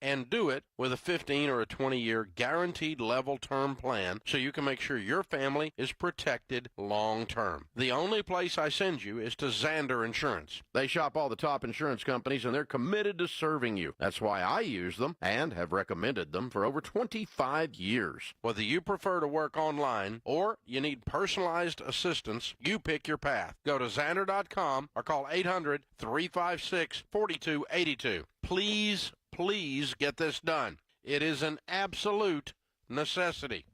and do it with a 15 or a 20-year guaranteed level term plan so you can make sure your family is protected long term. The only place I send you is to Zander Insurance. They shop all the top insurance companies and they're committed to serving you. That's why I use them and have recommended them for over 25 years. Whether you prefer to work online or you need personalized assistance, you pick your path. Go to Zander.com or call 800-356-4282. Please get this done. It is an absolute necessity.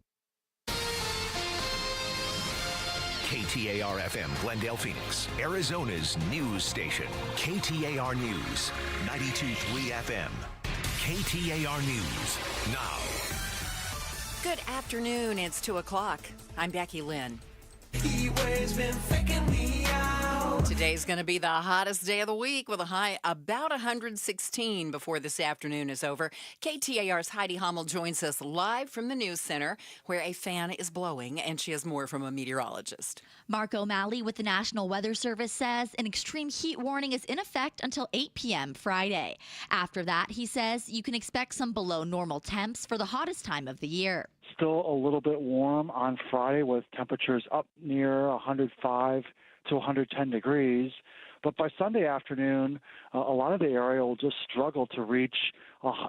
KTAR-FM, Glendale, Phoenix, Arizona's news station. KTAR News, 92.3 FM. KTAR News, now. Good afternoon. It's 2 o'clock. I'm Becky Lynn. He waves been faking me out. Today's going to be the hottest day of the week with a high about 116 before this afternoon is over. KTAR's Heidi Hommel joins us live from the News Center where a fan is blowing, and she has more from a meteorologist. Mark O'Malley with the National Weather Service says an extreme heat warning is in effect until 8 p.m. Friday. After that, he says you can expect some below normal temps for the hottest time of the year. Still a little bit warm on Friday with temperatures up near 105 to 110 degrees. But by Sunday afternoon, a lot of the area will just struggle to reach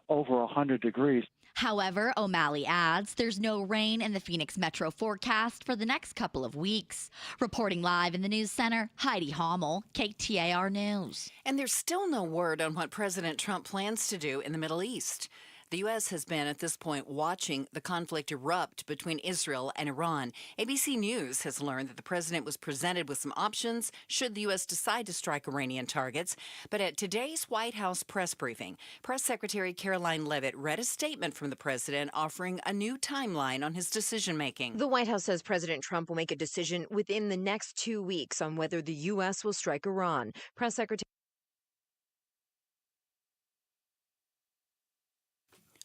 over 100 degrees. However, O'Malley adds there's no rain in the Phoenix metro forecast for the next couple of weeks. Reporting live in the News Center, Heidi Hommel, KTAR News. And there's still no word on what President Trump plans to do in the Middle East. The U.S. has been, at this point, watching the conflict erupt between Israel and Iran. ABC News has learned that the president was presented with some options should the U.S. decide to strike Iranian targets. But at today's White House press briefing, Press Secretary Caroline Leavitt read a statement from the president offering a new timeline on his decision-making. The White House says President Trump will make a decision within the next 2 weeks on whether the U.S. will strike Iran. Press Secretary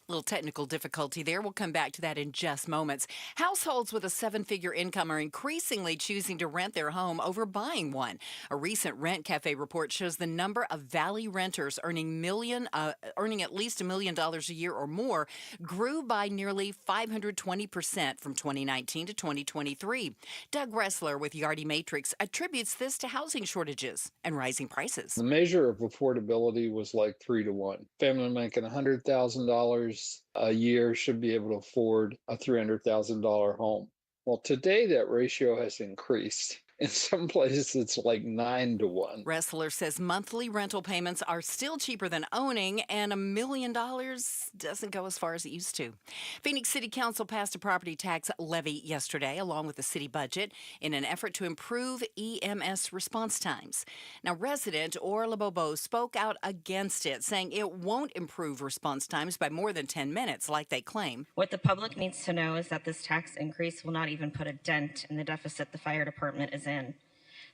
Little technical difficulty there. We'll come back to that in just moments. Households with a seven-figure income are increasingly choosing to rent their home over buying one. A recent Rent Cafe report shows the number of Valley renters earning at least $1 million a year or more grew by nearly 520% from 2019 to 2023. Doug Ressler with Yardi Matrix attributes this to housing shortages and rising prices. The measure of affordability was like 3 to 1. Family making $100,000 a year should be able to afford a $300,000 home. Well, today that ratio has increased. In some places, it's like 9 to 1. Ressler says monthly rental payments are still cheaper than owning, and $1 million doesn't go as far as it used to. Phoenix City Council passed a property tax levy yesterday, along with the city budget, in an effort to improve EMS response times. Now, resident Orla Bobo spoke out against it, saying it won't improve response times by more than 10 minutes, like they claim. What the public needs to know is that this tax increase will not even put a dent in the deficit the fire department is in.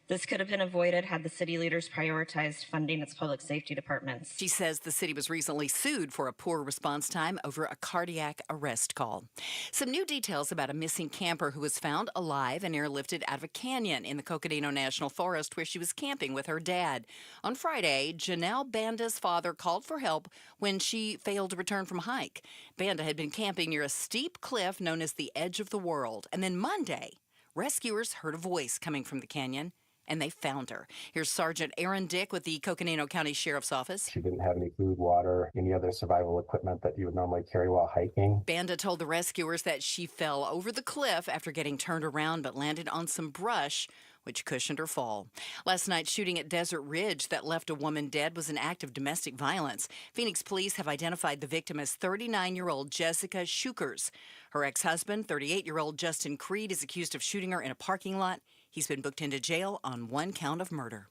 This could have been avoided had the city leaders prioritized funding its public safety departments. She says the city was recently sued for a poor response time over a cardiac arrest call. Some new details about a missing camper who was found alive and airlifted out of a canyon in the Coconino National Forest where she was camping with her dad. On Friday, Janelle Banda's father called for help when she failed to return from a hike. Banda had been camping near a steep cliff known as the Edge of the World. And then Monday, rescuers heard a voice coming from the canyon, and they found her. Here's Sergeant Aaron Dick with the Coconino County Sheriff's Office. She didn't have any food, water, any other survival equipment that you would normally carry while hiking. Banda told the rescuers that she fell over the cliff after getting turned around but landed on some brush, which cushioned her fall. Last night's shooting at Desert Ridge that left a woman dead was an act of domestic violence. Phoenix police have identified the victim as 39-year-old Jessica Schukers. Her ex-husband, 38-year-old Justin Creed, is accused of shooting her in a parking lot. He's been booked into jail on one count of murder.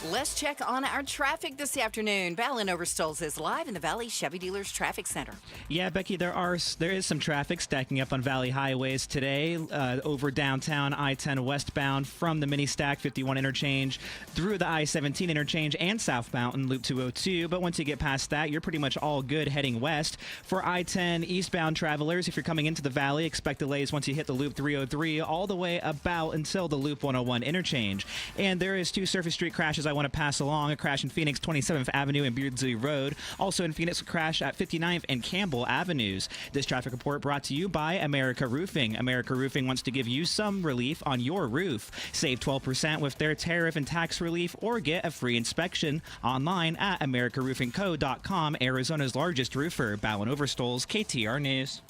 Let's check on our traffic this afternoon. Balin Overstolz is live in the Valley Chevy Dealers Traffic Center. Yeah, Becky, there is some traffic stacking up on Valley highways today over downtown I-10 westbound from the mini stack 51 interchange through the I-17 interchange and southbound in Loop 202. But once you get past that, you're pretty much all good heading west. For I-10 eastbound travelers, if you're coming into the Valley, expect delays once you hit the Loop 303 all the way about until the Loop 101 interchange. And there is 2 surface street crashes I want to pass along. A crash in Phoenix, 27th Avenue and Beardsley Road. Also in Phoenix, a crash at 59th and Campbell Avenues. This traffic report brought to you by America Roofing. America Roofing wants to give you some relief on your roof. Save 12% with their tariff and tax relief, or get a free inspection online at americaroofingco.com. Arizona's largest roofer. Ballin Overstoles, KTAR News.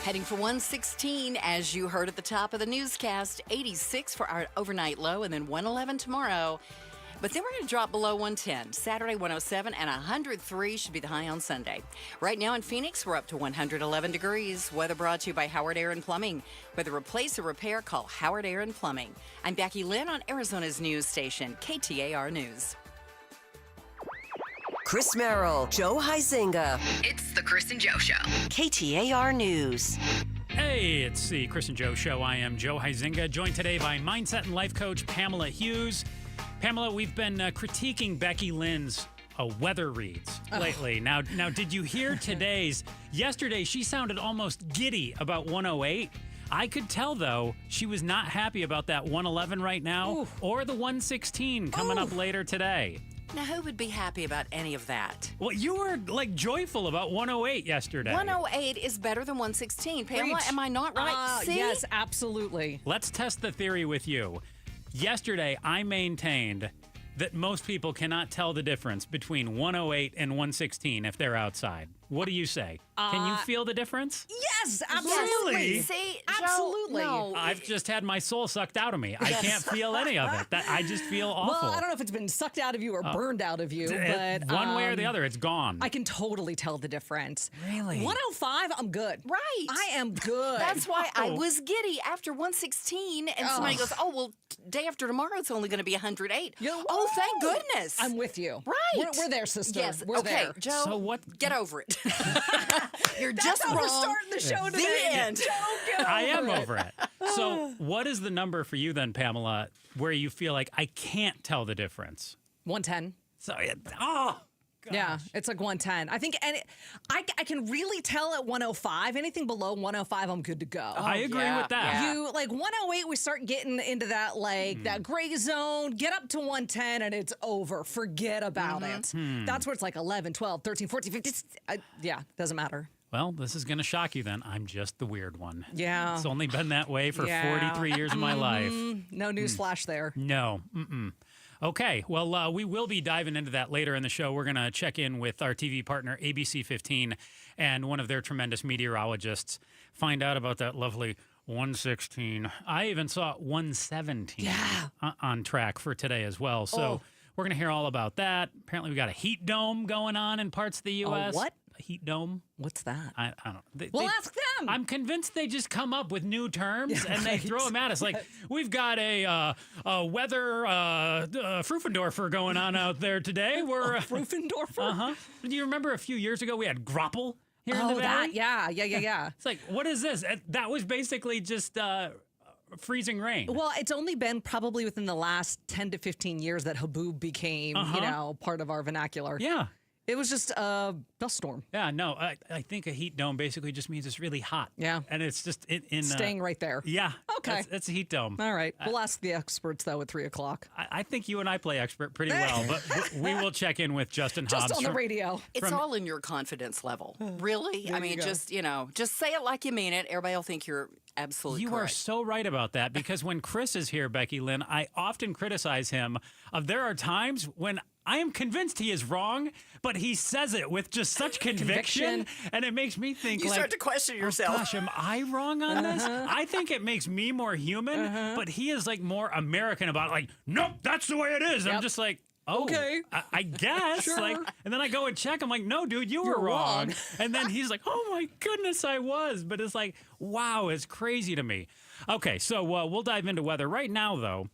Heading for 116, as you heard at the top of the newscast, 86 for our overnight low, and then 111 tomorrow. But then we're going to drop below 110. Saturday, 107, and 103 should be the high on Sunday. Right now in Phoenix, we're up to 111 degrees. Weather brought to you by Howard Air and Plumbing. Whether replace or repair, call Howard Air and Plumbing. I'm Becky Lynn on Arizona's news station, KTAR News. Chris Merrill, Joe Huizinga. It's the Chris and Joe Show. KTAR News. Hey, it's the Chris and Joe Show. I am Joe Huizinga, joined today by mindset and life coach Pamela Hughes. Pamela, we've been critiquing Becky Lynn's weather reads lately. Now, did you hear today's? Yesterday, she sounded almost giddy about 108. I could tell, though, she was not happy about that 111 right now or the 116 coming up later today. Now, who would be happy about any of that? Well, you were, joyful about 108 yesterday. 108 is better than 116. Pamela, am I not right? See? Yes, absolutely. Let's test the theory with you. Yesterday, I maintained that most people cannot tell the difference between 108 and 116 if they're outside. What do you say? Can you feel the difference? Yes, absolutely. Really? See, absolutely. Joe, no. I've just had my soul sucked out of me. I can't feel any of it. I just feel awful. Well, I don't know if it's been sucked out of you or burned out of you, but one way or the other, it's gone. I can totally tell the difference. Really? 105, I'm good. Right. I am good. That's why I was giddy after 116, and somebody goes, "Oh, well, day after tomorrow, it's only going to be 108." Oh, thank goodness. I'm with you. Right. We're there, sister. Yes. We're okay, there. Joe. So what? Get over it. You're That's just how wrong. we're starting the show today. The end. I am over it. So what is the number for you then, Pamela, where you feel like I can't tell the difference? 110. So, gosh. Yeah, it's like 110. I think, and I can really tell at 105. Anything below 105, I'm good to go. I agree with that. Yeah. You 108, we start getting into that that gray zone. Get up to 110, and it's over. Forget about it. That's where it's like 11, 12, 13, 14, 15. Doesn't matter. Well, this is going to shock you then. I'm just the weird one. Yeah. It's only been that way for 43 years of my life. No newsflash there. No. Okay, well, we will be diving into that later in the show. We're going to check in with our TV partner, ABC 15, and one of their tremendous meteorologists, find out about that lovely 116. I even saw 117 on track for today as well. So we're going to hear all about that. Apparently, we got a heat dome going on in parts of the U.S. What? A heat dome? What's that? I don't know. Well, ask them. I'm convinced they just come up with new terms and they throw them at us. Like, we've got a weather Frufendorfer going on out there today. We're Frufendorfer? Do you remember a few years ago we had Grapple here in the valley? Yeah. It's like, what is this? That was basically just freezing rain. Well, it's only been probably within the last 10 to 15 years that haboob became, part of our vernacular. Yeah. It was just a dust storm. Yeah, no, I think a heat dome basically just means it's really hot. Yeah. And it's just in staying right there. Yeah. Okay. That's a heat dome. All right. We'll ask the experts, though, at 3 o'clock. I think you and I play expert pretty well, but we will check in with Justin Hobbs. Just on the radio. It's all in your confidence level. Really? I mean, just say it like you mean it. Everybody will think you're absolutely correct. You are so right about that, because when Chris is here, Becky Lynn, I often criticize him. There are times when I am convinced he is wrong, but he says it with just such conviction, and it makes me think you start to question yourself. Oh gosh, am I wrong on this? I think it makes me more human, but he is more American about it. Like, nope, that's the way it is. Yep. I'm just like, oh, okay, I guess. Sure. And then I go and check. I'm like, no, dude, you were wrong. And then he's like, oh my goodness, I was. But it's like, wow, it's crazy to me. Okay, so we'll dive into weather right now, though.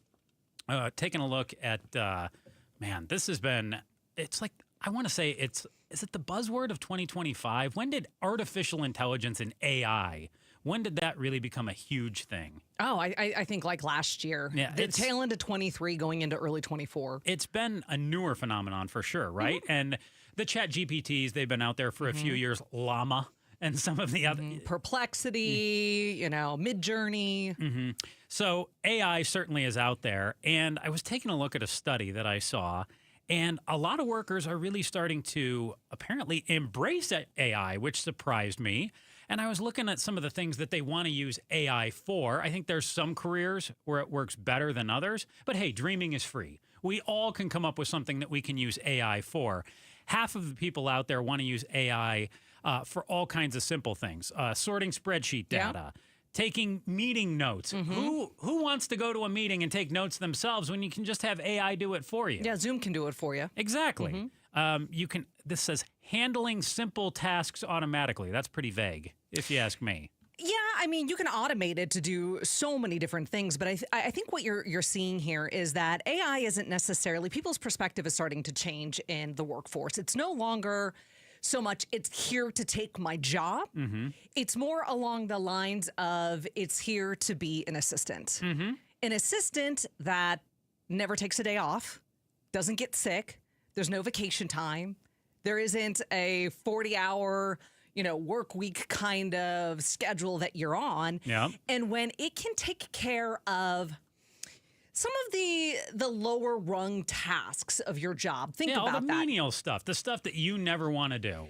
Taking a look at. Man, this has been, it's like, I want to say is it the buzzword of 2025? When did artificial intelligence and AI, when did that really become a huge thing? Oh, I think like last year. Yeah, the tail end of 23 going into early 24. It's been a newer phenomenon for sure, right? And the chat GPTs, they've been out there for a few years. Llama and some of the other Perplexity, Mid-Journey. So AI certainly is out there. And I was taking a look at a study that I saw, and a lot of workers are really starting to apparently embrace AI, which surprised me. And I was looking at some of the things that they want to use AI for. I think there's some careers where it works better than others. But hey, dreaming is free. We all can come up with something that we can use AI for. Half of the people out there want to use AI for all kinds of simple things. Sorting spreadsheet data. Taking meeting notes. Who wants to go to a meeting and take notes themselves when you can just have AI do it for you? Yeah, Zoom can do it for you. Exactly. This says handling simple tasks automatically. That's pretty vague, if you ask me. Yeah, I mean, you can automate it to do so many different things, but I think what you're seeing here is that AI isn't necessarily, people's perspective is starting to change in the workforce. It's no longer so much it's here to take my job. It's more along the lines of it's here to be an assistant. An assistant that never takes a day off, doesn't get sick, there's no vacation time, there isn't a 40-hour work week kind of schedule that you're on. Yeah. And when it can take care of some of the lower rung tasks of your job, think about all the that. menial stuff, the stuff that you never want to do.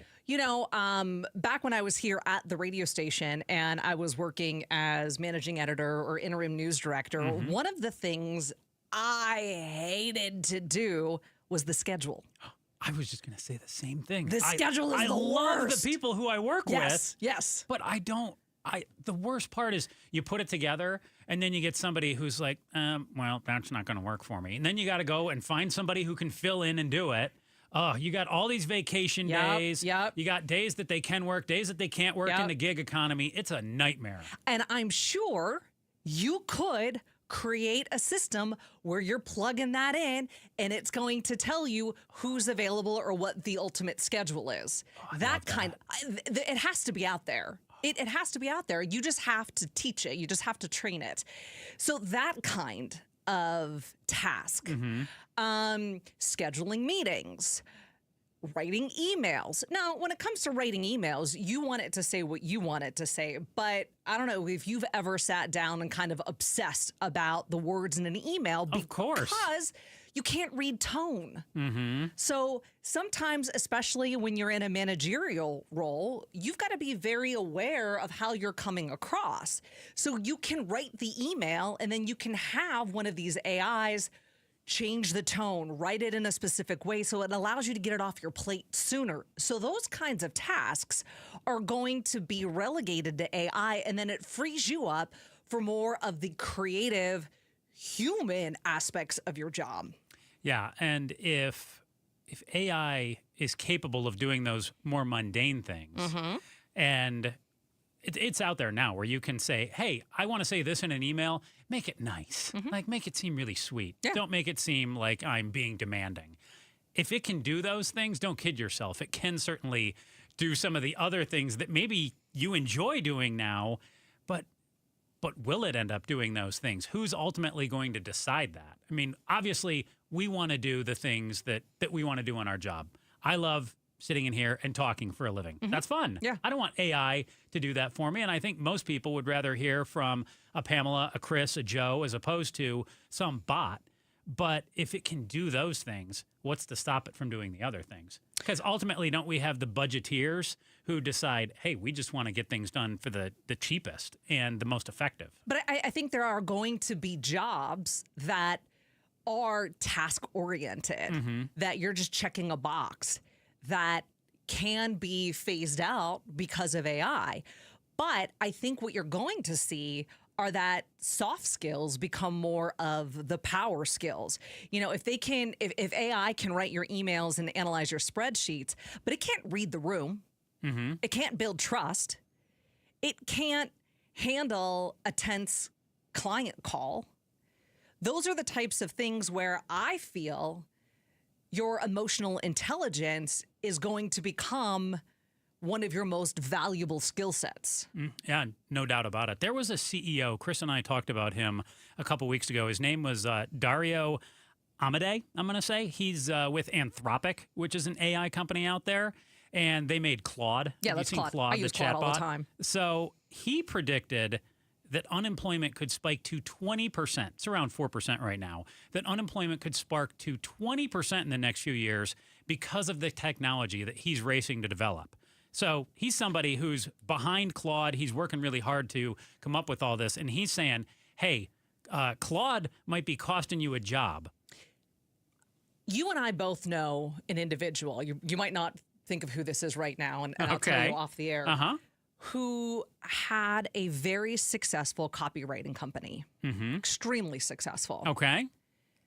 Back when I was here at the radio station and I was working as managing editor or interim news director, one of the things I hated to do was the schedule. I was just going to say the same thing. The schedule is the worst. I love the people who I work with. Yes. But I don't. The worst part is you put it together and then you get somebody who's like, well, that's not going to work for me. And then you got to go and find somebody who can fill in and do it. Oh, you got all these vacation days. You got days that they can work, days that they can't work in the gig economy. It's a nightmare. And I'm sure you could create a system where you're plugging that in and it's going to tell you who's available or what the ultimate schedule is. It has to be out there. It has to be out there. You just have to teach it. You just have to train it. So that kind of task, scheduling meetings, writing emails. Now, when it comes to writing emails, you want it to say what you want it to say. But I don't know if you've ever sat down and kind of obsessed about the words in an email. Of course. Because you can't read tone. So sometimes, especially when you're in a managerial role, you've got to be very aware of how you're coming across. So you can write the email and then you can have one of these AIs change the tone, write it in a specific way so it allows you to get it off your plate sooner. So those kinds of tasks are going to be relegated to AI, and then it frees you up for more of the creative human aspects of your job. Yeah, and if AI is capable of doing those more mundane things, and it's out there now where you can say, hey, I want to say this in an email, make it nice. Like, make it seem really sweet. Yeah. Don't make it seem like I'm being demanding. If it can do those things, don't kid yourself. It can certainly do some of the other things that maybe you enjoy doing now, but will it end up doing those things? Who's ultimately going to decide that? I mean, obviously, we want to do the things that we want to do on our job. I love sitting in here and talking for a living. That's fun. Yeah. I don't want AI to do that for me. And I think most people would rather hear from a Pamela, a Chris, a Joe, as opposed to some bot. But if it can do those things, what's to stop it from doing the other things? Because ultimately, don't we have the budgeteers who decide, hey, we just want to get things done for the cheapest and the most effective? But I think there are going to be jobs that are task-oriented, that you're just checking a box, that can be phased out because of AI. But I think what you're going to see are that soft skills become more of the power skills. You know, if AI can write your emails and analyze your spreadsheets, but it can't read the room, it can't build trust, it can't handle a tense client call. Those are the types of things where I feel your emotional intelligence is going to become one of your most valuable skill sets. Yeah, no doubt about it. There was a CEO, Chris and I talked about him a couple weeks ago. His name was Dario Amodei, I'm going to say. He's with Anthropic, which is an AI company out there. and they made Claude. Yeah, Have that's you seen Claude. I the use Claude all the chatbot? time. So he predicted that unemployment could spike to 20%. It's around 4% right now. That unemployment could spark to 20% in the next few years because of the technology that he's racing to develop. So he's somebody who's behind Claude. He's working really hard to come up with all this. And he's saying, hey, Claude might be costing you a job. You and I both know an individual. You might not think of who this is right now, and I'll tell Okay. you off the air. Uh-huh. Who had a very successful copywriting company. Mm-hmm. Extremely successful. Okay.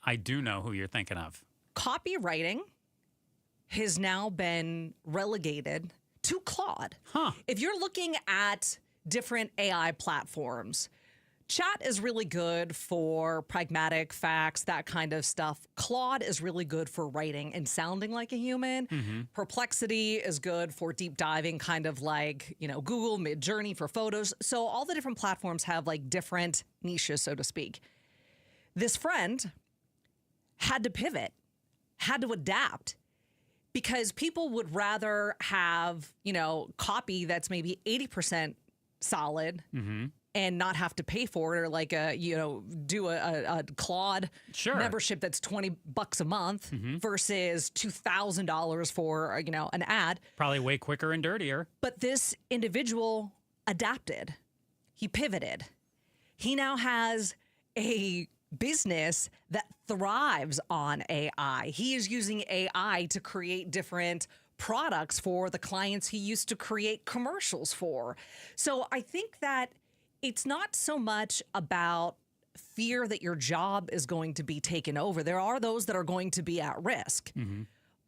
I do know who you're thinking of. Copywriting has now been relegated to Claude. Huh. If you're looking at different AI platforms, Chat is really good for pragmatic facts, that kind of stuff. Claude is really good for writing and sounding like a human. Mm-hmm. Perplexity is good for deep diving, kind of like, Google, Midjourney for photos. So all the different platforms have like different niches, so to speak. This friend had to pivot, had to adapt, because people would rather have, copy that's maybe 80% solid. Mm-hmm. And not have to pay for it, or like do a Claude membership that's $20 a month versus $2,000 for an ad. Probably way quicker and dirtier. But this individual adapted. He pivoted. He now has a business that thrives on AI. He is using AI to create different products for the clients he used to create commercials for. So I think that it's not so much about fear that your job is going to be taken over. There are those that are going to be at risk. Mm-hmm.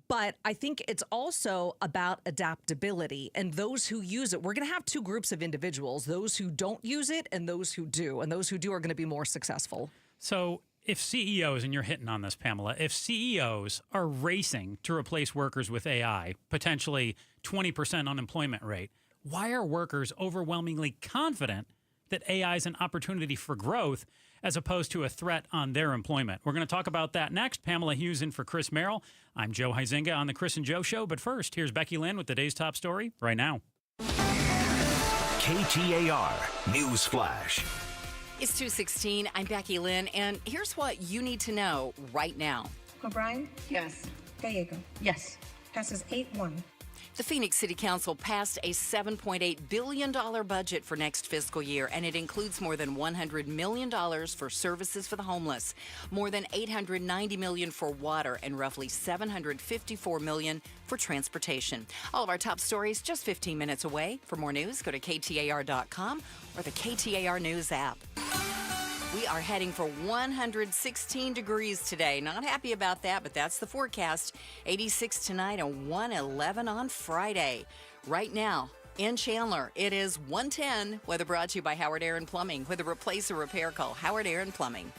But I think it's also about adaptability and those who use it. We're going to have two groups of individuals, those who don't use it and those who do. And those who do are going to be more successful. So if CEOs, and you're hitting on this, Pamela, if CEOs are racing to replace workers with AI, potentially 20% unemployment rate, why are workers overwhelmingly confident that AI is an opportunity for growth as opposed to a threat on their employment? We're going to talk about that next. Pamela Hughes in for Chris Merrill. I'm Joe Huizinga on the Chris and Joe Show. But first, here's Becky Lynn with the day's top story right now. KTAR News Flash. It's 2:16. I'm Becky Lynn, and here's what you need to know right now. O'Brien? Yes. Gallego? Yes. Passes 8-1. The Phoenix City Council passed a $7.8 billion budget for next fiscal year, and it includes more than $100 million for services for the homeless, more than $890 million for water, and roughly $754 million for transportation. All of our top stories just 15 minutes away. For more news, go to KTAR.com or the KTAR News app. We are heading for 116 degrees today. Not happy about that, but that's the forecast. 86 tonight and 111 on Friday. Right now in Chandler, it is 110. Weather brought to you by Howard Aaron Plumbing. With a replace or repair, call Howard Aaron Plumbing.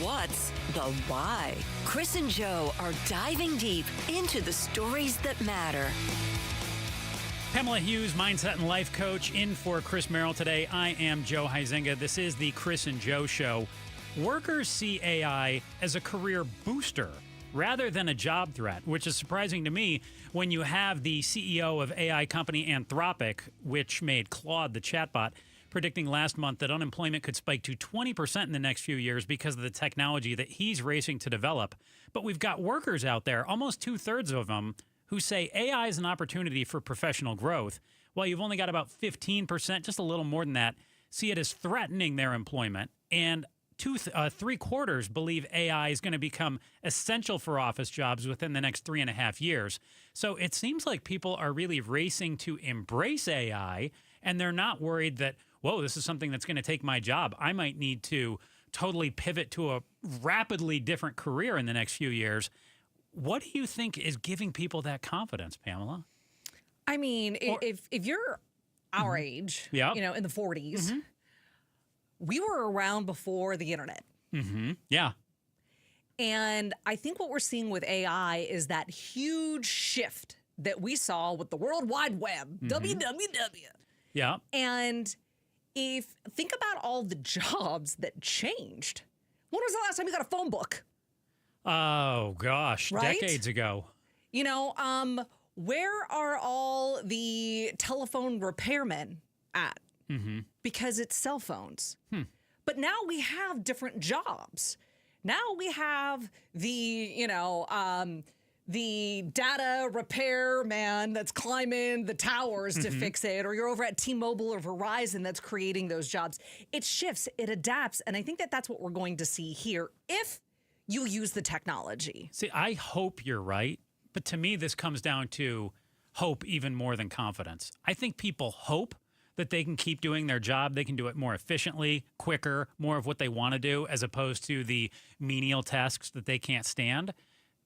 What's the why? Chris and Joe are diving deep into the stories that matter. Pamela Hughes, mindset and life coach, in for Chris Merrill today. I am Joe Huizinga. This is the Chris and Joe Show. Workers see AI as a career booster rather than a job threat, which is surprising to me when you have the CEO of AI company Anthropic, which made Claude the chatbot, predicting last month that unemployment could spike to 20% in the next few years because of the technology that he's racing to develop. But we've got workers out there, almost 2/3 of them, who say AI is an opportunity for professional growth, while you've only got about 15%, just a little more than that, see it as threatening their employment. And 3/4 believe AI is going to become essential for office jobs within the next 3.5 years. So it seems like people are really racing to embrace AI, and they're not worried that, whoa, this is something that's going to take my job. I might need to totally pivot to a rapidly different career in the next few years. What do you think is giving people that confidence, Pamela? I mean, if you're our age, Yep. in the 40s, we were around before the internet. Mm-hmm. Yeah. And I think what we're seeing with AI is that huge shift that we saw with the World Wide Web, WWW. Yeah. And think about all the jobs that changed. When was the last time you got a phone book? Oh, gosh. Right? Decades ago. Where are all the telephone repairmen at? Mm-hmm. Because it's cell phones. But now we have different jobs. Now we have the data repair man that's climbing the towers to fix it, or you're over at T-Mobile or Verizon that's creating those jobs. It shifts, it adapts, and I think that that's what we're going to see here if you use the technology. See, I hope you're right, but to me, this comes down to hope even more than confidence. I think people hope that they can keep doing their job. They can do it more efficiently, quicker, more of what they want to do, as opposed to the menial tasks that they can't stand.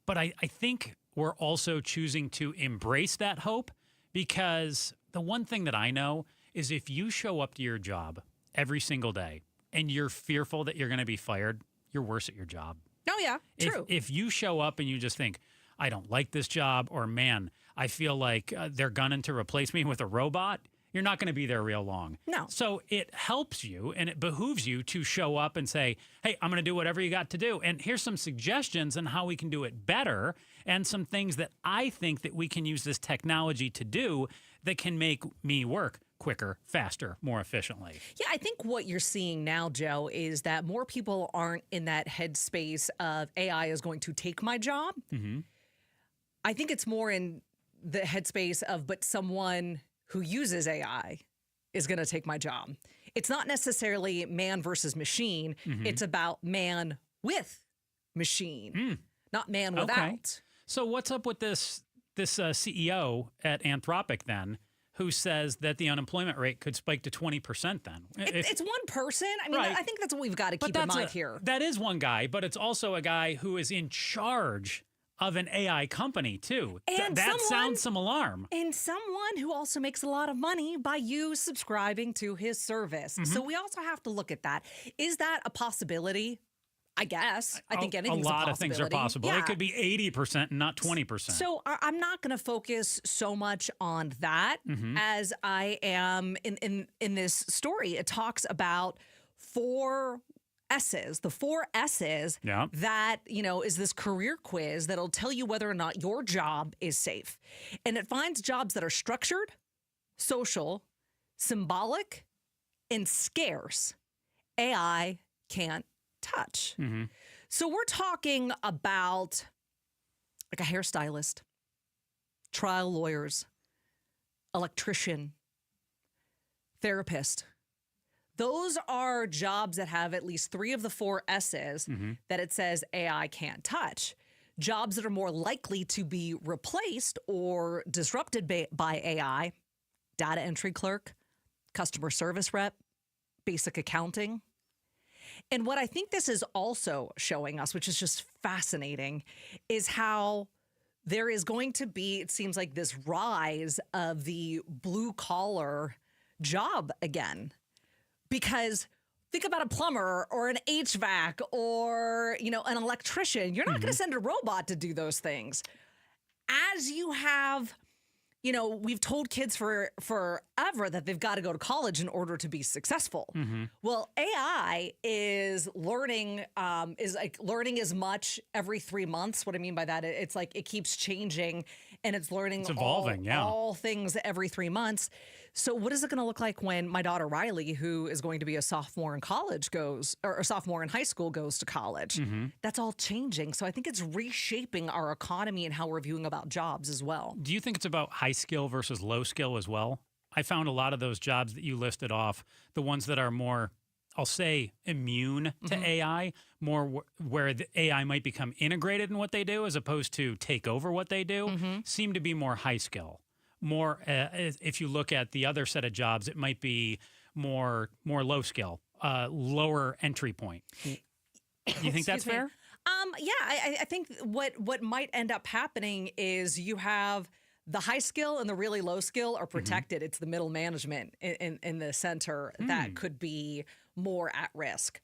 But I think we're also choosing to embrace that hope, because the one thing that I know is if you show up to your job every single day and you're fearful that you're going to be fired, you're worse at your job. Oh, yeah, true. If you show up and you just think, I don't like this job, or man, I feel like they're gunning to replace me with a robot, you're not going to be there real long. No. So it helps you and it behooves you to show up and say, hey, I'm going to do whatever you got to do. And here's some suggestions on how we can do it better, and some things that I think that we can use this technology to do that can make me work quicker, faster, more efficiently. Yeah, I think what you're seeing now, Joe, is that more people aren't in that headspace of AI is going to take my job. Mm-hmm. I think it's more in the headspace of, but someone who uses AI is going to take my job. It's not necessarily man versus machine. Mm-hmm. It's about man with machine, not man without. Okay. So what's up with this CEO at Anthropic then, who says that the unemployment rate could spike to 20% then? It's one person. I mean, Right. I think that's what we've got to keep in mind here. That is one guy, but it's also a guy who is in charge of an AI company too. And that sounds some alarm. And someone who also makes a lot of money by you subscribing to his service. So we also have to look at that. Is that a possibility? I guess. I think anything's a possibility. A lot of things are possible. Yeah. It could be 80% and not 20%. So I'm not going to focus so much on that as I am in this story. It talks about 4 S's, the 4 S's that, is this career quiz that'll tell you whether or not your job is safe. And it finds jobs that are structured, social, symbolic, and scarce. AI can't touch. So we're talking about like a hairstylist, trial lawyers, electrician, therapist. Those are jobs that have at least 3 of the 4 S's that it says AI can't touch. Jobs that are more likely to be replaced or disrupted by AI, data entry clerk, customer service rep, basic accounting. And what I think this is also showing us, which is just fascinating, is how there is going to be, it seems like, this rise of the blue collar job again. Because think about a plumber or an HVAC or, an electrician. You're not going to send a robot to do those things. As you have, we've told kids forever that they've got to go to college in order to be successful. Well, AI is learning as much every 3 months. What I mean by that, it's like it keeps changing and it's learning It's evolving, all things every 3 months. So what is it going to look like when my daughter Riley, who is going to be a sophomore in college, or a sophomore in high school, goes to college? That's all changing. So I think it's reshaping our economy and how we're viewing about jobs as well. Do you think it's about high skill versus low skill as well? I found a lot of those jobs that you listed off, the ones that are more, I'll say, immune to AI, more where the AI might become integrated in what they do as opposed to take over what they do, seem to be more high skill. More, if you look at the other set of jobs, it might be more low skill, lower entry point. You think that's fair? Yeah, I think what might end up happening is you have the high skill and the really low skill are protected. It's the middle management in the center that could be more at risk.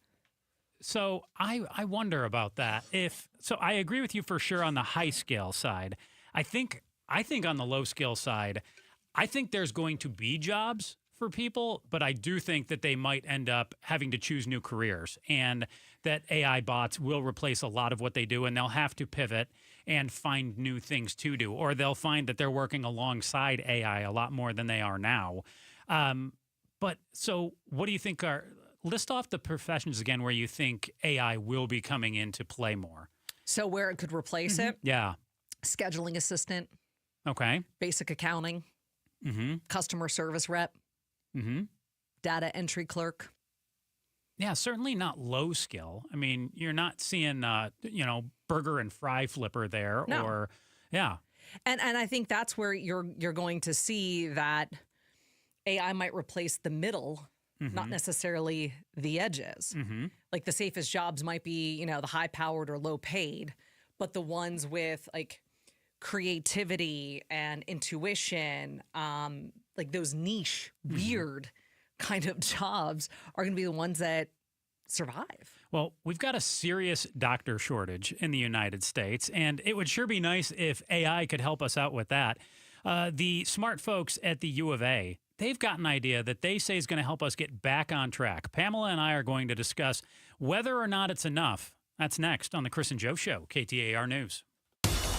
So I wonder about that. So I agree with you for sure on the high scale side. I think on the low skill side, I think there's going to be jobs for people, but I do think that they might end up having to choose new careers, and that AI bots will replace a lot of what they do, and they'll have to pivot and find new things to do, or they'll find that they're working alongside AI a lot more than they are now. But so what do you think list off the professions again where you think AI will be coming into play more? So where it could replace it? Yeah. Scheduling assistant. Okay. Basic accounting. Customer service rep. Data entry clerk. Yeah, certainly not low skill. I mean, you're not seeing, burger and fry flipper there. No. Or, yeah. And I think that's where you're going to see that AI might replace the middle, not necessarily the edges. Like the safest jobs might be, the high powered or low paid, but the ones with like creativity and intuition, like those niche, weird kind of jobs are going to be the ones that survive. Well, we've got a serious doctor shortage in the United States, and it would sure be nice if AI could help us out with that. The smart folks at the U of A, they've got an idea that they say is going to help us get back on track. Pamela and I are going to discuss whether or not it's enough. That's next on the Chris and Joe Show, KTAR News.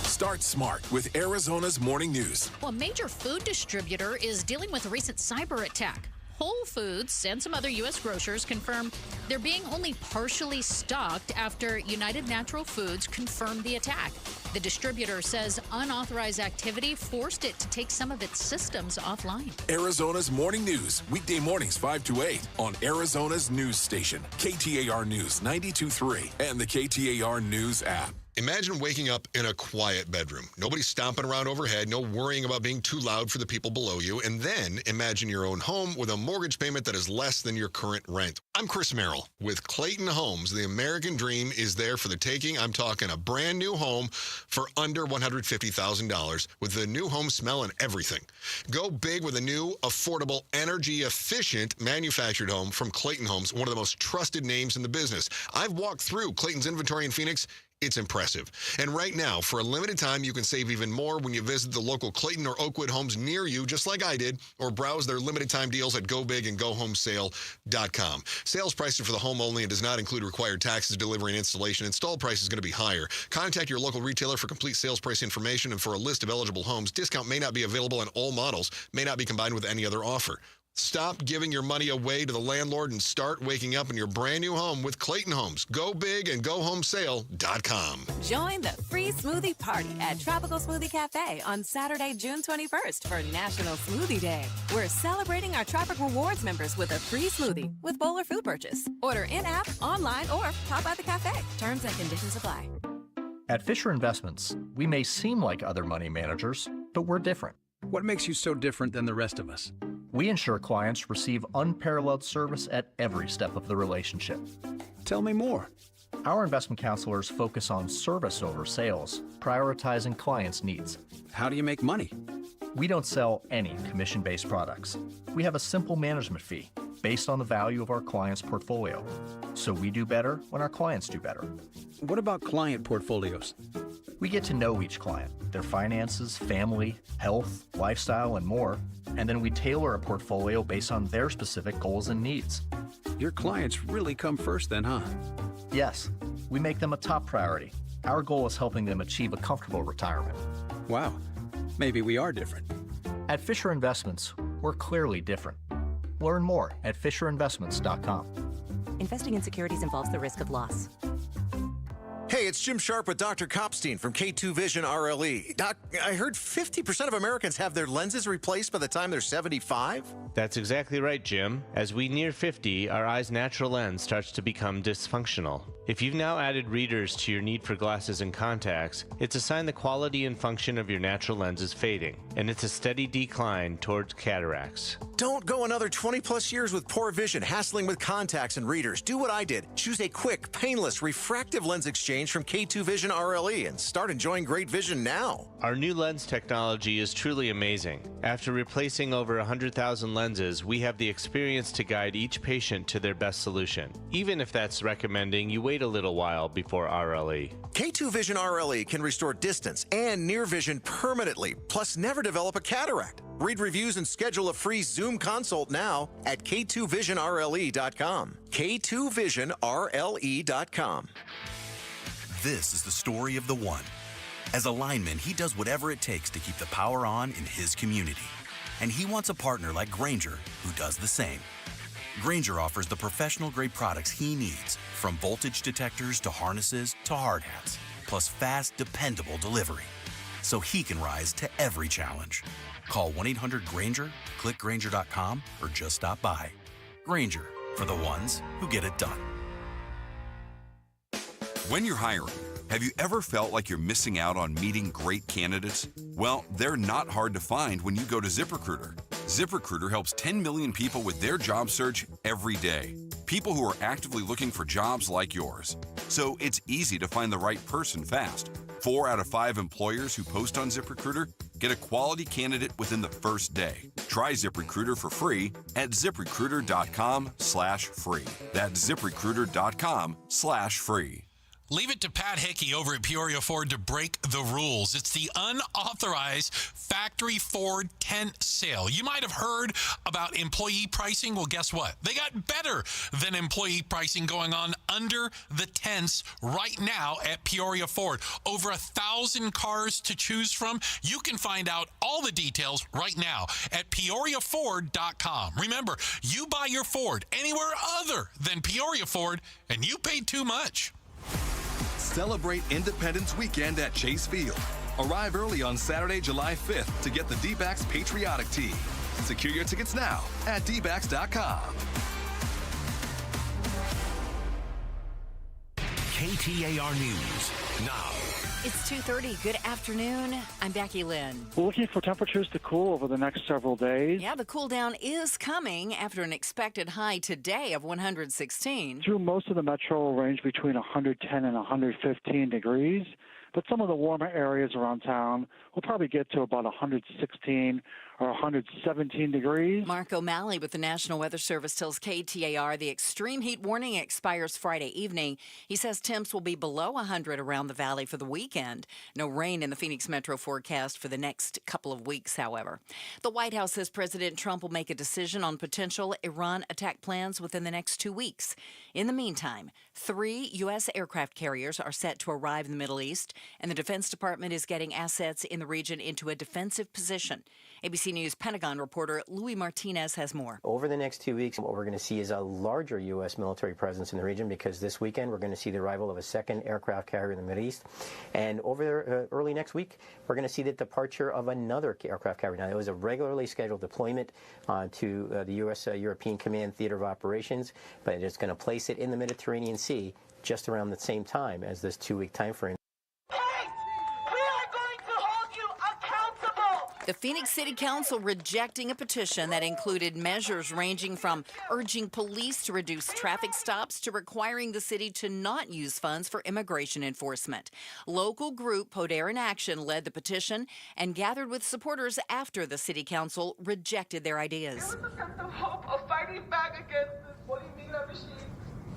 Start smart with Arizona's Morning News. Well, a major food distributor is dealing with a recent cyber attack. Whole Foods and some other U.S. grocers confirm they're being only partially stocked after United Natural Foods confirmed the attack. The distributor says unauthorized activity forced it to take some of its systems offline. Arizona's Morning News, weekday mornings 5 to 8 on Arizona's news station, KTAR News 92.3 and the KTAR News app. Imagine waking up in a quiet bedroom. Nobody stomping around overhead, no worrying about being too loud for the people below you. And then imagine your own home with a mortgage payment that is less than your current rent. I'm Chris Merrill. With Clayton Homes, the American dream is there for the taking. I'm talking a brand new home for under $150,000 with the new home smell and everything. Go big with a new, affordable, energy-efficient manufactured home from Clayton Homes, one of the most trusted names in the business. I've walked through Clayton's inventory in Phoenix. It's impressive. And right now, for a limited time, you can save even more when you visit the local Clayton or Oakwood homes near you, just like I did, or browse their limited time deals at GoBigAndGoHomeSale.com. Sales prices for the home only and does not include required taxes, delivery, and installation. Installed price is going to be higher. Contact your local retailer for complete sales price information and for a list of eligible homes. Discount may not be available on all models, may not be combined with any other offer. Stop giving your money away to the landlord and start waking up in your brand new home with Clayton Homes. Go big and GoHomeSale.com. Join the free smoothie party at Tropical Smoothie Cafe on Saturday, June 21st for National Smoothie Day. We're celebrating our Tropic Rewards members with a free smoothie with bowl or food purchase. Order in-app, online, or pop by the cafe. Terms and conditions apply. At Fisher Investments, we may seem like other money managers, but we're different. What makes you so different than the rest of us? We ensure clients receive unparalleled service at every step of the relationship. Tell me more. Our investment counselors focus on service over sales, prioritizing clients' needs. How do you make money? We don't sell any commission-based products. We have a simple management fee based on the value of our client's portfolio. So we do better when our clients do better. What about client portfolios? We get to know each client, their finances, family, health, lifestyle, and more, and then we tailor a portfolio based on their specific goals and needs. Your clients really come first then, huh? Yes, we make them a top priority. Our goal is helping them achieve a comfortable retirement. Wow, maybe we are different. At Fisher Investments, we're clearly different. Learn more at FisherInvestments.com. Investing in securities involves the risk of loss. Hey, it's Jim Sharp with Dr. Kopstein from K2 Vision RLE. Doc, I heard 50% of Americans have their lenses replaced by the time they're 75? That's exactly right, Jim. As we near 50, our eye's natural lens starts to become dysfunctional. If you've now added readers to your need for glasses and contacts, it's a sign the quality and function of your natural lens is fading, and it's a steady decline towards cataracts. Don't go another 20-plus years with poor vision, hassling with contacts and readers. Do what I did. Choose a quick, painless, refractive lens exchange from K2 Vision RLE and start enjoying great vision now. Our new lens technology is truly amazing. After replacing over 100,000 lenses, we have the experience to guide each patient to their best solution, even if that's recommending you wait a little while before RLE. K2 Vision RLE can restore distance and near vision permanently, plus never develop a cataract. Read reviews and schedule a free Zoom consult now at K2VisionRLE.com. K2VisionRLE.com. This is the story of the one. As a lineman, he does whatever it takes to keep the power on in his community. And he wants a partner like Grainger who does the same. Grainger offers the professional-grade products he needs, from voltage detectors to harnesses to hard hats, plus fast, dependable delivery, so he can rise to every challenge. Call 1-800-GRAINGER, click Grainger.com, or just stop by. Grainger, for the ones who get it done. When you're hiring, have you ever felt like you're missing out on meeting great candidates? Well, they're not hard to find when you go to ZipRecruiter. ZipRecruiter helps 10 million people with their job search every day. People who are actively looking for jobs like yours. So it's easy to find the right person fast. 4 out of 5 employers who post on ZipRecruiter get a quality candidate within the first day. Try ZipRecruiter for free at ZipRecruiter.com/free. That's ZipRecruiter.com/free. Leave it to Pat Hickey over at Peoria Ford to break the rules. It's the unauthorized factory Ford tent sale. You might have heard about employee pricing. Well, guess what? They got better than employee pricing going on under the tents right now at Peoria Ford. Over 1,000 cars to choose from. You can find out all the details right now at PeoriaFord.com. Remember, you buy your Ford anywhere other than Peoria Ford, and you paid too much. Celebrate Independence Weekend at Chase Field. Arrive early on Saturday, July 5th to get the D-backs Patriotic Tee. Secure your tickets now at dbacks.com. KTAR News now. It's 2:30. Good afternoon. I'm Becky Lynn. We're looking for temperatures to cool over the next several days. Yeah, the cool down is coming after an expected high today of 116. Through most of the metro will range between 110 and 115 degrees. But some of the warmer areas around town will probably get to about 116 or 117 degrees. Mark O'Malley with the National Weather Service tells KTAR the extreme heat warning expires Friday evening. He says temps will be below 100 around the valley for the weekend. No rain in the Phoenix metro forecast for the next couple of weeks, however. The White House says President Trump will make a decision on potential Iran attack plans within the next 2 weeks. In the meantime, 3 U.S. aircraft carriers are set to arrive in the Middle East, and the Defense Department is getting assets in the region into a defensive position. ABC News Pentagon reporter Louis Martinez has more. Over the next 2 weeks, what we're going to see is a larger U.S. military presence in the region, because this weekend we're going to see the arrival of a second aircraft carrier in the Middle East. And over early next week, we're going to see the departure of another aircraft carrier. Now, it was a regularly scheduled deployment to the U.S. European Command Theater of Operations, but it's going to place it in the Mediterranean Sea just around the same time as this 2-week time frame. The Phoenix City Council rejecting a petition that included measures ranging from urging police to reduce traffic stops to requiring the city to not use funds for immigration enforcement. Local group Poder in Action led the petition and gathered with supporters after the City Council rejected their ideas. Give us a sense of hope of fighting back against this Bolivia machine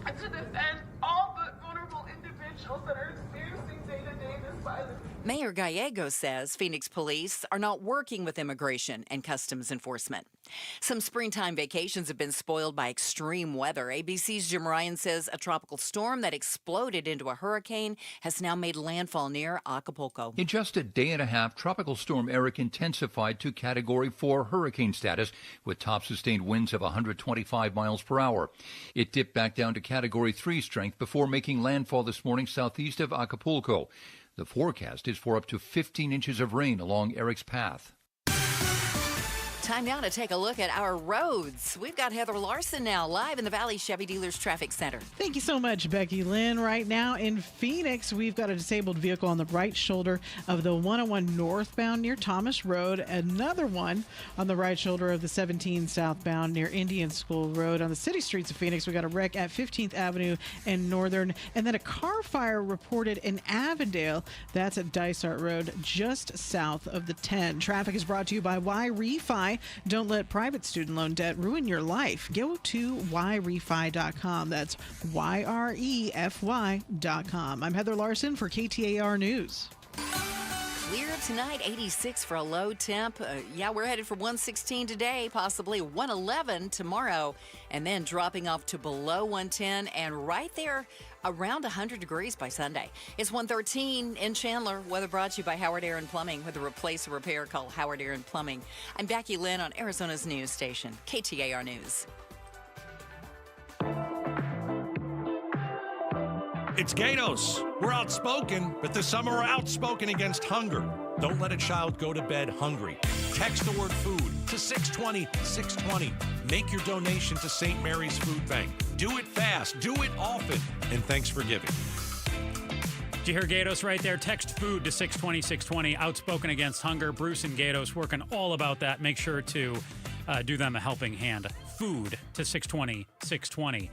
and to defend all the vulnerable individuals that are experiencing day-to-day this violence. Mayor Gallegos says Phoenix police are not working with immigration and customs enforcement. Some springtime vacations have been spoiled by extreme weather. ABC's Jim Ryan says a tropical storm that exploded into a hurricane has now made landfall near Acapulco. In just a day and a half, Tropical Storm Eric intensified to Category 4 hurricane status with top sustained winds of 125 miles per hour. It dipped back down to Category 3 strength before making landfall this morning southeast of Acapulco. The forecast is for up to 15 inches of rain along Eric's path. Time now to take a look at our roads. We've got Heather Larson now live in the Valley Chevy Dealers Traffic Center. Thank you so much, Becky Lynn. Right now in Phoenix, we've got a disabled vehicle on the right shoulder of the 101 northbound near Thomas Road. Another one on the right shoulder of the 17 southbound near Indian School Road. On the city streets of Phoenix, we got a wreck at 15th Avenue and Northern. And then a car fire reported in Avondale. That's at Dysart Road, just south of the 10. Traffic is brought to you by Y-Refi. Don't let private student loan debt ruin your life. Go to yrefi.com. That's YREFY.com. I'm Heather Larson for KTAR News. Clear tonight, 86 for a low temp. We're headed for 116 today, possibly 111 tomorrow, and then dropping off to below 110 and right there around 100 degrees by Sunday. It's 113 in Chandler. Weather brought to you by Howard Aaron Plumbing. With a replace or repair, call Howard Aaron Plumbing. I'm Becky Lynn on Arizona's news station, KTAR News. It's Gatos. We're outspoken, but this summer we're outspoken against hunger. Don't let a child go to bed hungry. Text the word food to 620-620. Make your donation to St. Mary's Food Bank. Do it fast, do it often, and thanks for giving. Did you hear Gatos right there? Text food to 620-620. Outspoken against hunger. Bruce and Gatos working all about that. Make sure to do them a helping hand. Food to 620-620.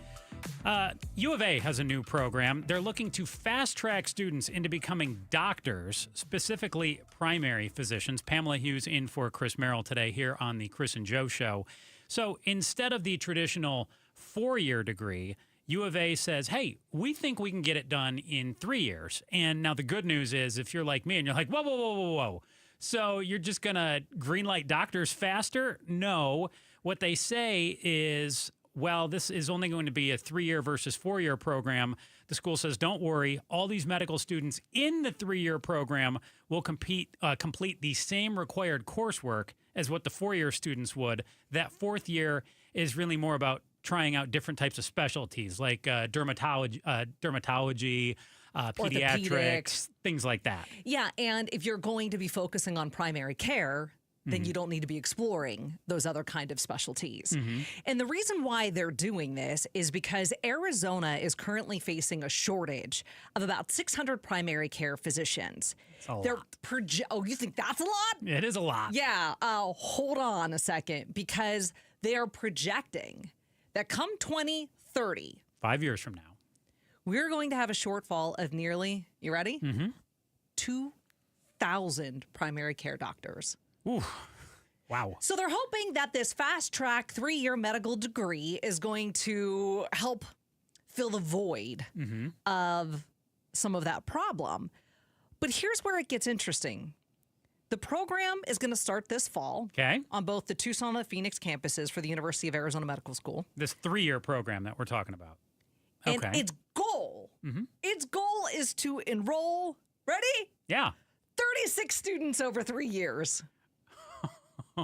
U of A has a new program. They're looking to fast-track students into becoming doctors, specifically primary physicians. Pamela Hughes in for Chris Merrill today here on the Chris and Joe Show. So instead of the traditional 4-year degree, U of A says, hey, we think we can get it done in 3 years. And now the good news is if you're like me and you're like, whoa. So you're just going to greenlight doctors faster? No. What they say is, well, this is only going to be a 3-year versus 4-year program. The school says, don't worry. All these medical students in the 3-year program will complete the same required coursework as what the 4-year students would. That 4th year is really more about trying out different types of specialties like dermatology, pediatrics, things like that. Yeah, and if you're going to be focusing on primary care, then you don't need to be exploring those other kind of specialties. And the reason why they're doing this is because Arizona is currently facing a shortage of about 600 primary care physicians. That's a lot. You think that's a lot? It is a lot. Yeah. Hold on a second, because they are projecting that come 2030, 5 years from now, we're going to have a shortfall of nearly, you ready? 2,000 primary care doctors. Ooh, wow. So they're hoping that this fast-track 3-year medical degree is going to help fill the void of some of that problem. But here's where it gets interesting. The program is going to start this fall on both the Tucson and the Phoenix campuses for the University of Arizona Medical School. This 3-year program that we're talking about. And its goal is to enroll, ready? Yeah. 36 students over 3 years.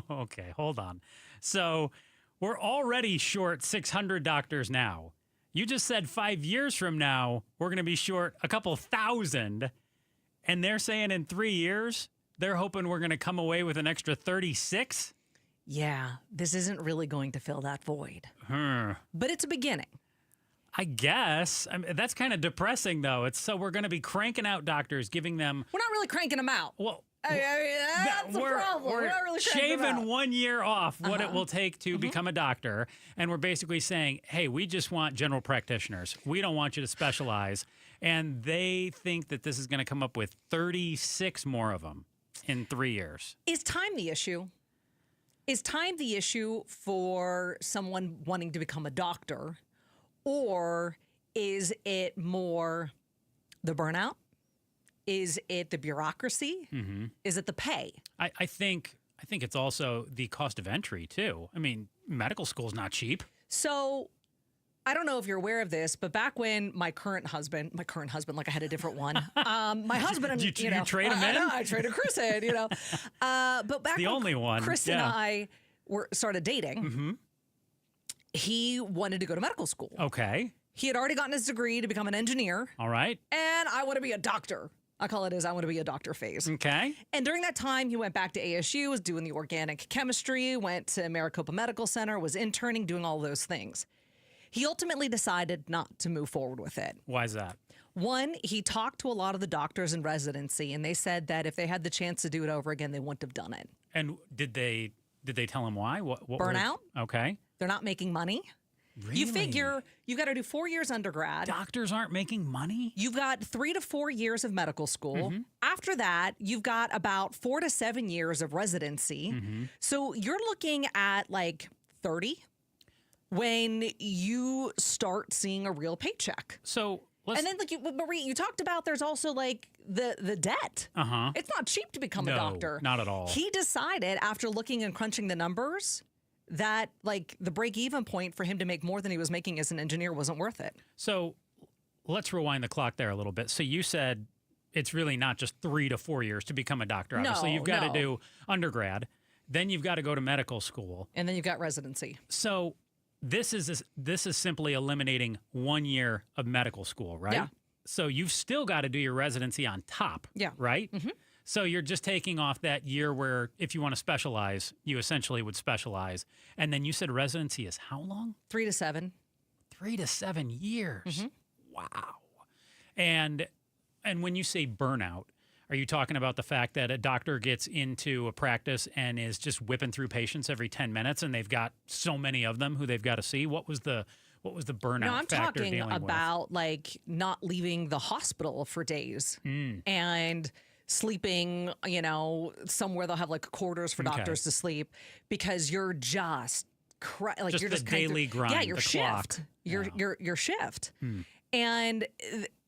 Okay, hold on. So we're already short 600 doctors now. You just said 5 years from now, we're going to be short a couple thousand. And they're saying in 3 years, they're hoping we're going to come away with an extra 36? Yeah, this isn't really going to fill that void. But it's a beginning. I guess. I mean, that's kind of depressing, though. So we're going to be cranking out doctors, giving them... We're not really cranking them out. Well, that's the problem. We're not really cranking them out. Shaving 1 year off what it will take to become a doctor. And we're basically saying, hey, we just want general practitioners. We don't want you to specialize. And they think that this is going to come up with 36 more of them in 3 years. Is time the issue? Is time the issue for someone wanting to become a doctor? Or is it more the burnout? Is it the bureaucracy? Is it the pay? I think it's also the cost of entry, too. I mean, medical school's not cheap. So I don't know if you're aware of this, but back when my current husband, like I had a different one. My husband, you trade him in? I traded Chris in, But back the when only one. Chris and I started dating, he wanted to go to medical school. Okay. He had already gotten his degree to become an engineer. All right. And I want to be a doctor. I call it I want to be a doctor phase. Okay. And during that time, he went back to ASU, was doing the organic chemistry, went to Maricopa Medical Center, was interning, doing all those things. He ultimately decided not to move forward with it. Why is that? One, he talked to a lot of the doctors in residency, and they said that if they had the chance to do it over again, they wouldn't have done it. And did they tell him why? What Burnout. Okay. They're not making money. Really? You figure you got to do 4 years undergrad. Doctors aren't making money? You've got 3 to 4 years of medical school. After that, you've got about 4 to 7 years of residency. So you're looking at like 30 when you start seeing a real paycheck. So And then, Marie, you talked about there's also like the debt. It's not cheap to become a doctor. Not at all. He decided after looking and crunching the numbers that like the break-even point for him to make more than he was making as an engineer wasn't worth it. So let's rewind the clock there a little bit. So you said it's really not just 3 to 4 years to become a doctor. Obviously, you've got to do undergrad, then you've got to go to medical school, and then you've got residency. So this is simply eliminating 1 year of medical school, right? Yeah. So you've still got to do your residency on top, right? So you're just taking off that year where if you want to specialize, you essentially would specialize. And then you said residency is how long? 3 to 7. 3 to 7 years. Wow. And when you say burnout, are you talking about the fact that a doctor gets into a practice and is just whipping through patients every 10 minutes and they've got so many of them who they've got to see? What was the burnout No, I'm factor talking dealing about like not leaving the hospital for days and sleeping, somewhere they'll have like quarters for doctors to sleep because you're just just you're just the daily grind. Yeah, your the shift. Clock. Your shift. And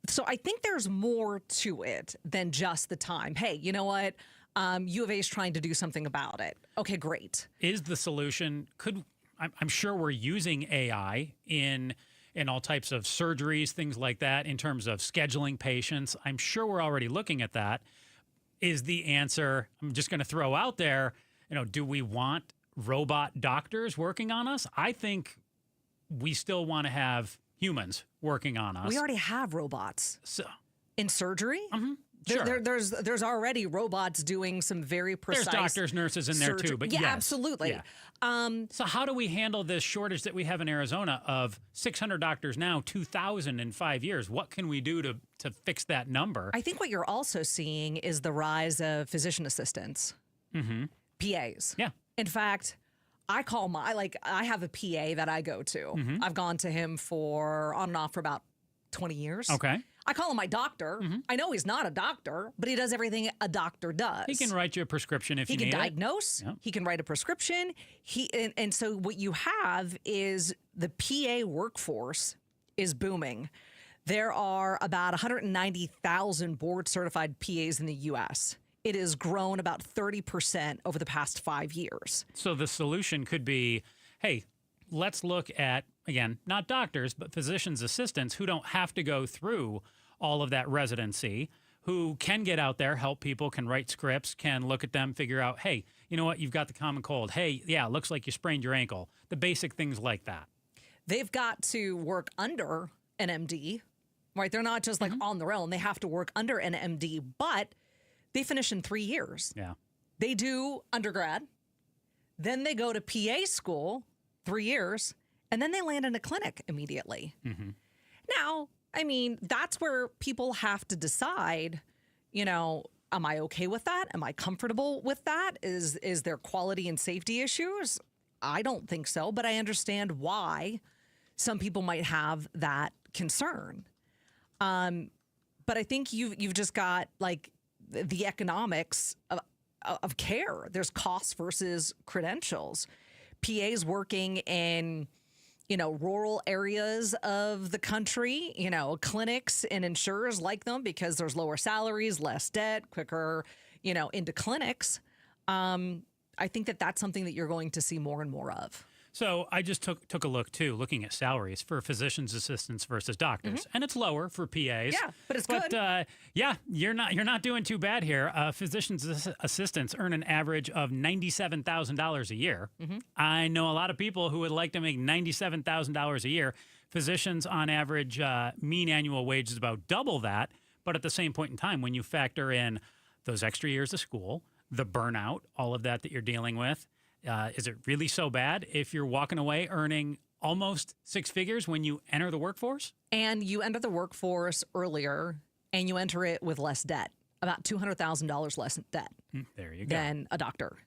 so I think there's more to it than just the time. Hey, you know what? U of A is trying to do something about it. Okay, great. Is the solution, I'm sure we're using AI in all types of surgeries, things like that, in terms of scheduling patients. I'm sure we're already looking at that. Is the answer, I'm just going to throw out there, do we want robot doctors working on us? I think we still want to have humans working on us. We already have robots. So in surgery? Sure. There's already robots doing some very precise. There's doctors, nurses in there too, but yeah, yes. absolutely. Yeah. So how do we handle this shortage that we have in Arizona of 600 doctors now, 2,000 in 5 years? What can we do to fix that number? I think what you're also seeing is the rise of physician assistants, PAs. Yeah. In fact, I have a PA that I go to. I've gone to him on and off for about 20 years. Okay. I call him my doctor. I know he's not a doctor, but he does everything a doctor does. He can write you a prescription if you need it. He can diagnose. Yep. He can write a prescription. And so what you have is the PA workforce is booming. There are about 190,000 board-certified PAs in the U.S. It has grown about 30% over the past 5 years. So the solution could be, hey, let's look at, again, not doctors, but physician's assistants who don't have to go through all of that residency, who can get out there, help people, can write scripts, can look at them, figure out, hey, you know what, you've got the common cold. Hey, yeah, looks like you sprained your ankle. The basic things like that. They've got to work under an MD, right? They're not just like on their own. They have to work under an MD, but they finish in 3 years. Yeah. They do undergrad, then they go to PA school, 3 years, and then they land in a clinic immediately. Now, I mean, that's where people have to decide, am I okay with that? Am I comfortable with that? Is there quality and safety issues? I don't think so, but I understand why some people might have that concern. But I think you've just got like the economics of care. There's costs versus credentials. PAs working in, rural areas of the country, clinics and insurers like them because there's lower salaries, less debt, quicker, into clinics. I think that's something that you're going to see more and more of. So I just took a look, too, looking at salaries for physician's assistants versus doctors. And it's lower for PAs. Yeah, but it's good. Yeah, you're not doing too bad here. Physician's assistants earn an average of $97,000 a year. I know a lot of people who would like to make $97,000 a year. Physicians, on average, mean annual wage is about double that. But at the same point in time, when you factor in those extra years of school, the burnout, all of that you're dealing with, is it really so bad if you're walking away earning almost six figures when you enter the workforce? And you enter the workforce earlier and you enter it with less debt, about $200,000 less debt. There you go. Than a doctor.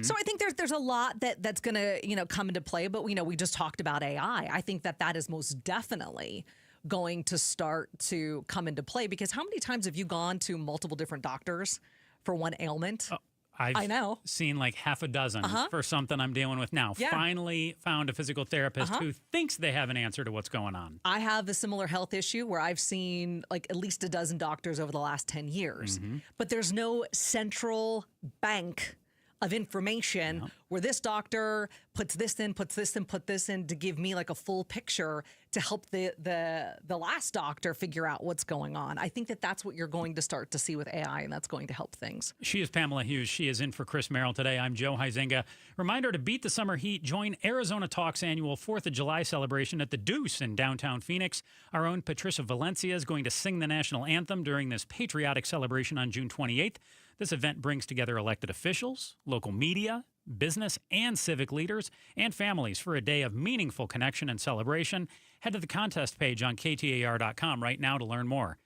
So I think there's a lot that's going to, come into play. But, we just talked about AI. I think that is most definitely going to start to come into play because how many times have you gone to multiple different doctors for one ailment? I know. Seen like half a dozen for something I'm dealing with now. Yeah. Finally found a physical therapist who thinks they have an answer to what's going on. I have a similar health issue where I've seen like at least a dozen doctors over the last 10 years, but there's no central bank of information where this doctor puts this in, put this in to give me like a full picture to help the last doctor figure out what's going on. I think that that's what you're going to start to see with AI, and that's going to help things. She is Pamela Hughes. She is in for Chris Merrill today. I'm Joe Huizenga. Reminder to beat the summer heat, join Arizona Talk's annual 4th of July celebration at the Deuce in downtown Phoenix. Our own Patricia Valencia is going to sing the national anthem during this patriotic celebration on June 28th. This event brings together elected officials, local media, business and civic leaders, and families for a day of meaningful connection and celebration. Head to the contest page on KTAR.com right now to learn more.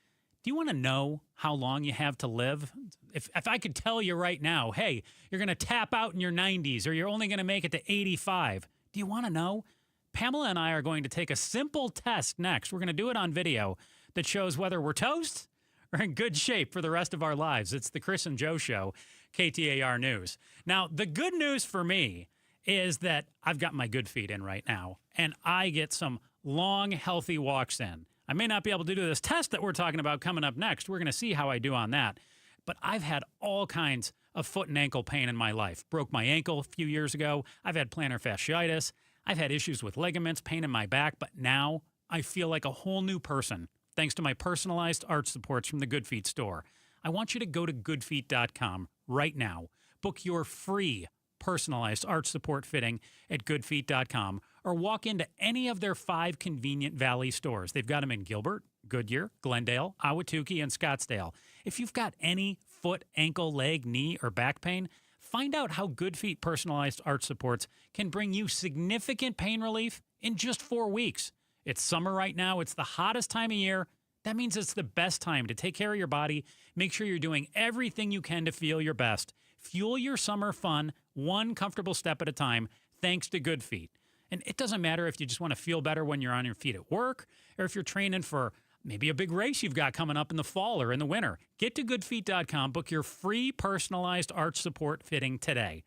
Do you want to know how long you have to live? If I could tell you right now, hey, you're going to tap out in your 90s or you're only going to make it to 85, do you want to know? Pamela and I are going to take a simple test next. We're going to do it on video that shows whether we're toast or in good shape for the rest of our lives. It's the Chris and Joe Show, KTAR News. Now, the good news for me is that I've got my good feet in right now, and I get some long, healthy walks in. I may not be able to do this test that we're talking about coming up next. We're going to see how I do on that. But I've had all kinds of foot and ankle pain in my life. Broke my ankle a few years ago. I've had plantar fasciitis. I've had issues with ligaments, pain in my back, but now I feel like a whole new person thanks to my personalized arch supports from the Good Feet store. I want you to go to goodfeet.com right now. Book your free personalized arch support fitting at goodfeet.com or walk into any of their 5 convenient Valley stores. They've got them in Gilbert, Goodyear, Glendale, Ahwatukee, and Scottsdale. If you've got any foot, ankle, leg, knee, or back pain, find out how Good Feet personalized arch supports can bring you significant pain relief in just 4 weeks. It's summer right now. It's the hottest time of year. That means it's the best time to take care of your body. Make sure you're doing everything you can to feel your best. Fuel your summer fun one comfortable step at a time thanks to Good Feet. And it doesn't matter if you just want to feel better when you're on your feet at work or if you're training for maybe a big race you've got coming up in the fall or in the winter. Get to goodfeet.com. Book your free personalized arch support fitting today.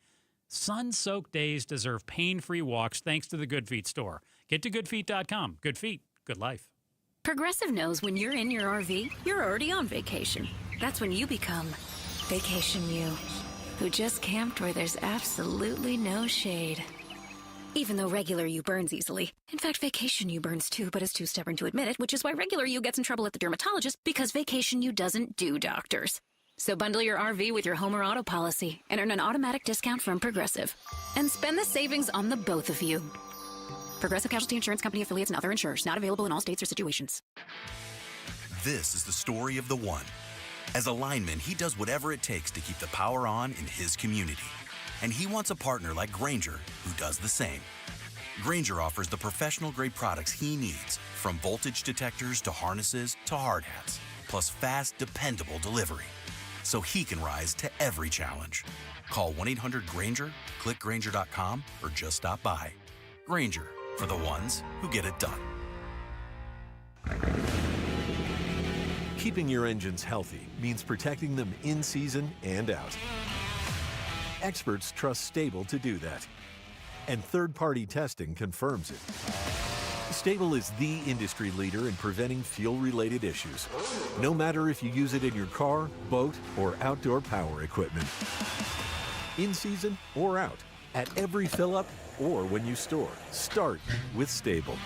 Sun-soaked days deserve pain-free walks thanks to the Good Feet store. Get to goodfeet.com. Good feet, good life. Progressive knows when you're in your RV, you're already on vacation. That's when you become Vacation You, who just camped where there's absolutely no shade. Even though regular you burns easily. In fact, Vacation You burns too, but is too stubborn to admit it, which is why regular you gets in trouble at the dermatologist because Vacation You doesn't do doctors. So bundle your RV with your home or auto policy and earn an automatic discount from Progressive. And spend the savings on the both of you. Progressive Casualty Insurance Company affiliates and other insurers. Not available in all states or situations. This is the story of the one. As a lineman, he does whatever it takes to keep the power on in his community. And he wants a partner like Grainger who does the same. Grainger offers the professional-grade products he needs, from voltage detectors to harnesses to hard hats, plus fast, dependable delivery, so he can rise to every challenge. Call 1-800-GRAINGER, click Grainger.com, or just stop by. Grainger, for the ones who get it done. Keeping your engines healthy means protecting them in season and out. Experts trust Stable to do that. And third-party testing confirms it. Stable is the industry leader in preventing fuel-related issues, no matter if you use it in your car, boat, or outdoor power equipment. In season or out, at every fill-up or when you store, start with Stable.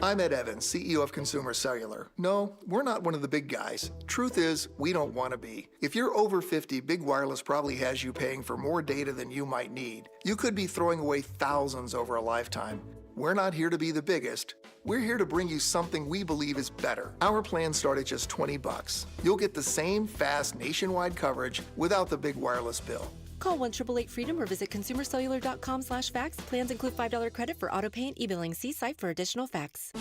I'm Ed Evans, CEO of Consumer Cellular. No, we're not one of the big guys. Truth is, we don't want to be. If you're over 50, Big Wireless probably has you paying for more data than you might need. You could be throwing away thousands over a lifetime. We're not here to be the biggest. We're here to bring you something we believe is better. Our plans start at just $20. You'll get the same fast nationwide coverage without the big wireless bill. Call 1-888-FREEDOM or visit consumercellular.com/facts. Plans include $5 credit for auto pay and e-billing. See site for additional facts.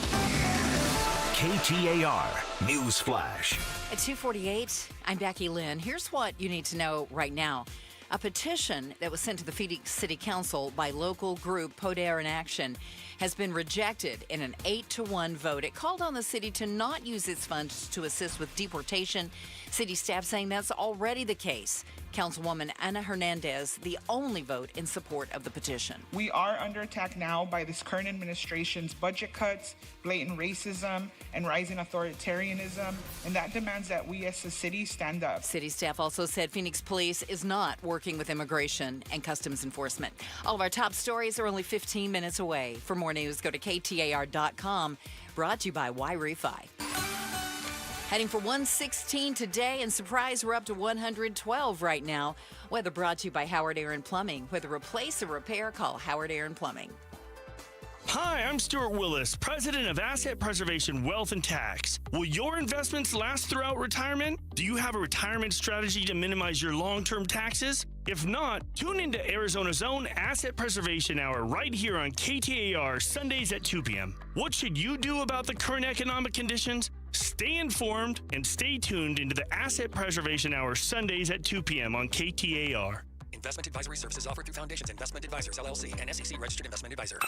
KTAR News Flash. At 2:48, I'm Becky Lynn. Here's what you need to know right now. A petition that was sent to the Phoenix City Council by local group Poder in Action has been rejected in an 8-1 vote. It called on the city to not use its funds to assist with deportation, City staff saying that's already the case. Councilwoman Ana Hernandez, the only vote in support of the petition. We are under attack now by this current administration's budget cuts, blatant racism, and rising authoritarianism, and that demands that we as a city stand up. City staff also said Phoenix Police is not working with immigration and customs enforcement. All of our top stories are only 15 minutes away. For more news, go to KTAR.com. Brought to you by Y-Refi. Heading for 116 today, and surprise, we're up to 112 right now. Weather brought to you by Howard Aaron Plumbing. Whether replace or repair, call Howard Aaron Plumbing. Hi, I'm Stuart Willis, president of Asset Preservation Wealth and Tax. Will your investments last throughout retirement? Do you have a retirement strategy to minimize your long-term taxes? If not, tune into Arizona's own Asset Preservation Hour right here on KTAR Sundays at 2 p.m. What should you do about the current economic conditions? Stay informed and stay tuned into the Asset Preservation Hour Sundays at 2 p.m. on KTAR. Investment advisory services offered through Foundations Investment Advisors, LLC, and SEC Registered Investment Advisor.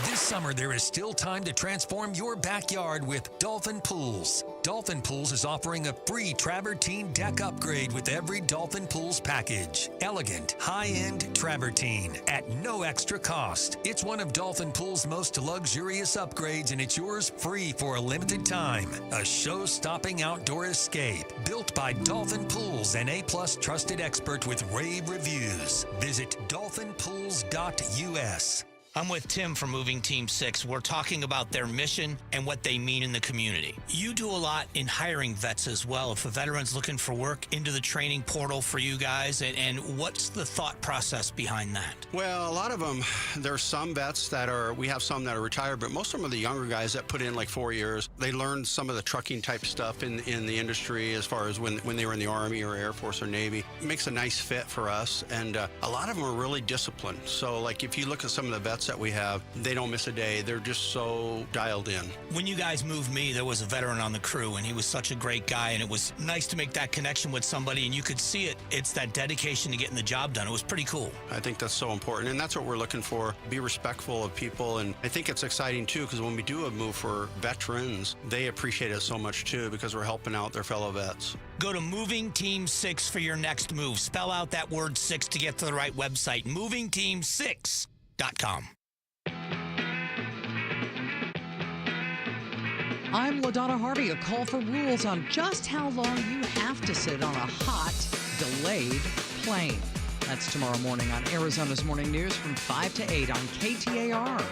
This summer, there is still time to transform your backyard with Dolphin Pools. Dolphin Pools is offering a free travertine deck upgrade with every Dolphin Pools package. Elegant, high-end travertine at no extra cost. It's one of Dolphin Pools' most luxurious upgrades, and it's yours free for a limited time. A show-stopping outdoor escape built by Dolphin Pools, an A-plus trusted expert with rave reviews. Visit dolphinpools.us. I'm with Tim from Moving Team 6. We're talking about their mission and what they mean in the community. You do a lot in hiring vets as well. If a veteran's looking for work, into the training portal for you guys, and what's the thought process behind that? Well, a lot of them, there's some vets we have some that are retired, but most of them are the younger guys that put in like 4 years. They learned some of the trucking type stuff in the industry as far as when they were in the Army or Air Force or Navy. It makes a nice fit for us, and a lot of them are really disciplined. So like if you look at some of the vets that we have, they don't miss a day. They're just so dialed in. When you guys moved me, there was a veteran on the crew, and he was such a great guy, and it was nice to make that connection with somebody, and you could see it. It's that dedication to getting the job done. It was pretty cool. I think that's so important, and that's what we're looking for. Be respectful of people, and I think it's exciting, too, because when we do a move for veterans, they appreciate it so much, too, because we're helping out their fellow vets. Go to Moving Team 6 for your next move. Spell out that word 6 to get to the right website, movingteam6.com. I'm LaDonna Harvey. A call for rules on just how long you have to sit on a hot, delayed plane. That's tomorrow morning on Arizona's Morning News from 5 to 8 on KTAR.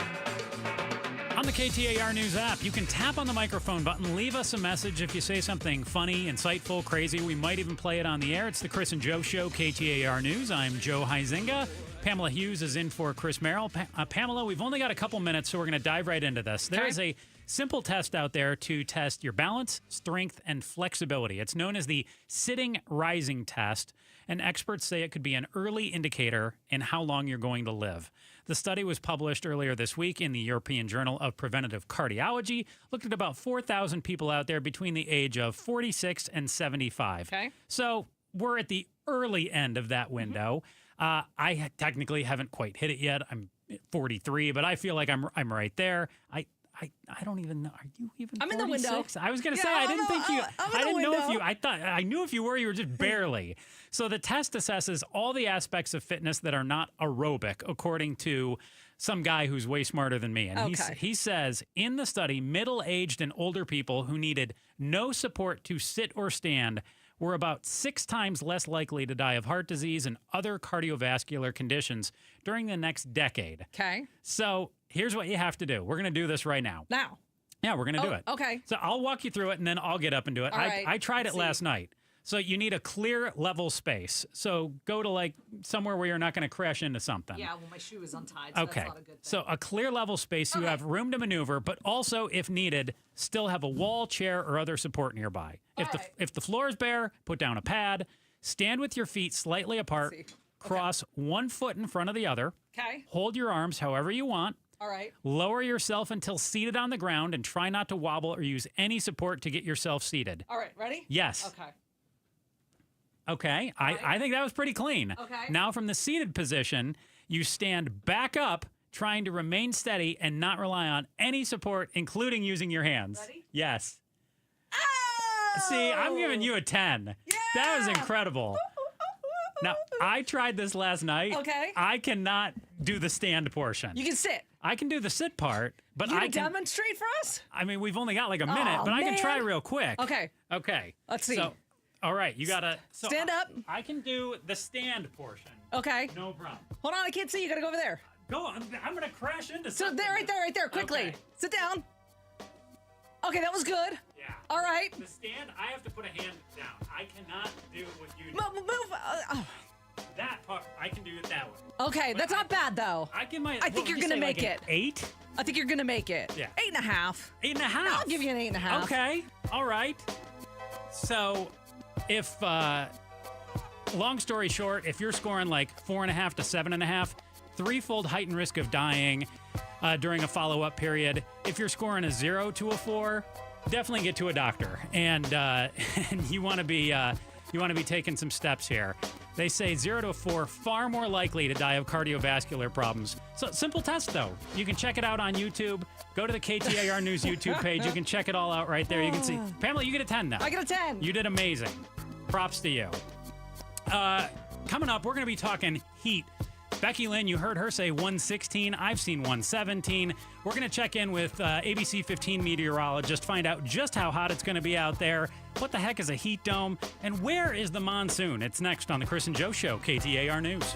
On the KTAR News app, you can tap on the microphone button, leave us a message if you say something funny, insightful, crazy. We might even play it on the air. It's the Chris and Joe Show, KTAR News. I'm Joe Huizinga. Pamela Hughes is in for Chris Merrill. Pamela, we've only got a couple minutes, so we're going to dive right into this. There is a simple test out there to test your balance, strength, and flexibility. It's known as the sitting rising test, and experts say it could be an early indicator in how long you're going to live. The study was published earlier this week in the European Journal of Preventive Cardiology, looked at about 4,000 people out there between the age of 46 and 75. Okay. So we're at the early end of that window. I technically haven't quite hit it yet. I'm 43, but I feel like I'm right there. I don't even know. Are you even? I'm 46? In the window. I was going to say I didn't think you. I didn't know if you. I thought I knew if you were. You were just barely. So the test assesses all the aspects of fitness that are not aerobic, according to some guy who's way smarter than me. And he says in the study, middle-aged and older people who needed no support to sit or stand were about 6 times less likely to die of heart disease and other cardiovascular conditions during the next decade. Okay. So here's what you have to do. We're going to do this right now. Now? Yeah, we're going to do it. Okay. So I'll walk you through it, and then I'll get up and do it. I tried it last night. So you need a clear, level space. So go to like somewhere where you're not going to crash into something. Yeah, well, my shoe is untied, so that's not a good thing. So a clear, level space. You have room to maneuver, but also, if needed, still have a wall, chair, or other support nearby. If the floor is bare, put down a pad. Stand with your feet slightly apart. Cross one foot in front of the other. Okay. Hold your arms however you want. All right. Lower yourself until seated on the ground and try not to wobble or use any support to get yourself seated. All right, ready? Yes. Okay. Okay, I think that was pretty clean. Okay. Now from the seated position, you stand back up, trying to remain steady and not rely on any support, including using your hands. Ready? Yes. See, I'm giving you a 10. Yeah. That was incredible. Now, I tried this last night. Okay. I cannot do the stand portion. You can sit. I can do the sit part, but You I can demonstrate for us? I mean, we've only got like a minute, but I can try real quick. Okay. Okay. Let's see. So, all right, you gotta stand up. I can do the stand portion. Okay. No problem. Hold on, I can't see. You gotta go over there. Go on. I'm gonna crash into So something. right there, quickly. Okay. Sit down. Okay, that was good. Yeah. All right. The stand, I have to put a hand down. I cannot do what you do. Move. That part, I can do it that way. Okay, that's not bad though. I give my. I think you're gonna make it. 8. I think you're gonna make it. Yeah. 8.5. 8.5. I'll give you an 8.5. Okay. All right. So, if long story short, if you're scoring like 4.5 to 7.5, threefold heightened risk of dying during a follow-up period. If you're scoring a 0 to a 4, definitely get to a doctor, and you want to be taking some steps here. They say 0 to 4 far more likely to die of cardiovascular problems. So simple test though. You can check it out on YouTube. Go to the KTAR News YouTube page. You can check it all out right there. You can see. Pamela, you get a 10 now. I get a 10. You did amazing. Props to you. Coming up, we're going to be talking heat. Becky Lynn, you heard her say 116. I've seen 117. We're going to check in with ABC 15 meteorologist, find out just how hot it's going to be out there. What the heck is a heat dome? And where is the monsoon? It's next on the Chris and Joe Show, KTAR News.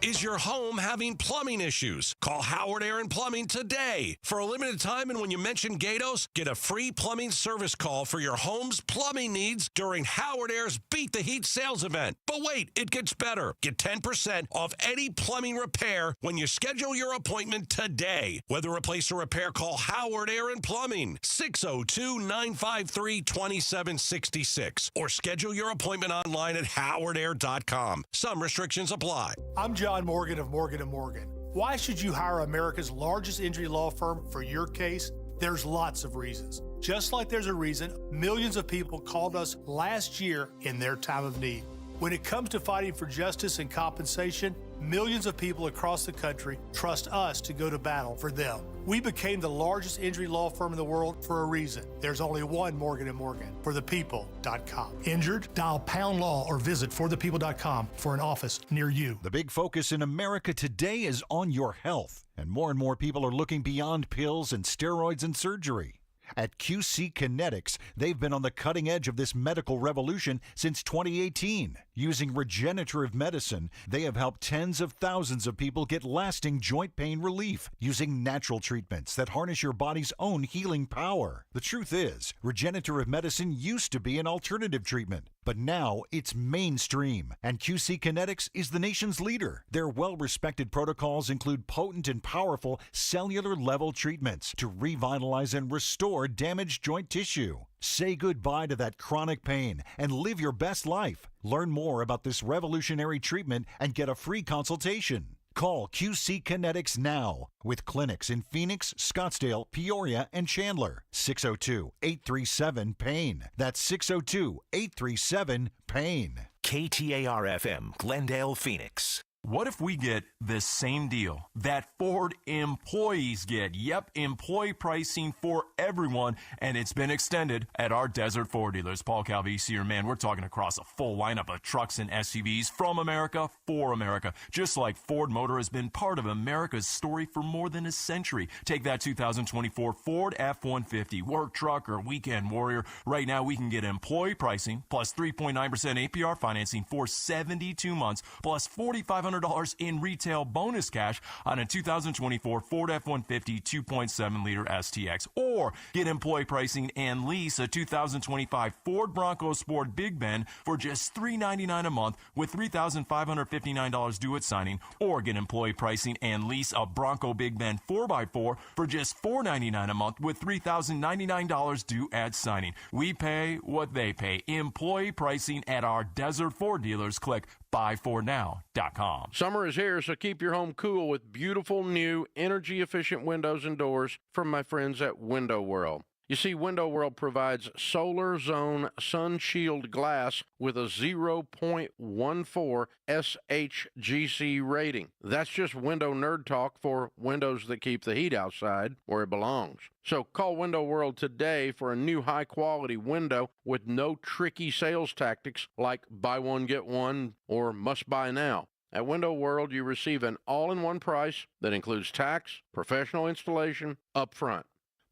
Is your home having plumbing issues? Call Howard Air and Plumbing today. For a limited time, and when you mention Gatos, get a free plumbing service call for your home's plumbing needs during Howard Air's Beat the Heat sales event. But wait, it gets better. Get 10% off any plumbing repair when you schedule your appointment today. Whether replace or repair, call Howard Air and Plumbing, 602-953-2766, or schedule your appointment online at howardair.com. Some restrictions apply. I'm John Morgan of Morgan & Morgan. Why should you hire America's largest injury law firm for your case? There's lots of reasons. Just like there's a reason millions of people called us last year in their time of need. When it comes to fighting for justice and compensation, millions of people across the country trust us to go to battle for them. We became the largest injury law firm in the world for a reason. There's only one Morgan & Morgan, forthepeople.com. Injured? Dial pound law or visit forthepeople.com for an office near you. The big focus in America today is on your health, and more people are looking beyond pills and steroids and surgery. At QC Kinetics, they've been on the cutting edge of this medical revolution since 2018. Using regenerative medicine, they have helped tens of thousands of people get lasting joint pain relief using natural treatments that harness your body's own healing power. The truth is, regenerative medicine used to be an alternative treatment, but now it's mainstream, and QC Kinetics is the nation's leader. Their well-respected protocols include potent and powerful cellular-level treatments to revitalize and restore damaged joint tissue. Say goodbye to that chronic pain and live your best life. Learn more about this revolutionary treatment and get a free consultation. Call QC Kinetics now with clinics in Phoenix, Scottsdale, Peoria, and Chandler. 602-837-PAIN. That's 602-837-PAIN. KTAR-FM, Glendale, Phoenix. What if we get this same deal that Ford employees get? Yep, employee pricing for everyone, and it's been extended at our Desert Ford dealers. Paul Calvisi here, man, we're talking across a full lineup of trucks and SUVs from America for America. Just like Ford Motor has been part of America's story for more than a century. Take that 2024 Ford F-150, work truck or weekend warrior. Right now, we can get employee pricing plus 3.9% APR financing for 72 months plus $4,500 in retail bonus cash on a 2024 Ford F-150 2.7-liter STX. Or get employee pricing and lease a 2025 Ford Bronco Sport Big Bend for just $399 a month with $3,559 due at signing. Or get employee pricing and lease a Bronco Big Bend 4x4 for just $499 a month with $3,099 due at signing. We pay what they pay. Employee pricing at our Desert Ford dealers. Click buyfordnow.com. Summer is here, so keep your home cool with beautiful new energy-efficient windows and doors from my friends at Window World. You see, Window World provides Solar Zone Sun Shield glass with a 0.14 SHGC rating. That's just window nerd talk for windows that keep the heat outside where it belongs. So call Window World today for a new high-quality window with no tricky sales tactics like buy one, get one, or must buy now. At Window World, you receive an all-in-one price that includes tax, professional installation, upfront.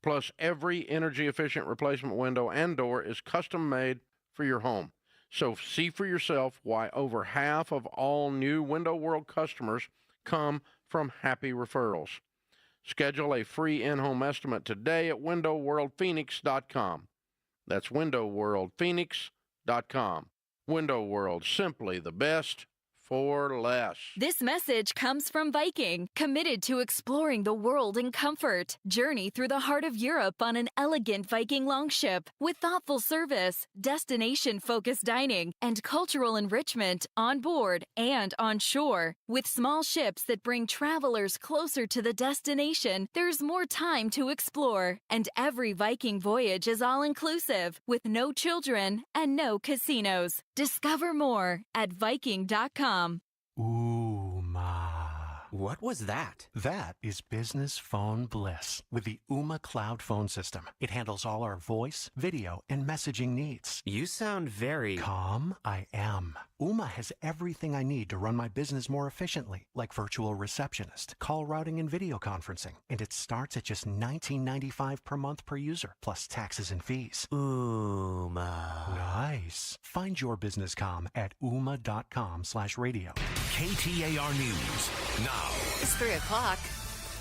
Plus, every energy-efficient replacement window and door is custom-made for your home. So see for yourself why over half of all new Window World customers come from happy referrals. Schedule a free in-home estimate today at windowworldphoenix.com. That's windowworldphoenix.com. Window World, simply the best for less. This message comes from Viking, committed to exploring the world in comfort. Journey through the heart of Europe on an elegant Viking longship with thoughtful service, destination-focused dining, and cultural enrichment on board and on shore. With small ships that bring travelers closer to the destination, there's more time to explore. And every Viking voyage is all-inclusive, with no children and no casinos. Discover more at Viking.com. What was that? That is business phone bliss with the Ooma Cloud phone system. It handles all our voice, video, and messaging needs. You sound very... Calm? I am. Ooma has everything I need to run my business more efficiently, like virtual receptionist, call routing, and video conferencing. And it starts at just $19.95 per month per user, plus taxes and fees. Ooma. Nice. Find your business comm at ooma.com/radio. KTAR News now. It's 3 o'clock.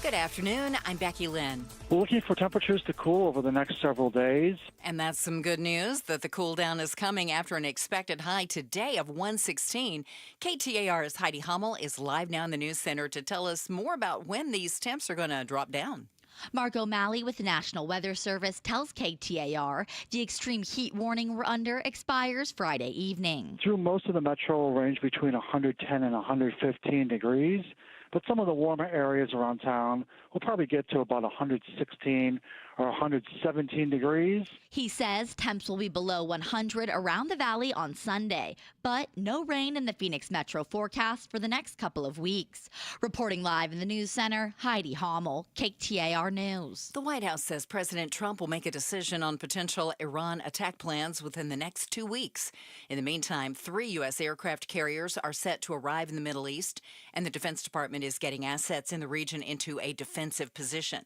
Good afternoon. I'm Becky Lynn. We're looking for temperatures to cool over the next several days. And that's some good news that the cool down is coming after an expected high today of 116. KTAR's Heidi Hummel is live now in the news center to tell us more about when these temps are going to drop down. Mark O'Malley with the National Weather Service tells KTAR the extreme heat warning we're under expires Friday evening. Through most of the metro will range between 110 and 115 degrees, but some of the warmer areas around town will probably get to about 116 or 117 degrees. He says temps will be below 100 around the valley on Sunday, but no rain in the Phoenix metro forecast for the next couple of weeks. Reporting live in the news center, Heidi Hummel, KTAR News. The White House says President Trump will make a decision on potential Iran attack plans within the next 2 weeks. In the meantime, 3 U.S. aircraft carriers are set to arrive in the Middle East, and the Defense Department is getting assets in the region into a defensive position.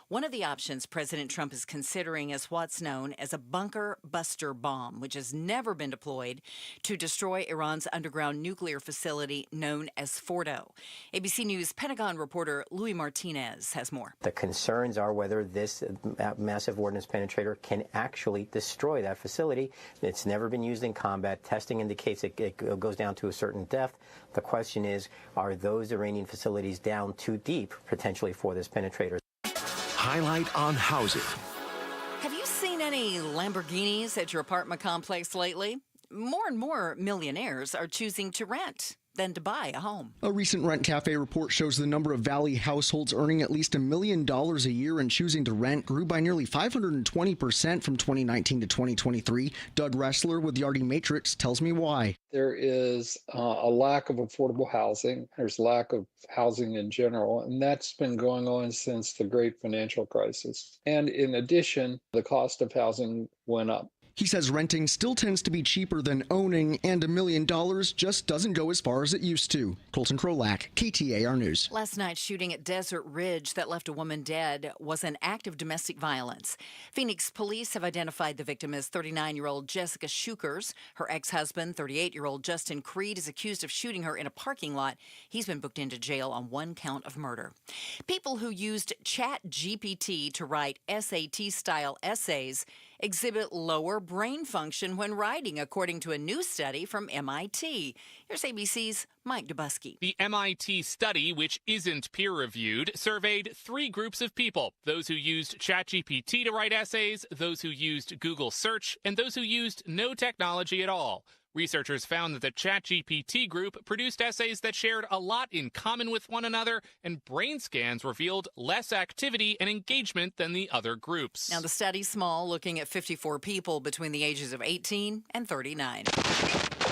One of the options President Trump is considering is what's known as a bunker buster bomb, which has never been deployed to destroy Iran's underground nuclear facility known as Fordo. ABC News Pentagon reporter Louis Martinez has more. The concerns are whether this massive ordnance penetrator can actually destroy that facility. It's never been used in combat. Testing indicates it goes down to a certain depth. The question is, are those Iranian facilities down too deep potentially for this penetrator? Highlight on housing. Have you seen any Lamborghinis at your apartment complex lately? More and more millionaires are choosing to rent than to buy a home. A recent Rent Cafe report shows the number of Valley households earning at least $1 million a year and choosing to rent grew by nearly 520% from 2019 to 2023. Doug Ressler with Yardi Matrix tells me why. There is a lack of affordable housing. There's lack of housing in general, and that's been going on since the great financial crisis. And in addition, the cost of housing went up. He says renting still tends to be cheaper than owning, and $1 million just doesn't go as far as it used to. Colton Krolak, KTAR News. Last night's shooting at Desert Ridge that left a woman dead was an act of domestic violence. Phoenix police have identified the victim as 39-year-old Jessica Shukers. Her ex-husband, 38-year-old Justin Creed, is accused of shooting her in a parking lot. He's been booked into jail on 1 count of murder. People who used ChatGPT to write SAT-style essays exhibit lower brain function when writing, according to a new study from MIT. Here's ABC's Mike Dubusky. The MIT study, which isn't peer-reviewed, surveyed 3 groups of people: those who used ChatGPT to write essays, those who used Google Search, and those who used no technology at all. Researchers found that the ChatGPT group produced essays that shared a lot in common with one another, and brain scans revealed less activity and engagement than the other groups. Now, the study's small, looking at 54 people between the ages of 18 and 39.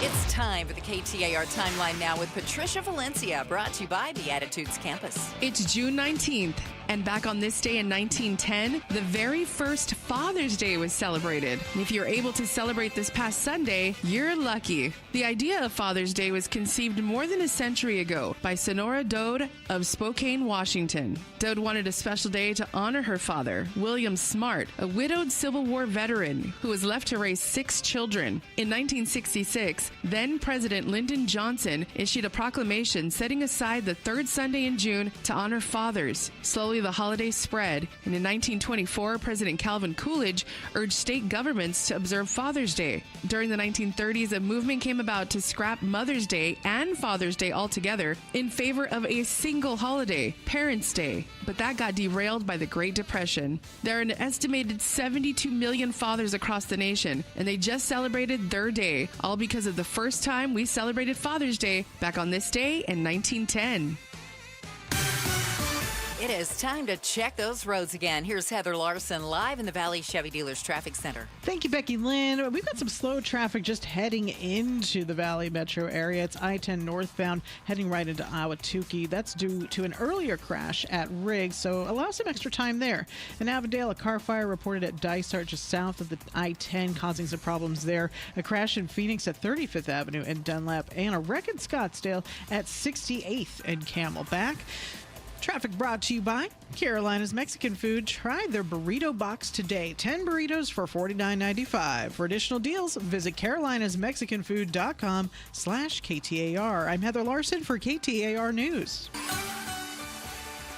It's time for the KTAR Timeline now with Patricia Valencia, brought to you by the Attitudes Campus. It's June 19th, and back on this day in 1910, the very first Father's Day was celebrated. And if you're able to celebrate this past Sunday, you're lucky. The idea of Father's Day was conceived more than a century ago by Sonora Dode of Spokane, Washington. Dode wanted a special day to honor her father, William Smart, a widowed Civil War veteran who was left to raise 6 children. In 1966, then President Lyndon Johnson issued a proclamation setting aside the third Sunday in June to honor fathers. Slowly, the holiday spread, and in 1924, President Calvin Coolidge urged state governments to observe Father's Day. During the 1930s, a movement came about to scrap Mother's Day and Father's Day altogether in favor of a single holiday, Parents' Day. But that got derailed by the Great Depression. There are an estimated 72 million fathers across the nation, and they just celebrated their day, all because of the first time we celebrated Father's Day back on this day in 1910. It is time to check those roads again. Here's Heather Larson live in the Valley Chevy Dealers Traffic Center. Thank you, Becky Lynn. We've got some slow traffic just heading into the Valley metro area. It's I-10 northbound heading right into Ahwatukee. That's due to an earlier crash at Riggs, so allow some extra time there. In Avondale, a car fire reported at Dysart just south of the I-10, causing some problems there. A crash in Phoenix at 35th Avenue and Dunlap, and a wreck in Scottsdale at 68th and Camelback. Traffic brought to you by Carolina's Mexican Food. Try their burrito box today. 10 burritos for $49.95. For additional deals, visit carolinasmexicanfood.com/KTAR. I'm Heather Larson for KTAR News.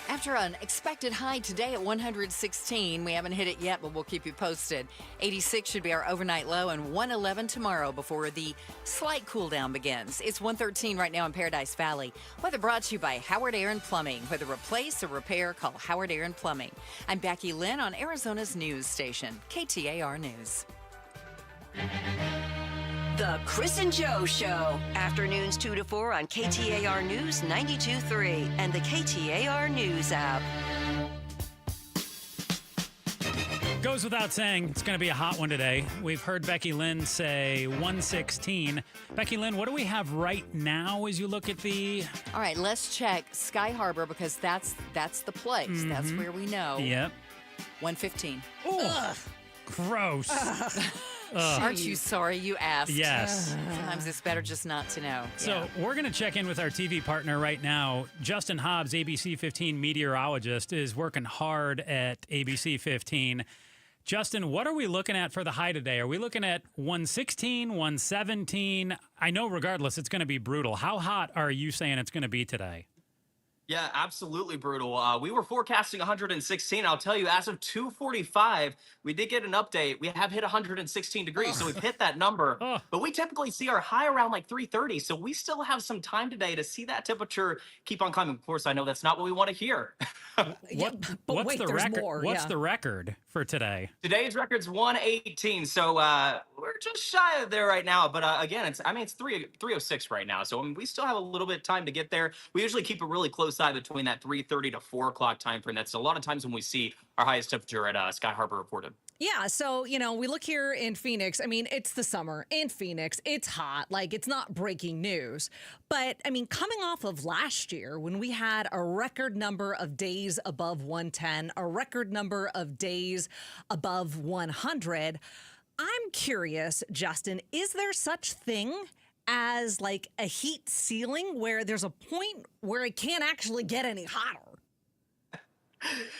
After an expected high today at 116, we haven't hit it yet, but we'll keep you posted. 86 should be our overnight low, and 111 tomorrow before the slight cool down begins. It's 113 right now in Paradise Valley. Weather brought to you by Howard Air and Plumbing. Whether replace or repair, call Howard Air and Plumbing. I'm Becky Lynn on Arizona's news station, KTAR News. The Chris and Joe Show. Afternoons 2 to 4 on KTAR News 92.3 and the KTAR News app. Goes without saying, it's going to be a hot one today. We've heard Becky Lynn say 116. Becky Lynn, what do we have right now as you look at the... All right, let's check Sky Harbor because that's the place. Mm-hmm. That's where we know. Yep. 115. Oh, gross. Aren't you sorry you asked? Yes. Sometimes it's better just not to know. So we're going to check in with our TV partner right now. Justin Hobbs, ABC 15 meteorologist, is working hard at ABC 15. Justin, what are we looking at for the high today? Are we looking at 116, 117? I know regardless, it's going to be brutal. How hot are you saying it's going to be today? Yeah, absolutely brutal. We were forecasting 116. I'll tell you, as of 2:45, we did get an update. We have hit 116 degrees, so we've hit that number. But we typically see our high around like 3:30, so we still have some time today to see that temperature keep on climbing. Of course, I know that's not what we want to hear. What's the record? What's the record for today? Today's record's 118, so we're just shy of there right now. But again, it's 306 right now, so we still have a little bit of time to get there. We usually keep a really close eye between that 3:30 to 4 o'clock time frame. That's a lot of times when we see our highest temperature at Sky Harbor reported. Yeah, so, we look here in Phoenix. I mean, it's the summer in Phoenix. It's hot. Like, it's not breaking news. But, coming off of last year when we had a record number of days above 110, a record number of days above 100, I'm curious, Justin, is there such thing as like a heat ceiling where there's a point where it can't actually get any hotter?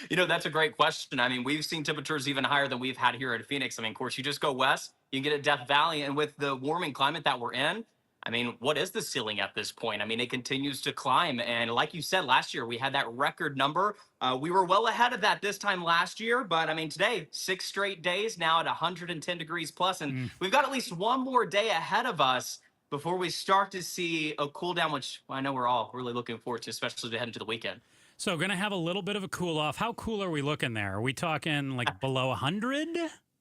That's a great question. We've seen temperatures even higher than we've had here in Phoenix. Of course, you just go west, you can get at Death Valley, and with the warming climate that we're in, what is the ceiling at this point? It continues to climb. And like you said, last year we had that record number. We were well ahead of that this time last year. But today, 6 straight days now at 110 degrees plus. And we've got at least one more day ahead of us before we start to see a cool down, which I know we're all really looking forward to, especially to head into the weekend. So going to have a little bit of a cool off. How cool are we looking there? Are we talking like below 100?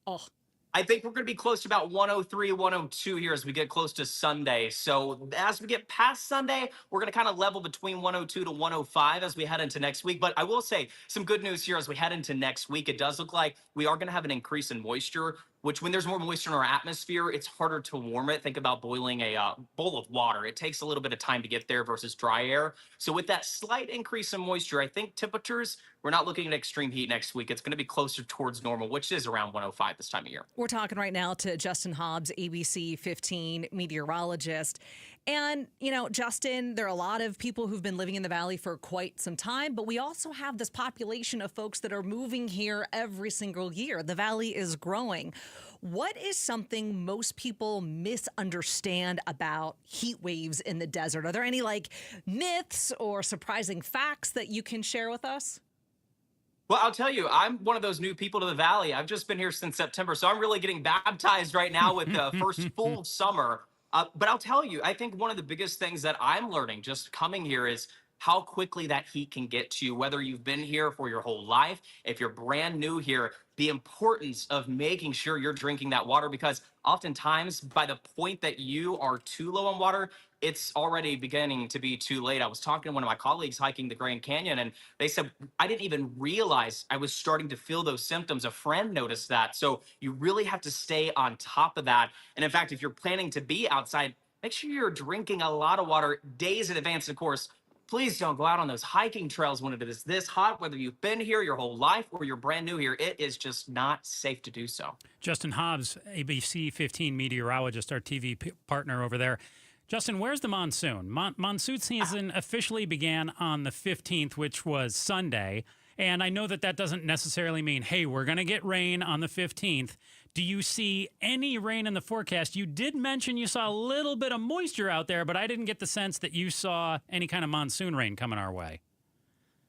Oh, I think we're going to be close to about 103, 102 here as we get close to Sunday. So as we get past Sunday, we're going to kind of level between 102 to 105 as we head into next week. But I will say some good news here as we head into next week. It does look like we are going to have an increase in moisture, which when there's more moisture in our atmosphere, it's harder to warm it. Think about boiling a bowl of water. It takes a little bit of time to get there versus dry air. So with that slight increase in moisture, I think temperatures, we're not looking at extreme heat next week. It's going to be closer towards normal, which is around 105 this time of year. We're talking right now to Justin Hobbs, ABC 15 meteorologist. And, you know, Justin, there are a lot of people who've been living in the valley for quite some time, but we also have this population of folks that are moving here every single year. The valley is growing. What is something most people misunderstand about heat waves in the desert? Are there any myths or surprising facts that you can share with us? Well, I'll tell you, I'm one of those new people to the Valley. I've just been here since September, so I'm really getting baptized right now with the first full summer. But I'll tell you, I think one of the biggest things that I'm learning just coming here is how quickly that heat can get to you, whether you've been here for your whole life, if you're brand new here, the importance of making sure you're drinking that water, because oftentimes by the point that you are too low on water, it's already beginning to be too late. I was talking to one of my colleagues hiking the Grand Canyon, and they said, I didn't even realize I was starting to feel those symptoms. A friend noticed that. So you really have to stay on top of that. And in fact, if you're planning to be outside, make sure you're drinking a lot of water days in advance. Of course, please don't go out on those hiking trails when it is this hot, whether you've been here your whole life or you're brand new here. It is just not safe to do so. Justin Hobbs, ABC 15 meteorologist, our TV partner over there. Justin, where's the monsoon? Monsoon season officially began on the 15th, which was Sunday. And I know that that doesn't necessarily mean, hey, we're going to get rain on the 15th. Do you see any rain in the forecast? You did mention you saw a little bit of moisture out there, but I didn't get the sense that you saw any kind of monsoon rain coming our way.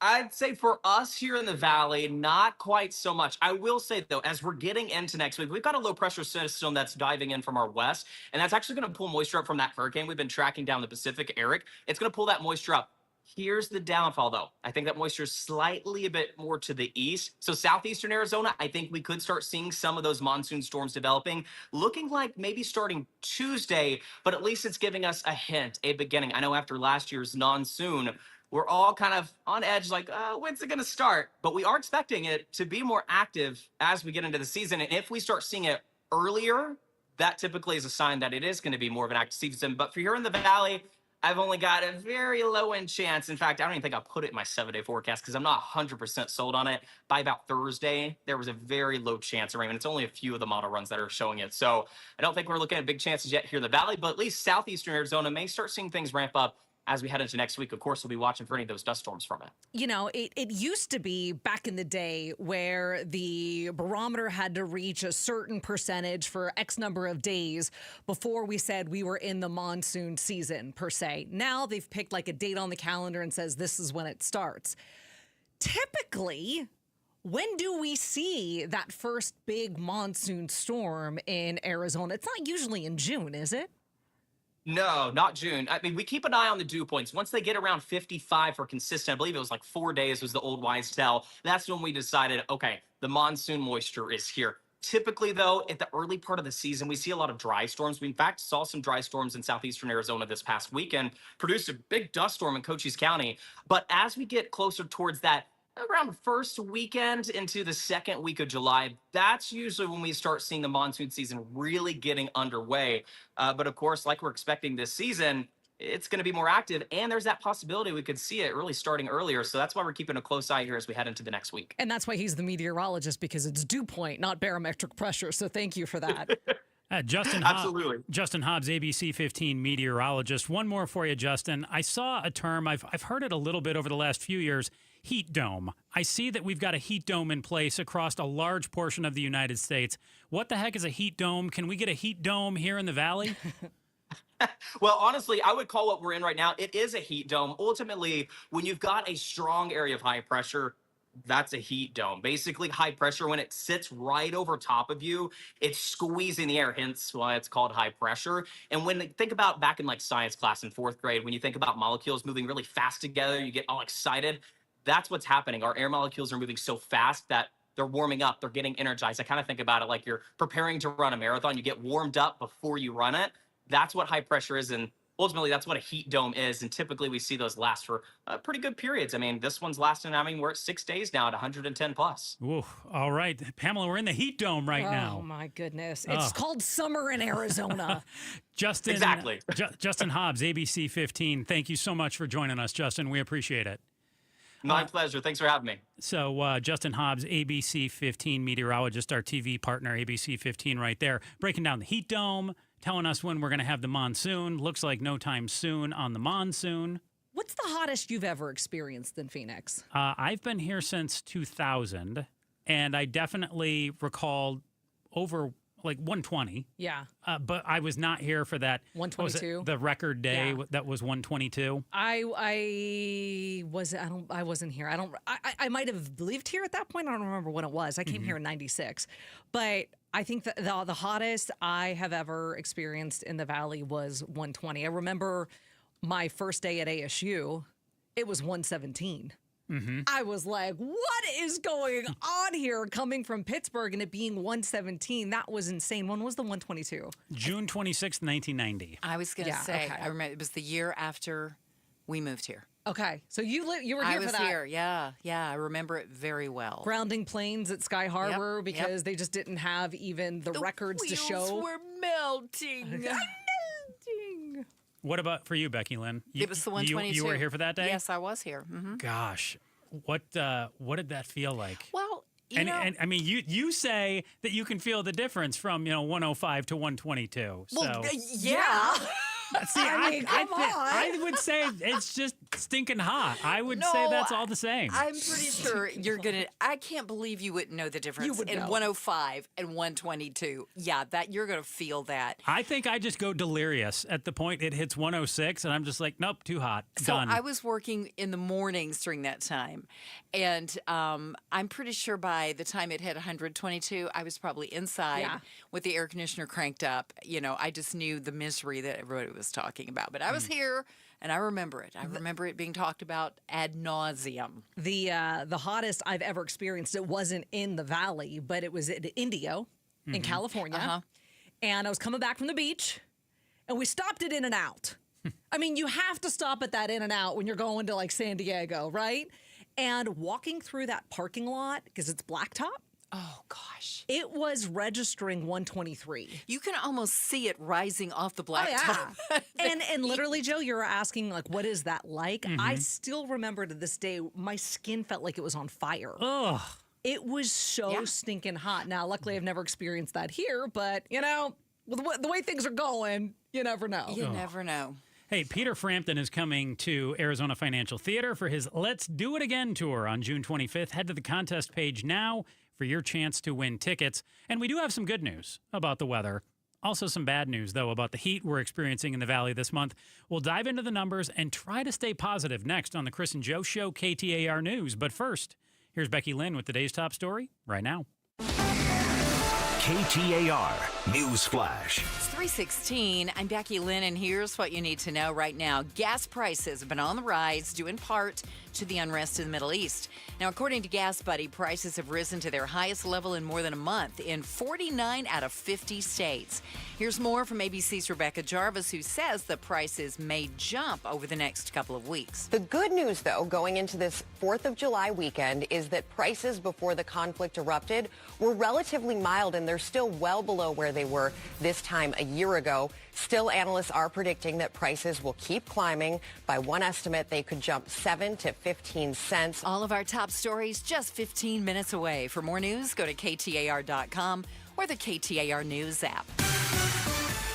I'd say for us here in the Valley, not quite so much. I will say, though, as we're getting into next week, we've got a low pressure system that's diving in from our west, and that's actually going to pull moisture up from that hurricane we've been tracking down the Pacific, Eric. It's going to pull that moisture up. Here's the downfall, though. I think that moisture is slightly a bit more to the east. So southeastern Arizona, I think we could start seeing some of those monsoon storms developing, looking like maybe starting Tuesday, but at least it's giving us a hint, a beginning. I know after last year's monsoon, we're all kind of on edge, like, when's it going to start? But we are expecting it to be more active as we get into the season. And if we start seeing it earlier, that typically is a sign that it is going to be more of an active season. But for here in the Valley, I've only got a very low-end chance. In fact, I don't even think I'll put it in my 7-day forecast because I'm not 100% sold on it. By about Thursday, there was a very low chance of rain. And it's only a few of the model runs that are showing it. So I don't think we're looking at big chances yet here in the Valley, but at least southeastern Arizona may start seeing things ramp up as we head into next week. Of course, we'll be watching for any of those dust storms from it. You know, it used to be back in the day where the barometer had to reach a certain percentage for X number of days before we said we were in the monsoon season, per se. Now they've picked like a date on the calendar and says this is when it starts. Typically, when do we see that first big monsoon storm in Arizona? It's not usually in June, is it? No, not June. I mean, we keep an eye on the dew points. Once they get around 55 for consistent, I believe it was like 4 days was the old wise tell. That's when we decided, okay, the monsoon moisture is here. Typically, though, at the early part of the season, we see a lot of dry storms. We, in fact, saw some dry storms in southeastern Arizona this past weekend, produced a big dust storm in Cochise County. But as we get closer towards that, around the first weekend into the second week of July, that's usually when we start seeing the monsoon season really getting underway. But of course, like we're expecting this season, it's going to be more active. And there's that possibility we could see it really starting earlier. So that's why we're keeping a close eye here as we head into the next week. And that's why he's the meteorologist, because it's dew point, not barometric pressure. So thank you for that. Justin Hobbs, ABC 15 meteorologist. One more for you, Justin. I saw a term, I've heard it a little bit over the last few years, heat dome. I see that we've got a heat dome in place across a large portion of the United States. What the heck is a heat dome? Can we get a heat dome here in the Valley? Well, honestly, I would call what we're in right now, it is a heat dome. Ultimately, when you've got a strong area of high pressure, that's a heat dome. Basically, high pressure, when it sits right over top of you, it's squeezing the air, hence why it's called high pressure. And when think about back in like science class in 4th grade, when you think about molecules moving really fast together, you get all excited. That's what's happening. Our air molecules are moving so fast that they're warming up, they're getting energized. I kind of think about it like you're preparing to run a marathon. You get warmed up before you run it. That's what high pressure is, and ultimately that's what a heat dome is. And typically we see those last for pretty good periods. I mean, this one's lasting, we're at 6 days now at 110 plus. Ooh, all right, Pamela, we're in the heat dome right now. Oh my goodness. It's called summer in Arizona. Justin, exactly. Justin Hobbs, ABC 15. Thank you so much for joining us, Justin. We appreciate it. My pleasure. Thanks for having me. So Justin Hobbs, ABC 15 meteorologist, our TV partner, ABC 15 right there, breaking down the heat dome, telling us when we're going to have the monsoon. Looks like no time soon on the monsoon. What's the hottest you've ever experienced in Phoenix? I've been here since 2000, and I definitely recall over like 120. Yeah. But I was not here for that. 122. The record day that was 122. I wasn't here. I might have lived here at that point. I don't remember when it was. I came here in 96. But I think that the hottest I have ever experienced in the Valley was 120. I remember my first day at ASU, it was 117. Mm-hmm. I was like, what is going on here coming from Pittsburgh and it being 117? That was insane. When was the 122? June 26th, 1990. I was going to say, I remember it was the year after we moved here. Okay. So you were here for that. I was here. Yeah. I remember it very well. Grounding planes at Sky Harbor because they just didn't have even the records to show. The wheels were melting. What about for you, Becky Lynn? It was the 122. You were here for that day? Yes, I was here. Mm-hmm. Gosh, what did that feel like? Well, and I mean, you say that you can feel the difference from 105 to 122. Well, so yeah. See, I would say it's just stinking hot. I would say that's all the same. I'm pretty sure you're gonna. I can't believe you wouldn't know the difference in 105 and 122. Yeah, that you're gonna feel that. I think I just go delirious at the point it hits 106, and I'm just like, nope, too hot. Done. So I was working in the mornings during that time, and I'm pretty sure by the time it hit 122, I was probably inside with the air conditioner cranked up. I just knew the misery that everybody was talking about. But I was here, and I remember it. I remember it being talked about ad nauseum. The hottest I've ever experienced, it wasn't in the Valley, but it was at Indio in California. And I was coming back from the beach, and we stopped at In-N-Out. I mean, you have to stop at that In-N-Out when you're going to like San Diego, right? And walking through that parking lot, because it's blacktop. Oh, gosh. It was registering 123. You can almost see it rising off the blacktop. Oh, yeah. and literally, Joe, you were asking, like, what is that like? I still remember to this day, my skin felt like it was on fire. Ugh. It was so stinking hot. Now, luckily, I've never experienced that here, but, the way things are going, you never know. You never know. Hey, Peter Frampton is coming to Arizona Financial Theater for his Let's Do It Again tour on June 25th. Head to the contest page now for your chance to win tickets. And we do have some good news about the weather. Also some bad news, though, about the heat we're experiencing in the Valley this month. We'll dive into the numbers and try to stay positive next on the Chris and Joe Show, KTAR News. But first, here's Becky Lynn with today's top story right now. KTAR News Flash. It's 3:16. I'm Becky Lynn, and here's what you need to know right now. Gas prices have been on the rise, due in part to the unrest in the Middle East. Now, according to Gas Buddy, prices have risen to their highest level in more than a month in 49 out of 50 states. Here's more from ABC's Rebecca Jarvis, who says the prices may jump over the next couple of weeks. The good news, though, going into this 4th of July weekend is that prices before the conflict erupted were relatively mild, and they're still well below where they were this time a year ago. Still, analysts are predicting that prices will keep climbing. By one estimate, they could jump 7 to 15 cents. All of our top stories just 15 minutes away. For more news, go to KTAR.com or the KTAR News app.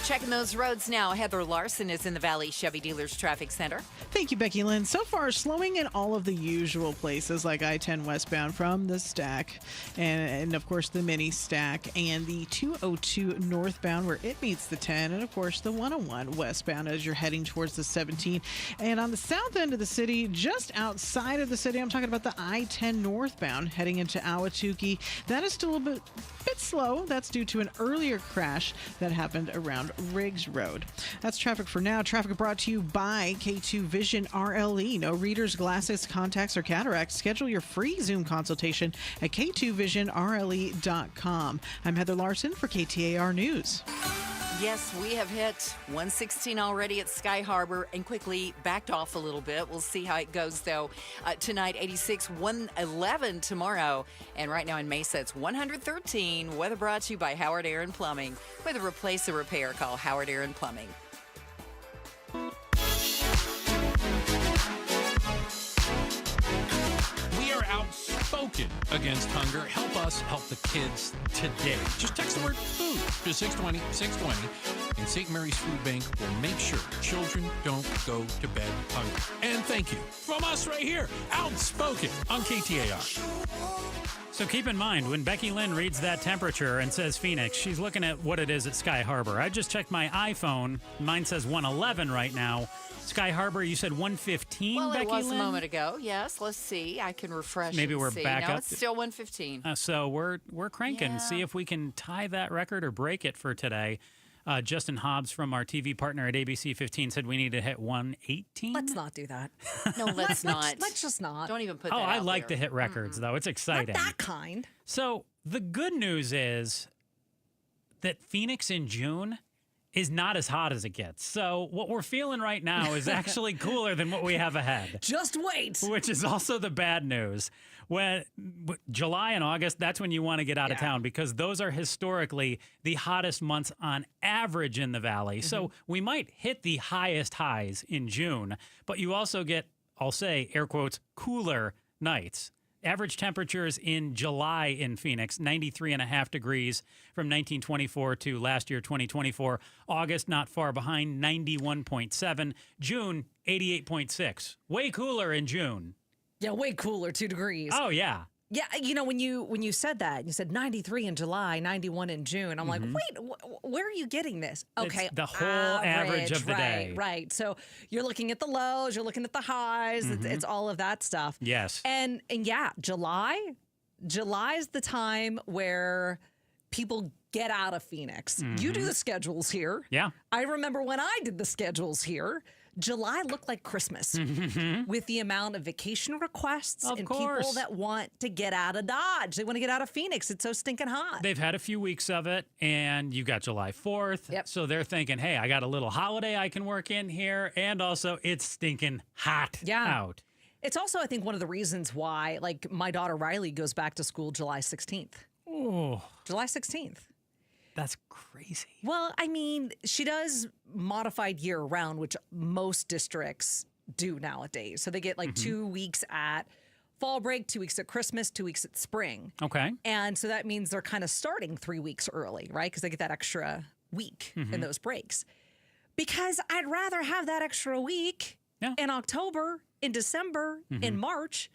Checking those roads now. Heather Larson is in the Valley Chevy Dealers Traffic Center. Thank you, Becky Lynn. So far, slowing in all of the usual places like I-10 westbound from the stack and of course, the mini stack and the 202 northbound where it meets the 10 and, of course, the 101 westbound as you're heading towards the 17. And on the south end of the city, just outside of the city, I'm talking about the I-10 northbound heading into Ahwatukee. That is still a bit slow. That's due to an earlier crash that happened around Riggs Road. That's traffic for now. Traffic brought to you by K2 Vision RLE. No readers, glasses, contacts, or cataracts. Schedule your free Zoom consultation at k2visionrle.com. I'm Heather Larson for KTAR News. Yes, we have hit 116 already at Sky Harbor and quickly backed off a little bit. We'll see how it goes, though. Tonight, 86, 111 tomorrow. And right now in Mesa, it's 113. Weather brought to you by Howard Aaron Plumbing. Whether replace or repair, call Howard Aaron Plumbing. We are outspoken against hunger. Help us help the kids today. Just text the word food to 620, 620, and St. Mary's Food Bank will make sure children don't go to bed hungry. And thank you from us right here, Outspoken on KTAR. So keep in mind, when Becky Lynn reads that temperature and says Phoenix, she's looking at what it is at Sky Harbor. I just checked my iPhone. Mine says 111 right now. Sky Harbor, you said 115, Well, Becky it was Lynn? a moment ago. Yes, let's see. I can refresh. Maybe and we're see. back no, up. it's still 115. So we're cranking. Yeah. See if we can tie that record or break it for today. Justin Hobbs from our TV partner at ABC 15 said we need to hit 118. Let's not do that. No, let's not. Let's just not. Don't even put Oh, that I out like there. to hit records, though. It's exciting. Not that kind. So the good news is that Phoenix in June is not as hot as it gets. So what we're feeling right now is actually cooler than what we have ahead. Just wait. Which is also the bad news. When July and August, that's when you want to get out of town because those are historically the hottest months on average in the valley. So we might hit the highest highs in June, but you also get, I'll say, air quotes, cooler nights. Average temperatures in July in Phoenix, 93.5 degrees from 1924 to last year, 2024. August, not far behind, 91.7. June, 88.6. Way cooler in June. Yeah, way cooler, 2 degrees. Oh, yeah. Yeah, you know, when you said that, you said 93 in July, 91 in June. I'm like, wait, where are you getting this? Okay, It's the whole average of the day. Right. So you're looking at the lows, you're looking at the highs. It's all of that stuff. Yes. And yeah, July is the time where people get out of Phoenix. You do the schedules here. Yeah. I remember when I did the schedules here. July looked like Christmas with the amount of vacation requests and people that want to get out of Dodge. They want to get out of Phoenix. It's so stinking hot. They've had a few weeks of it, and you got July 4th. Yep. So they're thinking, hey, I got a little holiday I can work in here, and also it's stinking hot out. It's also, I think, one of the reasons why, like, my daughter Riley goes back to school July 16th. Oh. July 16th. That's crazy. Well, I mean, she does modified year round, which most districts do nowadays. So they get like 2 weeks at fall break, 2 weeks at Christmas, 2 weeks at spring. Okay. And so that means they're kind of starting 3 weeks early, right? Because they get that extra week in those breaks. Because I'd rather have that extra week in October, in December, in March,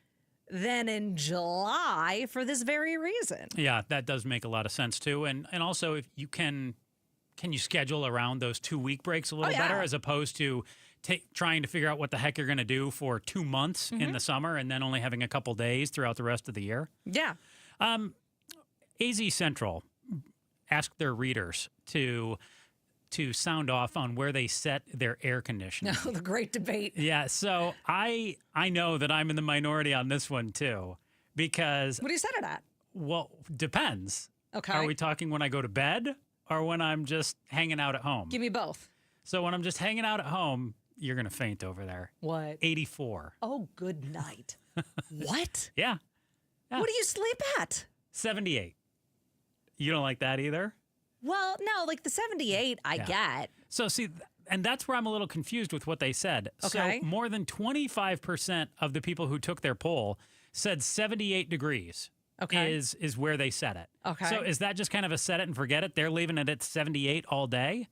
than in July for this very reason. Yeah, that does make a lot of sense too. And also if you can you schedule around those 2 week breaks a little better as opposed to trying to figure out what the heck you're going to do for 2 months in the summer and then only having a couple days throughout the rest of the year? Yeah. AZ Central asked their readers to sound off on where they set their air conditioning. No, the great debate. Yeah, so I know that I'm in the minority on this one too, because what do you set it at? Well, depends. Okay. Are we talking when I go to bed or when I'm just hanging out at home? Give me both. So when I'm just hanging out at home, you're gonna faint over there. What? 84. Oh, good night. What? Yeah. What do you sleep at? 78. You don't like that either? Well, no, like the 78 I get. So see, and that's where I'm a little confused with what they said. Okay. So more than 25% of the people who took their poll said 78 degrees is where they set it. Okay. So is that just kind of a set it and forget it? They're leaving it at 78 all day?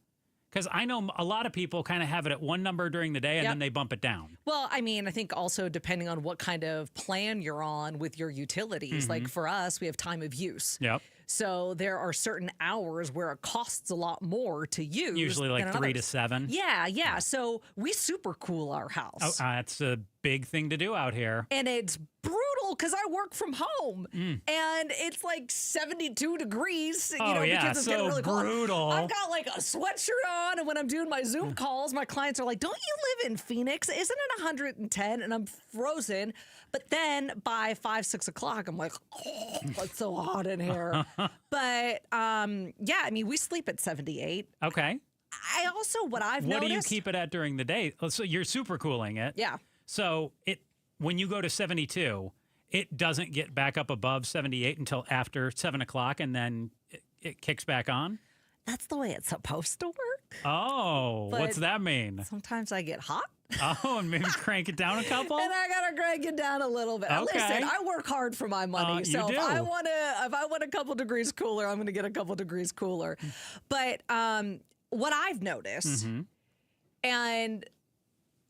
Because I know a lot of people kind of have it at one number during the day and then they bump it down. Well, I mean, I think also depending on what kind of plan you're on with your utilities, like for us, we have time of use. Yep. So there are certain hours where it costs a lot more to use. Usually like than 3 to others. 7. Yeah. So we super cool our house. Oh, that's a big thing to do out here. And it's brutal Well, because I work from home and it's like 72 degrees, because it's getting really cold. Brutal. I've got like a sweatshirt on, and when I'm doing my Zoom calls, my clients are like, don't you live in Phoenix? Isn't it 110? And I'm frozen. But then by 5, 6 o'clock, I'm like, oh, it's so hot in here. But we sleep at 78. Okay. I also, what What noticed. do you keep it at during the day? So you're super cooling it. Yeah. So when you go to 72, it doesn't get back up above 78 until after 7 o'clock, and then it kicks back on? That's the way it's supposed to work. Oh, But what's that mean? Sometimes I get hot. Oh, and maybe crank it down a couple? And I gotta crank it down a little bit. Okay. Listen, I work hard for my money. You So do. if I want a couple degrees cooler, I'm gonna get a couple degrees cooler. But what I've noticed and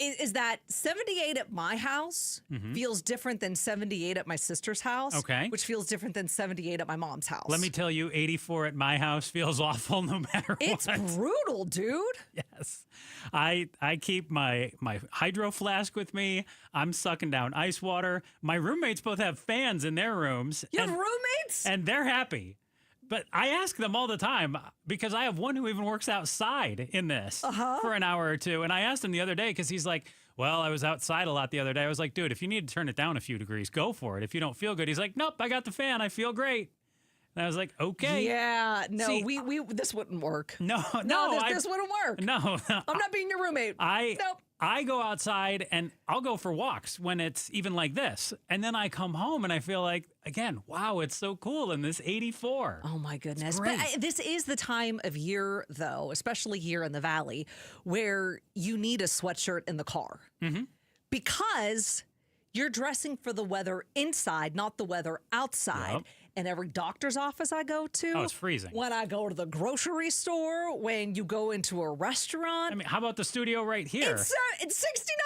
is that 78 at my house feels different than 78 at my sister's house. Okay. Which feels different than 78 at my mom's house. Let me tell you, 84 at my house feels awful no matter It's what. brutal, dude. Yes. I keep my hydro flask with me. I'm sucking down ice water. My roommates both have fans in their rooms. You have roommates? And they're happy. But I ask them all the time because I have one who even works outside in this for an hour or two. And I asked him the other day because he's like, well, I was outside a lot the other day. I was like, dude, if you need to turn it down a few degrees, go for it. If you don't feel good, he's like, nope, I got the fan. I feel great. And I was like, okay. Yeah, no, See, we this wouldn't work. No, this wouldn't work. No, I'm not being your roommate. Nope. I go outside and I'll go for walks when it's even like this. And then I come home and I feel like, again, wow, it's so cool in this 84. Oh, my goodness. It's great. But this is the time of year, though, especially here in the Valley, where you need a sweatshirt in the car. Because you're dressing for the weather inside, not the weather outside. Yep. And every doctor's office I go to. Oh, it's freezing. When I go to the grocery store, when you go into a restaurant. I mean, how about the studio right here? It's 69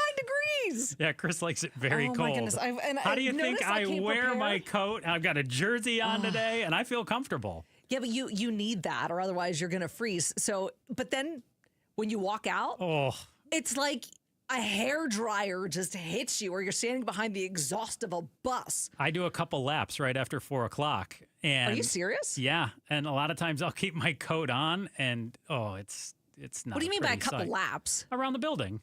degrees. Yeah, Chris likes it very Oh, cold. my goodness. How do you think notice I I came wear my prepared? coat? I've got a jersey on today, and I feel comfortable. Yeah, but you need that, or otherwise you're going to freeze. So, but then when you walk out, it's like a hairdryer just hits you, or you're standing behind the exhaust of a bus. I do a couple laps right after 4 o'clock. And Are you serious? Yeah, and a lot of times I'll keep my coat on, and it's not. What do you mean by a pretty couple sight. laps? Around the building.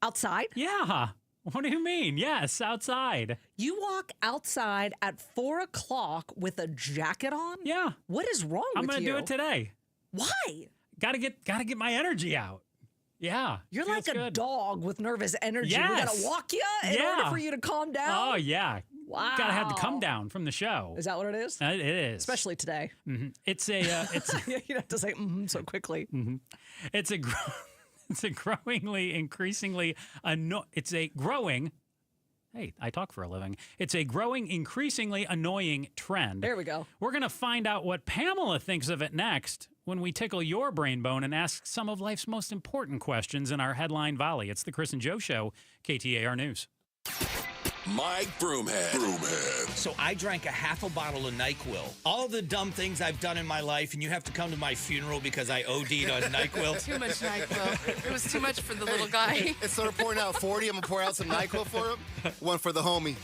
Outside? Yeah. What do you mean? Yes, outside. You walk outside at 4 o'clock with a jacket on? Yeah. What is wrong I'm with gonna you? do it today. Why? Gotta get my energy out. Yeah. You're feels like a good. dog with nervous energy. Yes. We gotta walk you in order for you to calm down. Oh yeah. Wow. Gotta have the come down from the show. Is that what it is? It is. Especially today. It's a it's You have to say so quickly. it's a growingly increasingly it's a growing. Hey, I talk for a living. It's a growing, increasingly annoying trend. There we go. We're going to find out what Pamela thinks of it next when we tickle your brain bone and ask some of life's most important questions in our headline volley. It's the Chris and Joe Show, KTAR News. Mike Broomhead. So I drank a half a bottle of NyQuil. All the dumb things I've done in my life, and you have to come to my funeral because I OD'd on NyQuil. Too much NyQuil. It was too much for the little guy. Instead of pouring out 40, I'm going to pour out some NyQuil for him. One for the homie.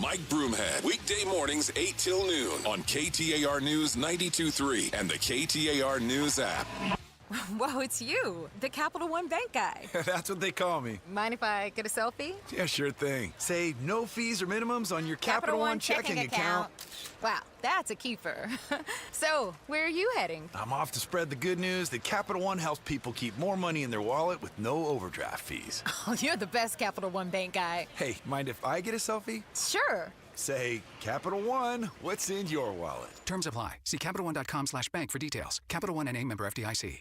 Mike Broomhead. Weekday mornings, 8 till noon on KTAR News 92.3 and the KTAR News app. Whoa, it's you, the Capital One Bank guy. That's what they call me. Mind if I get a selfie? Yeah, sure thing. Say no fees or minimums on your Capital One checking account. Wow, that's a keeper. So, where are you heading? I'm off to spread the good news that Capital One helps people keep more money in their wallet with no overdraft fees. Oh, you're the best Capital One Bank guy. Hey, mind if I get a selfie? Sure. Say, Capital One, what's in your wallet? Terms apply. See CapitalOne.com/bank for details. Capital One NA, member FDIC.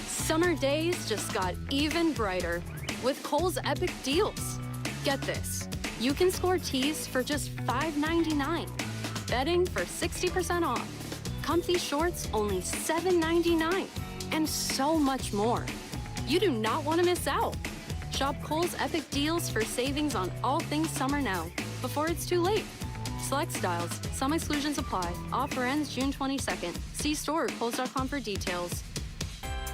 Summer days just got even brighter with Kohl's epic deals. Get this, you can score tees for just $5.99, bedding for 60% off, comfy shorts only $7.99, and so much more. You do not want to miss out. Shop Kohl's epic deals for savings on all things summer now, before it's too late. Select styles, some exclusions apply. Offer ends June 22nd. See store or Kohls.com for details.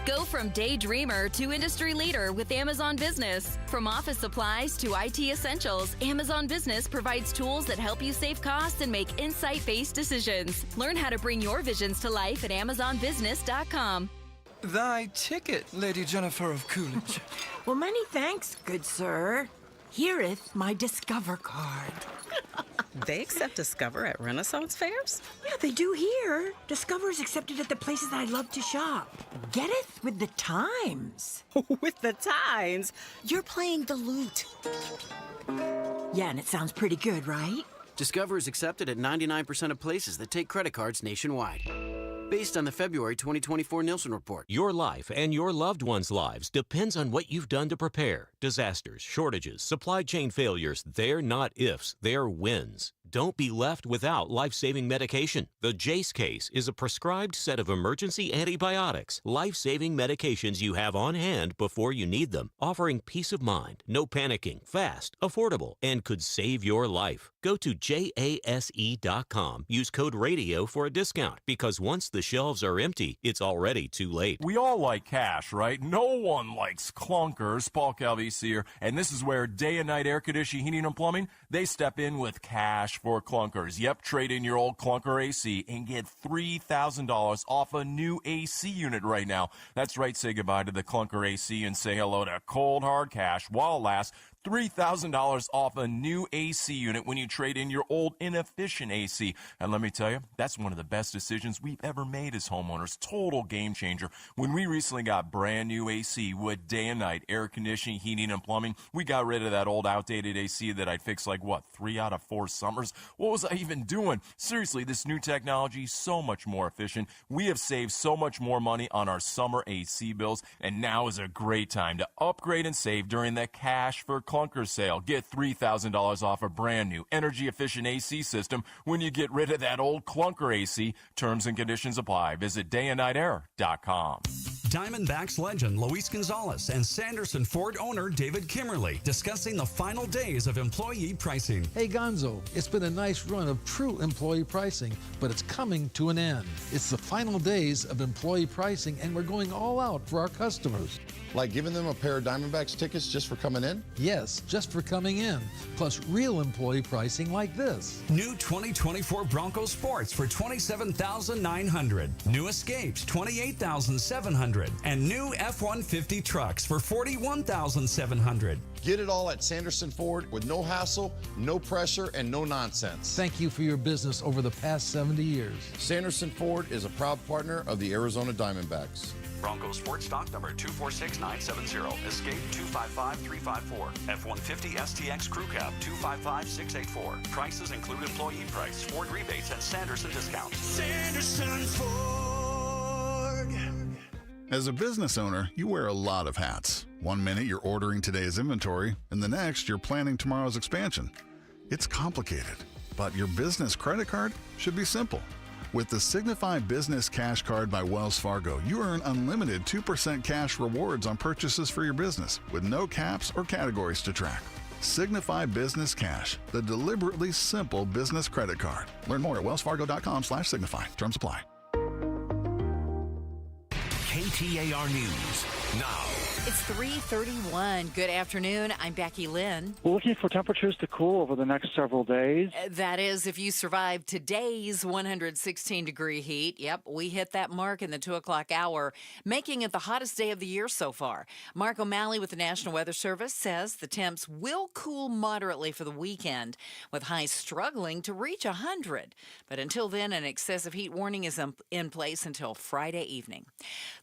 Go from daydreamer to industry leader with Amazon Business. From office supplies to IT essentials, Amazon Business provides tools that help you save costs and make insight-based decisions. Learn how to bring your visions to life at AmazonBusiness.com. Thy ticket, Lady Jennifer of Coolidge. Well, many thanks, good sir. Here'th my Discover card. They accept Discover at Renaissance fairs? Yeah, they do here. Discover is accepted at the places I love to shop. Getteth with the times. With the times? You're playing the lute. Yeah, and it sounds pretty good, right? Discover is accepted at 99% of places that take credit cards nationwide. Based on the February 2024 Nielsen report. Your life and your loved ones' lives depends on what you've done to prepare. Disasters, shortages, supply chain failures, they're not ifs, they're wins. Don't be left without life-saving medication. The Jace case is a prescribed set of emergency antibiotics, life-saving medications you have on hand before you need them, offering peace of mind, no panicking, fast, affordable, and could save your life. Go to JASE.com. Use code RADIO for a discount, because once the shelves are empty, it's already too late. We all like cash, right? No one likes clunkers. Paul Calvisi here, and this is where Day and Night Air Conditioning, Heating, and Plumbing, they step in with cash for clunkers. Yep, trade in your old clunker AC and get $3,000 off a new AC unit right now. That's right, say goodbye to the clunker AC and say hello to cold hard cash while it lasts. $3,000 off a new AC unit when you trade in your old inefficient AC. And let me tell you, that's one of the best decisions we've ever made as homeowners. Total game changer. When we recently got brand new AC with Day and Night Air Conditioning, Heating, and Plumbing, we got rid of that old outdated AC that I'd fixed 3 out of 4 summers. What was I even doing? Seriously, this new technology is so much more efficient. We have saved so much more money on our summer AC bills, and now is a great time to upgrade and save during the Cash for Clunkers sale. Get $3,000 off a brand new energy-efficient AC system when you get rid of that old clunker AC. Terms and conditions apply. Visit dayandnightair.com. Diamondbacks legend Luis Gonzalez and Sanderson Ford owner David Kimmerly discussing the final days of employee pricing. Hey Gonzo, it's been a nice run of true employee pricing, but it's coming to an end. It's the final days of employee pricing, and we're going all out for our customers. Like giving them a pair of Diamondbacks tickets just for coming in? Yes, just for coming in. Plus real employee pricing like this. New 2024 Bronco Sports for $27,900. New Escapes, $28,700. And new F-150 trucks for $41,700. Get it all at Sanderson Ford with no hassle, no pressure, and no nonsense. Thank you for your business over the past 70 years. Sanderson Ford is a proud partner of the Arizona Diamondbacks. Bronco Sports stock number 246970. Escape 255354. F-150 STX Crew Cab 255684. Prices include employee price, Ford rebates, and Sanderson discount. Sanderson Ford. As a business owner, you wear a lot of hats. One minute you're ordering today's inventory, and the next you're planning tomorrow's expansion. It's complicated, but your business credit card should be simple. With the Signify Business Cash Card by Wells Fargo, you earn unlimited 2% cash rewards on purchases for your business with no caps or categories to track. Signify Business Cash, the deliberately simple business credit card. Learn more at wellsfargo.com/signify. Terms apply. KTAR News now. It's 3:31. Good afternoon. I'm Becky Lynn. We're looking for temperatures to cool over the next several days. That is, if you survive today's 116-degree heat. Yep, we hit that mark in the 2 o'clock hour, making it the hottest day of the year so far. Mark O'Malley with the National Weather Service says the temps will cool moderately for the weekend, with highs struggling to reach 100. But until then, an excessive heat warning is in place until Friday evening.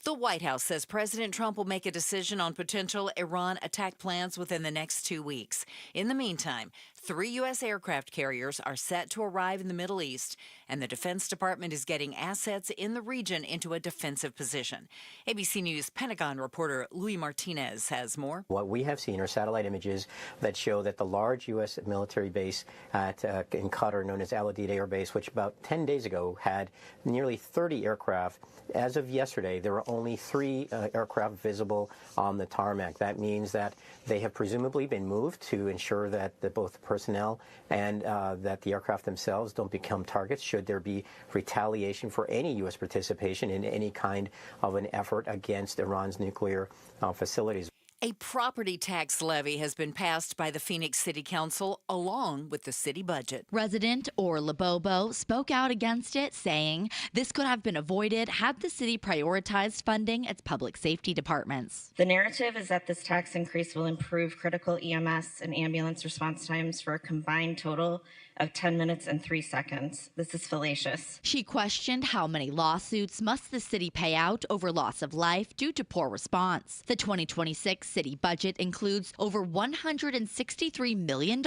The White House says President Trump will make a decision on potential Iran attack plans within the next 2 weeks. In the meantime, 3 U.S. aircraft carriers are set to arrive in the Middle East, and the Defense Department is getting assets in the region into a defensive position. ABC News Pentagon reporter Luis Martinez has more. What we have seen are satellite images that show that the large U.S. military base in Qatar, known as Al Udeid Air Base, which about 10 days ago had nearly 30 aircraft. As of yesterday, there were only 3 aircraft visible on the tarmac. That means that they have presumably been moved to ensure that both the personnel and that the aircraft themselves don't become targets should there be retaliation for any U.S. participation in any kind of an effort against Iran's nuclear facilities. A property tax levy has been passed by the Phoenix City Council along with the city budget. Resident Orla Bobo spoke out against it, saying this could have been avoided had the city prioritized funding its public safety departments. The narrative is that this tax increase will improve critical EMS and ambulance response times for a combined total of 10 minutes and 3 seconds. This is fallacious. She questioned how many lawsuits must the city pay out over loss of life due to poor response. The 2026 city budget includes over $163 million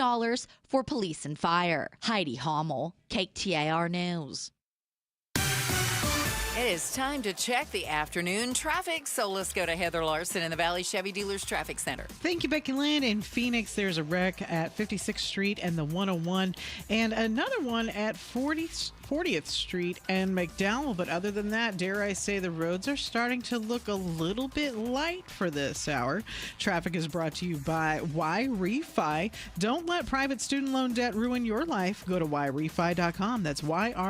for police and fire. Heidi Hommel, KTAR News. It is time to check the afternoon traffic, so let's go to Heather Larson in the Valley Chevy Dealers Traffic Center. Thank you, Becky Lynn. In Phoenix, there's a wreck at 56th Street and the 101, and another one at 40th Street and McDowell. But other than that, dare I say, the roads are starting to look a little bit light for this hour. Traffic is brought to you by YRefi. Don't let private student loan debt ruin your life. Go to YRefi.com. That's YREFY.com.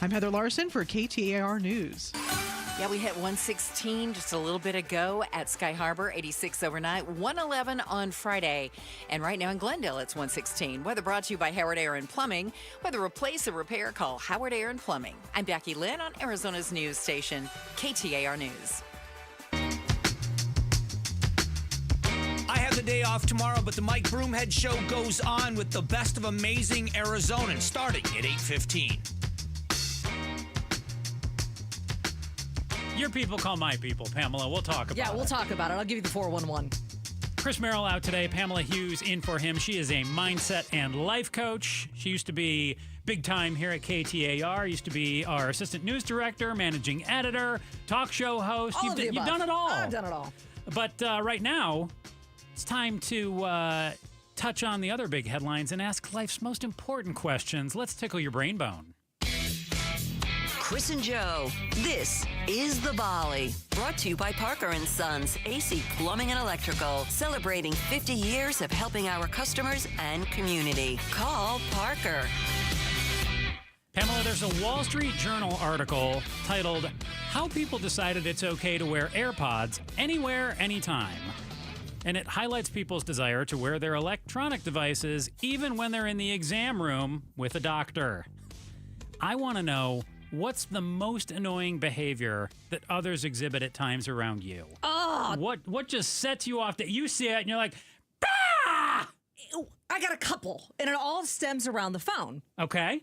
I'm Heather Larson for KTAR News. Yeah, we hit 116 just a little bit ago at Sky Harbor, 86 overnight, 111 on Friday. And right now in Glendale, it's 116. Weather brought to you by Howard Air and Plumbing. Whether replace or repair, call Howard Air and Plumbing. I'm Becky Lynn on Arizona's news station, KTAR News. I have the day off tomorrow, but the Mike Broomhead Show goes on with the best of amazing Arizonans, starting at 8:15. Your people call my people, Pamela. We'll talk about it. Yeah, we'll talk about it. I'll give you the 411. Chris Merrill out today. Pamela Hughes in for him. She is a mindset and life coach. She used to be big time here at KTAR. Used to be our assistant news director, managing editor, talk show host. You've done it all. I've done it all. But right now, it's time to touch on the other big headlines and ask life's most important questions. Let's tickle your brain bone. Chris and Joe, this is The Volley. Brought to you by Parker & Sons, AC Plumbing and Electrical. Celebrating 50 years of helping our customers and community. Call Parker. Pamela, there's a Wall Street Journal article titled, How People Decided It's Okay to Wear AirPods Anywhere, Anytime. And it highlights people's desire to wear their electronic devices even when they're in the exam room with a doctor. I want to know, what's the most annoying behavior that others exhibit at times around you? Oh, what just sets you off that you see it and you're like, bah! I got a couple, and it all stems around the phone. Okay.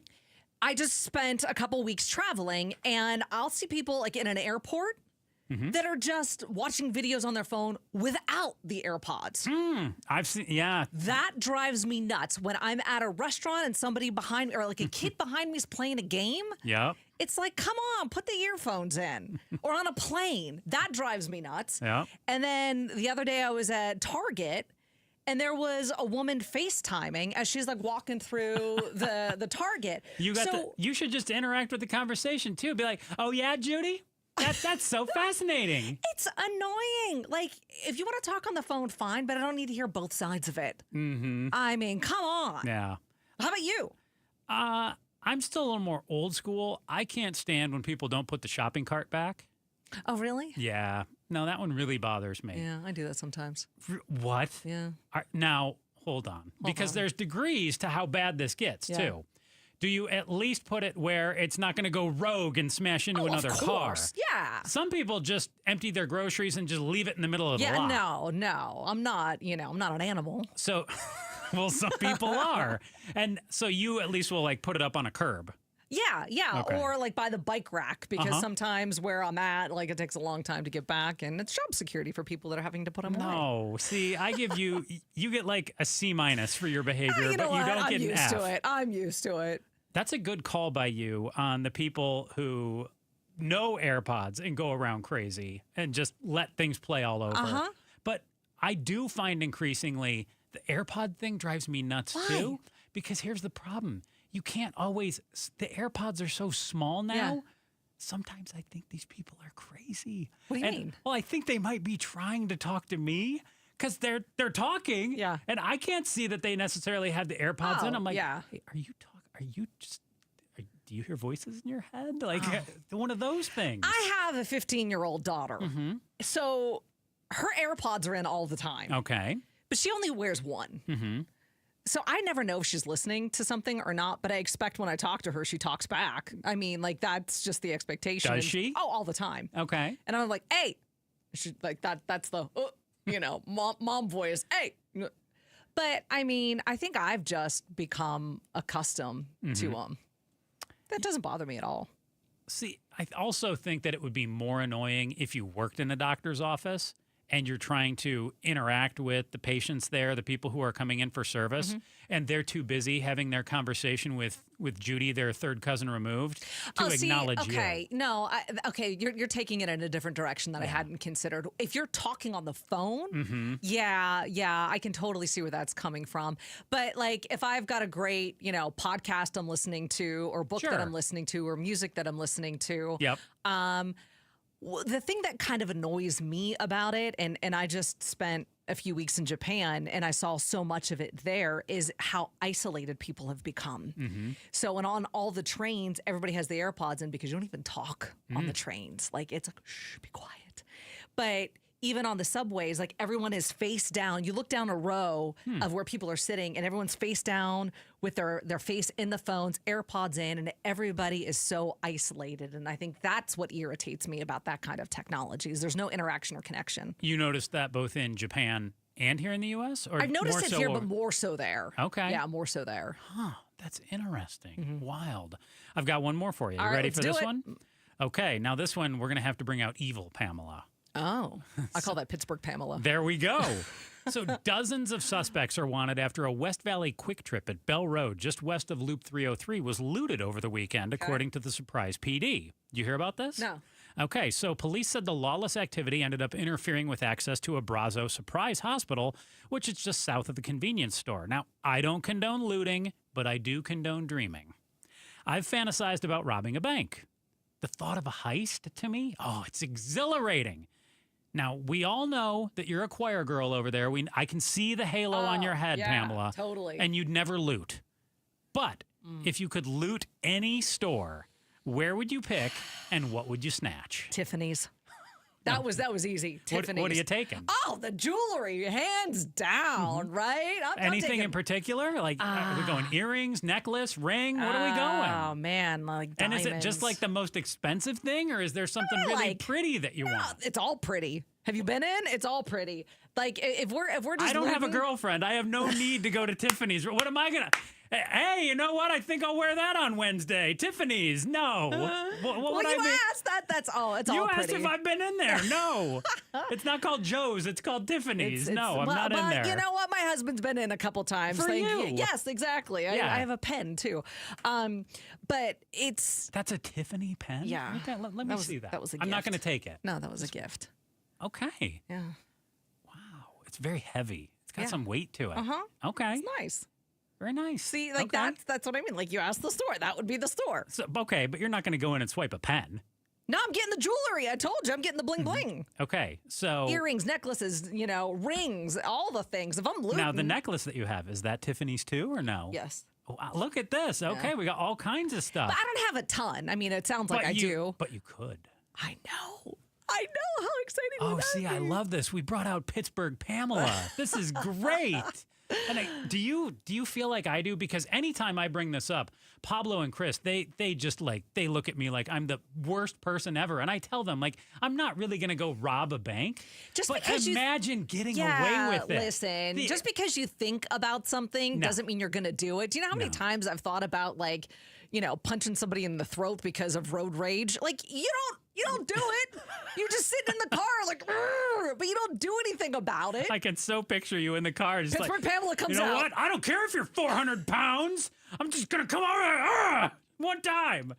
I just spent a couple weeks traveling, and I'll see people like in an airport that are just watching videos on their phone without the AirPods. I've seen, yeah. That drives me nuts. When I'm at a restaurant and somebody behind me, or like a kid behind me is playing a game. Yep. It's like, come on, put the earphones in. Or on a plane. That drives me nuts. Yep. And then the other day I was at Target, and there was a woman FaceTiming as she's like walking through the Target. You should just interact with the conversation too. Be like, oh yeah, Judy? That's so fascinating. It's annoying. Like, if you want to talk on the phone, fine, but I don't need to hear both sides of it. Mm-hmm. I mean, come on. Yeah. How about you? I'm still a little more old school. I can't stand when people don't put the shopping cart back. Oh, really? Yeah. No, that one really bothers me. Yeah, I do that sometimes. What? Yeah. Now, hold on. Because there's degrees to how bad this gets, too. Do you at least put it where it's not going to go rogue and smash into another car? Yeah. Some people just empty their groceries and just leave it in the middle of the lot. No. I'm not, I'm not an animal. So, well, some people are. And so you at least will like put it up on a curb. Yeah. Okay. Or like by the bike rack, because sometimes where I'm at, like it takes a long time to get back, and it's job security for people that are having to put them away. No, see, I give you get like a C- for your behavior, but you don't get an F. I'm used to it. That's a good call by you on the people who know AirPods and go around crazy and just let things play all over. But I do find increasingly the AirPod thing drives me nuts too, because here's the problem. You can't always, the AirPods are so small now. Yeah. Sometimes I think these people are crazy. What do you mean? Well, I think they might be trying to talk to me because they're talking. Yeah. And I can't see that they necessarily have the AirPods in. I'm like, yeah. hey, are you talking? Are you just? Do you hear voices in your head? Like one of those things. I have a 15-year-old daughter, so her AirPods are in all the time. Okay. But she only wears one. Mm-hmm. So I never know if she's listening to something or not, but I expect when I talk to her, she talks back. I mean, like, that's just the expectation. Does she? Oh, all the time. Okay. And I'm like, hey. She's like, that's the, mom voice. Hey. But, I mean, I think I've just become accustomed to them. That doesn't bother me at all. See, I also think that it would be more annoying if you worked in a doctor's office and you're trying to interact with the patients there, the people who are coming in for service, and they're too busy having their conversation with Judy, their third cousin removed, to acknowledge you. Okay, no, you're taking it in a different direction that I hadn't considered. If you're talking on the phone, yeah, I can totally see where that's coming from. But like, if I've got a great, podcast I'm listening to, or book that I'm listening to, or music that I'm listening to, the thing that kind of annoys me about it, and I just spent a few weeks in Japan and I saw so much of it there, is how isolated people have become. So when on all the trains, everybody has the AirPods in because you don't even talk on the trains. Like, it's like, shh, be quiet. But even on the subways, like, everyone is face down. You look down a row of where people are sitting and everyone's face down with their face in the phones, AirPods in, and everybody is so isolated. And I think that's what irritates me about that kind of technology, is there's no interaction or connection. You noticed that both in Japan and here in the U.S.? Or I've noticed it here, or... but more so there. Okay. Yeah, more so there. Huh, that's interesting. Wild. I've got one more for you. You All right, ready let's for do this it. one? Okay, now this one, we're going to have to bring out evil Pamela. Oh, I call that Pittsburgh Pamela. There we go. So dozens of suspects are wanted after a West Valley quick trip at Bell Road, just west of Loop 303, was looted over the weekend, according to the Surprise PD. You hear about this? No. Okay, so police said the lawless activity ended up interfering with access to a Brazo Surprise Hospital, which is just south of the convenience store. Now, I don't condone looting, but I do condone dreaming. I've fantasized about robbing a bank. The thought of a heist, to me, it's exhilarating. Now, we all know that you're a choir girl over there. I can see the halo on your head, Pamela. Totally. And you'd never loot. But if you could loot any store, where would you pick and what would you snatch? Tiffany's. That was easy. Tiffany's. What are you taking? Oh, the jewelry, hands down, right? I'm Anything in particular? Like, are we going earrings, necklace, ring? What are we going? Oh, man, like diamonds. And is it just like the most expensive thing, or is there something really pretty that you want? It's all pretty. Have you been in? It's all pretty. Like, if we're just I don't have a girlfriend. I have no need to go to Tiffany's. What am I going to... Hey, you know what? I think I'll wear that on Wednesday. Tiffany's. No. What would I be? Asked that. That's all. It's you all pretty. You asked if I've been in there. No. It's not called Joe's. It's called Tiffany's. I'm not in there. You know what? My husband's been in a couple times. For you. Yes, exactly. Yeah. I have a pen, too. But it's... That's a Tiffany pen? Yeah. Okay, let me see that. That was a gift. I'm not going to take it. No, that was a gift. Okay. Yeah. Wow. It's very heavy. It's got some weight to it. Okay. It's nice. Very nice. See, like that's what I mean. Like, you asked the store. That would be the store. So, okay, but you're not going to go in and swipe a pen. No, I'm getting the jewelry. I told you, I'm getting the bling bling. Okay, so... Earrings, necklaces, rings, all the things. If I'm looting... Now, the necklace that you have, is that Tiffany's too, or no? Yes. Oh, look at this. Okay, we got all kinds of stuff. But I don't have a ton. I mean, it sounds like I do. But you could. I know. How exciting would that be? I love this. We brought out Pittsburgh Pamela. This is great. And do you feel like I do? Because anytime I bring this up, Pablo and Chris, they just they look at me like I'm the worst person ever. And I tell them, like, I'm not really going to go rob a bank. Just but because imagine getting away with it. Listen, just because you think about something doesn't mean you're going to do it. Do you know how many times I've thought about, like, punching somebody in the throat because of road rage? Like, you don't do it. You just sit in the car like, but you don't do anything about it. I can so picture you in the car. Just Pittsburgh Pamela comes out. You know out. what? I don't care if you're 400 pounds. I'm just going to come over one time.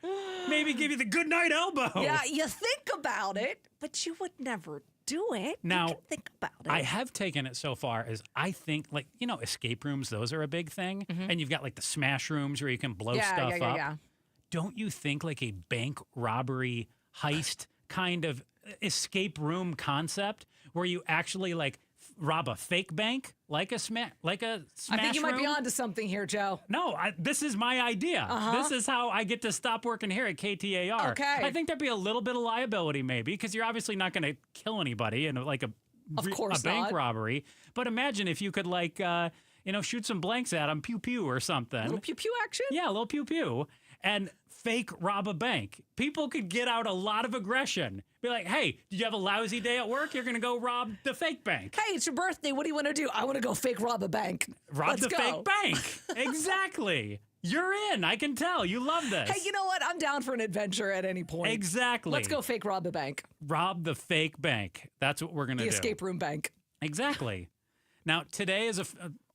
Maybe give you the good night elbow. Yeah, you think about it, but you would never do it. Now, you can think about it. I have taken it so far as I think, like, escape rooms, those are a big thing. And you've got, like, the smash rooms where you can blow stuff up. Yeah. Don't you think, like, a bank robbery heist kind of escape room concept where you actually, like, rob a fake bank like a smash I think you might be onto something here, Joe. No, this is my idea. This is how I get to stop working here at KTAR. Okay. I think there'd be a little bit of liability maybe because you're obviously not going to kill anybody in like a bank robbery. But imagine if you could shoot some blanks at them, pew pew or something. A little pew pew action? Yeah, a little pew pew. And fake rob a bank. People could get out a lot of aggression. Be like, hey, did you have a lousy day at work? You're going to go rob the fake bank. Hey, it's your birthday. What do you want to do? I want to go fake rob a bank. Let's go. Fake bank. Exactly. You're in. I can tell. You love this. Hey, you know what? I'm down for an adventure at any point. Exactly. Let's go fake rob a bank. Rob the fake bank. That's what we're going to do. The escape room bank. Exactly. Now, today is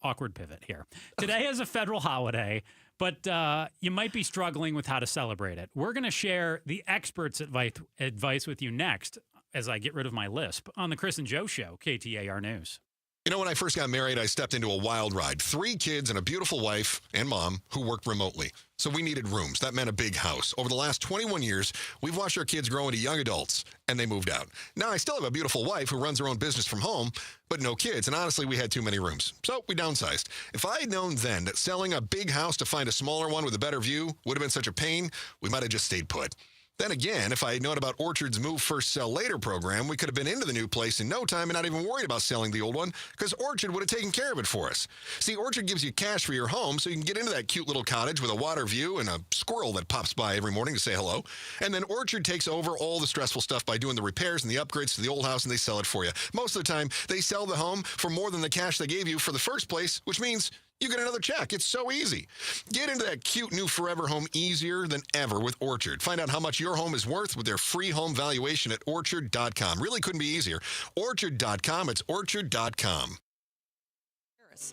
awkward pivot here. Today is a federal holiday, but you might be struggling with how to celebrate it. We're going to share the experts' advice with you next as I get rid of my lisp on the Chris and Joe Show, KTAR News. You know, when I first got married, I stepped into a wild ride. 3 kids and a beautiful wife and mom who worked remotely. So we needed rooms. That meant a big house. Over the last 21 years, we've watched our kids grow into young adults, and they moved out. Now, I still have a beautiful wife who runs her own business from home, but no kids. And honestly, we had too many rooms. So we downsized. If I had known then that selling a big house to find a smaller one with a better view would have been such a pain, we might have just stayed put. Then again, if I had known about Orchard's Move First Sell Later program, we could have been into the new place in no time and not even worried about selling the old one because Orchard would have taken care of it for us. See, Orchard gives you cash for your home so you can get into that cute little cottage with a water view and a squirrel that pops by every morning to say hello. And then Orchard takes over all the stressful stuff by doing the repairs and the upgrades to the old house, and they sell it for you. Most of the time, they sell the home for more than the cash they gave you for the first place, which means you get another check. It's so easy. Get into that cute new forever home easier than ever with Orchard. Find out how much your home is worth with their free home valuation at Orchard.com. Really couldn't be easier. Orchard.com. It's Orchard.com.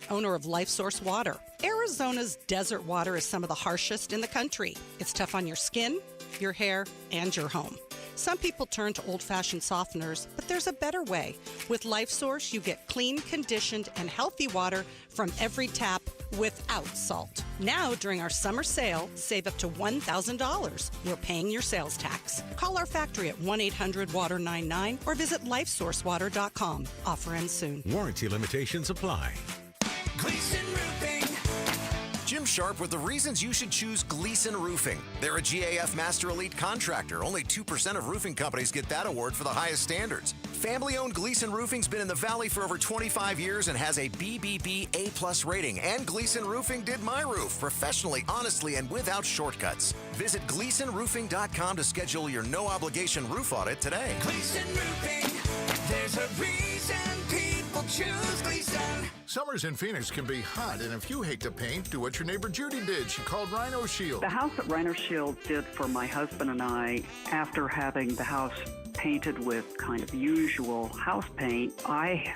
Owner of Life Source Water. Arizona's desert water is some of the harshest in the country. It's tough on your skin, your hair, and your home. Some people turn to old-fashioned softeners, but there's a better way. With Life Source, you get clean, conditioned, and healthy water from every tap without salt. Now, during our summer sale, save up to $1,000. We're paying your sales tax. Call our factory at 1-800-WATER-99 or visit lifesourcewater.com. Offer ends soon. Warranty limitations apply. Gleason Roofing. Jim Sharp with the reasons you should choose Gleason Roofing. They're a GAF Master Elite contractor. Only 2% of roofing companies get that award for the highest standards. Family-owned Gleason Roofing's been in the Valley for over 25 years and has a BBB A+ rating. And Gleason Roofing did my roof professionally, honestly, and without shortcuts. Visit GleasonRoofing.com to schedule your no-obligation roof audit today. Gleason Roofing. There's a reason people choose Gleason. Summers in Phoenix can be hot, and if you hate to paint, do what your neighbor Judy did. She called Rhino Shield. The house that Rhino Shield did for my husband and I, after having the house painted with kind of usual house paint, I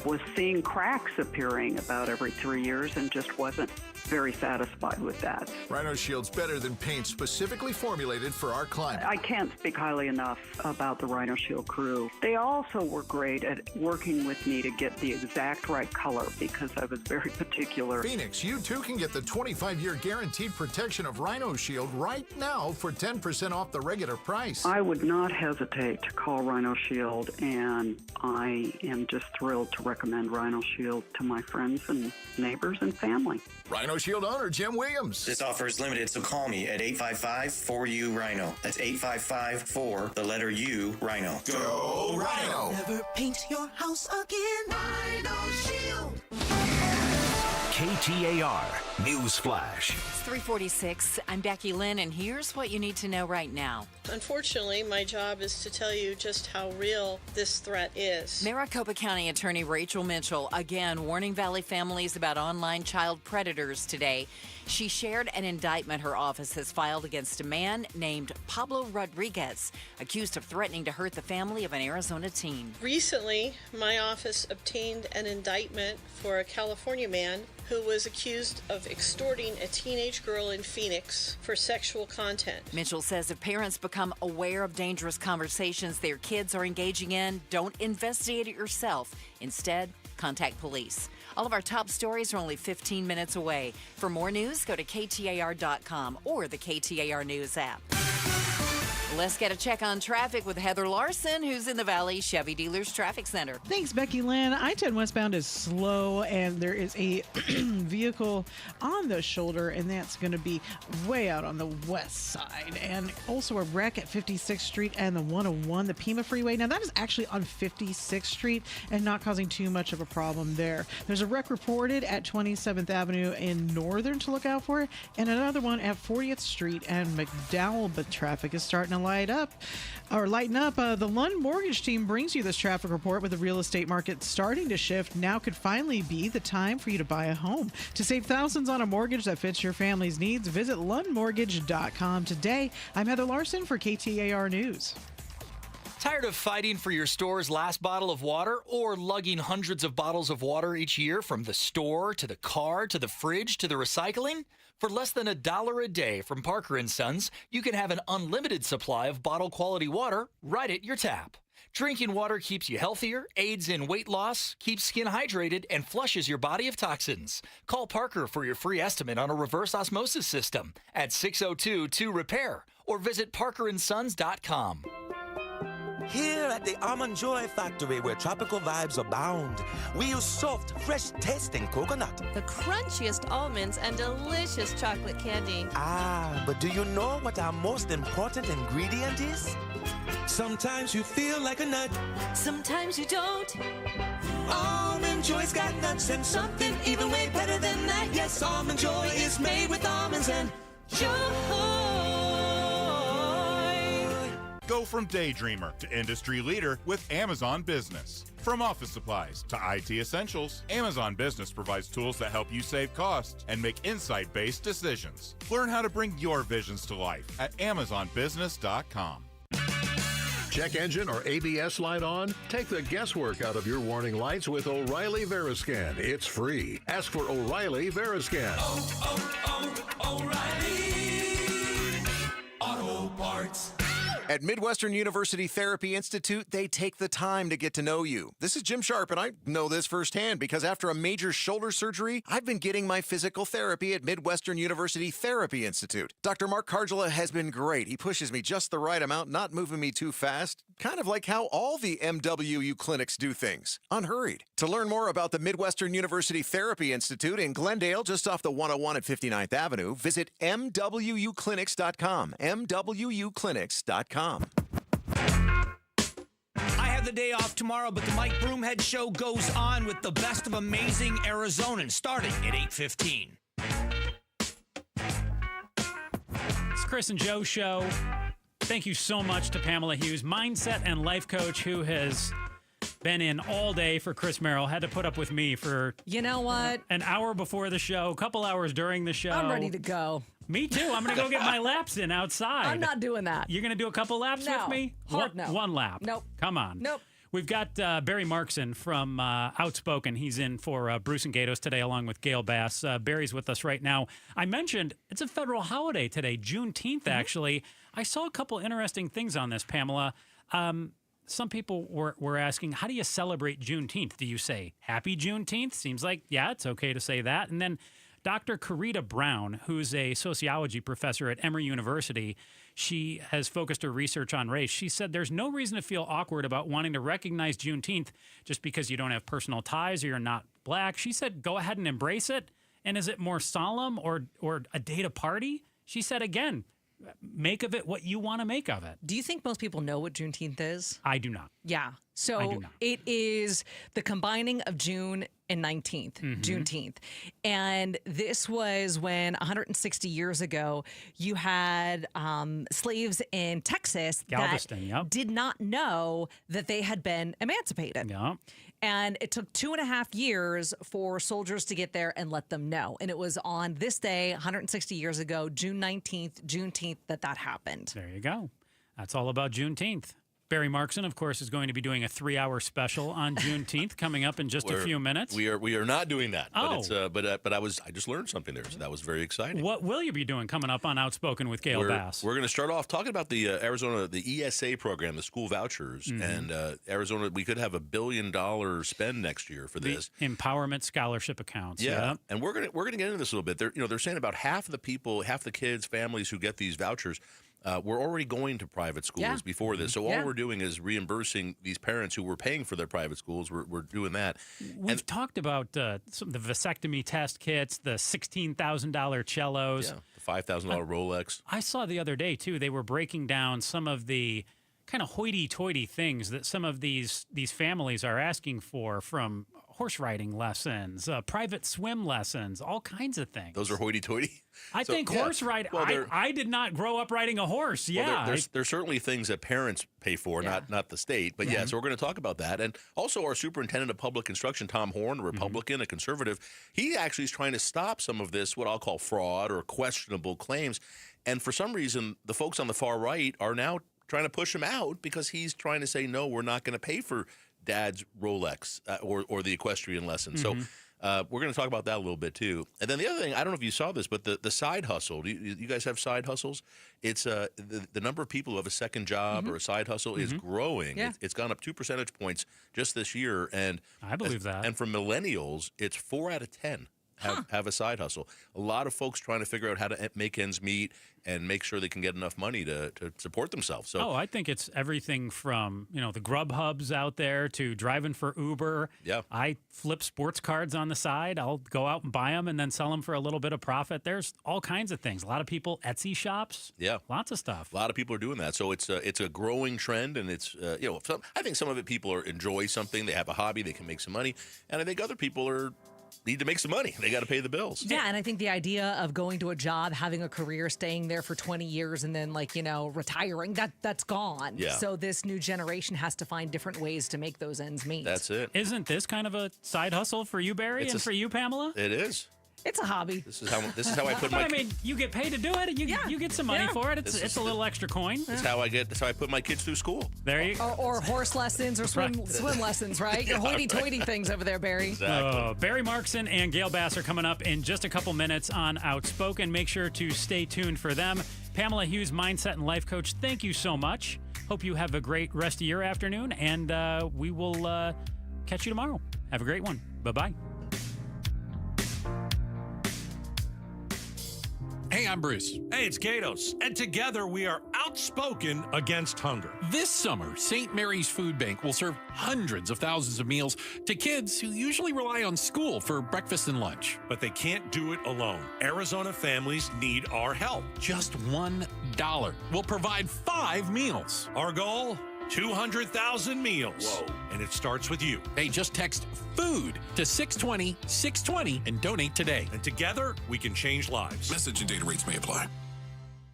was seeing cracks appearing about every 3 years and just wasn't very satisfied with that. Rhino Shield's better than paint specifically formulated for our climate. I can't speak highly enough about the Rhino Shield crew. They also were great at working with me to get the exact right color because I was very particular. Phoenix, you too can get the 25-year guaranteed protection of Rhino Shield right now for 10% off the regular price. I would not hesitate to call Rhino Shield, and I am just thrilled to recommend Rhino Shield to my friends and neighbors and family. Rhino Shield owner Jim Williams. This offer is limited, so call me at 855-4U-RHINO. That's 855-4, the letter U, Rhino. Go Rhino! Never paint your house again. Rhino Shield. KTAR News Flash. It's 3:46. I'm Becky Lynn, and here's what you need to know right now. Unfortunately, my job is to tell you just how real this threat is. Maricopa County Attorney Rachel Mitchell again warning Valley families about online child predators today. She shared an indictment her office has filed against a man named Pablo Rodriguez, accused of threatening to hurt the family of an Arizona teen. Recently, my office obtained an indictment for a California man who was accused of extorting a teenage girl in Phoenix for sexual content. Mitchell says if parents become aware of dangerous conversations their kids are engaging in, don't investigate it yourself. Instead, contact police. All of our top stories are only 15 minutes away. For more news, go to KTAR.com or the KTAR News app. Let's get a check on traffic with Heather Larson, who's in the Valley Chevy Dealers Traffic Center. Thanks, Becky Lynn. I-10 westbound is slow, and there is a vehicle on the shoulder, and that's going to be way out on the west side. And also a wreck at 56th Street and the 101, the Pima Freeway. Now, that is actually on 56th Street and not causing too much of a problem there. There's a wreck reported at 27th Avenue in Northern to look out for, and another one at 40th Street and McDowell, but traffic is starting to lighten up. The Lund Mortgage team brings you this traffic report. With the real estate market starting to shift, now could finally be the time for you to buy a home. To save thousands on a mortgage that fits your family's needs, visit lundmortgage.com today. I'm Heather Larson for KTAR News. Tired of fighting for your store's last bottle of water or lugging hundreds of bottles of water each year from the store to the car to the fridge to the recycling? For less than $1 a day from Parker & Sons, you can have an unlimited supply of bottle-quality water right at your tap. Drinking water keeps you healthier, aids in weight loss, keeps skin hydrated, and flushes your body of toxins. Call Parker for your free estimate on a reverse osmosis system at 602-2-REPAIR or visit parkerandsons.com. Here at the Almond Joy Factory, where tropical vibes abound, we use soft, fresh-tasting coconut. The crunchiest almonds and delicious chocolate candy. Ah, but do you know what our most important ingredient is? Sometimes you feel like a nut. Sometimes you don't. Almond Joy's got nuts and something even way better than that. Yes, Almond Joy is made with almonds and joy. Go from daydreamer to industry leader with Amazon Business. From office supplies to IT essentials, Amazon Business provides tools that help you save costs and make insight-based decisions. Learn how to bring your visions to life at amazonbusiness.com. Check engine or ABS light on? Take the guesswork out of your warning lights with O'Reilly Veriscan. It's free. Ask for O'Reilly Veriscan. O'Reilly Auto Parts. At Midwestern University Therapy Institute, they take the time to get to know you. This is Jim Sharp, and I know this firsthand because after a major shoulder surgery, I've been getting my physical therapy at Midwestern University Therapy Institute. Dr. Mark Cardula has been great. He pushes me just the right amount, not moving me too fast, kind of like how all the MWU clinics do things, unhurried. To learn more about the Midwestern University Therapy Institute in Glendale, just off the 101 at 59th Avenue, visit MWUclinics.com, MWUclinics.com. I have the day off tomorrow, but the Mike Broomhead Show goes on with the best of amazing Arizonans, starting at 8:15. It's Chris and Joe Show. Thank you so much to Pamela Hughes, mindset and life coach, who has been in all day for Chris Merrill. Had to put up with me for, you know what, an hour before the show, a couple hours during the show. I'm ready to go. Me too. I'm going to go get my laps in outside. I'm not doing that. You're going to do a couple laps with me? No. One lap. Nope. Come on. Nope. We've got Barry Markson from Outspoken. He's in for Bruce and Gatos today, along with Gail Bass. Barry's with us right now. I mentioned it's a federal holiday today, Juneteenth, actually. I saw a couple interesting things on this, Pamela. Some people were asking, how do you celebrate Juneteenth? Do you say Happy Juneteenth? Seems like, yeah, it's okay to say that. And then Dr. Karita Brown, who's a sociology professor at Emory University, she has focused her research on race. She said there's no reason to feel awkward about wanting to recognize Juneteenth just because you don't have personal ties or you're not black. She said go ahead and embrace it. And is it more solemn or a day to party? She said, again, make of it what you want to make of it. Do you think most people know what Juneteenth is? I do not. Yeah. So it is the combining of June and 19th, Juneteenth. And this was when 160 years ago, you had slaves in Texas Galveston, that did not know that they had been emancipated. Yeah. And it took 2.5 years for soldiers to get there and let them know. And it was on this day, 160 years ago, June 19th, Juneteenth, that happened. There you go. That's all about Juneteenth. Barry Markson, of course, is going to be doing a 3-hour special on Juneteenth coming up in just a few minutes. We are not doing that. Oh. But I just learned something there, so that was very exciting. What will you be doing coming up on Outspoken with Gail Bass? We're going to start off talking about the Arizona, the ESA program, the school vouchers, and Arizona. We could have $1 billion spend next year for this empowerment scholarship accounts. Yeah, and we're gonna get into this a little bit. They're saying about half of the people, half the kids, families who get these vouchers, were already going to private schools before this. So all we're doing is reimbursing these parents who were paying for their private schools. We're doing that. We've talked about some of the vasectomy test kits, the $16,000 cellos. Yeah, the $5,000 Rolex. I saw the other day, too, they were breaking down some of the kind of hoity-toity things that some of these families are asking for, from horse riding lessons, private swim lessons, all kinds of things. Those are hoity-toity? I think horse riding, I did not grow up riding a horse. Well, there's certainly things that parents pay for, not the state. But so we're going to talk about that. And also our superintendent of public instruction, Tom Horn, a Republican, a conservative, he actually is trying to stop some of this, what I'll call fraud or questionable claims. And for some reason, the folks on the far right are now trying to push him out because he's trying to say, no, we're not going to pay for Dad's Rolex or the equestrian lesson. So we're going to talk about that a little bit too. And then the other thing, I don't know if you saw this, but the side hustle. Do you guys have side hustles? It's the number of people who have a second job or a side hustle is growing. Yeah. It's gone up 2 percentage points just this year. And I believe that. And for millennials, it's 4 out of 10 have a side hustle. A lot of folks trying to figure out how to make ends meet and make sure they can get enough money to support themselves. So, I think it's everything from, the Grubhubs out there to driving for Uber. Yeah. I flip sports cards on the side. I'll go out and buy them and then sell them for a little bit of profit. There's all kinds of things. A lot of people, Etsy shops. Yeah. Lots of stuff. A lot of people are doing that. So it's a growing trend, and it's, I think some of it people enjoy something. They have a hobby. They can make some money. And I think other people need to make some money. They got to pay the bills. Yeah, and I think the idea of going to a job, having a career, staying there for 20 years, and then retiring, that's gone. Yeah. So this new generation has to find different ways to make those ends meet. That's it. Isn't this kind of a side hustle for you, Barry, and for you, Pamela? It is. It's a hobby. This is how I put my. I mean, you get paid to do it. You get some money for it. It's a little extra coin. That's how I put my kids through school. There you go. Or horse lessons or swim lessons, right? Your hoity-toity things over there, Barry. Exactly. Barry Markson and Gail Bass are coming up in just a couple minutes on Outspoken. Make sure to stay tuned for them. Pamela Hughes, mindset and life coach, thank you so much. Hope you have a great rest of your afternoon, and we will catch you tomorrow. Have a great one. Bye-bye. Hey, I'm Bruce. Hey, it's Gatos. And together we are outspoken against hunger. This summer, St. Mary's Food Bank will serve hundreds of thousands of meals to kids who usually rely on school for breakfast and lunch. But they can't do it alone. Arizona families need our help. Just $1 will provide 5 meals. Our goal? 200,000 meals. Whoa. And it starts with you. Hey, just text FOOD to 620-620 and donate today. And together, we can change lives. Message and data rates may apply.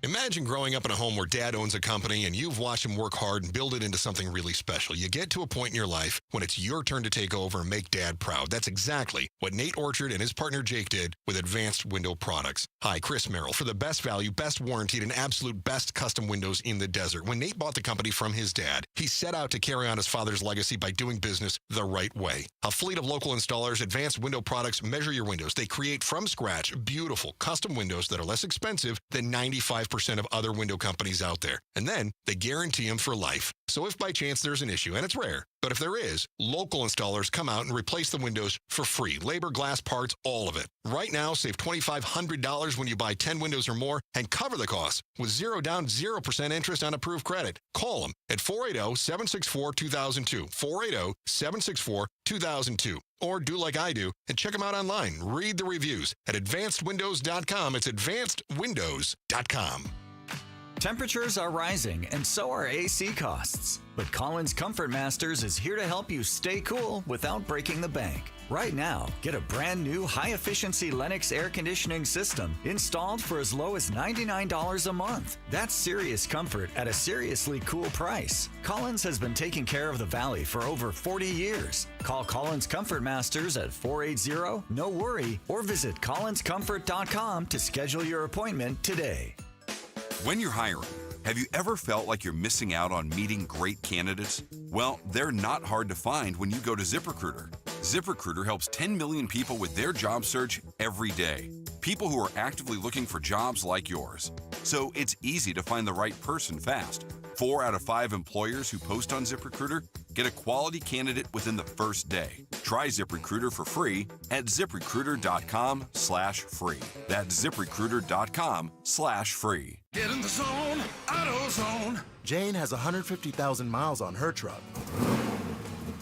Imagine growing up in a home where Dad owns a company and you've watched him work hard and build it into something really special. You get to a point in your life when it's your turn to take over and make Dad proud. That's exactly what Nate Orchard and his partner Jake did with Advanced Window Products. Hi, Chris Merrill for the best value, best warranted, and absolute best custom windows in the desert. When Nate bought the company from his dad, he set out to carry on his father's legacy by doing business the right way. A fleet of local installers, Advanced Window Products measure your windows. They create from scratch beautiful custom windows that are less expensive than 95% of other window companies out there. And then they guarantee them for life. So if by chance there's an issue, and it's rare, but if there is, local installers come out and replace the windows for free. Labor, glass, parts, all of it. Right now, save $2,500 when you buy 10 windows or more and cover the cost with 0 down, 0% interest on approved credit. Call them at 480-764-2002. 480-764-2002. Or do like I do and check them out online. Read the reviews at advancedwindows.com. It's advancedwindows.com. Temperatures are rising, and so are AC costs. But Collins Comfort Masters is here to help you stay cool without breaking the bank. Right now, get a brand new high-efficiency Lennox air conditioning system installed for as low as $99 a month. That's serious comfort at a seriously cool price. Collins has been taking care of the Valley for over 40 years. Call Collins Comfort Masters at 480-NO-WORRY or visit collinscomfort.com to schedule your appointment today. When you're hiring, have you ever felt like you're missing out on meeting great candidates? Well, they're not hard to find when you go to ZipRecruiter. ZipRecruiter helps 10 million people with their job search every day. People who are actively looking for jobs like yours. So it's easy to find the right person fast. 4 out of 5 employers who post on ZipRecruiter get a quality candidate within the first day. Try ZipRecruiter for free at ZipRecruiter.com/free. That's ZipRecruiter.com/free. Get in the zone, AutoZone. Jane has 150,000 miles on her truck,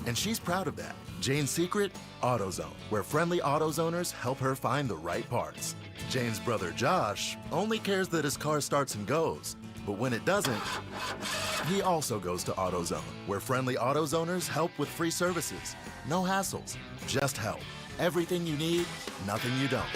and she's proud of that. Jane's secret? AutoZone, where friendly AutoZoners help her find the right parts. Jane's brother Josh only cares that his car starts and goes, but when it doesn't, he also goes to AutoZone, where friendly AutoZoners help with free services. No hassles, just help. Everything you need, nothing you don't.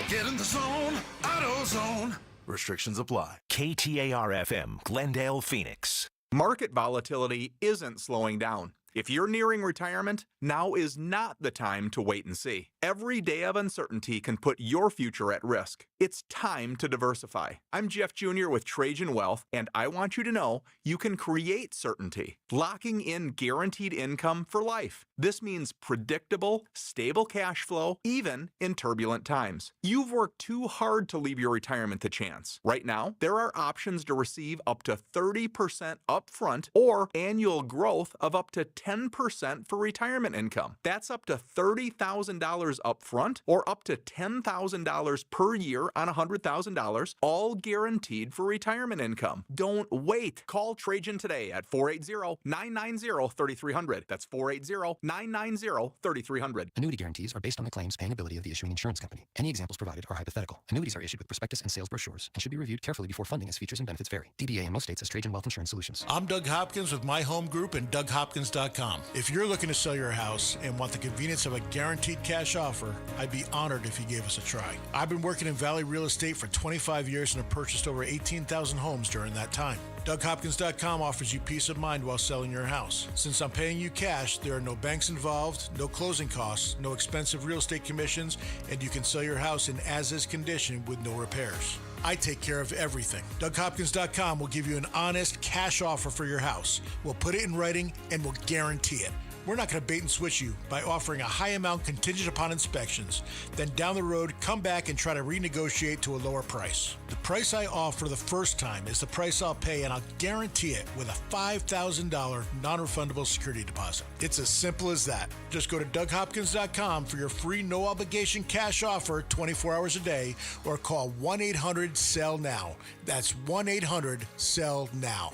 Get in the zone, AutoZone. Restrictions apply. KTAR-FM, Glendale, Phoenix. Market volatility isn't slowing down. If you're nearing retirement, now is not the time to wait and see. Every day of uncertainty can put your future at risk. It's time to diversify. I'm Jeff Jr. with Trajan Wealth, and I want you to know you can create certainty, locking in guaranteed income for life. This means predictable, stable cash flow, even in turbulent times. You've worked too hard to leave your retirement to chance. Right now, there are options to receive up to 30% upfront or annual growth of up to 10% for retirement income. That's up to $30,000 upfront or up to $10,000 per year on $100,000, all guaranteed for retirement income. Don't wait. Call Trajan today at 480-990-3300. That's 480-990-3300. Annuity guarantees are based on the claims paying ability of the issuing insurance company. Any examples provided are hypothetical. Annuities are issued with prospectus and sales brochures and should be reviewed carefully before funding as features and benefits vary. DBA in most states as Trajan Wealth Insurance Solutions. I'm Doug Hopkins with My Home Group and DougHopkins.com. If you're looking to sell your house and want the convenience of a guaranteed cash offer, I'd be honored if you gave us a try. I've been working in Valley Real Estate for 25 years and have purchased over 18,000 homes during that time. DougHopkins.com offers you peace of mind while selling your house. Since I'm paying you cash, there are no banks involved, no closing costs, no expensive real estate commissions, and you can sell your house in as-is condition with no repairs. I take care of everything. DougHopkins.com will give you an honest cash offer for your house. We'll put it in writing and we'll guarantee it. We're not going to bait and switch you by offering a high amount contingent upon inspections. Then down the road, come back and try to renegotiate to a lower price. The price I offer the first time is the price I'll pay, and I'll guarantee it with a $5,000 non-refundable security deposit. It's as simple as that. Just go to DougHopkins.com for your free no-obligation cash offer 24 hours a day, or call 1-800-SELL-NOW. That's 1-800-SELL-NOW.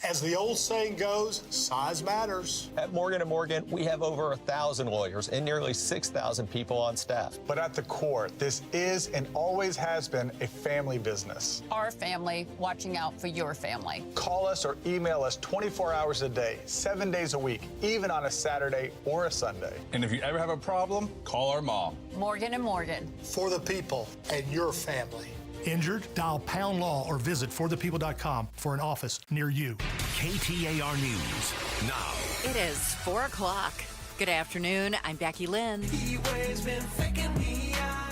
As the old saying goes, size matters. At Morgan & Morgan, we have over 1,000 lawyers and nearly 6,000 people on staff. But at the core, this is and always has been a family business. Our family watching out for your family. Call us or email us 24 hours a day, 7 days a week, even on a Saturday or a Sunday. And if you ever have a problem, call our mom. Morgan & Morgan. For the people and your family. Injured? Dial Pound Law or visit forthepeople.com for an office near you. KTAR News now. It is 4 o'clock. Good afternoon. I'm Becky Lynn.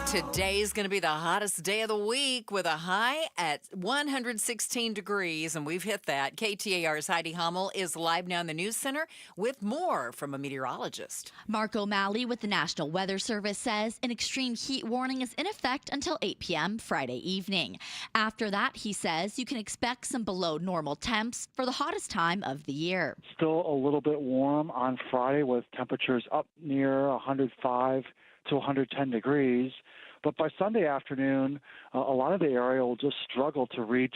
Today's going to be the hottest day of the week with a high at 116 degrees, and we've hit that. KTAR's Heidi Hummel is live now in the News Center with more from a meteorologist. Mark O'Malley with the National Weather Service says an extreme heat warning is in effect until 8 p.m. Friday evening. After that, he says you can expect some below normal temps for the hottest time of the year. Still a little bit warm on Friday with temperatures up near 105 to 110 degrees. But by Sunday afternoon, a lot of the area will just struggle to reach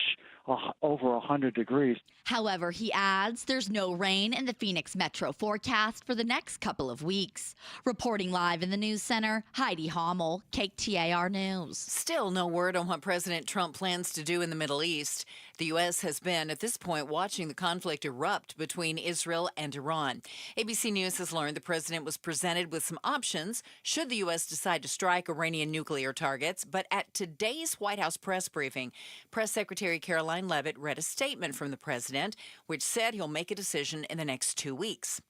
over 100 degrees. However, he adds there's no rain in the Phoenix metro forecast for the next couple of weeks. Reporting live in the News Center, Heidi Hummel, KTAR News. Still no word on what President Trump plans to do in the Middle East. The U.S. has been, at this point, watching the conflict erupt between Israel and Iran. ABC News has learned the president was presented with some options should the U.S. decide to strike Iranian nuclear targets. But at today's White House press briefing, Press Secretary Caroline Leavitt read a statement from the president, which said he'll make a decision in the next 2 weeks.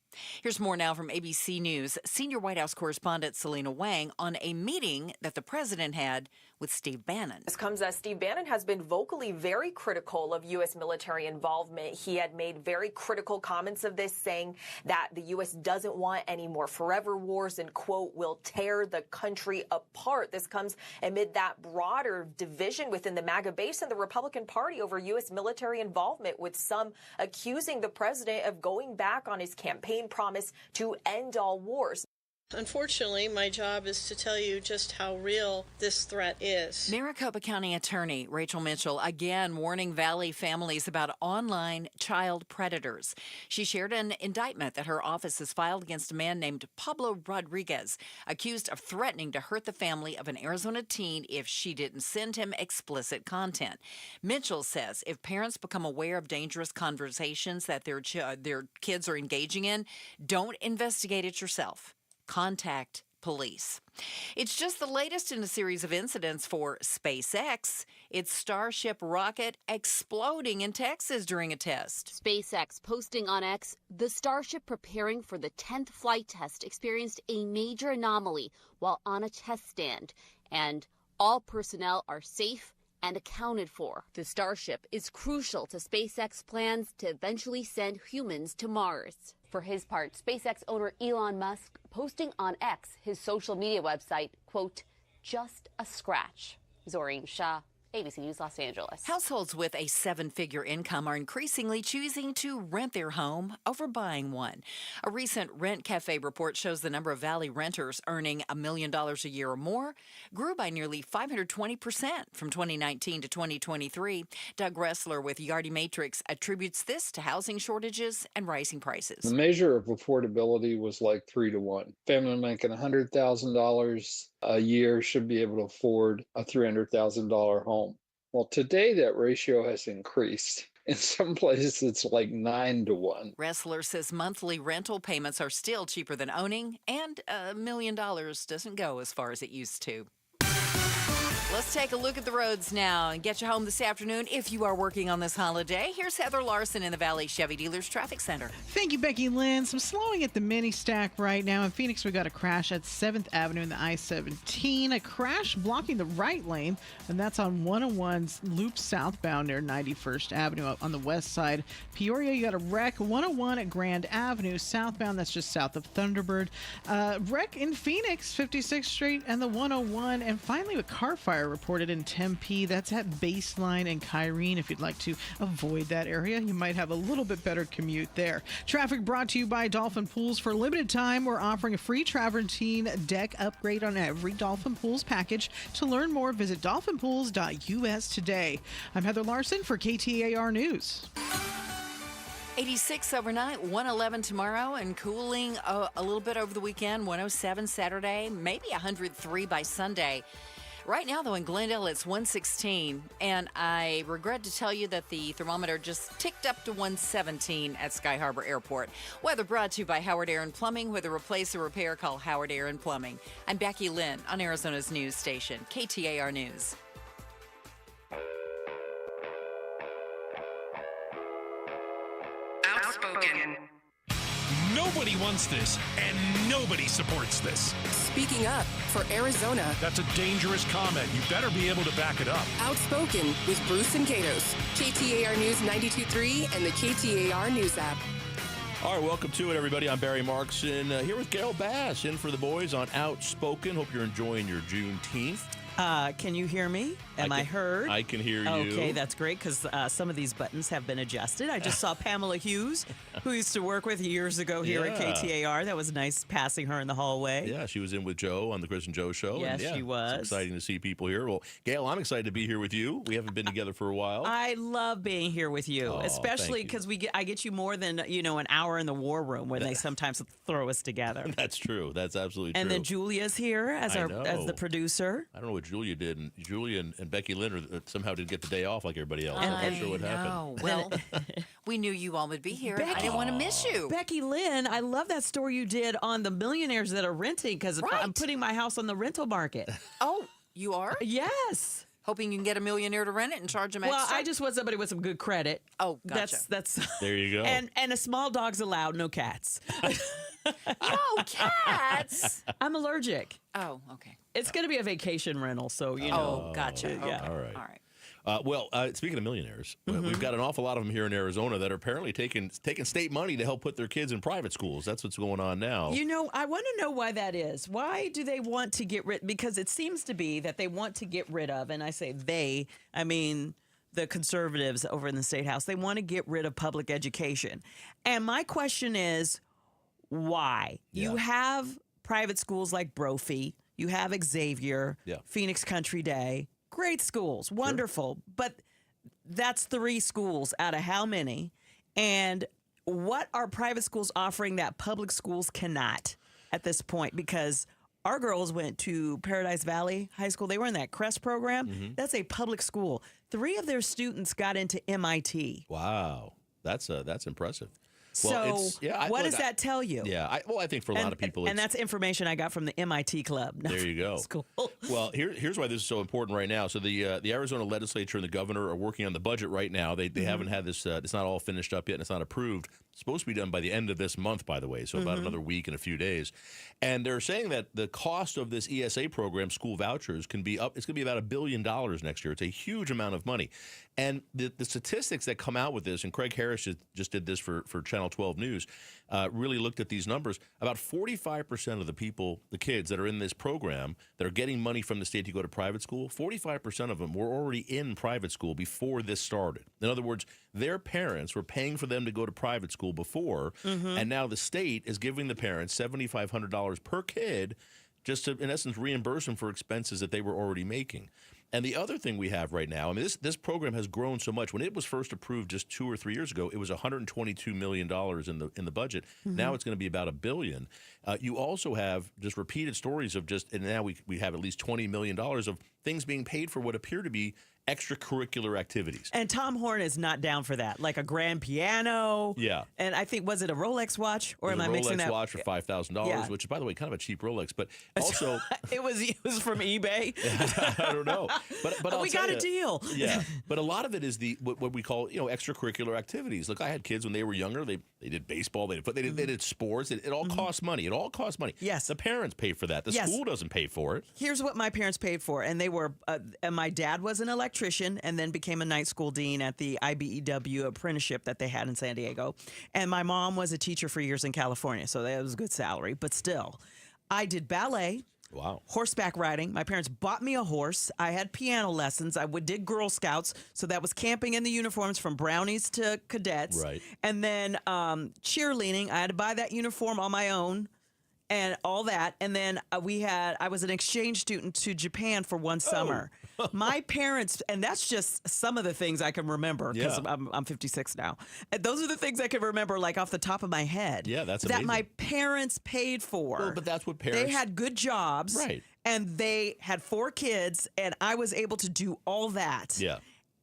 Here's more now from ABC News. Senior White House correspondent Selena Wang on a meeting that the president had with Steve Bannon. This comes as Steve Bannon has been vocally very critical of U.S. military involvement. He had made very critical comments of this, saying that the U.S. doesn't want any more forever wars and, quote, will tear the country apart. This comes amid that broader division within the MAGA base and the Republican Party over U.S. military involvement, with some accusing the president of going back on his campaign promise to end all wars. Unfortunately, my job is to tell you just how real this threat is. Maricopa County Attorney Rachel Mitchell again warning Valley families about online child predators. She shared an indictment that her office has filed against a man named Pablo Rodriguez, accused of threatening to hurt the family of an Arizona teen if she didn't send him explicit content. Mitchell says if parents become aware of dangerous conversations that their kids are engaging in, don't investigate it yourself. Contact police. It's just the latest in a series of incidents for SpaceX. Its Starship rocket exploding in Texas during a test. SpaceX posting on X, the Starship preparing for the 10th flight test experienced a major anomaly while on a test stand, and all personnel are safe and accounted for. The Starship is crucial to SpaceX plans to eventually send humans to Mars. For his part, SpaceX owner Elon Musk posting on X, his social media website, quote, just a scratch. Zoreen Shah, ABC News, Los Angeles. Households with a seven-figure income are increasingly choosing to rent their home over buying one. A recent Rent Cafe report shows the number of Valley renters earning $1 million a year or more grew by nearly 520% from 2019 to 2023. Doug Ressler with Yardi Matrix attributes this to housing shortages and rising prices. The measure of affordability was like 3 to 1. Family making $100,000 a year should be able to afford a $300,000 home. Well, today that ratio has increased. In some places, it's like 9 to 1. Ressler says monthly rental payments are still cheaper than owning, and $1 million doesn't go as far as it used to. Let's take a look at the roads now and get you home this afternoon if you are working on this holiday. Here's Heather Larson in the Valley Chevy Dealers Traffic Center. Thank you, Becky Lynn. Some slowing at the mini stack right now. In Phoenix, we got a crash at 7th Avenue in the I-17. A crash blocking the right lane, and that's on 101's loop southbound near 91st Avenue on the west side. Peoria, you got a wreck. 101 at Grand Avenue southbound. That's just south of Thunderbird. Wreck in Phoenix, 56th Street and the 101. And finally, a car fire reported in Tempe. That's at Baseline and Kyrene. If you'd like to avoid that area, you might have a little bit better commute there. Traffic brought to you by Dolphin Pools. For a limited time, we're offering a free travertine deck upgrade on every Dolphin Pools package. To learn more, visit dolphinpools.us today. I'm Heather Larson for KTAR News. 86 overnight, 111 tomorrow, and cooling a little bit over the weekend, 107 Saturday, maybe 103 by Sunday. Right now, though, in Glendale, it's 116, and I regret to tell you that the thermometer just ticked up to 117 at Sky Harbor Airport. Weather brought to you by Howard Aaron Plumbing. With a replace or repair, call Howard Aaron Plumbing. I'm Becky Lynn on Arizona's news station, KTAR News. Outspoken. Nobody wants this, and nobody supports this. Speaking up for Arizona. That's a dangerous comment. You better be able to back it up. Outspoken with Bruce and Gatos. KTAR News 92.3 and the KTAR News app. All right, welcome to it, everybody. I'm Barry Marks, and here with Gail Bass, in for the boys on Outspoken. Hope you're enjoying your Juneteenth. Can you hear me? Am I heard? I can hear you. Okay, that's great, because some of these buttons have been adjusted. I just saw Pamela Hughes, who used to work with years ago here at KTAR. That was nice passing her in the hallway. Yeah, she was in with Joe on the Chris and Joe show. Yes, she was. It's exciting to see people here. Well, Gail, I'm excited to be here with you. We haven't been together for a while. I love being here with you, especially because I get you more than an hour in the war room when they sometimes throw us together. That's true. That's absolutely true. And then Julia's here as the producer. I don't know what Julia did. And Julia and Becky Lynn somehow didn't get the day off like everybody else. I'm not sure what happened. Well, we knew you all would be here. I didn't want to miss you. Becky Lynn, I love that story you did on the millionaires that are renting, because I'm putting my house on the rental market. Oh, you are? Yes. Hoping you can get a millionaire to rent it and charge them extra? Well, I just want somebody with some good credit. Oh, gotcha. That's there you go. And a small dog's allowed, no cats. No cats. I'm allergic. Oh, okay. It's going to be a vacation rental, so Oh, gotcha. Yeah. All right. Speaking of millionaires, we've got an awful lot of them here in Arizona that are apparently taking state money to help put their kids in private schools. That's what's going on now. I want to know why that is. Why do they want to get rid? Because it seems to be that they want to get rid of, and I say they, I mean the conservatives over in the State House, they want to get rid of public education. And my question is, why? Yeah. You have private schools like Brophy. You have Xavier, Phoenix Country Day. Great schools, wonderful. Sure. But that's 3 schools out of how many? And what are private schools offering that public schools cannot at this point? Because our girls went to Paradise Valley High School. They were in that CREST program. Mm-hmm. That's a public school. 3 of their students got into MIT. Wow. That's impressive. Well, what does that tell you? Yeah, I think for a lot of people, and that's information I got from the MIT club. There you go. School. Well, here's why this is so important right now. So the Arizona legislature and the governor are working on the budget right now. They haven't had this. It's not all finished up yet, and it's not approved. It's supposed to be done by the end of this month, by the way. So about another week and a few days. And they're saying that the cost of this ESA program, school vouchers, can be up. It's going to be about $1 billion next year. It's a huge amount of money. And the statistics that come out with this, and Craig Harris just did this for Channel 12 News, really looked at these numbers. About 45% of the kids that are in this program that are getting money from the state to go to private school, 45% of them were already in private school before this started. In other words, their parents were paying for them to go to private school before, and now the state is giving the parents $7,500 per kid just to, in essence, reimburse them for expenses that they were already making. And the other thing we have right now, I mean, this program has grown so much. When it was first approved just 2 or 3 years ago, it was $122 million in the budget. Now it's going to be about $1 billion. You also have just repeated stories of and now we have at least $20 million of things being paid for what appear to be extracurricular activities. And Tom Horn is not down for that, like a grand piano. Yeah. And I think, was it a Rolex watch? Or am I mixing that? Rolex watch for $5,000, which is, by the way, kind of a cheap Rolex. But also... it was from eBay. I don't know. But we got a deal. Yeah. But a lot of it is what we call, extracurricular activities. Look, I had kids when they were younger. They did baseball. They did sports. It all costs money. It all costs money. Yes. The parents pay for that. The school doesn't pay for it. Here's what my parents paid for. And they were, and my dad was an electrician and then became a night school dean at the IBEW apprenticeship that they had in San Diego. And my mom was a teacher for years in California, so that was a good salary. But still, I did ballet. Wow. Horseback riding. My parents bought me a horse. I had piano lessons. I did Girl Scouts. So that was camping in the uniforms from brownies to cadets. Right. And then cheerleading. I had to buy that uniform on my own and all that. And then I was an exchange student to Japan for one summer. My parents, and that's just some of the things I can remember because I'm 56 now. And those are the things I can remember like off the top of my head. Yeah, that's amazing. That my parents paid for. Well, but that's what parents... They had good jobs. Right. And they had 4 kids, and I was able to do all that. Yeah.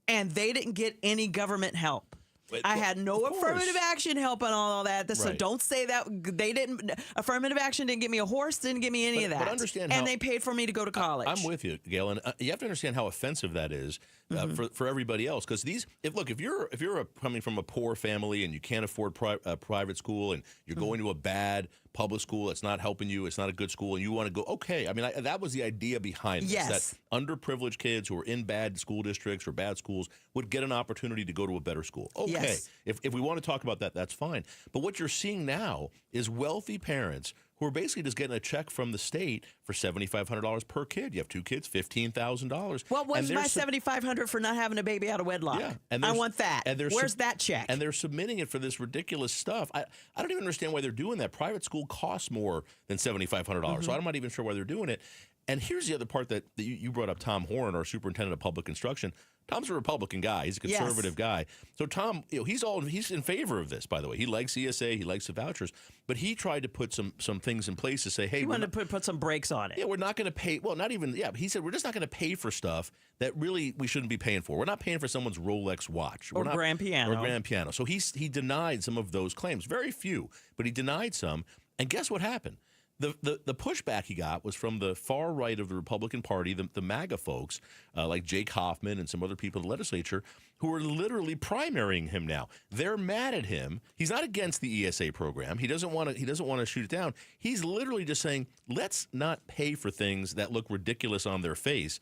And they didn't get any government help. I had no affirmative action help on all that. So don't say that. They didn't. Affirmative action didn't give me a horse, didn't give me any of that. But understand and they paid for me to go to college. I'm with you, Gail. And you have to understand how offensive that is for everybody else. Because if you're coming from a poor family and you can't afford private school and you're going to a bad public school that's not helping you, it's not a good school, and you want to go, okay. I mean, that was the idea behind this. Yes. That underprivileged kids who are in bad school districts or bad schools would get an opportunity to go to a better school. Okay. Yes. If we want to talk about that, that's fine. But what you're seeing now is wealthy parents who are basically just getting a check from the state for $7,500 per kid. You have 2 kids, $15,000. Well, what's my $7,500 for not having a baby out of wedlock? Yeah, I want that. And where's that check? And they're submitting it for this ridiculous stuff. I don't even understand why they're doing that. Private school costs more than $7,500, so I'm not even sure why they're doing it. And here's the other part that you brought up, Tom Horn, our superintendent of public instruction. Tom's a Republican guy. He's a conservative guy. So Tom, he's in favor of this, by the way. He likes ESA. He likes the vouchers. But he tried to put some things in place to say, hey, he wanted to put some brakes on it. Yeah, we're not going to pay. Well, not even. Yeah, he said we're just not going to pay for stuff that really we shouldn't be paying for. We're not paying for someone's Rolex watch or grand piano. So he denied some of those claims. Very few, but he denied some. And guess what happened? The pushback he got was from the far right of the Republican Party, the MAGA folks, like Jake Hoffman and some other people in the legislature, who are literally primarying him now. They're mad at him. He's not against the ESA program. He doesn't want to shoot it down. He's literally just saying, let's not pay for things that look ridiculous on their face.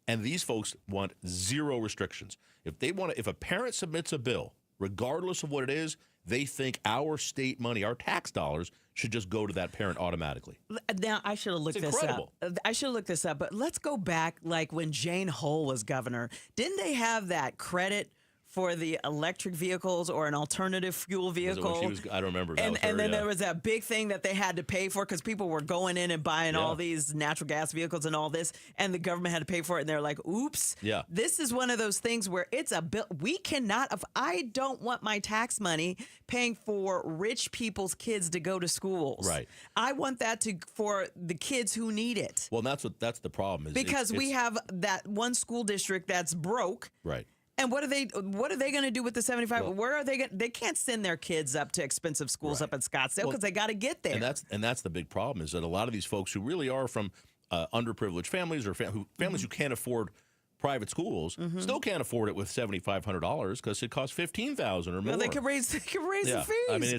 And these folks want zero restrictions. If a parent submits a bill, regardless of what it is, they think our state money, our tax dollars, should just go to that parent automatically. Now, I should have looked this up. I should have looked this up, but let's go back like when Jane Hull was governor. Didn't they have that credit for the electric vehicles or an alternative fuel vehicle. I don't remember. And then there was that big thing that they had to pay for because people were going in and buying all these natural gas vehicles and all this, and the government had to pay for it. And they're like, oops. Yeah. This is one of those things where it's a bill. We cannot, I don't want my tax money paying for rich people's kids to go to schools. Right. I want that for the kids who need it. Well, that's the problem. Because we have that one school district that's broke. Right. And what are they going to do with the 75? Well, where are they going? They can't send their kids up to expensive schools up in Scottsdale because they got to get there. And that's the big problem is that a lot of these folks who really are from underprivileged families or families who can't afford private schools still can't afford it with $7,500 because it costs $15,000 or more. No, they can raise the fees. I mean,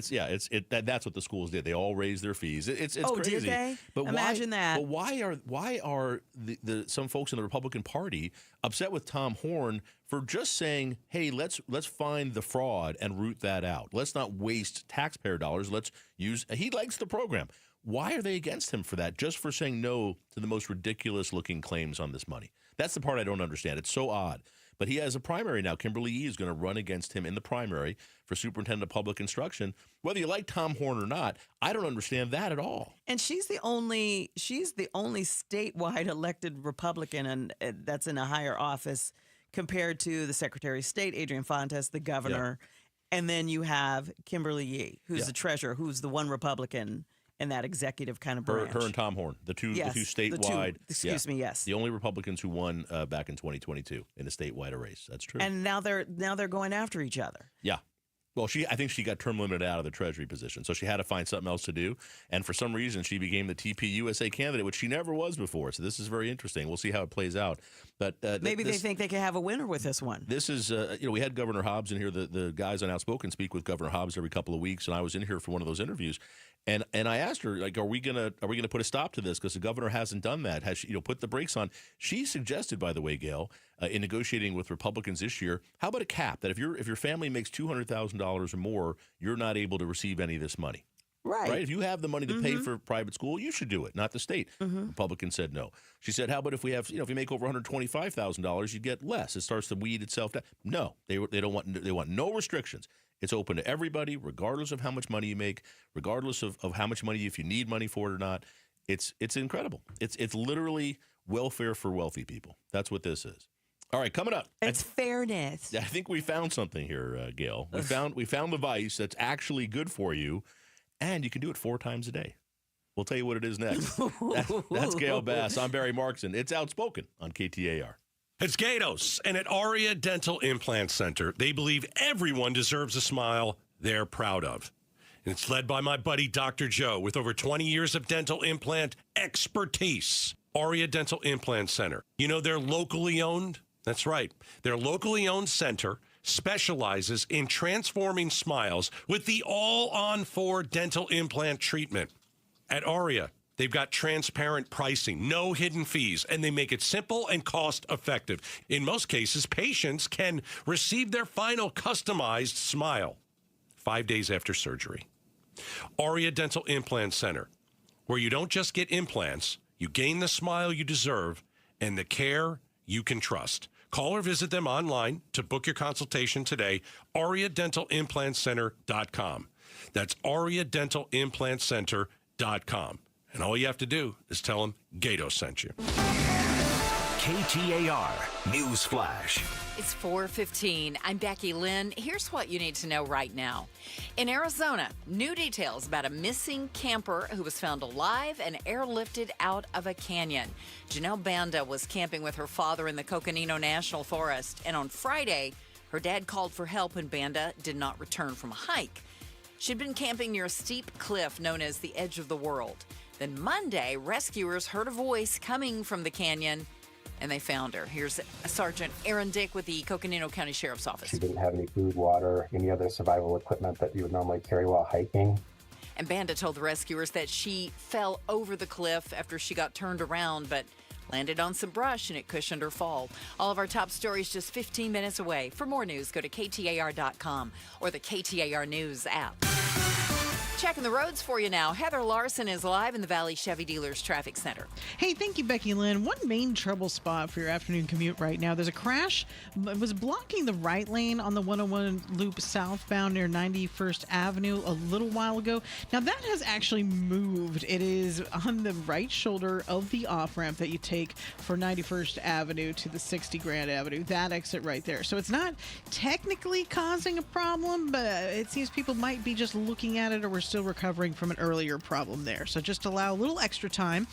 that's what the schools did. They all raised their fees. It's crazy. Did they? But imagine that. But why are some folks in the Republican Party upset with Tom Horne for just saying, hey, let's find the fraud and root that out. Let's not waste taxpayer dollars. He likes the program. Why are they against him for that? Just for saying no to the most ridiculous looking claims on this money. That's the part I don't understand. It's so odd. But he has a primary now. Kimberly Yee is going to run against him in the primary for superintendent of public instruction. Whether you like Tom Horne or not, I don't understand that at all. And she's the only statewide elected Republican and that's in a higher office compared to the Secretary of State, Adrian Fontes, the governor. Yeah. And then you have Kimberly Yee, who's the treasurer, who's the one Republican in that executive kind of branch. Her and Tom Horne, the two statewide. Yes. The only Republicans who won back in 2022 in a statewide race. That's true. And now they're going after each other. Yeah. Well, I think she got term limited out of the Treasury position, so she had to find something else to do. And for some reason, she became the TPUSA candidate, which she never was before. So this is very interesting. We'll see how it plays out. But maybe they think they can have a winner with this one. This is, we had Governor Hobbs in here. The guys on Outspoken speak with Governor Hobbs every couple of weeks, and I was in here for one of those interviews. And I asked her, like, are we gonna put a stop to this because the governor hasn't done that? Has she, put the brakes on? She suggested, by the way, Gail, in negotiating with Republicans this year, how about a cap that if your family makes $200,000 or more, you're not able to receive any of this money. Right. If you have the money to pay for private school, you should do it, not the state. Republicans said no. She said, how about if we have, if you make over $125,000, you get less. It starts to weed itself down. No, they want no restrictions. It's open to everybody, regardless of how much money you make, regardless of how much money, if you need money for it or not. It's incredible. It's literally welfare for wealthy people. That's what this is. All right, coming up. It's fairness. I think we found something here, Gail. We found the vice that's actually good for you, and you can do it 4 times a day. We'll tell you what it is next. That's Gail Bass. I'm Barry Markson. It's Outspoken on KTAR. It's Gatos, and at Aria Dental Implant Center, they believe everyone deserves a smile they're proud of. And it's led by my buddy, Dr. Joe, with over 20 years of dental implant expertise. Aria Dental Implant Center. They're locally owned? That's right. Their locally owned center specializes in transforming smiles with the all-on-4 dental implant treatment. At Aria, they've got transparent pricing, no hidden fees, and they make it simple and cost-effective. In most cases, patients can receive their final customized smile 5 days after surgery. Aria Dental Implant Center, where you don't just get implants, you gain the smile you deserve and the care you can trust. Call or visit them online to book your consultation today, ariadentalimplantscenter.com. That's ariadentalimplantscenter.com. And all you have to do is tell them Gato sent you. KTAR News Flash. It's 4:15. I'm Becky Lynn. Here's what you need to know right now. In Arizona, new details about a missing camper who was found alive and airlifted out of a canyon. Janelle Banda was camping with her father in the Coconino National Forest, and on Friday, her dad called for help and Banda did not return from a hike. She'd been camping near a steep cliff known as the Edge of the World. Then Monday, rescuers heard a voice coming from the canyon, and they found her. Here's Sergeant Aaron Dick with the Coconino County Sheriff's Office. She didn't have any food, water, any other survival equipment that you would normally carry while hiking. And Banda told the rescuers that she fell over the cliff after she got turned around, but landed on some brush and it cushioned her fall. All of our top stories just 15 minutes away. For more news, go to KTAR.com or the KTAR News app. Checking the roads for you now. Heather Larson is live in the Valley Chevy Dealers Traffic Center. Hey, thank you, Becky Lynn. One main trouble spot for your afternoon commute right now. There's a crash. It was blocking the right lane on the 101 loop southbound near 91st Avenue a little while ago. Now, that has actually moved. It is on the right shoulder of the off-ramp that you take for 91st Avenue to the 60 Grand Avenue. That exit right there. So it's not technically causing a problem, but it seems people might be just looking at it, or we're still recovering from an earlier problem there. So just allow a little extra time.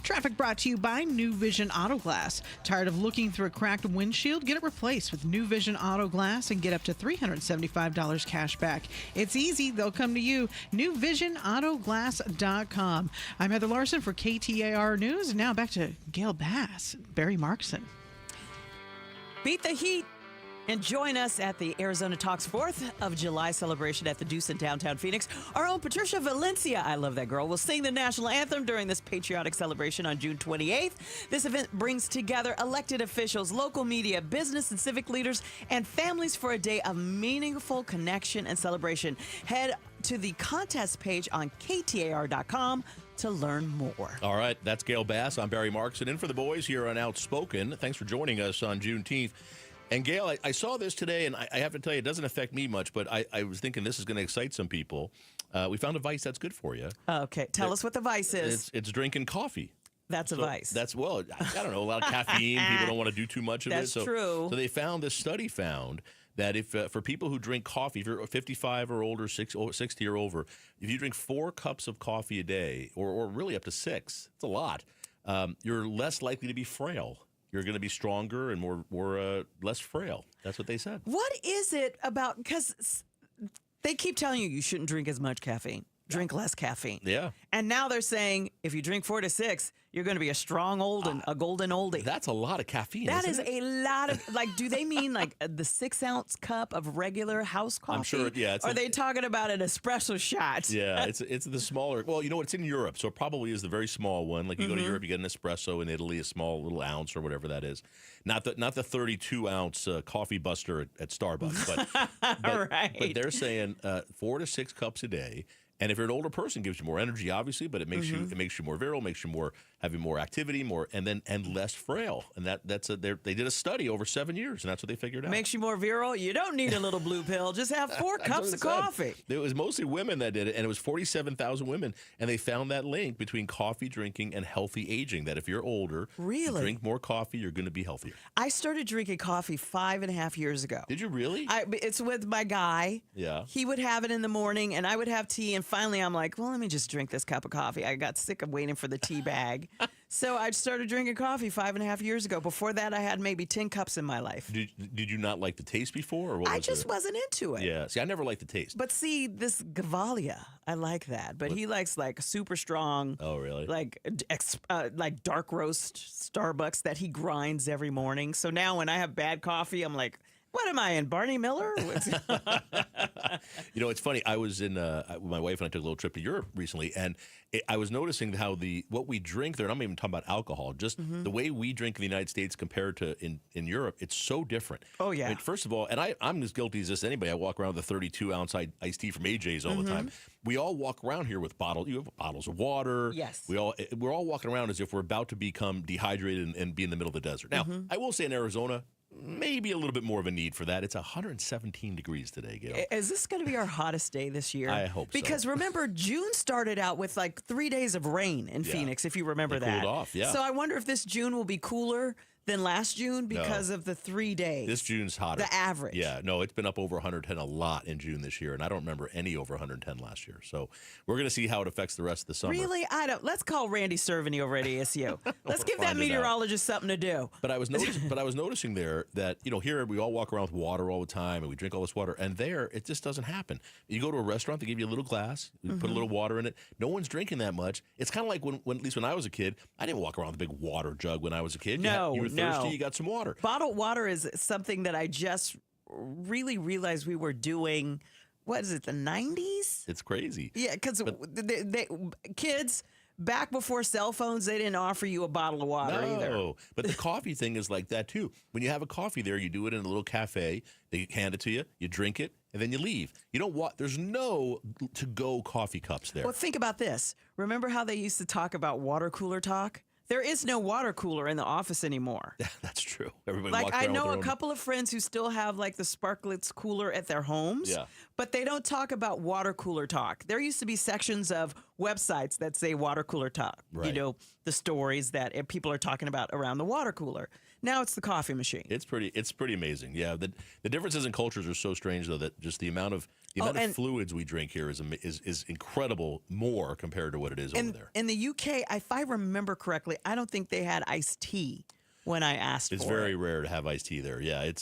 Traffic brought to you by New Vision Auto Glass. Tired of looking through a cracked windshield? Get it replaced with New Vision Auto Glass and get up to $375 cash back. It's easy. They'll come to you. NewVisionAutoGlass.com. I'm Heather Larson for KTAR News. Now back to Gail Bass, Barry Markson. Beat the heat and join us at the Arizona Talks 4th of July celebration at the Deuce in downtown Phoenix. Our own Patricia Valencia, I love that girl, will sing the national anthem during this patriotic celebration on June 28th. This event brings together elected officials, local media, business and civic leaders, and families for a day of meaningful connection and celebration. Head to the contest page on KTAR.com to learn more. All right, that's Gail Bass. I'm Barry Markson. In for the boys here on Outspoken. Thanks for joining us on Juneteenth. And Gail, I saw this today, and I have to tell you, it doesn't affect me much, but I was thinking this is going to excite some people. We found a vice that's good for you. Okay, tell us what the vice is. It's drinking coffee. That's a vice. Well, I don't know, a lot of caffeine. People don't want to do too much of it. That's true. So they found, this study found that if for people who drink coffee, if you're 55 or older, 60 or over, if you drink 4 cups of coffee a day, or really up to 6, it's a lot, you're less likely to be frail. You're going to be stronger and more less frail. That's what they said. What is it about? Because they keep telling you shouldn't drink as much caffeine. Drink less caffeine. Yeah. And now they're saying if you drink 4 to 6, you're going to be a strong a golden oldie. That's a lot of caffeine. That is isn't it? a lot of, do they mean the 6-ounce cup of regular house coffee? I'm sure, yeah. Or are they talking about an espresso shot? Yeah, it's the smaller. Well, it's in Europe, so it probably is the very small one. Like you go to Europe, you get an espresso. In Italy, a small little ounce or whatever that is. Not the 32-ounce coffee buster at Starbucks. But right. But they're saying 4 to 6 cups a day. And if you're an older person, it gives you more energy, obviously, but it makes you more virile, makes you having more activity, and less frail. And they did a study over 7 years, and that's what they figured out. Makes you more virile. You don't need a little blue pill. Just have 4 cups of coffee. It was mostly women that did it, and it was 47,000 women, and they found that link between coffee drinking and healthy aging. That if you're older, you drink more coffee, you're going to be healthier. I started drinking coffee 5.5 years ago. Did you really? It's with my guy. Yeah. He would have it in the morning, and I would have tea. And finally, I'm like, well, let me just drink this cup of coffee. I got sick of waiting for the tea bag. So I started drinking coffee 5.5 years ago. Before that, I had maybe 10 cups in my life. Did you not like the taste before? Or what I just wasn't into it. Yeah. See, I never liked the taste. But see, this Gavalia, I like that. But he likes super strong. Oh, really? Like dark roast Starbucks that he grinds every morning. So now when I have bad coffee, I'm like, what am I in, Barney Miller? It's funny. I was my wife and I took a little trip to Europe recently, and I was noticing how what we drink there, and I'm not even talking about alcohol, just the way we drink in the United States compared to in Europe, it's so different. Oh, yeah. I mean, first of all, and I'm as guilty as anybody. I walk around with a 32-ounce iced tea from AJ's all the time. We all walk around here with bottles. You have bottles of water. Yes. We're all walking around as if we're about to become dehydrated and be in the middle of the desert. Now, I will say in Arizona, maybe a little bit more of a need for that. It's 117 degrees today, Gail. Is this going to be our hottest day this year? I hope so. Because remember, June started out with 3 days of rain in Phoenix, if you remember that. Cooled off, yeah. So I wonder if this June will be cooler than last June because of the 3 days. This June's hotter. The average. Yeah, no, it's been up over 110 a lot in June this year, and I don't remember any over 110 last year. So we're going to see how it affects the rest of the summer. Really? Let's call Randy Cervini over at ASU. Let's give that meteorologist something to do. But I was noticing there that, here we all walk around with water all the time, and we drink all this water, and there, it just doesn't happen. You go to a restaurant, they give you a little glass, you put a little water in it. No one's drinking that much. It's kind of like when, at least when I was a kid, I didn't walk around with a big water jug when I was a kid. You were thirsty, you got some water. Bottled water is something that I just really realized we were doing. What is it, the 90s? It's crazy. Yeah, because kids back before cell phones, they didn't offer you a bottle of water either. No, but the coffee thing is like that too. When you have a coffee there, you do it in a little cafe. They hand it to you, you drink it, and then you leave. You don't want. There's no to-go coffee cups there. Well, think about this. Remember how they used to talk about water cooler talk? There is no water cooler in the office anymore. That's true. Everybody Like, walks I around know with a their own- couple of friends who still have like the Sparklets cooler at their homes, but they don't talk about water cooler talk. There used to be sections of websites that say water cooler talk. Right. You know, the stories that people are talking about around the water cooler. Now it's the coffee machine. It's pretty amazing. Yeah, the differences in cultures are so strange though that just the amount of fluids we drink here is incredible more compared to what it is over there. In the UK, if I remember correctly, I don't think they had iced tea when I asked It's for it. very rare to have iced tea there. Yeah,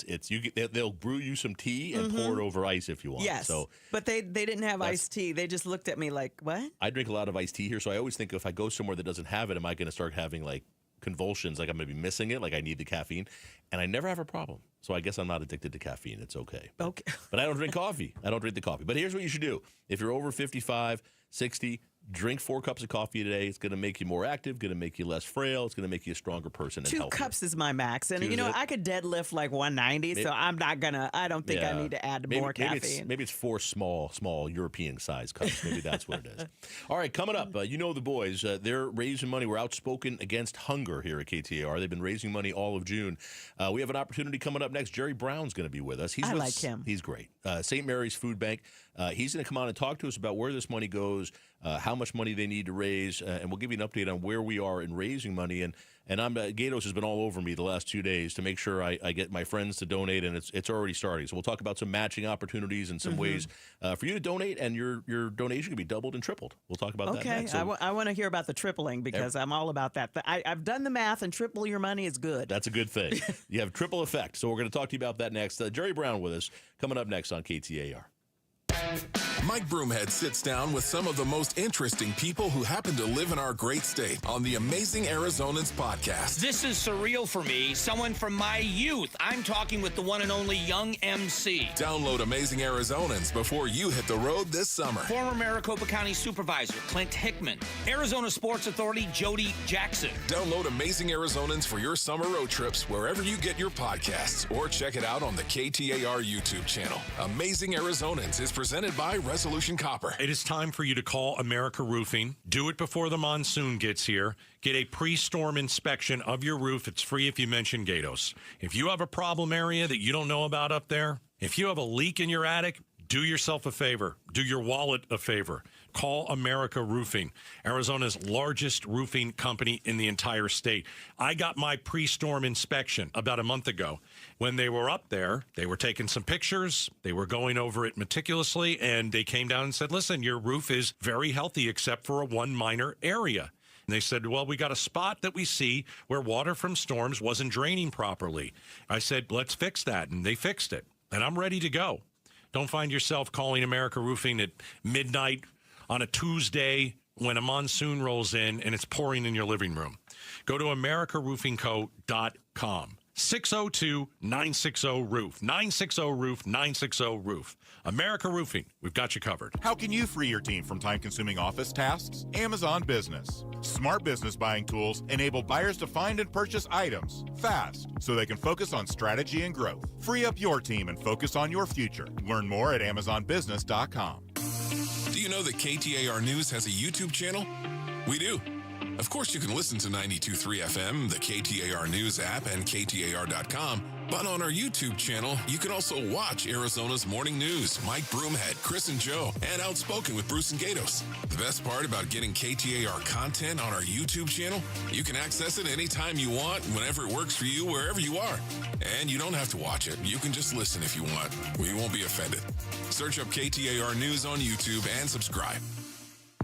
they'll brew you some tea and pour it over ice if you want. Yes, So but they didn't have iced tea. They just looked at me like, what? I drink a lot of iced tea here, so I always think if I go somewhere that doesn't have it, am I going to start having like convulsions, like I'm going to be missing it, like I need the caffeine, and I never have a problem. So I guess I'm not addicted to caffeine. It's okay. Okay. But I don't drink coffee. I don't drink the coffee. But here's what you should do. If you're over 55, 60, drink 4 cups of coffee a day. It's going to make you more active, going to make you less frail. It's going to make you a stronger person and 2 healthier. cups is my max. And, 2 you know, is it? I could deadlift like 190, so I'm not going to, I don't think I need to add more caffeine. Maybe it's 4 small European-sized cups. Maybe that's what it is. All right, coming up, you know the boys. They're raising money. We're outspoken against hunger here at KTAR. They've been raising money all of June. We have an opportunity coming up next. Jerry Brown's going to be with us. I like him. He's great. St. Mary's Food Bank. He's going to come on and talk to us about where this money goes, how much money they need to raise, and we'll give you an update on where we are in raising money. And I'm Gatos has been all over me the last 2 days to make sure I get my friends to donate, and it's already starting. So we'll talk about some matching opportunities and some ways for you to donate, and your donation can be doubled and tripled. We'll talk about that next. Okay, I want to hear about the tripling because I'm all about that. I've done the math, and triple your money is good. That's a good thing. You have triple effect. So we're going to talk to you about that next. Jerry Brown with us, coming up next on KTAR. Mike Broomhead sits down with some of the most interesting people who happen to live in our great state on the Amazing Arizonans podcast. This is surreal for me. Someone from my youth. I'm talking with the one and only Young MC. Download Amazing Arizonans before you hit the road this summer. Former Maricopa County Supervisor Clint Hickman. Arizona Sports Authority Jody Jackson. Download Amazing Arizonans for your summer road trips wherever you get your podcasts, or check it out on the KTAR YouTube channel. Amazing Arizonans is presented by Resolution Copper. It is time for you to call America Roofing. Do it before the monsoon gets here. Get a pre-storm inspection of your roof. It's free if you mention Gatos. If you have a problem area that you don't know about up there, if you have a leak in your attic, do yourself a favor. Do your wallet a favor. Call America Roofing, Arizona's largest roofing company in the entire state. I got my pre-storm inspection about a month ago. When they were up there, they were taking some pictures. They were going over it meticulously, and they came down and said, listen, your roof is very healthy except for one minor area. And they said, well, we got a spot that we see where water from storms wasn't draining properly. I said, let's fix that, and they fixed it, and I'm ready to go. Don't find yourself calling America Roofing at midnight on a Tuesday when a monsoon rolls in and it's pouring in your living room. Go to americaroofingco.com. 602-960-ROOF. 960-ROOF, 960-ROOF. America Roofing, we've got you covered. How can you free your team from time-consuming office tasks? Amazon Business. Smart business buying tools enable buyers to find and purchase items fast so they can focus on strategy and growth. Free up your team and focus on your future. Learn more at amazonbusiness.com. Do you know that KTAR News has a YouTube channel? We do. Of course, you can listen to 92.3 FM, the KTAR News app, and KTAR.com. But on our YouTube channel, you can also watch Arizona's Morning News, Mike Broomhead, Chris and Joe, and Outspoken with Bruce and Gatos. The best part about getting KTAR content on our YouTube channel, you can access it anytime you want, whenever it works for you, wherever you are. And you don't have to watch it. You can just listen if you want. We won't be offended. Search up KTAR News on YouTube and subscribe.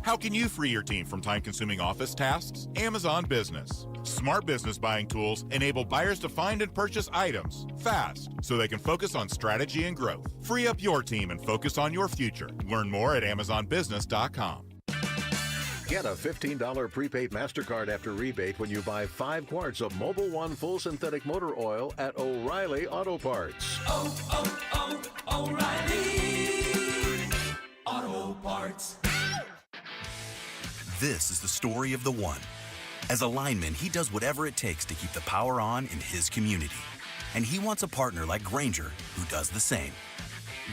How can you free your team from time-consuming office tasks? Amazon Business. Smart business buying tools enable buyers to find and purchase items fast so they can focus on strategy and growth. Free up your team and focus on your future. Learn more at amazonbusiness.com. Get a $15 prepaid MasterCard after rebate when you buy 5 quarts of Mobil 1 full synthetic motor oil at O'Reilly Auto Parts. O'Reilly Auto Parts. This is the story of the one. As a lineman, he does whatever it takes to keep the power on in his community. And he wants a partner like Grainger who does the same.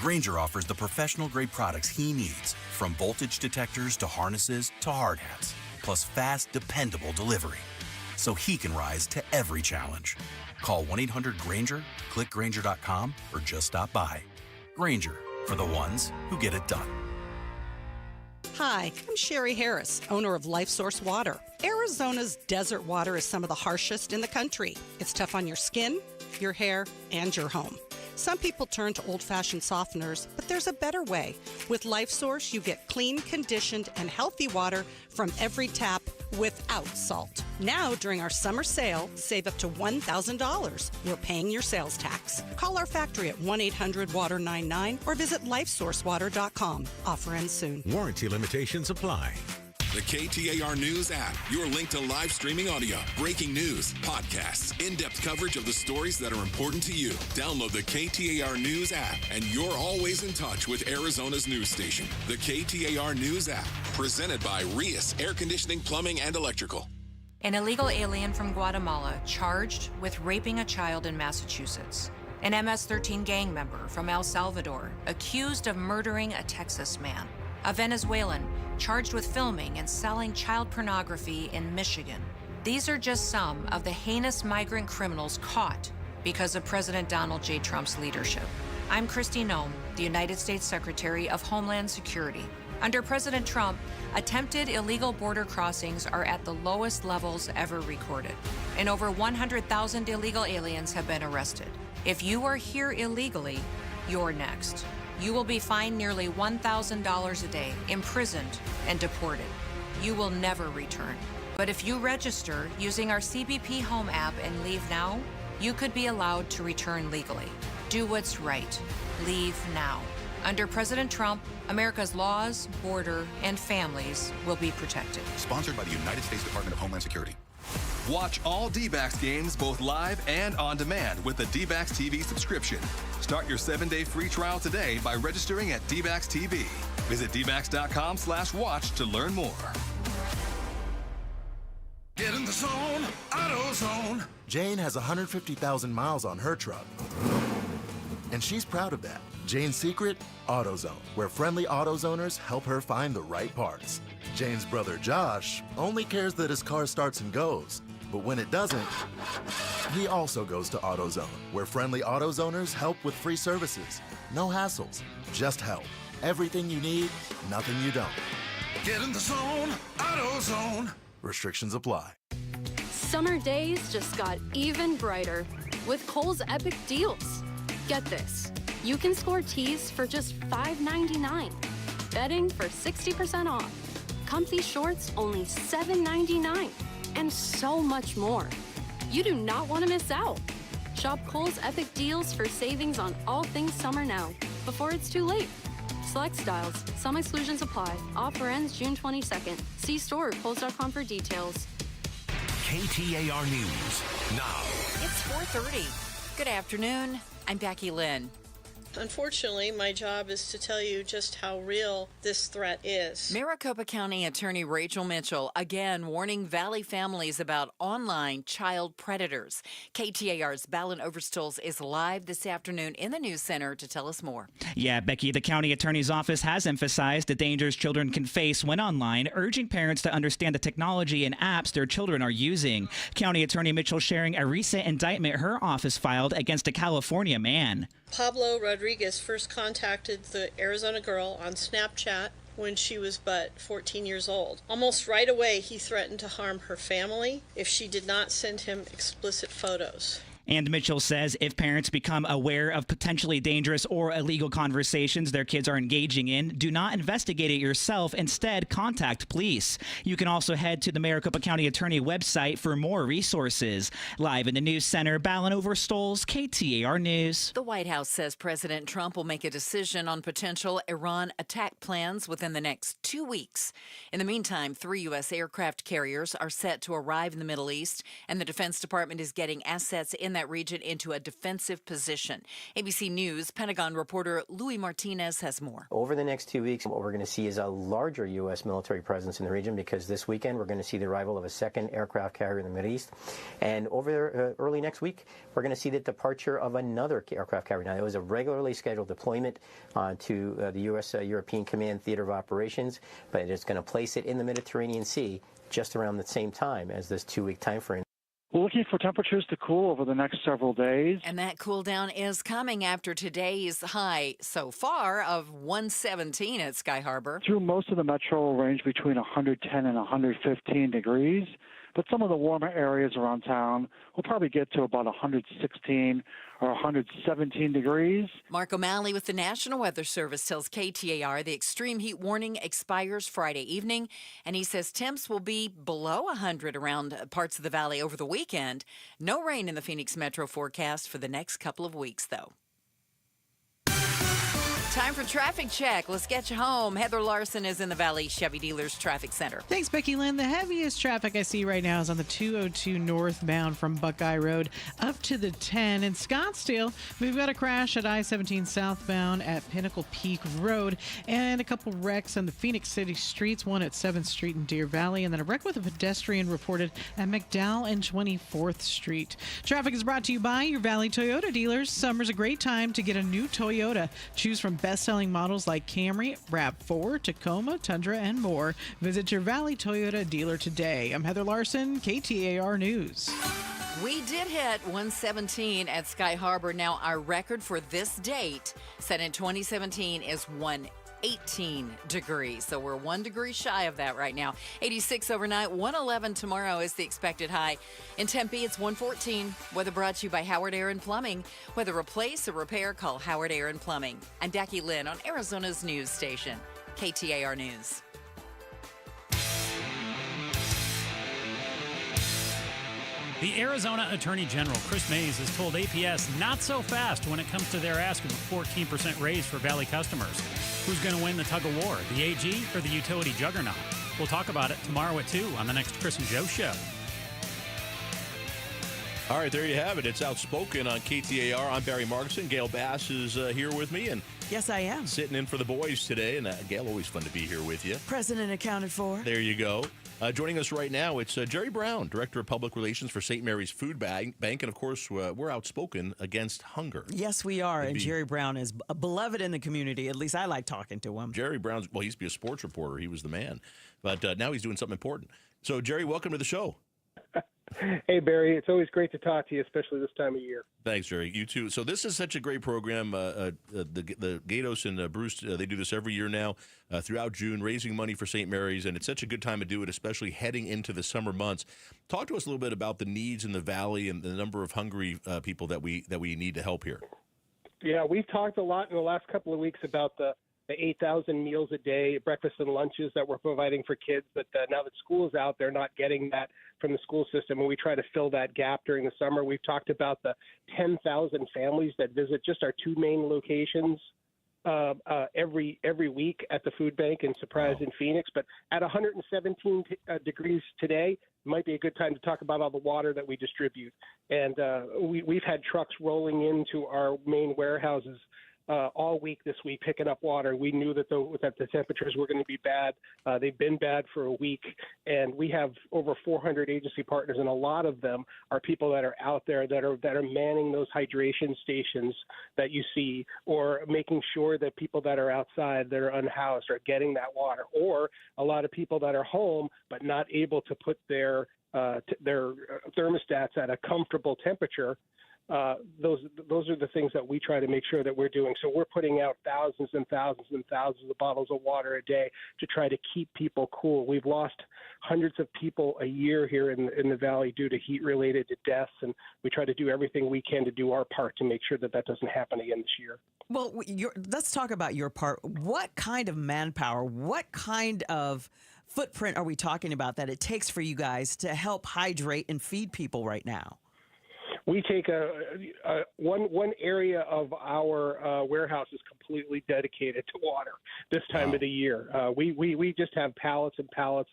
Grainger offers the professional-grade products he needs, from voltage detectors to harnesses to hard hats, plus fast, dependable delivery, so he can rise to every challenge. Call 1-800-GRAINGER, click Grainger.com, or just stop by. Grainger, for the ones who get it done. Hi, I'm Sherry Harris, owner of Life Source Water. Arizona's desert water is some of the harshest in the country. It's tough on your skin, your hair, and your home. Some people turn to old-fashioned softeners, but there's a better way. With Life Source, you get clean, conditioned, and healthy water from every tap without salt. Now, during our summer sale, save up to $1,000. We're paying your sales tax. Call our factory at 1-800-WATER-99 or visit lifesourcewater.com. Offer ends soon. Warranty limitations apply. The KTAR News app, your link to live streaming audio, breaking news, podcasts, in-depth coverage of the stories that are important to you. Download the KTAR News app, and you're always in touch with Arizona's news station. The KTAR News app, presented by Rias Air Conditioning, Plumbing, and Electrical. An illegal alien from Guatemala charged with raping a child in Massachusetts. An MS-13 gang member from El Salvador accused of murdering a Texas man. A Venezuelan charged with filming and selling child pornography in Michigan. These are just some of the heinous migrant criminals caught because of President Donald J. Trump's leadership. I'm Kristi Noem, the United States Secretary of Homeland Security. Under President Trump, attempted illegal border crossings are at the lowest levels ever recorded, and over 100,000 illegal aliens have been arrested. If you are here illegally, you're next. You will be fined nearly $1,000 a day, imprisoned, and deported. You will never return. But if you register using our CBP Home app and leave now, you could be allowed to return legally. Do what's right. Leave now. Under President Trump, America's laws, border, and families will be protected. Sponsored by the United States Department of Homeland Security. Watch all D-backs games both live and on demand with the D-backs TV subscription. Start your 7-day free trial today by registering at D-backs TV. Visit dbacks.com/watch to learn more. Get in the zone, AutoZone. Jane has 150,000 miles on her truck, and she's proud of that. Jane's secret? AutoZone, where friendly AutoZoners help her find the right parts. Jane's brother Josh only cares that his car starts and goes, but when it doesn't, he also goes to AutoZone, where friendly AutoZoners help with free services. No hassles, just help. Everything you need, nothing you don't. Get in the zone, AutoZone. Restrictions apply. Summer days just got even brighter with Kohl's epic deals. Get this, you can score tees for just $5.99, bedding for 60% off, comfy shorts only $7.99, and so much more. You do not want to miss out. Shop Kohl's epic deals for savings on all things summer now, before it's too late. Select styles, some exclusions apply. Offer ends June 22nd. See store or Kohls.com for details. KTAR News now. It's 4:30. Good afternoon. I'm Becky Lynn. Unfortunately, my job is to tell you just how real this threat is. Maricopa County Attorney Rachel Mitchell again warning Valley families about online child predators. KTAR's Balin Overstolz is live this afternoon in the News Center to tell us more. Yeah, Becky, the county attorney's office has emphasized the dangers children can face when online, urging parents to understand the technology and apps their children are using. County Attorney Mitchell sharing a recent indictment her office filed against a California man. Pablo Rodriguez first contacted the Arizona girl on Snapchat when she was but 14 years old. Almost right away, he threatened to harm her family if she did not send him explicit photos. And Mitchell says if parents become aware of potentially dangerous or illegal conversations their kids are engaging in, do not investigate it yourself. Instead, contact police. You can also head to the Maricopa County Attorney website for more resources. Live in the News Center, Balin Overstolz, KTAR News. The White House says President Trump will make a decision on potential Iran attack plans within the next 2 weeks. In the meantime, 3 U.S. aircraft carriers are set to arrive in the Middle East, and the Defense Department is getting assets in that region into a defensive position. ABC News Pentagon reporter Louis Martinez has more. Over the next 2 weeks, what we're going to see is a larger U.S. military presence in the region, because this weekend we're going to see the arrival of a second aircraft carrier in the Middle East. And over early next week, we're going to see the departure of another aircraft carrier. Now, it was a regularly scheduled deployment to the U.S. European Command Theater of Operations, but it's going to place it in the Mediterranean Sea just around the same time as this 2-week time frame. We're looking for temperatures to cool over the next several days. And that cool down is coming after today's high so far of 117 at Sky Harbor. Through most of the metro will range between 110 and 115 degrees, but some of the warmer areas around town will probably get to about 116 or 117 degrees. Mark O'Malley with the National Weather Service tells KTAR the extreme heat warning expires Friday evening, and he says temps will be below 100 around parts of the valley over the weekend. No rain in the Phoenix metro forecast for the next couple of weeks, though. Time for traffic check. Let's get you home. Heather Larson is in the Valley Chevy Dealers Traffic Center. Thanks, Becky Lynn. The heaviest traffic I see right now is on the 202 northbound from Buckeye Road up to the 10. In Scottsdale, we've got a crash at I-17 southbound at Pinnacle Peak Road, and a couple wrecks on the Phoenix City streets, one at 7th Street in Deer Valley, and then a wreck with a pedestrian reported at McDowell and 24th Street. Traffic is brought to you by your Valley Toyota dealers. Summer's a great time to get a new Toyota. Choose from best-selling models like Camry, RAV4, Tacoma, Tundra, and more. Visit your Valley Toyota dealer today. I'm Heather Larson, KTAR News. We did hit 117 at Sky Harbor. Now, our record for this date, set in 2017, is 118 degrees. So we're 1 degree shy of that right now. 86 overnight, 111 tomorrow is the expected high. In Tempe, it's 114. Weather brought to you by Howard Air and Plumbing. Whether replace or repair, call Howard Air and Plumbing. I'm Becky Lynn on Arizona's news station, KTAR News. The Arizona Attorney General, Chris Mays, has told APS not so fast when it comes to their ask of a 14% raise for Valley customers. Who's going to win the tug of war, the AG or the utility juggernaut? We'll talk about it tomorrow at 2 on the next Chris and Joe Show. All right, there you have it. It's Outspoken on KTAR. I'm Barry Markson. Gail Bass is here with me. And yes, I am. Sitting in for the boys today. And Gail, always fun to be here with you. President accounted for. There you go. Joining us right now, it's Jerry Brown, Director of Public Relations for St. Mary's Food Bank. And, of course, we're outspoken against hunger. Yes, we are. And Jerry Brown is beloved in the community. At least I like talking to him. Jerry Brown's, well, he used to be a sports reporter. He was the man. But now he's doing something important. So, Jerry, welcome to the show. Hey, Barry. It's always great to talk to you, especially this time of year. Thanks, Jerry. You too. So this is such a great program. The Gatos and Bruce, they do this every year now throughout June, raising money for St. Mary's, and it's such a good time to do it, especially heading into the summer months. Talk to us a little bit about the needs in the Valley and the number of hungry people that we need to help here. Yeah, we've talked a lot in the last couple of weeks about the 8,000 meals a day, breakfast and lunches that we're providing for kids. But now that school's out, they're not getting that from the school system, and we try to fill that gap during the summer. We've talked about the 10,000 families that visit just our two main locations every week at the food bank in Surprise in Phoenix. But at 117 degrees today, it might be a good time to talk about all the water that we distribute. And we've had trucks rolling into our main warehouses all week this week picking up water. We knew that the temperatures were going to be bad. They've been bad for a week, and we have over 400 agency partners, and a lot of them are people that are out there that are manning those hydration stations that you see, or making sure that people that are outside that are unhoused are getting that water, or a lot of people that are home but not able to put their thermostats at a comfortable temperature. Those are the things that we try to make sure that we're doing. So we're putting out thousands and thousands and thousands of bottles of water a day to try to keep people cool. We've lost hundreds of people a year here in the Valley due to heat-related deaths, and we try to do everything we can to do our part to make sure that doesn't happen again this year. Well, let's talk about your part. What kind of manpower, what kind of footprint are we talking about that it takes for you guys to help hydrate and feed people right now? We take one area of our warehouse is completely dedicated to water this time of the year. We just have pallets and pallets.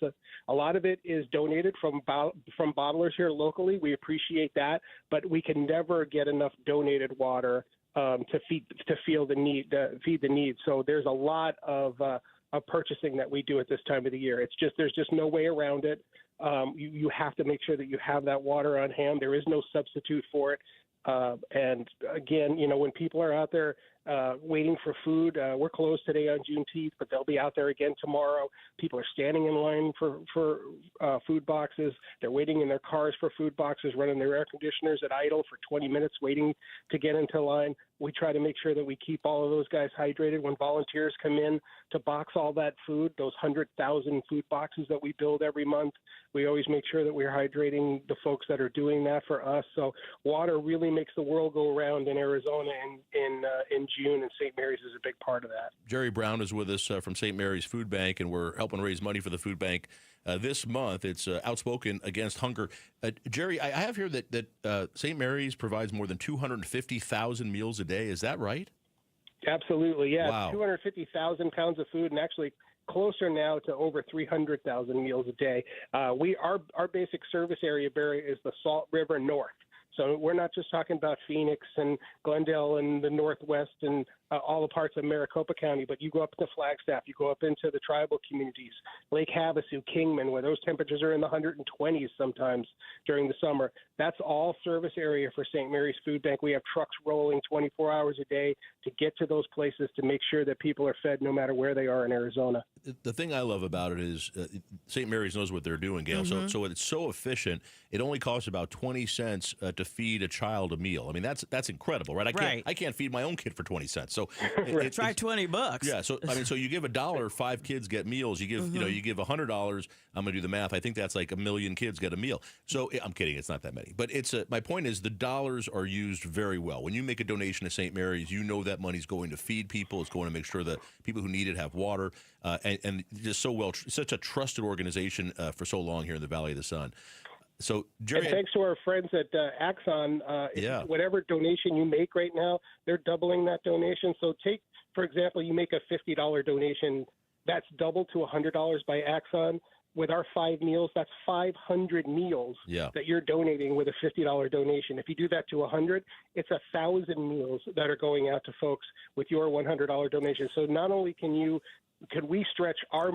A lot of it is donated from bottlers here locally. We appreciate that, but we can never get enough donated water to feed the need. So there's a lot of purchasing that we do at this time of the year. There's just no way around it. You have to make sure that you have that water on hand. There is no substitute for it. And again, when people are out there waiting for food, we're closed today on Juneteenth, but they'll be out there again tomorrow. People are standing in line for food boxes. They're waiting in their cars for food boxes, running their air conditioners at idle for 20 minutes waiting to get into line. We try to make sure that we keep all of those guys hydrated. When volunteers come in to box all that food, those 100,000 food boxes that we build every month, we always make sure that we're hydrating the folks that are doing that for us. So water really makes the world go around in Arizona in June, and St. Mary's is a big part of that. Jerry Brown is with us from St. Mary's Food Bank, and we're helping raise money for the food bank this month. It's Outspoken Against Hunger. Jerry, I have here that St. Mary's provides more than 250,000 meals a day. Is that right? Absolutely, yeah. Wow. 250,000 pounds of food, and actually closer now to over 300,000 meals a day. Our basic service area, Barry, is the Salt River North. So we're not just talking about Phoenix and Glendale and the Northwest and all the parts of Maricopa County, but you go up to Flagstaff, you go up into the tribal communities, Lake Havasu, Kingman, where those temperatures are in the 120s sometimes during the summer. That's all service area for St. Mary's Food Bank. We have trucks rolling 24 hours a day to get to those places to make sure that people are fed no matter where they are in Arizona. The thing I love about it is St. Mary's knows what they're doing, Gail. Mm-hmm. So it's so efficient. It only costs about 20 cents to feed a child a meal. I mean, that's incredible, right? I can't feed my own kid for 20 cents. So try $20. Yeah. So so you give $1, 5 kids get meals. You give you give $100. I'm gonna do the math. I think that's like 1 million kids get a meal. So I'm kidding. It's not that many. But my point is the dollars are used very well. When you make a donation to St. Mary's, you know that money's going to feed people. It's going to make sure that people who need it have water. And just such a trusted organization for so long here in the Valley of the Sun. So, Jerry, and thanks to our friends at Axon, whatever donation you make right now, they're doubling that donation. So take, for example, you make a $50 donation, that's doubled to $100 by Axon. With our 5 meals, that's 500 meals that you're donating with a $50 donation. If you do that to 100, it's 1,000 meals that are going out to folks with your $100 donation. So not only could we stretch our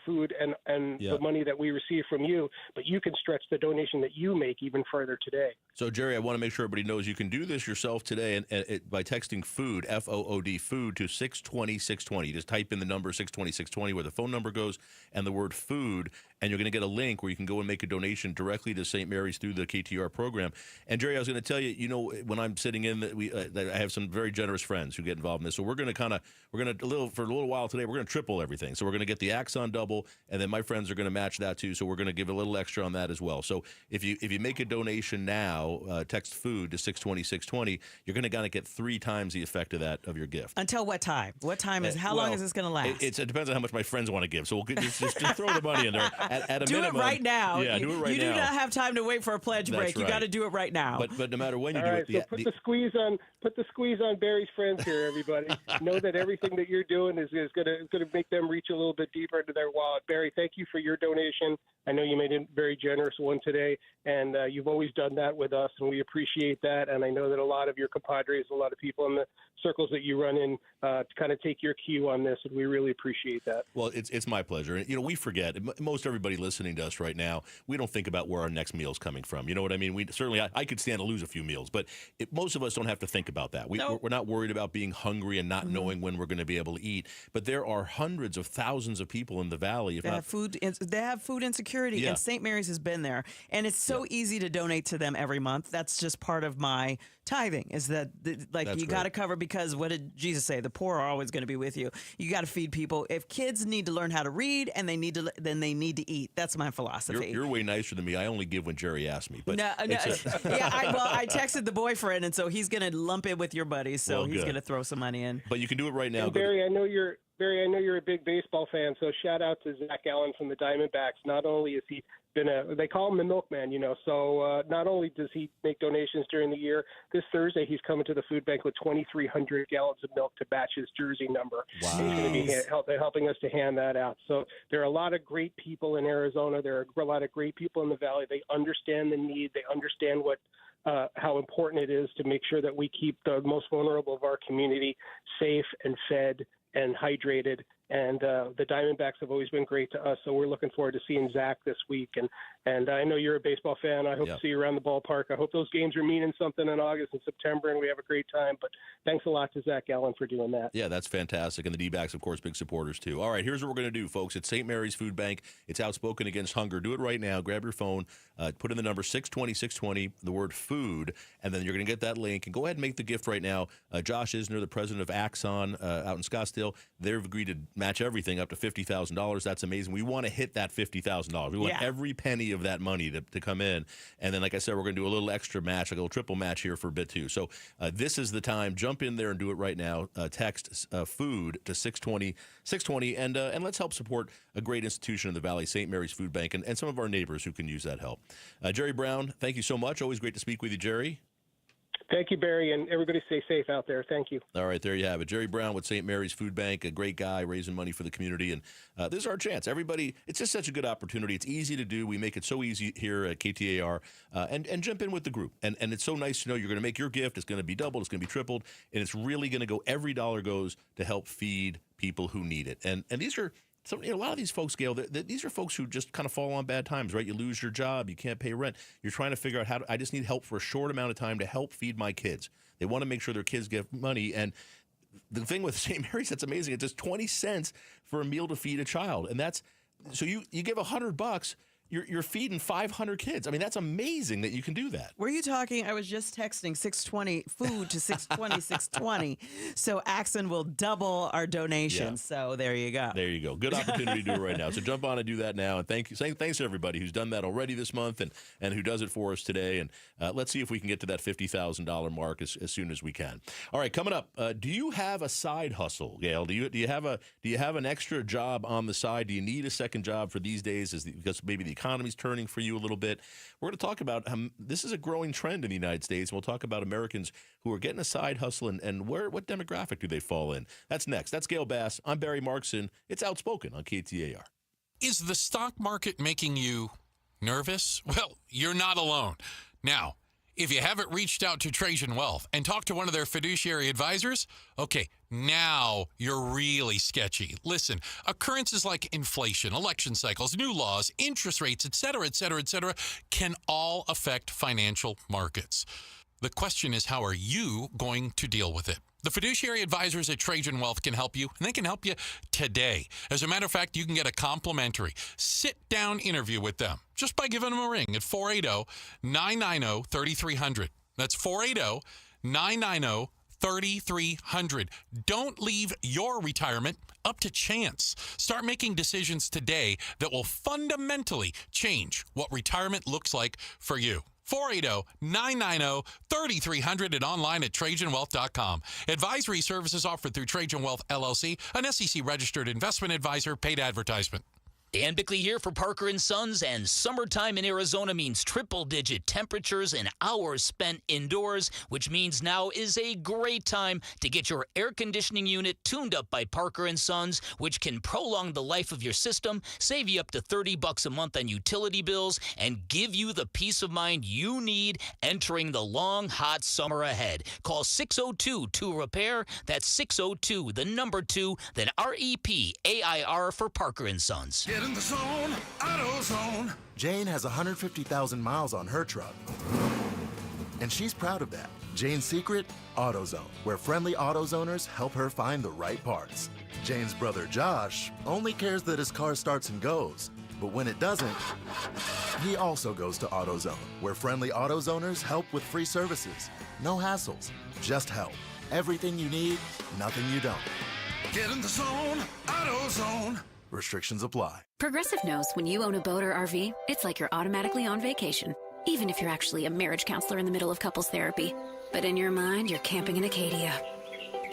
food and the money that we receive from you, but you can stretch the donation that you make even further today. So, Jerry, I want to make sure everybody knows you can do this yourself today and by texting food, FOOD, food to 620-620. You just type in the number 620-620 where the phone number goes and the word food, and you're going to get a link where you can go and make a donation directly to St. Mary's through the KTAR program. And, Jerry, I was going to tell you, when I'm sitting in, that I have some very generous friends who get involved in this. So we're going to for a little while today, we're going to triple everything. So we're going to get the Axon double, and then my friends are going to match that too. So we're going to give a little extra on that as well. So if you make a donation now, text food to 620-620, you're going to get 3 times the effect of your gift. Until what time? What time is? How long is this going to last? It depends on how much my friends want to give. So we'll just throw the money in there. At a do minimum, it right now. Yeah, do it right now. You do not have time to wait for a pledge break. You got to do it right now. But no matter when you All do right, it, so put the squeeze on Barry's friends here, everybody. Know that everything that you're doing is going to make them reach a little bit deeper into their wallet. Barry, thank you for your donation. I know you made a very generous one today, and you've always done that with us, and we appreciate that. And I know that a lot of your compadres, a lot of people in the circles that you run in, kind of take your cue on this, and we really appreciate that. Well, it's my pleasure. And, we forget, most everybody listening to us right now, we don't think about where our next meal is coming from. You know what I mean? I could stand to lose a few meals, but most of us don't have to think about that. We're not worried about being hungry and not knowing when we're going to be able to eat. But there are hundreds of thousands of people in the Valley. They have food insecurity, and St. Mary's has been there. And it's so easy to donate to them every month. That's just part of my tithing, is that you got to cover, because what did Jesus say? The poor are always going to be with you. You got to feed people. If kids need to learn how to read and then they need to eat. That's my philosophy. You're way nicer than me. I only give when Jerry asks me. But I texted the boyfriend, and so he's going to lump it with your buddies. So he's going to throw some money in. But you can do it right now. And Barry, I know you're Barry, I know you're a big baseball fan, so shout out to Zach Allen from the Diamondbacks. Not only has he been they call him the milkman, so not only does he make donations during the year, this Thursday he's coming to the food bank with 2,300 gallons of milk to match his jersey number. Wow. And he's going to be helping us to hand that out. So there are a lot of great people in Arizona. There are a lot of great people in the Valley. They understand the need. They understand how important it is to make sure that we keep the most vulnerable of our community safe and fed and hydrated. And the Diamondbacks have always been great to us, so we're looking forward to seeing Zach this week. And I know you're a baseball fan. I hope to see you around the ballpark. I hope those games are meaning something in August and September, and we have a great time. But thanks a lot to Zach Allen for doing that. Yeah, that's fantastic. And the D-backs, of course, big supporters, too. All right, here's what we're going to do, folks. It's St. Mary's Food Bank. It's outspoken against hunger. Do it right now. Grab your phone, put in the number 620-620, the word food, and then you're going to get that link. And go ahead and make the gift right now. Josh Isner, the president of Axon out in Scottsdale, they've agreed to match everything up to $50,000. That's amazing. We want to hit that $50,000. We want every penny of that money to come in. And then, like I said, we're going to do a little extra match, like a little triple match here for a bit, too. So this is the time. Jump in there and do it right now. Text food to 620, and let's help support a great institution in the Valley, St. Mary's Food Bank, and some of our neighbors who can use that help. Jerry Brown, thank you so much. Always great to speak with you, Jerry. Thank you, Barry, and everybody stay safe out there. Thank you. All right, there you have it. Jerry Brown with St. Mary's Food Bank, a great guy raising money for the community. And this is our chance. Everybody, it's just such a good opportunity. It's easy to do. We make it so easy here at KTAR. And jump in with the group. And it's so nice to know you're going to make your gift. It's going to be doubled. It's going to be tripled. And it's really going to go, every dollar goes to help feed people who need it. And these are... So, a lot of these folks, Gail, these are folks who just kind of fall on bad times, right? You lose your job. You can't pay rent. You're trying to figure out I just need help for a short amount of time to help feed my kids. They want to make sure their kids get money. And the thing with St. Mary's that's amazing, it's just 20 cents for a meal to feed a child. And that's, so you give $100, you're feeding 500 kids. I mean, that's amazing that you can do that. Were you talking? I was just texting 620 food to 620. So Axon will double our donation. So there you go. There you go. Good opportunity to do it right now. So jump on and do that now. And thanks to everybody who's done that already this month and who does it for us today. And let's see if we can get to that $50,000 mark as soon as we can. All right, coming up. Do you have a side hustle, Gail? Do you have an extra job on the side? Do you need a second job for these days? Because maybe the economy's turning for you a little bit. We're going to talk about this is a growing trend in the United States. We'll talk about Americans who are getting a side hustle and what demographic do they fall in. That's next. That's Gail Bass. I'm Barry Markson. It's Outspoken on KTAR. Is the stock market making you nervous? Well, you're not alone. Now, if you haven't reached out to Trajan Wealth and talked to one of their fiduciary advisors, okay, now you're really sketchy. Listen, occurrences like inflation, election cycles, new laws, interest rates, et cetera, can all affect financial markets. The question is, how are you going to deal with it? The fiduciary advisors at Trajan Wealth can help you, and they can help you today. As a matter of fact, you can get a complimentary sit-down interview with them just by giving them a ring at 480-990-3300. That's 480-990-3300. Don't leave your retirement up to chance. Start making decisions today that will fundamentally change what retirement looks like for you. 480-990-3300 and online at TrajanWealth.com. Advisory services offered through Trajan Wealth, LLC, an SEC-registered investment advisor, paid advertisement. Dan Bickley here for Parker & Sons, and summertime in Arizona means triple-digit temperatures and hours spent indoors, which means now is a great time to get your air conditioning unit tuned up by Parker & Sons, which can prolong the life of your system, save you up to $30 a month on utility bills, and give you the peace of mind you need entering the long, hot summer ahead. Call 602-2-REPAIR. That's 602, the number 2, then REPAIR for Parker & Sons. Get in the zone, AutoZone. Jane has 150,000 miles on her truck, and she's proud of that. Jane's secret? AutoZone, where friendly AutoZoners help her find the right parts. Jane's brother Josh only cares that his car starts and goes, but when it doesn't, he also goes to AutoZone, where friendly AutoZoners help with free services. No hassles, just help. Everything you need, nothing you don't. Get in the zone, AutoZone. Restrictions apply. Progressive knows when you own a boat or RV, it's like you're automatically on vacation, even if you're actually a marriage counselor in the middle of couples therapy. But in your mind, you're camping in Acadia.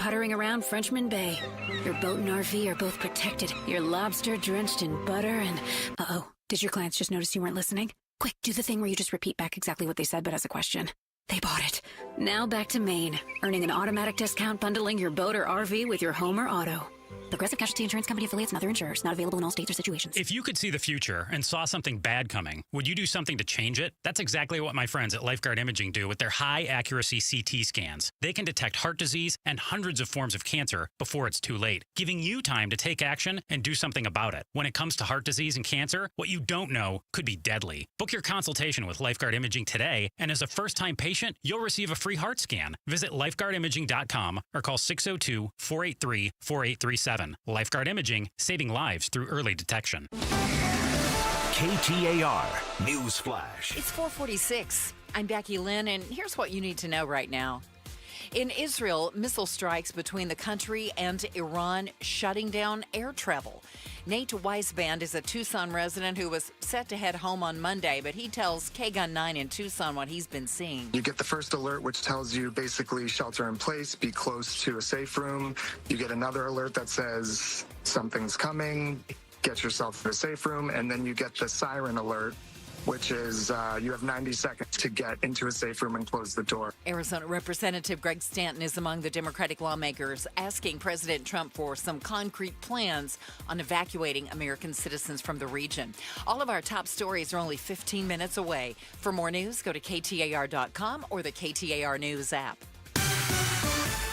puttering around Frenchman Bay. Your boat and RV are both protected. Your lobster drenched in butter and... Uh-oh. Did your clients just notice you weren't listening? Quick, do the thing where you just repeat back exactly what they said, but as a question. They bought it. Now back to Maine, earning an automatic discount bundling your boat or RV with your home or auto. Progressive Casualty Insurance Company affiliates and other insurers. Not available in all states or situations. If you could see the future and saw something bad coming, would you do something to change it? That's exactly what my friends at Lifeguard Imaging do with their high-accuracy CT scans. They can detect heart disease and hundreds of forms of cancer before it's too late, giving you time to take action and do something about it. When it comes to heart disease and cancer, what you don't know could be deadly. Book your consultation with Lifeguard Imaging today, and as a first-time patient, you'll receive a free heart scan. Visit lifeguardimaging.com or call 602-483-4837. Lifeguard Imaging, saving lives through early detection. KTAR News Flash. It's 4:46. I'm Becky Lynn, and here's what you need to know right now. In Israel, missile strikes between the country and Iran shutting down air travel. Nate Weisband is a Tucson resident who was set to head home on Monday, but he tells KGUN 9 in Tucson what he's been seeing. You get the first alert, which tells you basically shelter in place, be close to a safe room. You get another alert that says something's coming, get yourself to a safe room, and then you get the siren alert, which is you have 90 seconds to get into a safe room and close the door. Arizona Representative Greg Stanton is among the Democratic lawmakers asking President Trump for some concrete plans on evacuating American citizens from the region. All of our top stories are only 15 minutes away. For more news, go to KTAR.com or the KTAR News app.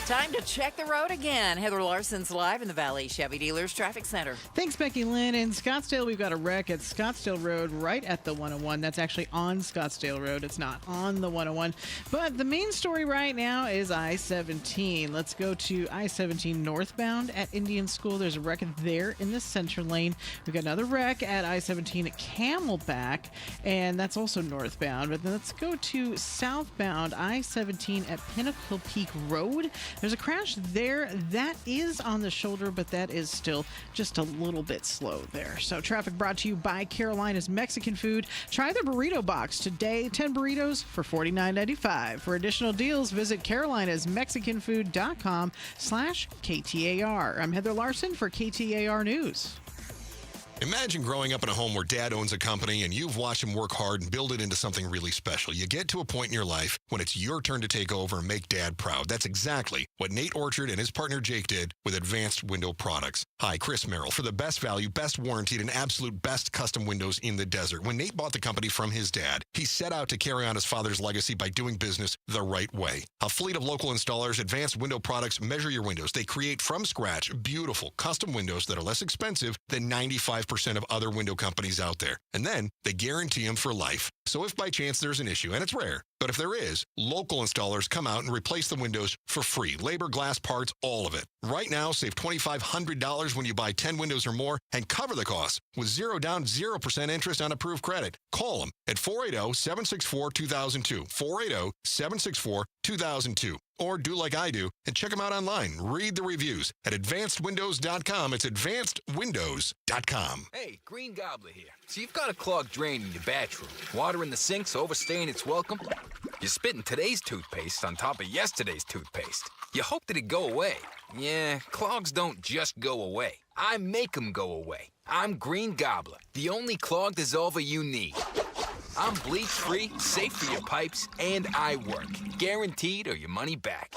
Time to check the road again. Heather Larson's live in the Valley Chevy Dealers Traffic Center. Thanks, Becky Lynn. In Scottsdale, we've got a wreck at Scottsdale Road right at the 101. That's actually on Scottsdale Road. It's not on the 101. But the main story right now is I-17. Let's go to I-17 northbound at Indian School. There's a wreck there in the center lane. We've got another wreck at I-17 at Camelback, and that's also northbound. But then let's go to southbound I-17 at Pinnacle Peak Road. There's a crash there. That is on the shoulder, but that is still just a little bit slow there. So traffic brought to you by Carolina's Mexican Food. Try their burrito box today. 10 burritos for $49.95. For additional deals, visit carolinasmexicanfood.com/KTAR. I'm Heather Larson for KTAR News. Imagine growing up in a home where Dad owns a company and you've watched him work hard and build it into something really special. You get to a point in your life when it's your turn to take over and make Dad proud. That's exactly what Nate Orchard and his partner Jake did with Advanced Window Products. Hi, Chris Merrill for the best value, best warranted, and absolute best custom windows in the desert. When Nate bought the company from his dad, he set out to carry on his father's legacy by doing business the right way. A fleet of local installers, Advanced Window Products measure your windows. They create from scratch beautiful custom windows that are less expensive than 95% of other window companies out there. And then they guarantee them for life. So if by chance there's an issue, and it's rare, but if there is, local installers come out and replace the windows for free. Labor, glass, parts, all of it. Right now, save $2,500 when you buy 10 windows or more and cover the cost with 0 down, 0% interest on approved credit. Call them at 480-764-2002. 480-764-2002. Or do like I do and check them out online. Read the reviews at advancedwindows.com. It's advancedwindows.com. Hey, Green Gobbler here. So you've got a clogged drain in your bathroom. Water in the sink's overstaying its welcome. You're spitting today's toothpaste on top of yesterday's toothpaste. You hope that it go away. Yeah, clogs don't just go away. I make them go away. I'm Green Gobbler, the only clog dissolver you need. I'm bleach-free, safe for your pipes, and I work. Guaranteed or your money back.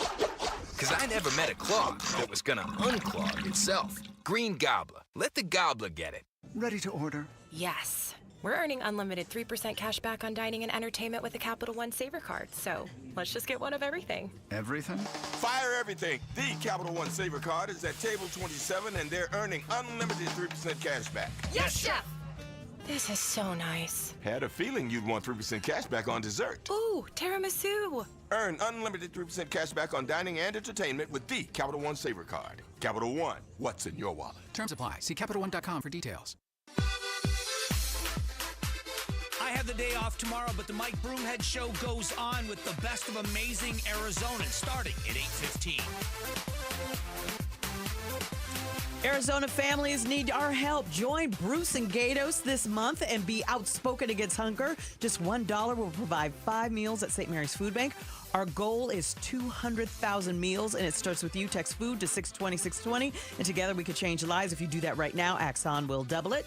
Because I never met a clog that was gonna unclog itself. Green Gobbler. Let the gobbler get it. Ready to order? Yes. We're earning unlimited 3% cash back on dining and entertainment with the Capital One Saver Card, so let's just get one of everything. Everything? Fire everything. The Capital One Saver Card is at table 27, and they're earning unlimited 3% cash back. Yes, Chef! This is so nice. Had a feeling you'd want 3% cash back on dessert. Ooh, tiramisu. Earn unlimited 3% cash back on dining and entertainment with the Capital One Saver Card. Capital One, what's in your wallet? Terms apply. See CapitalOne.com for details. I have the day off tomorrow, but the Mike Broomhead Show goes on with the best of amazing Arizona, starting at 8:15. Arizona families need our help. Join Bruce and Gatos this month and be outspoken against hunger. Just $1 will provide 5 meals at St. Mary's Food Bank. Our goal is 200,000 meals, and it starts with you. Text food to 620-620, and together we could change lives. If you do that right now, Axon will double it.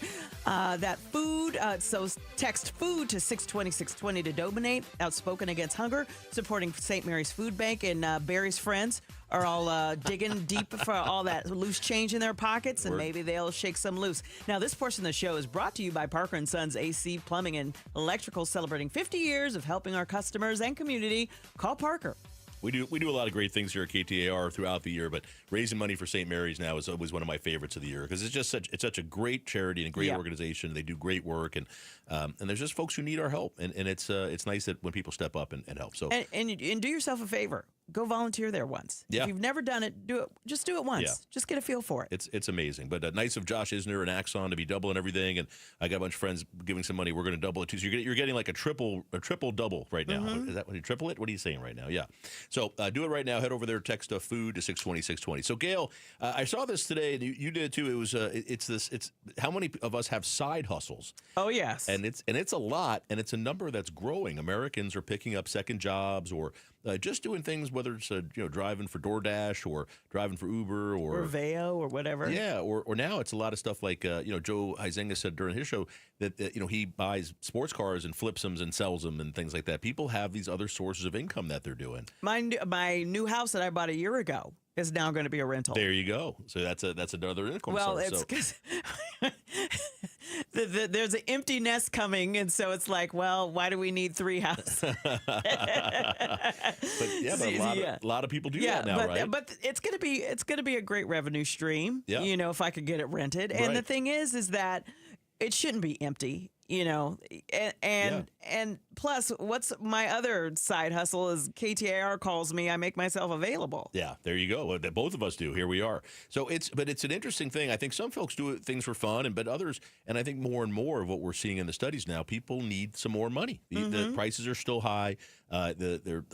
So text food to 620-620 to donate. Outspoken against hunger, supporting St. Mary's Food Bank, and Barry's friends are all digging deep for all that loose change in their pockets, and maybe they'll shake some loose. Now, this portion of the show is brought to you by Parker & Sons AC Plumbing and Electrical, celebrating 50 years of helping our customers and community. Call Parker. We do a lot of great things here at KTAR throughout the year, but raising money for St. Mary's now is always one of my favorites of the year because it's such a great charity and a great organization. They do great work, and there's just folks who need our help, and it's nice that when people step up and help. So and do yourself a favor. Go volunteer there once. Yeah. If you've never done it, do it. Just do it once. Yeah. Just get a feel for it. It's amazing. But nice of Josh Isner and Axon to be doubling everything, and I got a bunch of friends giving some money. We're going to double it too. So you're getting like a triple double right now. Mm-hmm. Is that when you triple it? What are you saying right now? Yeah. So do it right now. Head over there. Text food to 620-620. So Gail, I saw this today, and you did too. It was it's how many of us have side hustles? Oh yes. And it's a lot, and it's a number that's growing. Americans are picking up second jobs or just doing things, whether it's driving for DoorDash or driving for Uber or Veo or whatever. Yeah, or now it's a lot of stuff like Joe Huizenga said during his show that he buys sports cars and flips them and sells them and things like that. People have these other sources of income that they're doing. My new house that I bought a year ago is now going to be a rental. There you go. So that's another income source. Well, it's because there's an empty nest coming, and so it's like, well, why do we need 3 houses? But a lot of people do that now, right? But it's gonna be a great revenue stream. Yeah. If I could get it rented. And the thing is that it shouldn't be empty. And plus, what's my other side hustle is KTAR calls me. I make myself available. Yeah, there you go. Both of us do. Here we are. So it's an interesting thing. I think some folks do things for fun, but others, and I think more and more of what we're seeing in the studies now, people need some more money. The prices are still high. I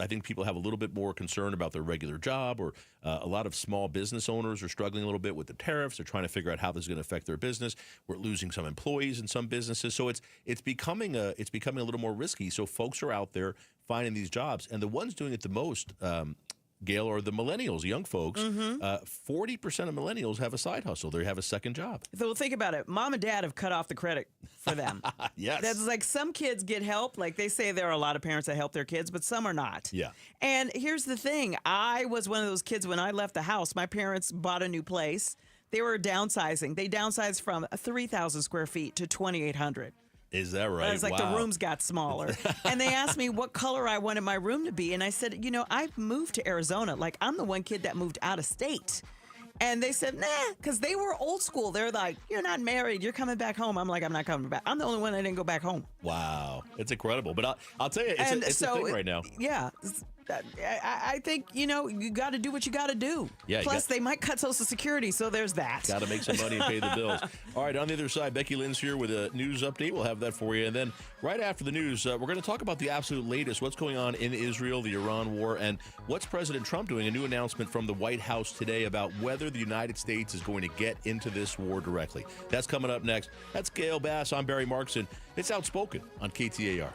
think people have a little bit more concern about their regular job, or a lot of small business owners are struggling a little bit with the tariffs. They're trying to figure out how this is going to affect their business. We're losing some employees in some businesses, so it's becoming a little more risky. So folks are out there finding these jobs, and the ones doing it the most, Gail, are the millennials, young folks. 40% of millennials have a side hustle. They have a second job. So think about it. Mom and dad have cut off the credit for them. Yes. That's like some kids get help. Like they say there are a lot of parents that help their kids, but some are not. Yeah. And here's the thing. I was one of those kids when I left the house. My parents bought a new place. They were downsizing. They downsized from 3,000 square feet to 2,800. Is that right? It's like the rooms got smaller. And they asked me what color I wanted my room to be. And I said, I've moved to Arizona. Like, I'm the one kid that moved out of state. And they said, nah, because they were old school. They're like, you're not married. You're coming back home. I'm like, I'm not coming back. I'm the only one that didn't go back home. Wow. It's incredible. But I'll tell you, it's a thing right now. Yeah. I think, you got to do what you got to do. Yeah, Plus, they might cut Social Security, so there's that. Got to make some money and pay the bills. All right, on the other side, Becky Lynn's here with a news update. We'll have that for you. And then right after the news, we're going to talk about the absolute latest, what's going on in Israel, the Iran war, and what's President Trump doing. A new announcement from the White House today about whether the United States is going to get into this war directly. That's coming up next. That's Gail Bass. I'm Barry Markson. It's Outspoken on KTAR.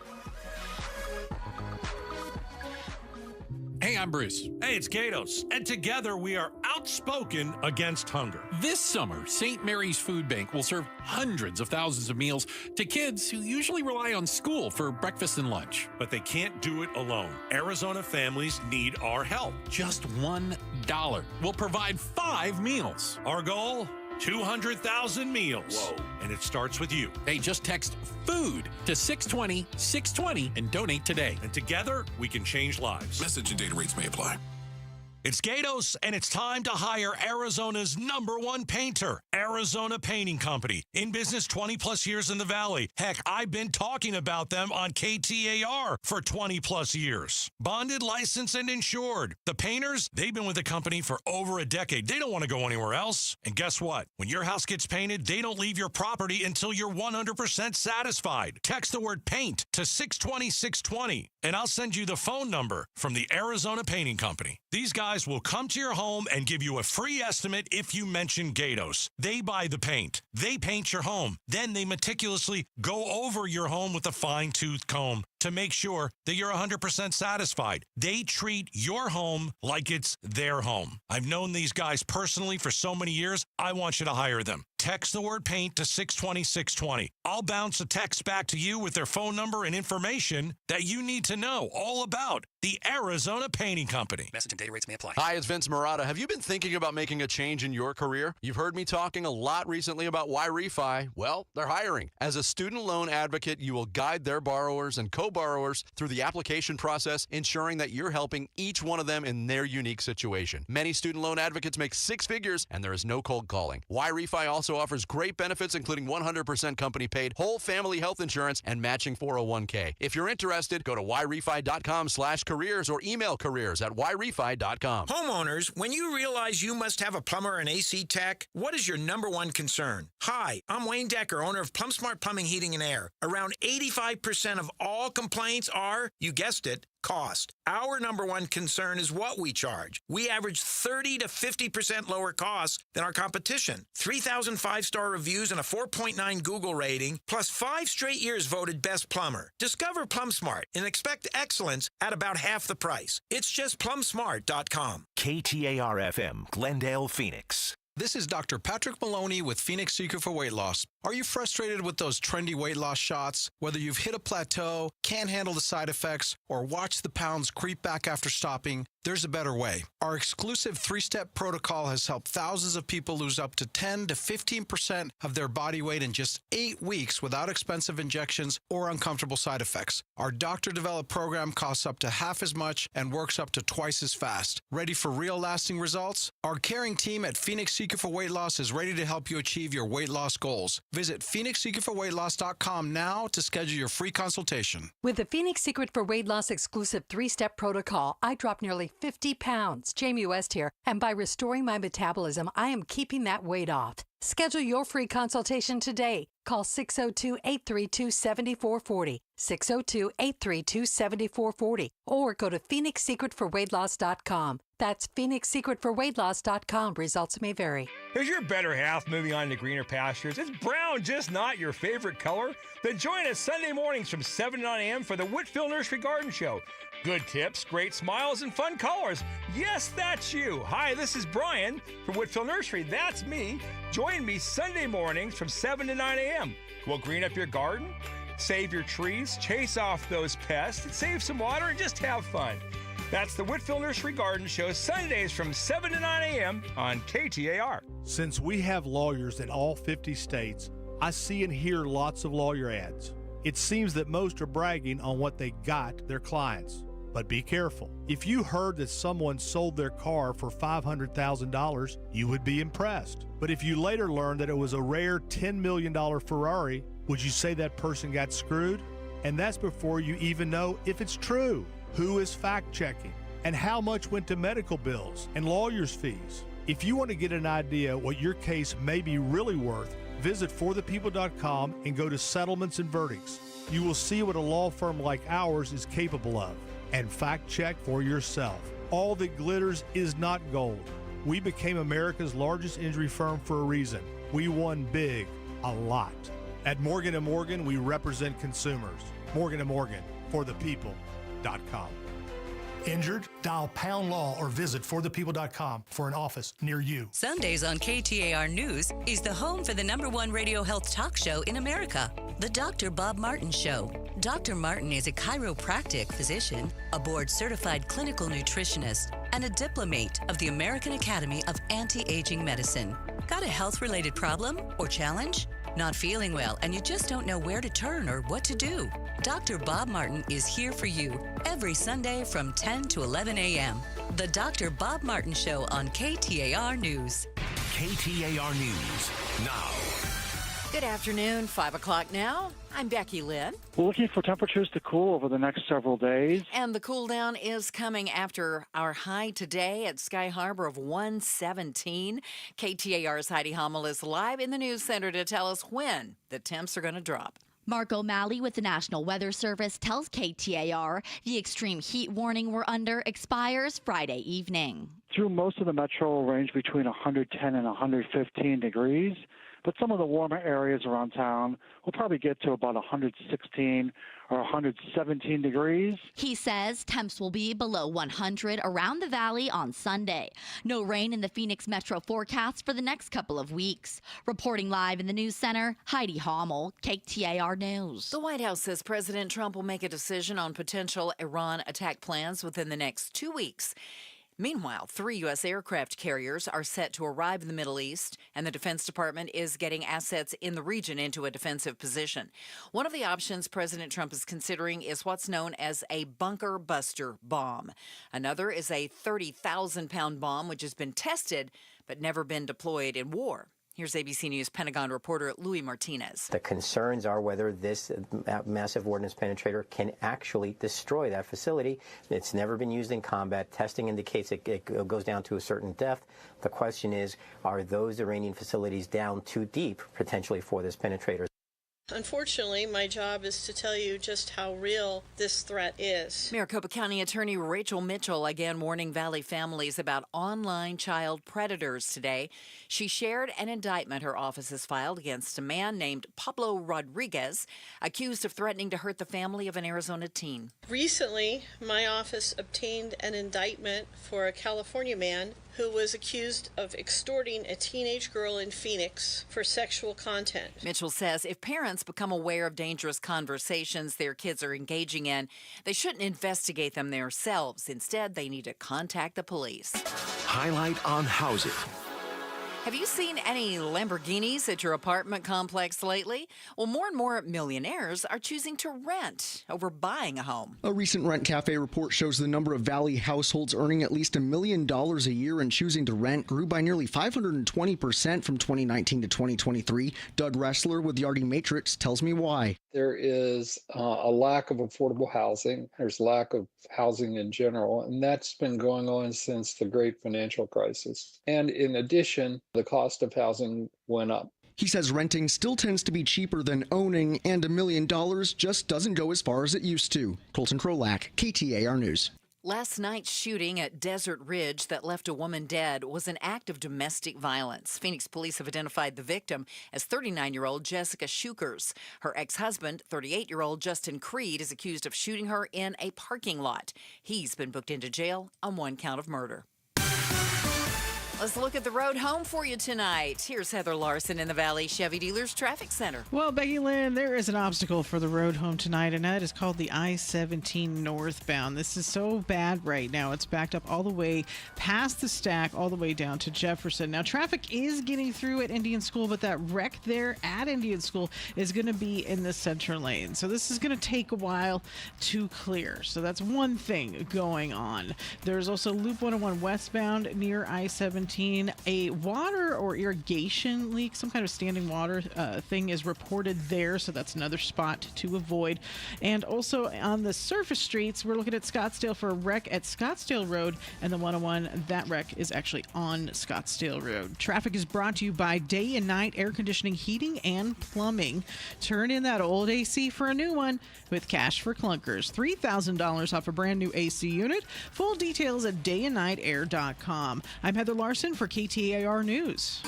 Hey, I'm Bruce. Hey, it's Gatos. And together we are outspoken against hunger. This summer, St. Mary's Food Bank will serve hundreds of thousands of meals to kids who usually rely on school for breakfast and lunch. But they can't do it alone. Arizona families need our help. Just $1 will provide 5 meals. Our goal? 200,000 meals. Whoa. And it starts with you. Hey, just text FOOD to 620-620 and donate today. And together, we can change lives. Message and data rates may apply. It's Gatos, and it's time to hire Arizona's #1 painter, Arizona Painting Company. In business 20-plus years in the Valley. Heck, I've been talking about them on KTAR for 20-plus years. Bonded, licensed, and insured. The painters, they've been with the company for over a decade. They don't want to go anywhere else. And guess what? When your house gets painted, they don't leave your property until you're 100% satisfied. Text the word paint to 620-620, and I'll send you the phone number from the Arizona Painting Company. These guys guys will come to your home and give you a free estimate if you mention Gatos. They buy the paint. They paint your home. Then they meticulously go over your home with a fine-tooth comb to make sure that you're 100% satisfied. They treat your home like it's their home. I've known these guys personally for so many years, I want you to hire them. Text the word paint to 620-620. I'll bounce a text back to you with their phone number and information that you need to know all about the Arizona Painting Company. Message and data rates may apply. Hi, it's Vince Murata. Have you been thinking about making a change in your career? You've heard me talking a lot recently about why refi. Well, they're hiring. As a student loan advocate, you will guide their borrowers and co-borrowers through the application process, ensuring that you're helping each one of them in their unique situation. Many student loan advocates make six figures, and there is no cold calling. Why refi also offers great benefits, including 100% company paid, whole family health insurance, and matching 401k. If you're interested, go to whyrefi.com/careers or email careers@whyrefi.com. Homeowners, when you realize you must have a plumber and AC tech, what is your number one concern? Hi, I'm Wayne Decker, owner of Plum Smart Plumbing, Heating, and Air. Around 85% of all complaints are, you guessed it, cost. Our number one concern is what we charge. We average 30 to 50% lower costs than our competition. 3,000 five-star reviews and a 4.9 Google rating, plus 5 straight years voted best plumber. Discover PlumSmart and expect excellence at about half the price. It's just plumsmart.com. KTAR-FM, Glendale, Phoenix. This is Dr. Patrick Maloney with Phoenix Secret for Weight Loss. Are you frustrated with those trendy weight loss shots? Whether you've hit a plateau, can't handle the side effects, or watch the pounds creep back after stopping, there's a better way. Our exclusive 3-step protocol has helped thousands of people lose up to 10 to 15% of their body weight in just 8 weeks without expensive injections or uncomfortable side effects. Our doctor-developed program costs up to half as much and works up to twice as fast. Ready for real lasting results? Our caring team at Phoenix Secret for Weight Loss is ready to help you achieve your weight loss goals. Visit PhoenixSecretForWeightLoss.com now to schedule your free consultation. With the Phoenix Secret for Weight Loss exclusive 3-step protocol, I dropped nearly 50 pounds. Jamie West here. And by restoring my metabolism, I am keeping that weight off. Schedule your free consultation today. Call 602-832-7440, 602-832-7440, or go to PhoenixSecretForWeightLoss.com. That's PhoenixSecretForWeightLoss.com. Results may vary. Is your better half moving on to greener pastures? Is brown just not your favorite color? Then join us Sunday mornings from 7 to 9 a.m. for the Whitfield Nursery Garden Show. Good tips, great smiles, and fun colors. Yes, that's you. Hi, this is Brian from Whitfield Nursery. That's me. Join me Sunday mornings from 7 to 9 a.m. We'll green up your garden, save your trees, chase off those pests, save some water, and just have fun. That's the Whitfield Nursery Garden Show, Sundays from 7 to 9 a.m. on KTAR. Since we have lawyers in all 50 states, I see and hear lots of lawyer ads. It seems that most are bragging on what they got their clients. But be careful. If you heard that someone sold their car for $500,000, you would be impressed. But if you later learned that it was a rare $10 million Ferrari, would you say that person got screwed? And that's before you even know if it's true. Who is fact-checking? And how much went to medical bills and lawyers' fees? If you want to get an idea what your case may be really worth, visit forthepeople.com and go to settlements and verdicts. You will see what a law firm like ours is capable of. And fact-check for yourself. All that glitters is not gold. We became America's largest injury firm for a reason. We won big, a lot. At Morgan & Morgan, we represent consumers. Morgan & Morgan, forthepeople.com. Injured? Dial Pound Law or visit forthepeople.com for an office near you. Sundays on KTAR News is the home for the #1 radio health talk show in America, The Dr. Bob Martin Show. Dr. Martin is a chiropractic physician, a board-certified clinical nutritionist, and a diplomate of the American Academy of Anti-Aging Medicine. Got a health-related problem or challenge? Not feeling well and you just don't know where to turn or what to do? Dr. Bob Martin is here for you every Sunday from 10 to 11 a.m. The Dr. Bob Martin Show on KTAR News. KTAR News now. Good afternoon, 5 o'clock now. I'm Becky Lynn. We're looking for temperatures to cool over the next several days. And the cool down is coming after our high today at Sky Harbor of 117. KTAR's Heidi Hummel is live in the news center to tell us when the temps are going to drop. Mark O'Malley with the National Weather Service tells KTAR the extreme heat warning we're under expires Friday evening. Through most of the metro will range between 110 and 115 degrees, but some of the warmer areas around town will probably get to about 116 or 117 degrees. He says temps will be below 100 around the valley on Sunday. No rain in the Phoenix metro forecast for the next couple of weeks. Reporting live in the news center, Heidi Hommel, KTAR News. The White House says President Trump will make a decision on potential Iran attack plans within the next 2 weeks. Meanwhile, 3 U.S. aircraft carriers are set to arrive in the Middle East, and the Defense Department is getting assets in the region into a defensive position. One of the options President Trump is considering is what's known as a bunker buster bomb. Another is a 30,000-pound bomb, which has been tested but never been deployed in war. Here's ABC News Pentagon reporter Louis Martinez. The concerns are whether this massive ordnance penetrator can actually destroy that facility. It's never been used in combat. Testing indicates it goes down to a certain depth. The question is, are those Iranian facilities down too deep, potentially, for this penetrator? Unfortunately, my job is to tell you just how real this threat is. Maricopa County Attorney Rachel Mitchell again warning Valley families about online child predators today. She shared an indictment her office has filed against a man named Pablo Rodriguez, accused of threatening to hurt the family of an Arizona teen. Recently, my office obtained an indictment for a California man who was accused of extorting a teenage girl in Phoenix for sexual content. Mitchell says if parents become aware of dangerous conversations their kids are engaging in, they shouldn't investigate them themselves. Instead, they need to contact the police. Highlight on housing. Have you seen any Lamborghinis at your apartment complex lately? Well, more and more millionaires are choosing to rent over buying a home. A recent Rent Cafe report shows the number of Valley households earning at least $1 million a year and choosing to rent grew by nearly 520% from 2019 to 2023. Doug Ressler with Yardi Matrix tells me why. There is a lack of affordable housing. There's lack of housing in general, and that's been going on since the great financial crisis. And in addition, the cost of housing went up. He says renting still tends to be cheaper than owning, and $1 million just doesn't go as far as it used to. Colton Krolak, KTAR News. Last night's shooting at Desert Ridge that left a woman dead was an act of domestic violence. Phoenix police have identified the victim as 39-year-old Jessica Shukers. Her ex-husband, 38-year-old Justin Creed, is accused of shooting her in a parking lot. He's been booked into jail on 1 count of murder. Let's look at the road home for you tonight. Here's Heather Larson in the Valley Chevy Dealers Traffic Center. Well, Becky Lynn, there is an obstacle for the road home tonight, and that is called the I-17 northbound. This is so bad right now. It's backed up all the way past the stack, all the way down to Jefferson. Now, traffic is getting through at Indian School, but that wreck there at Indian School is going to be in the center lane. So this is going to take a while to clear. So that's one thing going on. There's also Loop 101 westbound near I-17. A water or irrigation leak, some kind of standing water thing is reported there, so that's another spot to avoid. And also on the surface streets, we're looking at Scottsdale for a wreck at Scottsdale Road, and the 101, that wreck is actually on Scottsdale Road. Traffic is brought to you by Day and Night Air Conditioning, Heating, and Plumbing. Turn in that old AC for a new one with cash for clunkers. $3,000 off a brand new AC unit. Full details at dayandnightair.com. I'm Heather Larson for KTAR News.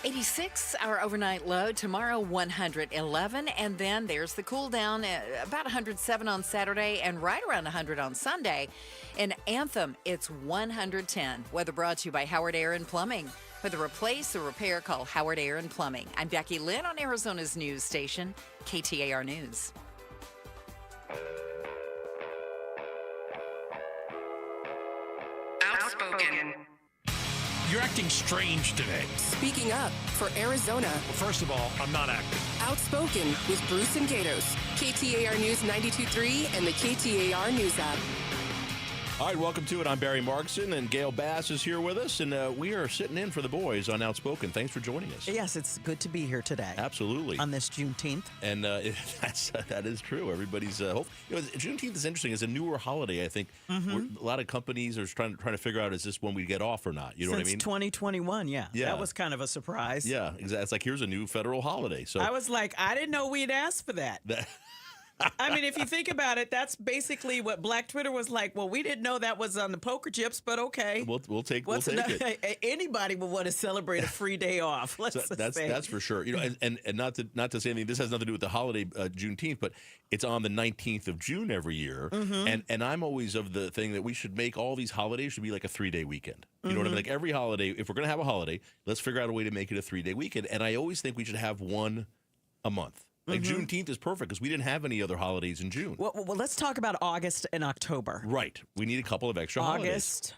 86, our overnight low. Tomorrow, 111. And then there's the cool down, about 107 on Saturday and right around 100 on Sunday. In Anthem, it's 110. Weather brought to you by Howard Air and Plumbing. For the replace or repair, call Howard Air and Plumbing. I'm Becky Lynn on Arizona's news station, KTAR News. Outspoken. You're acting strange today. Speaking up for Arizona. Well, first of all, I'm not acting. Outspoken with Bruce and Gatos. KTAR News 92.3 and the KTAR News app. All right, welcome to it. I'm Barry Markson, and Gail Bass is here with us, and we are sitting in for the boys on Outspoken. Thanks for joining us. Yes, it's good to be here today. Absolutely. On this Juneteenth. And that is true. Everybody's hope. Juneteenth is interesting. It's a newer holiday, I think. A lot of companies are trying to figure out, is this when we get off or not? You know what I mean? Since 2021, yeah. That was kind of a surprise. Yeah, exactly. It's like, here's a new federal holiday. So I was like, I didn't know we'd ask for that. I mean, if you think about it, that's basically what Black Twitter was like. Well, we didn't know that was on the poker chips, but okay. We'll take it. Anybody would want to celebrate a free day off. That's for sure. And not to say anything. This has nothing to do with the holiday Juneteenth, but it's on the 19th of June every year. And I'm always of the thing that we should make all these holidays should be like a 3-day weekend. You know what I mean? Like every holiday, if we're going to have a holiday, let's figure out a way to make it a 3-day weekend. And I always think we should have one a month. Like Juneteenth is perfect because we didn't have any other holidays in June. Well, let's talk about August and October. Right. We need a couple of extra holidays.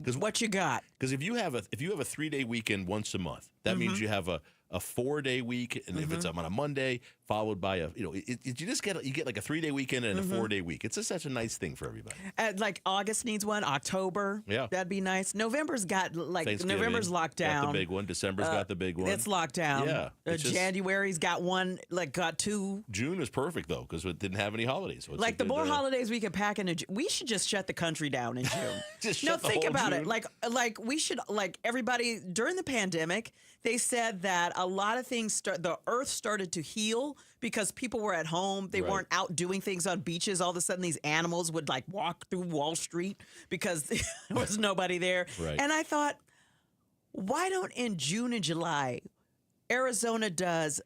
August. What you got? Because if you have a 3-day weekend once a month, that means you have a 4-day week, and if it's on a Monday, followed by you get like a 3-day weekend and a 4-day week. It's just such a nice thing for everybody. Like August needs one, October, that'd be nice. November's got November's locked down. Got the big one. December's got the big one. It's locked down. Yeah. January's got one, got two. June is perfect though because it didn't have any holidays. So the more holidays we can pack in, we should just shut the country down in June. Think about it. Like we should everybody during the pandemic. They said that a lot of things, the earth started to heal because people were at home. They weren't out doing things on beaches. All of a sudden, these animals would walk through Wall Street because there was nobody there. Right. And I thought, why don't in June and July, Arizona does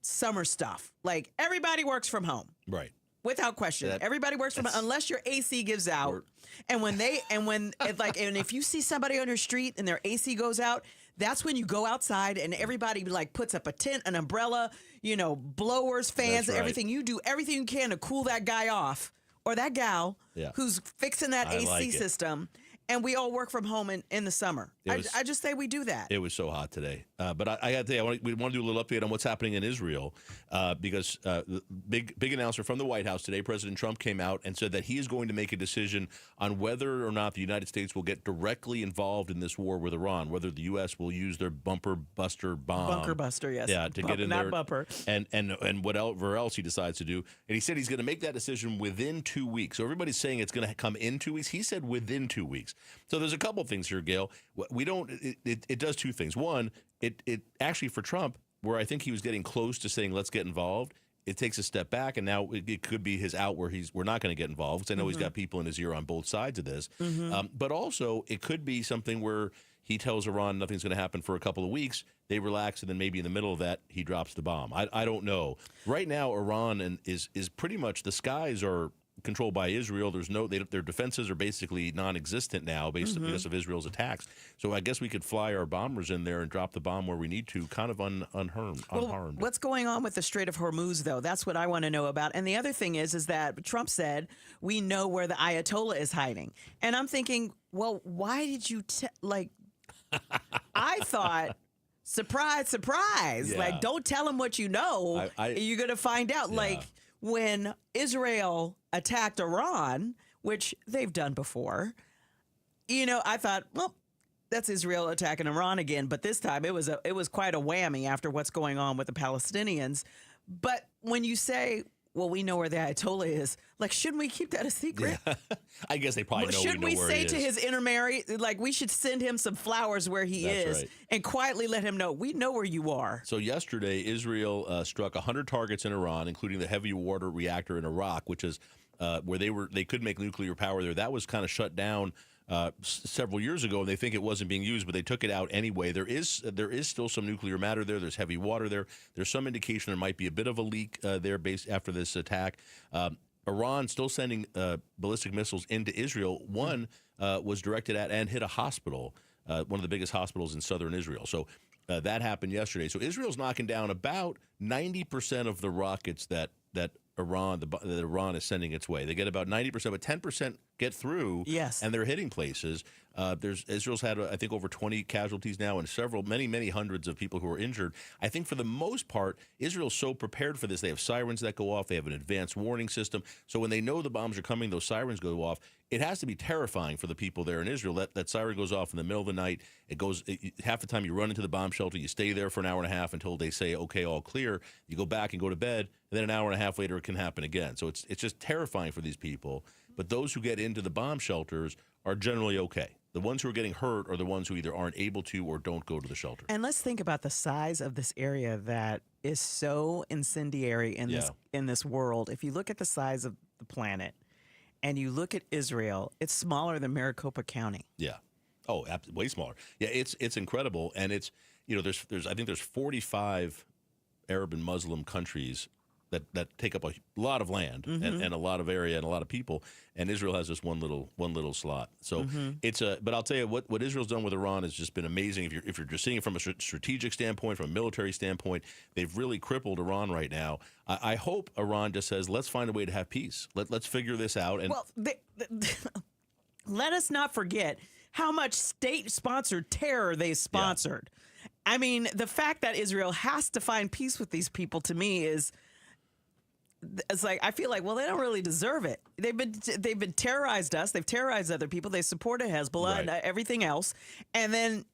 summer stuff? Like everybody works from home. Right. Without question. Everybody works from home unless your AC gives out. And if you see somebody on your street and their AC goes out, that's when you go outside and everybody puts up a tent, an umbrella, blowers, fans, everything. You do everything you can to cool that guy off or that gal who's fixing that AC system. And we all work from home in the summer. I just say we do that. It was so hot today. But I got to tell you, we want to do a little update on what's happening in Israel because the big announcement from the White House today, President Trump came out and said that he is going to make a decision on whether or not the United States will get directly involved in this war with Iran, whether the U.S. will use their bumper buster bomb. Bunker buster, yes. Yeah, to get in there. Not bumper. And whatever else he decides to do. And he said he's going to make that decision within 2 weeks. So everybody's saying it's going to come in 2 weeks. He said within 2 weeks. So there's a couple things here, Gail. It does two things. One, it actually for Trump, where I think he was getting close to saying let's get involved, it takes a step back, and now it could be his out where we're not going to get involved because I know he's got people in his ear on both sides of this. But also it could be something where he tells Iran nothing's going to happen for a couple of weeks. They relax, and then maybe in the middle of that he drops the bomb. I don't know. Right now, Iran is pretty much the skies are controlled by Israel. Their defenses are basically non-existent now because of Israel's attacks. So I guess we could fly our bombers in there and drop the bomb where we need to, kind of unharmed. What's going on with the Strait of Hormuz, though? That's what I want to know about. And the other thing is that Trump said we know where the Ayatollah is hiding, and I'm thinking, well, why did you I thought. Surprise, surprise. Yeah. Don't tell him what you know. You're going to find out. Yeah. When Israel attacked Iran, which they've done before, I thought, well, that's Israel attacking Iran again. But this time it was quite a whammy after what's going on with the Palestinians. But when you say, well, we know where the Ayatollah is, shouldn't we keep that a secret? Yeah. I guess they probably know Should we where say he is. to his intermarry, we should send him some flowers where he is and quietly let him know, we know where you are. So yesterday, Israel struck 100 targets in Iran, including the heavy water reactor in Iraq, which is where they could make nuclear power there. That was kind of shut down several years ago, and they think it wasn't being used, but they took it out anyway. There is still some nuclear matter there. There's heavy water there. There's some indication there might be a bit of a leak there based after this attack. Iran still sending ballistic missiles into Israel. One was directed at and hit a hospital, one of the biggest hospitals in southern Israel. So that happened yesterday. So Israel's knocking down about 90% of the rockets that Iran is sending its way. They get about 90%, but 10% get through. Yes. And they're hitting places. Israel's had, I think, over 20 casualties now and many hundreds of people who are injured. I think for the most part, Israel's so prepared for this. They have sirens that go off. They have an advanced warning system. So when they know the bombs are coming, those sirens go off. It has to be terrifying for the people there in Israel. That siren goes off in the middle of the night. Half the time you run into the bomb shelter. You stay there for an hour and a half until they say, okay, all clear. You go back and go to bed. And then an hour and a half later, it can happen again. So it's just terrifying for these people. But those who get into the bomb shelters are generally okay. The ones who are getting hurt are the ones who either aren't able to or don't go to the shelter. And let's think about the size of this area that is so incendiary in this world. If you look at the size of the planet and you look at Israel, it's smaller than Maricopa County. Yeah. Oh, way smaller. Yeah, it's incredible. And it's, there's I think there's 45 Arab and Muslim countries that take up a lot of land and a lot of area and a lot of people, and Israel has just one little slot. So but I'll tell you what Israel's done with Iran has just been amazing. If you're just seeing it from a strategic standpoint, from a military standpoint, they've really crippled Iran right now. I hope Iran just says, let's find a way to have peace. Let's figure this out. And let us not forget how much state-sponsored terror they sponsored. Yeah. I mean, the fact that Israel has to find peace with these people, to me, it's like, I feel like, well, they don't really deserve it. They've been terrorized us. They've terrorized other people. They supported Hezbollah and everything else. And then,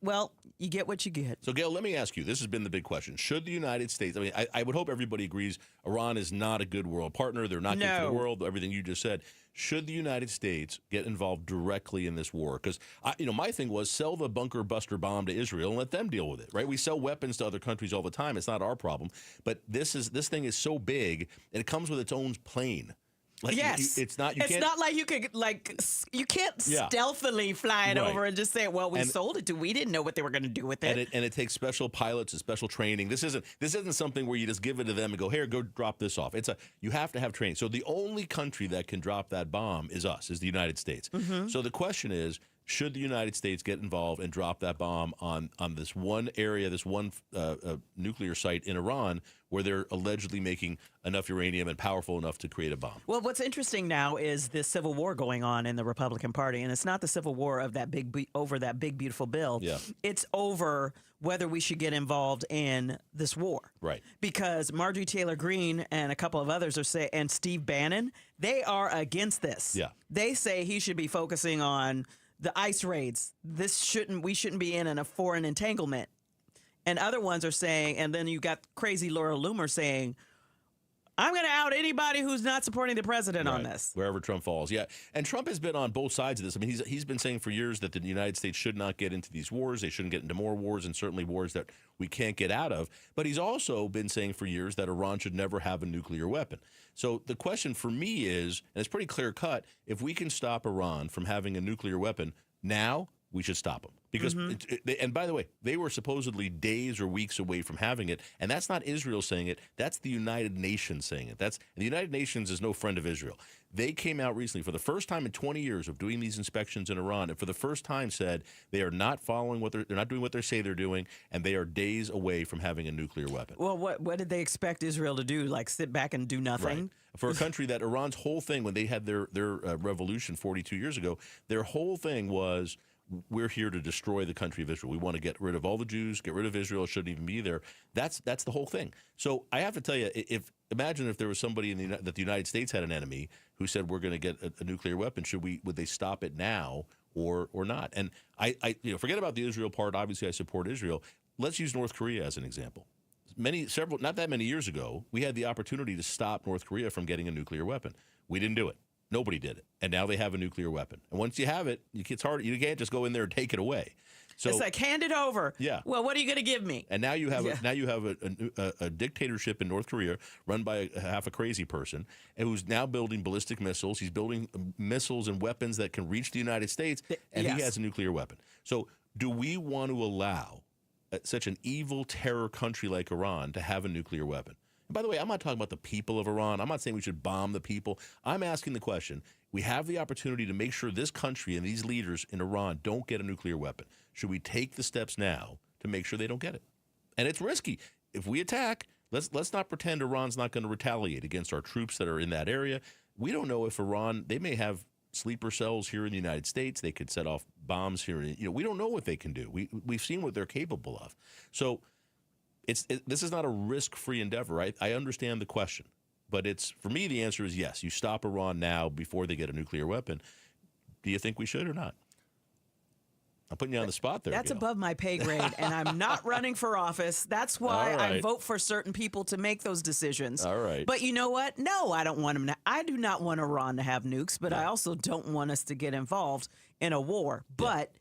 well, you get what you get. So, Gail, let me ask you, this has been the big question. Should the United States, I would hope everybody agrees Iran is not a good world partner. They're not good for the world, everything you just said. Should the United States get involved directly in this war? Because, my thing was sell the bunker buster bomb to Israel and let them deal with it, right? We sell weapons to other countries all the time. It's not our problem. But this thing is so big, and it comes with its own plane. Like, yes, it's not like you can't stealthily fly it over and just say, well, we sold it to. We didn't know what they were going to do with it. And it takes special pilots and special training. This isn't something where you just give it to them and go, here, go drop this off. You have to have training. So the only country that can drop that bomb is the United States. So the question is, should the United States get involved and drop that bomb on this one area, this one nuclear site in Iran where they're allegedly making enough uranium and powerful enough to create a bomb? Well, what's interesting now is this civil war going on in the Republican Party, and it's not the civil war of over that big, beautiful bill. Yeah. It's over whether we should get involved in this war. Right. Because Marjorie Taylor Greene and a couple of others and Steve Bannon, they are against this. Yeah. They say he should be focusing on the ICE raids. We shouldn't be in a foreign entanglement. And other ones are saying, and then you got crazy Laura Loomer saying, I'm going to out anybody who's not supporting the president on this. Wherever Trump falls. Yeah. And Trump has been on both sides of this. I mean, he's been saying for years that the United States should not get into these wars. They shouldn't get into more wars, and certainly wars that we can't get out of. But he's also been saying for years that Iran should never have a nuclear weapon. So the question for me is, and it's pretty clear cut, if we can stop Iran from having a nuclear weapon now, we should stop them. Because, and by the way, they were supposedly days or weeks away from having it. And that's not Israel saying it. That's the United Nations saying it. The United Nations is no friend of Israel. They came out recently for the first time in 20 years of doing these inspections in Iran, and for the first time said they are not following they're not doing what they say they're doing, and they are days away from having a nuclear weapon. Well, what did they expect Israel to do? Like sit back and do nothing? Right. For a country that Iran's whole thing, when they had their revolution 42 years ago, their whole thing was, we're here to destroy the country of Israel. We want to get rid of all the Jews, get rid of Israel. It shouldn't even be there. That's the whole thing. So I have to tell you, imagine if there was somebody that the United States had an enemy who said we're going to get a nuclear weapon. Would they stop it now or not? And I forget about the Israel part. Obviously, I support Israel. Let's use North Korea as an example. Not that many years ago, we had the opportunity to stop North Korea from getting a nuclear weapon. We didn't do it. Nobody did it. And now they have a nuclear weapon. And once you have it, it's hard. You can't just go in there and take it away. So it's like, hand it over. Yeah. Well, what are you going to give me? And now you have a dictatorship in North Korea run by half a crazy person and who's now building ballistic missiles. He's building missiles and weapons that can reach the United States, and he has a nuclear weapon. So do we want to allow such an evil terror country like Iran to have a nuclear weapon? By the way, I'm not talking about the people of Iran. I'm not saying we should bomb the people. I'm asking the question, we have the opportunity to make sure this country and these leaders in Iran don't get a nuclear weapon. Should we take the steps now to make sure they don't get it? And it's risky. If we attack, let's not pretend Iran's not going to retaliate against our troops that are in that area. We don't know if Iran, they may have sleeper cells here in the United States. They could set off bombs here. We don't know what they can do. We've seen what they're capable of. So this is not a risk-free endeavor. I understand the question, but for me, the answer is yes. You stop Iran now before they get a nuclear weapon. Do you think we should or not? I'm putting you on the spot there. That's Gail. above my pay grade, and I'm not running for office. That's why I vote for certain people to make those decisions. All right. But you know what? No, I don't want them. I do not want Iran to have nukes, but I also don't want us to get involved in a war. But,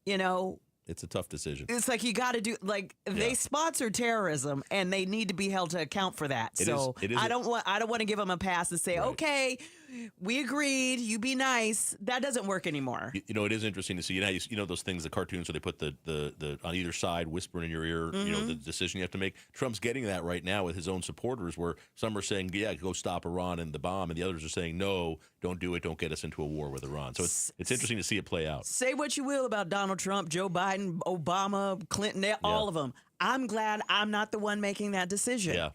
it's a tough decision. It's like you got to do they sponsor terrorism and they need to be held to account for that. I don't want to give them a pass and say, okay, we agreed, you be nice. That doesn't work anymore. It is interesting to see. Those things, the cartoons where they put the on either side whispering in your ear, the decision you have to make. Trump's getting that right now with his own supporters, where some are saying, yeah, go stop Iran and the bomb, and the others are saying, no, don't do it, don't get us into a war with Iran. So it's interesting to see it play out. Say what you will about Donald Trump, Joe Biden, Obama, Clinton, all of them. I'm glad I'm not the one making that decision. Yeah.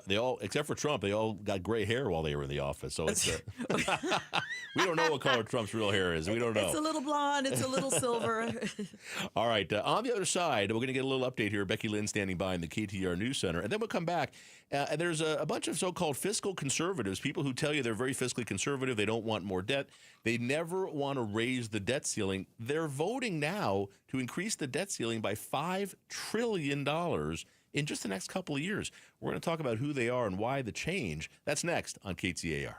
They all, except for Trump, they all got gray hair while they were in the office. So it's we don't know what color Trump's real hair is. We don't know. It's a little blonde. It's a little silver. All right. On the other side, we're going to get a little update here. Becky Lynn standing by in the KTAR News Center. And then we'll come back. And there's a bunch of so-called fiscal conservatives, people who tell you they're very fiscally conservative. They don't want more debt. They never want to raise the debt ceiling. They're voting now to increase the debt ceiling by $5 trillion in just the next couple of years. We're going to talk about who they are and why the change. That's next on KTAR.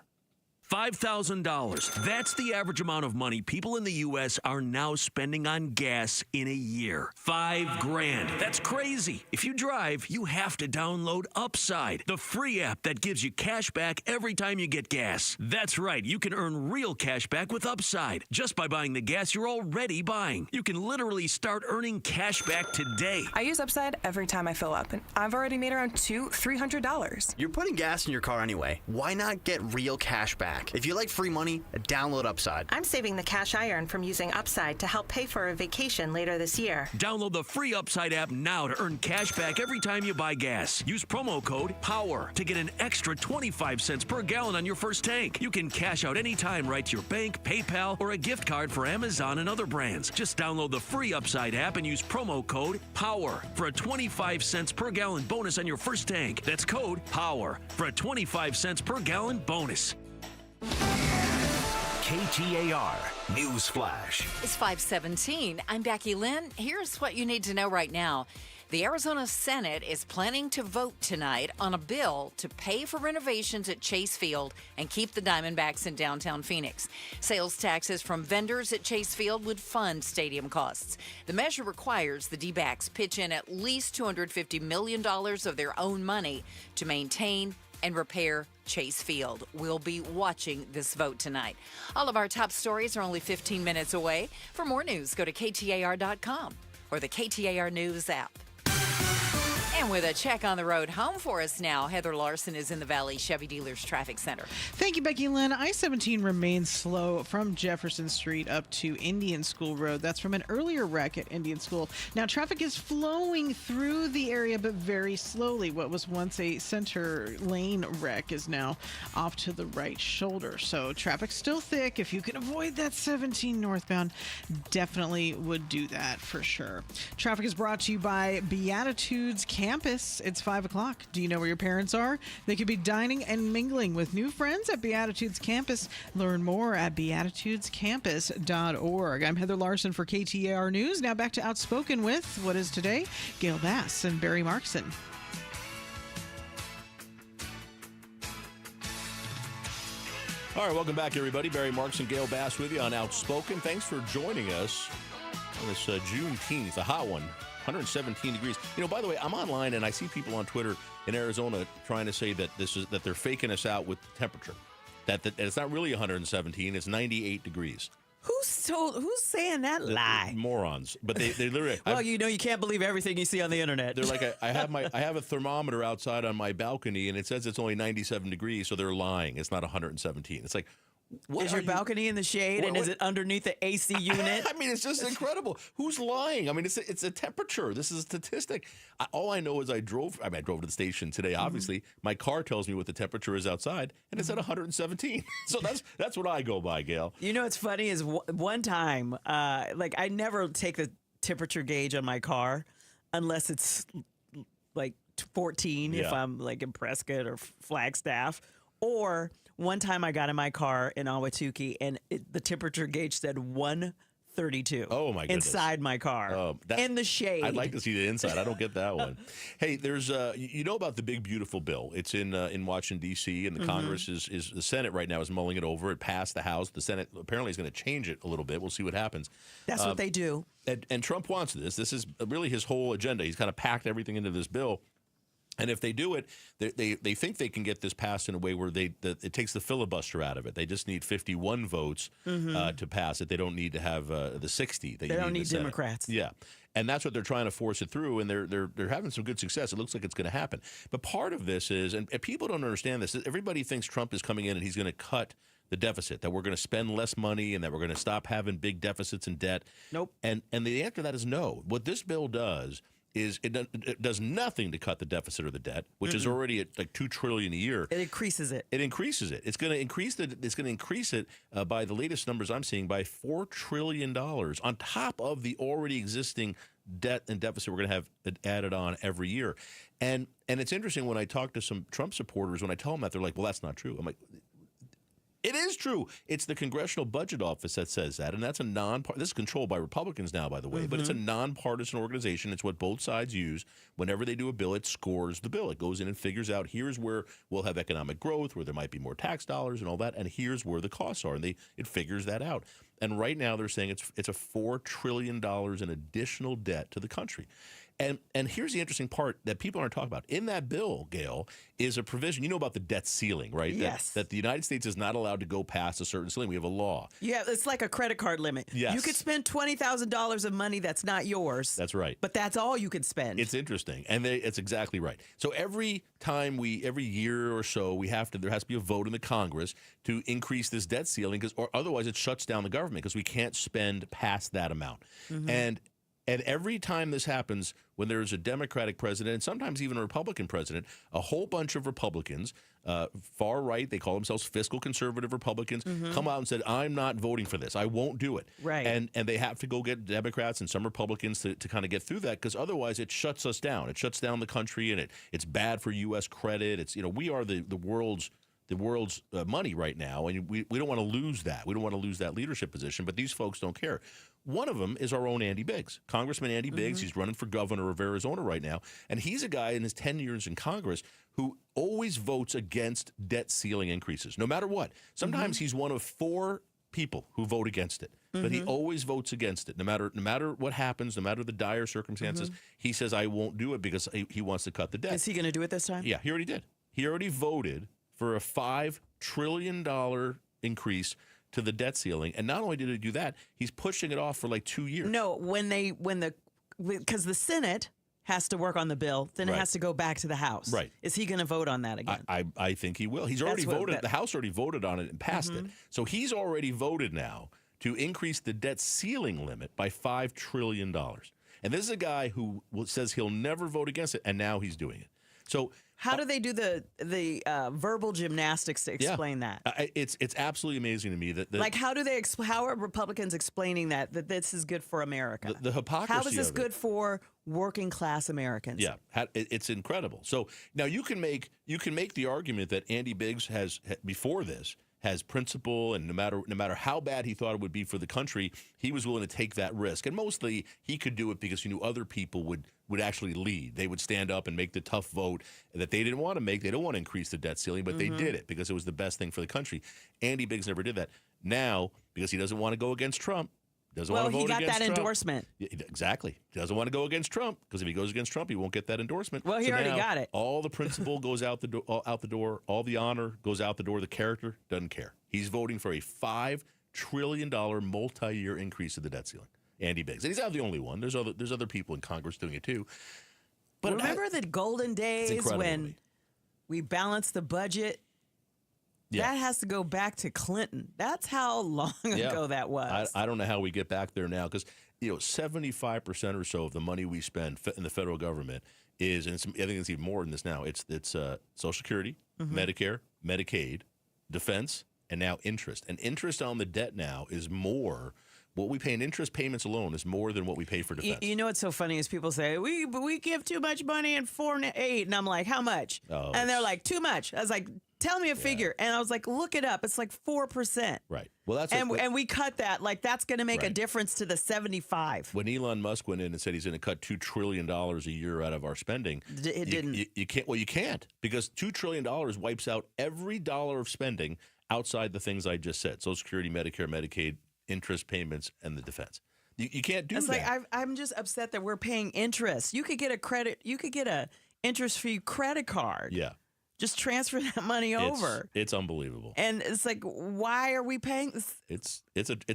$5,000. That's the average amount of money people in the U.S. are now spending on gas in a year. $5,000. That's crazy. If you drive, you have to download Upside, the free app that gives you cash back every time you get gas. That's right. You can earn real cash back with Upside just by buying the gas you're already buying. You can literally start earning cash back today. I use Upside every time I fill up, and I've already made around $300. You're putting gas in your car anyway. Why not get real cash back? If you like free money, download Upside. I'm saving the cash I earn from using Upside to help pay for a vacation later this year. Download the free Upside app now to earn cash back every time you buy gas. Use promo code POWER to get an extra 25 cents per gallon on your first tank. You can cash out anytime right to your bank, PayPal, or a gift card for Amazon and other brands. Just download the free Upside app and use promo code POWER for a 25 cents per gallon bonus on your first tank. That's code POWER for a 25 cents per gallon bonus. KTAR News Flash. It's 5:17. I'm Becky Lynn. Here's what you need to know right now. The Arizona Senate is planning to vote tonight on a bill to pay for renovations at Chase Field and keep the Diamondbacks in downtown Phoenix. Sales taxes from vendors at Chase Field would fund stadium costs. The measure requires the D-backs pitch in at least $250 million of their own money to maintain and repair Chase Field. We'll be watching this vote tonight. All of our top stories are only 15 minutes away. For more news, go to KTAR.com or the KTAR News app. And with a check on the road home for us now, Heather Larson is in the Valley Chevy Dealers Traffic Center. Thank you, Becky Lynn. I-17 remains slow from Jefferson Street up to Indian School Road. That's from an earlier wreck at Indian School. Now, traffic is flowing through the area, but very slowly. What was once a center lane wreck is now off to the right shoulder. So traffic's still thick. If you can avoid that 17 northbound, definitely would do that for sure. Traffic is brought to you by Beatitudes Campus. It's 5 o'clock. Do you know where your parents are? They could be dining and mingling with new friends at Beatitudes Campus. Learn more at beatitudescampus.org. I'm Heather Larson for KTAR News. Now back to Outspoken with, what is today? Gail Bass and Barry Markson. All right, welcome back, everybody. Barry Marks and Gail Bass with you on Outspoken. Thanks for joining us on this Juneteenth, a hot one. 117 degrees. By the way, I'm online and I see people on Twitter in Arizona trying to say that that they're faking us out with temperature. That it's not really 117, it's 98 degrees. Who's saying that lie? Morons. But they literally. Well, you can't believe everything you see on the internet. They're like, I have a thermometer outside on my balcony and it says it's only 97 degrees, so they're lying. It's not 117. It's like, Is your balcony in the shade, and is it underneath the AC unit? I mean, it's just incredible. Who's lying? I mean, it's a temperature. This is a statistic. All I know is I drove to the station today, obviously. My car tells me what the temperature is outside, and it's at 117. So that's what I go by, Gail. You know what's funny is one time, I never take the temperature gauge on my car unless it's like 14 if I'm like in Prescott or Flagstaff, or one time I got in my car in Ahwatukee and the temperature gauge said 132. Oh, my goodness. Inside my car. In the shade. I'd like to see the inside. I don't get that one. Hey, there's you know about the big, beautiful bill. It's in Washington, D.C., and the Congress is the Senate right now is mulling it over. It passed the House. The Senate apparently is going to change it a little bit. We'll see what happens. That's what they do. And Trump wants this. This is really his whole agenda. He's kind of packed everything into this bill. And if they do it, they think they can get this passed in a way where it takes the filibuster out of it. They just need 51 votes to pass it. They don't need to have the 60. They don't need Democrats. Yeah, and that's what they're trying to force it through. And they're having some good success. It looks like it's going to happen. But part of this is, and people don't understand this. Everybody thinks Trump is coming in and he's going to cut the deficit, that we're going to spend less money and that we're going to stop having big deficits and debt. Nope. And the answer to that is no. What this bill does is it does nothing to cut the deficit or the debt, which is already at like $2 trillion a year. It increases it. It increases it. It's going to increase it by the latest numbers I'm seeing by $4 trillion on top of the already existing debt and deficit we're going to have added on every year. And it's interesting when I talk to some Trump supporters, when I tell them that, they're like, well, that's not true. I'm like, it is true. It's the Congressional Budget Office that says that, and that's this is controlled by Republicans now, by the way, but it's a nonpartisan organization. It's what both sides use. Whenever they do a bill, it scores the bill. It goes in and figures out, here's where we'll have economic growth, where there might be more tax dollars and all that, and here's where the costs are, and it figures that out. And right now they're saying it's a $4 trillion in additional debt to the country. And here's the interesting part that people aren't talking about. In that bill, Gail, is a provision. You know about the debt ceiling, right? Yes. That the United States is not allowed to go past a certain ceiling. We have a law. Yeah, it's like a credit card limit. Yes. You could spend $20,000 of money that's not yours. That's right. But that's all you can spend. It's interesting, and it's exactly right. So every year or so, there has to be a vote in the Congress to increase this debt ceiling, or otherwise it shuts down the government because we can't spend past that amount. And every time this happens, when there's a Democratic president, and sometimes even a Republican president, a whole bunch of Republicans, far right, they call themselves fiscal conservative Republicans, come out and said, I'm not voting for this. I won't do it. Right. And they have to go get Democrats and some Republicans to kind of get through that, because otherwise it shuts us down. It shuts down the country, and it's bad for U.S. credit. It's, we are the world's money right now, and we don't want to lose that. We don't want to lose that leadership position, but these folks don't care. One of them is our own Andy Biggs, Congressman Andy Biggs. He's running for governor of Arizona right now, and he's a guy in his 10 years in Congress who always votes against debt ceiling increases, no matter what. Sometimes he's one of 4 people who vote against it, but he always votes against it, no matter what happens, no matter the dire circumstances. He says, I won't do it because he wants to cut the debt. Is he going to do it this time? Yeah, he already did. He already voted for a $5 trillion increase to the debt ceiling. And not only did he do that, he's pushing it off for like 2 years. No, because the Senate has to work on the bill, then it has to go back to the House. Right. Is he going to vote on that again? I think he will. He's already voted. The House already voted on it and passed it. So he's already voted now to increase the debt ceiling limit by $5 trillion. And this is a guy who says he'll never vote against it, and now he's doing it. So how do they do the verbal gymnastics to explain that? It's absolutely amazing to me that how are Republicans explaining that this is good for America? The hypocrisy. How is this good for working class Americans? Yeah, it's incredible. So now you can make the argument that Andy Biggs has principle, and no matter how bad he thought it would be for the country, he was willing to take that risk. And mostly he could do it because he knew other people would actually lead. They would stand up and make the tough vote that they didn't want to make. They don't want to increase the debt ceiling, but they did it because it was the best thing for the country. Andy Biggs never did that. Now, because he doesn't want to go against Trump, doesn't want to vote against Trump. Well, he got that endorsement. Exactly. He doesn't want to go against Trump, because if he goes against Trump, he won't get that endorsement. Well, he already got it. All the principle goes out the door. All the honor goes out the door. The character doesn't care. He's voting for a $5 trillion multi-year increase to the debt ceiling. Andy Biggs. And he's not the only one. There's other people in Congress doing it too. But remember the golden days when we balanced the budget That has to go back to Clinton. That's how long ago that was. I don't know how we get back there now because 75% or so of the money we spend in the federal government is, and I think it's even more than this now. It's Social Security, Medicare, Medicaid, defense, and now interest. And interest on the debt now is more. What we pay in interest payments alone is more than what we pay for defense. You know what's so funny is people say, we give too much money in 4 and 8. And I'm like, how much? Oh, and they're like, too much. I was like, tell me a figure. And I was like, look it up. It's like 4%. Right. Well, that's and we cut that. Like, that's going to make a difference to the 75. When Elon Musk went in and said he's going to cut $2 trillion a year out of our spending, it didn't. You can't. Well, you can't because $2 trillion wipes out every dollar of spending outside the things I just said: Social Security, Medicare, Medicaid, interest payments, and the defense. You can't do that. It's like I'm just upset that we're paying interest. You could get a credit. You could get a interest-free credit card. Yeah. Just transfer that money over. It's unbelievable. And it's like, why are we paying this? It's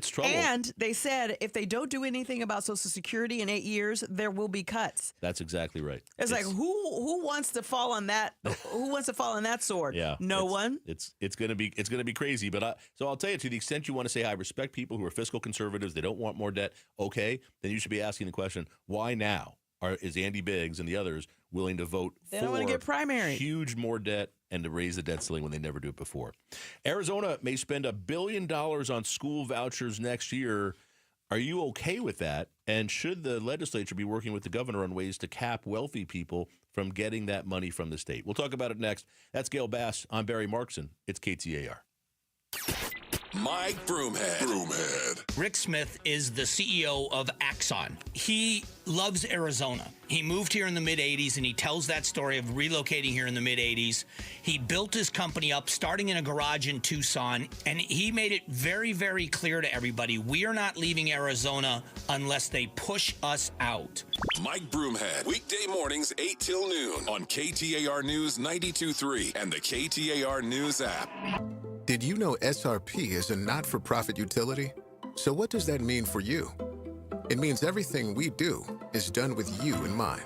trouble. And they said if they don't do anything about Social Security in 8 years, there will be cuts. That's exactly right. It's like who wants to fall on that? Who wants to fall on that sword? Yeah, no one. It's gonna be crazy. But so I'll tell you, to the extent you want to say I respect people who are fiscal conservatives, they don't want more debt. Okay, then you should be asking the question: why now? Is Andy Biggs and the others willing to vote they don't want to get primary. Huge more debt and to raise the debt ceiling when they never do it before? Arizona may spend $1 billion on school vouchers next year. Are you okay with that? And should the legislature be working with the governor on ways to cap wealthy people from getting that money from the state? We'll talk about it next. That's Gail Bass. I'm Barry Markson. It's KTAR. Mike Broomhead. Rick Smith is the CEO of Axon. He loves Arizona. He moved here in the mid-'80s, and he tells that story of relocating here in the mid-'80s. He built his company up, starting in a garage in Tucson, and he made it very, very clear to everybody, we are not leaving Arizona unless they push us out. Mike Broomhead, weekday mornings 8 till noon on KTAR News 92.3 and the KTAR News app. Did you know SRP is a not-for-profit utility? So what does that mean for you? It means everything we do is done with you in mind,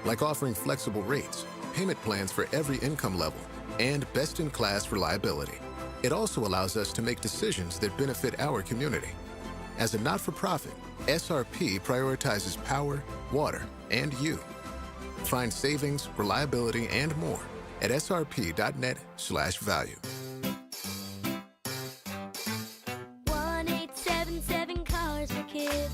like offering flexible rates, payment plans for every income level, and best-in-class reliability. It also allows us to make decisions that benefit our community. As a not-for-profit, SRP prioritizes power, water, and you. Find savings, reliability, and more at srp.net/value. 1-877 Cars for Kids.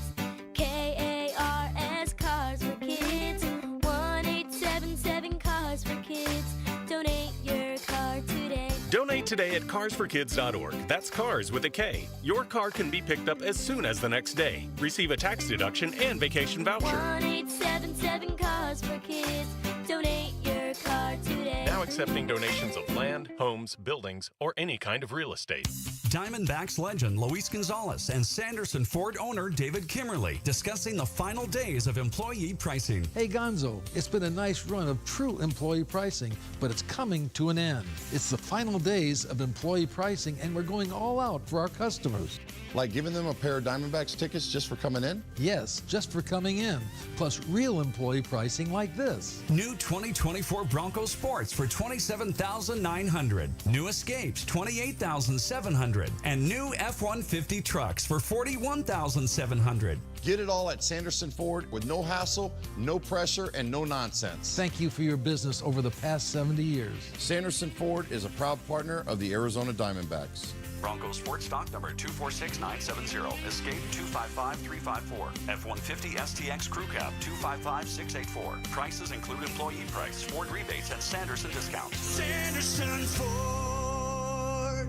KARS Cars for Kids. 1-877 Cars for Kids. Donate your car today. Donate today at carsforkids.org. That's cars with a K. Your car can be picked up as soon as the next day. Receive a tax deduction and vacation voucher. 1-877 Cars for Kids. Donate your car today. Now accepting donations of land, homes, buildings, or any kind of real estate. Diamondbacks legend Luis Gonzalez and Sanderson Ford owner David Kimmerly discussing the final days of employee pricing. Hey Gonzo, it's been a nice run of true employee pricing, but it's coming to an end. It's the final days of employee pricing, and we're going all out for our customers. Like giving them a pair of Diamondbacks tickets just for coming in? Yes, just for coming in. Plus real employee pricing like this. New 2024 Bronco Sports for $27,900. New Escapes, $28,700. And new F-150 trucks for $41,700. Get it all at Sanderson Ford with no hassle, no pressure, and no nonsense. Thank you for your business over the past 70 years. Sanderson Ford is a proud partner of the Arizona Diamondbacks. Bronco Sport stock number 246970. Escape 255354. F-150 STX Crew Cab 255684. Prices include employee price, Ford rebates, and Sanderson discounts. Sanderson Ford.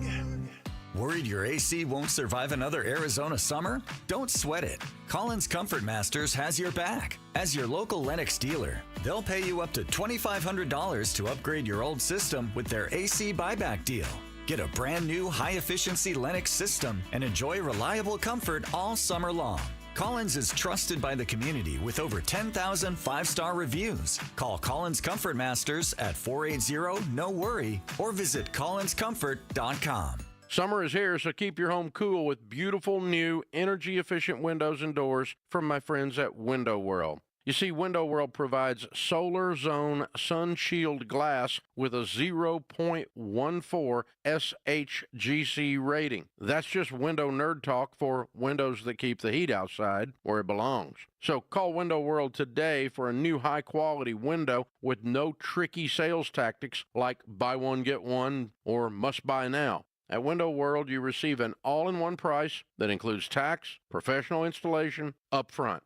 Worried your AC won't survive another Arizona summer? Don't sweat it. Collins Comfort Masters has your back. As your local Lennox dealer, they'll pay you up to $2,500 to upgrade your old system with their AC buyback deal. Get a brand new high-efficiency Lennox system and enjoy reliable comfort all summer long. Collins is trusted by the community with over 10,000 five-star reviews. Call Collins Comfort Masters at 480-NO-WORRY or visit collinscomfort.com. Summer is here, so keep your home cool with beautiful new energy-efficient windows and doors from my friends at Window World. You see, Window World provides Solar Zone Sun Shield glass with a 0.14 SHGC rating. That's just window nerd talk for windows that keep the heat outside where it belongs. So call Window World today for a new high-quality window with no tricky sales tactics like buy one, get one, or must buy now. At Window World, you receive an all-in-one price that includes tax, professional installation, upfront.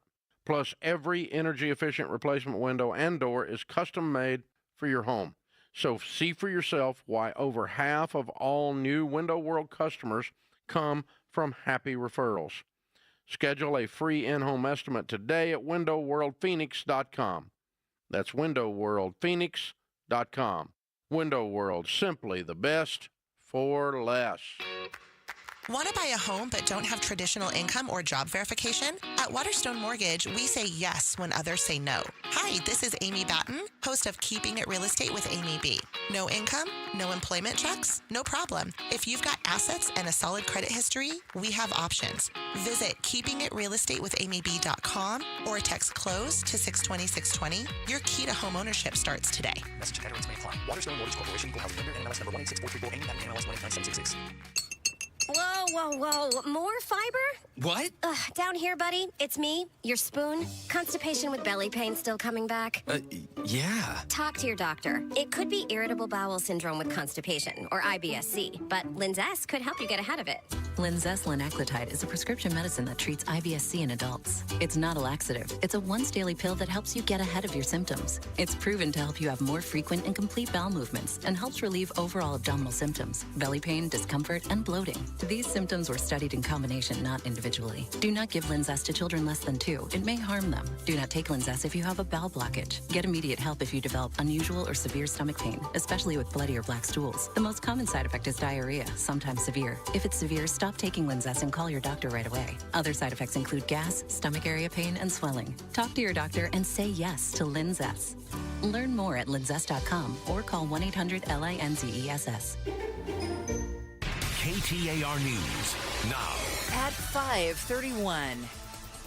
Plus, every energy-efficient replacement window and door is custom-made for your home. So see for yourself why over half of all new Window World customers come from happy referrals. Schedule a free in-home estimate today at windowworldphoenix.com. That's windowworldphoenix.com. Window World, simply the best for less. Want to buy a home but don't have traditional income or job verification? At Waterstone Mortgage, we say yes when others say no. Hi, this is Amy Batten, host of Keeping It Real Estate with Amy B. No income? No employment checks? No problem. If you've got assets and a solid credit history, we have options. Visit keepingitrealestatewithamyb.com or text CLOSE to 620-620. Your key to home ownership starts today. Message and rates may apply. Waterstone Mortgage Corporation, Equal Housing Lender, NMLS number 1864348, Amy Batten, NMLS 1897666. Whoa. More fiber? What? Down here, buddy. It's me, your spoon. Constipation with belly pain still coming back. Yeah. Talk to your doctor. It could be irritable bowel syndrome with constipation, or IBS-C, but Linzess could help you get ahead of it. Linzess linaclotide is a prescription medicine that treats IBS-C in adults. It's not a laxative. It's a once-daily pill that helps you get ahead of your symptoms. It's proven to help you have more frequent and complete bowel movements and helps relieve overall abdominal symptoms, belly pain, discomfort, and bloating. These symptoms were studied in combination, not individually. Do not give Linzess to children less than 2. It may harm them. Do not take Linzess if you have a bowel blockage. Get immediate help if you develop unusual or severe stomach pain, especially with bloody or black stools. The most common side effect is diarrhea, sometimes severe. If it's severe, stop taking Linzess and call your doctor right away. Other side effects include gas, stomach area pain, and swelling. Talk to your doctor and say yes to Linzess. Learn more at linzess.com or call 1-800-LINZESS. KTAR News now. At 5:31.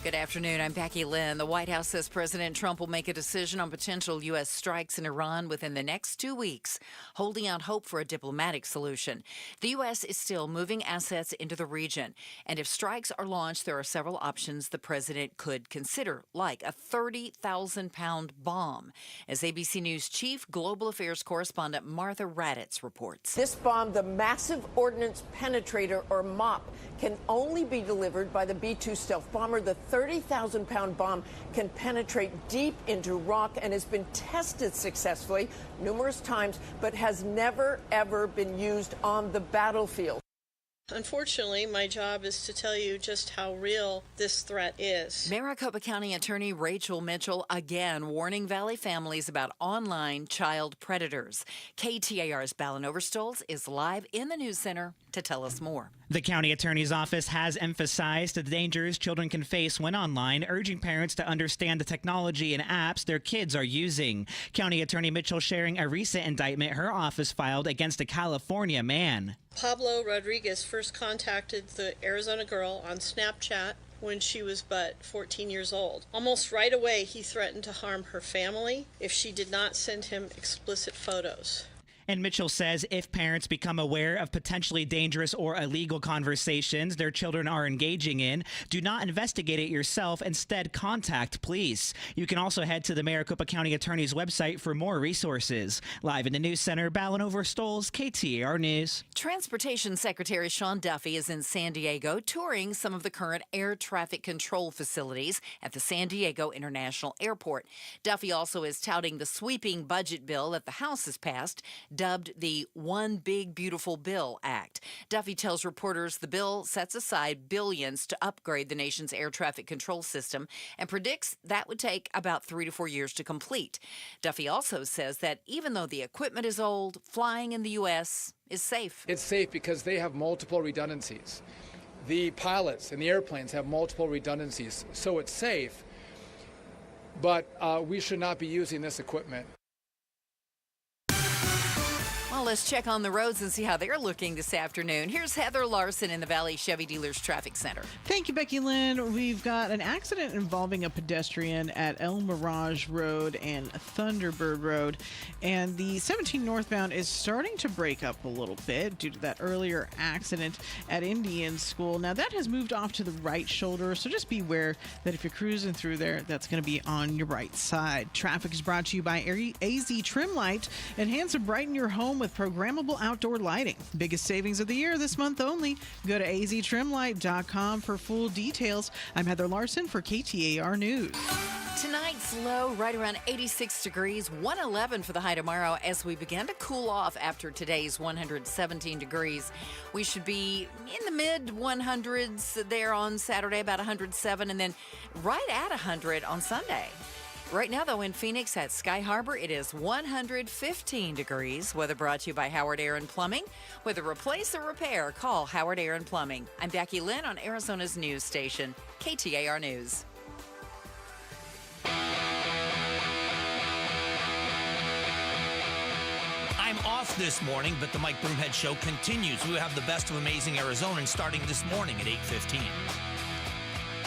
Good afternoon. I'm Becky Lynn. The White House says President Trump will make a decision on potential U.S. strikes in Iran within the next 2 weeks, holding out hope for a diplomatic solution. The U.S. is still moving assets into the region, and if strikes are launched, there are several options the president could consider, like a 30,000-pound bomb, as ABC News Chief Global Affairs Correspondent Martha Raddatz reports. This bomb, the Massive Ordnance Penetrator, or MOP, can only be delivered by the B-2 stealth bomber. The 30,000-pound bomb can penetrate deep into rock and has been tested successfully numerous times, but has never, ever been used on the battlefield. Unfortunately, my job is to tell you just how real this threat is. Maricopa County Attorney Rachel Mitchell again warning Valley families about online child predators. KTAR's Ballin Overstolz is live in the news center to tell us more. The county attorney's office has emphasized the dangers children can face when online, urging parents to understand the technology and apps their kids are using. County Attorney Mitchell sharing a recent indictment her office filed against a California man. Pablo Rodriguez first contacted the Arizona girl on Snapchat when she was but 14 years old. Almost right away, he threatened to harm her family if she did not send him explicit photos. And Mitchell says if parents become aware of potentially dangerous or illegal conversations their children are engaging in, do not investigate it yourself. Instead, contact police. You can also head to the Maricopa County Attorney's website for more resources. Live in the News Center, Ballin Overstolz, KTAR News. Transportation Secretary Sean Duffy is in San Diego touring some of the current air traffic control facilities at the San Diego International Airport. Duffy also is touting the sweeping budget bill that the House has passed, dubbed the One Big Beautiful Bill Act. Duffy tells reporters the bill sets aside billions to upgrade the nation's air traffic control system and predicts that would take about 3 to 4 years to complete. Duffy also says that even though the equipment is old, flying in the U.S. is safe. It's safe because they have multiple redundancies. The pilots and the airplanes have multiple redundancies, so it's safe, but we should not be using this equipment. Well, let's check on the roads and see how they're looking this afternoon. Here's Heather Larson in the Valley Chevy Dealers Traffic Center. Thank you, Becky Lynn. We've got an accident involving a pedestrian at El Mirage Road and Thunderbird Road. And the 17 northbound is starting to break up a little bit due to that earlier accident at Indian School. Now, that has moved off to the right shoulder, so just beware that if you're cruising through there, that's going to be on your right side. Traffic is brought to you by AZ Trim Light. Enhance and brighten your home with programmable outdoor lighting. Biggest savings of the year this month only. Go to aztrimlight.com for full details. I'm Heather Larson for KTAR News. Tonight's low right around 86 degrees, 111 for the high tomorrow as we begin to cool off after today's 117 degrees. We should be in the mid 100s there on Saturday, about 107, and then right at 100 on Sunday. Right now, though, in Phoenix at Sky Harbor, it is 115 degrees. Weather brought to you by Howard Air and Plumbing. Whether replace or repair, call Howard Air and Plumbing. I'm Becky Lynn on Arizona's news station, KTAR News. I'm off this morning, but the Mike Broomhead Show continues. We have the best of amazing Arizonans starting this morning at 8:15.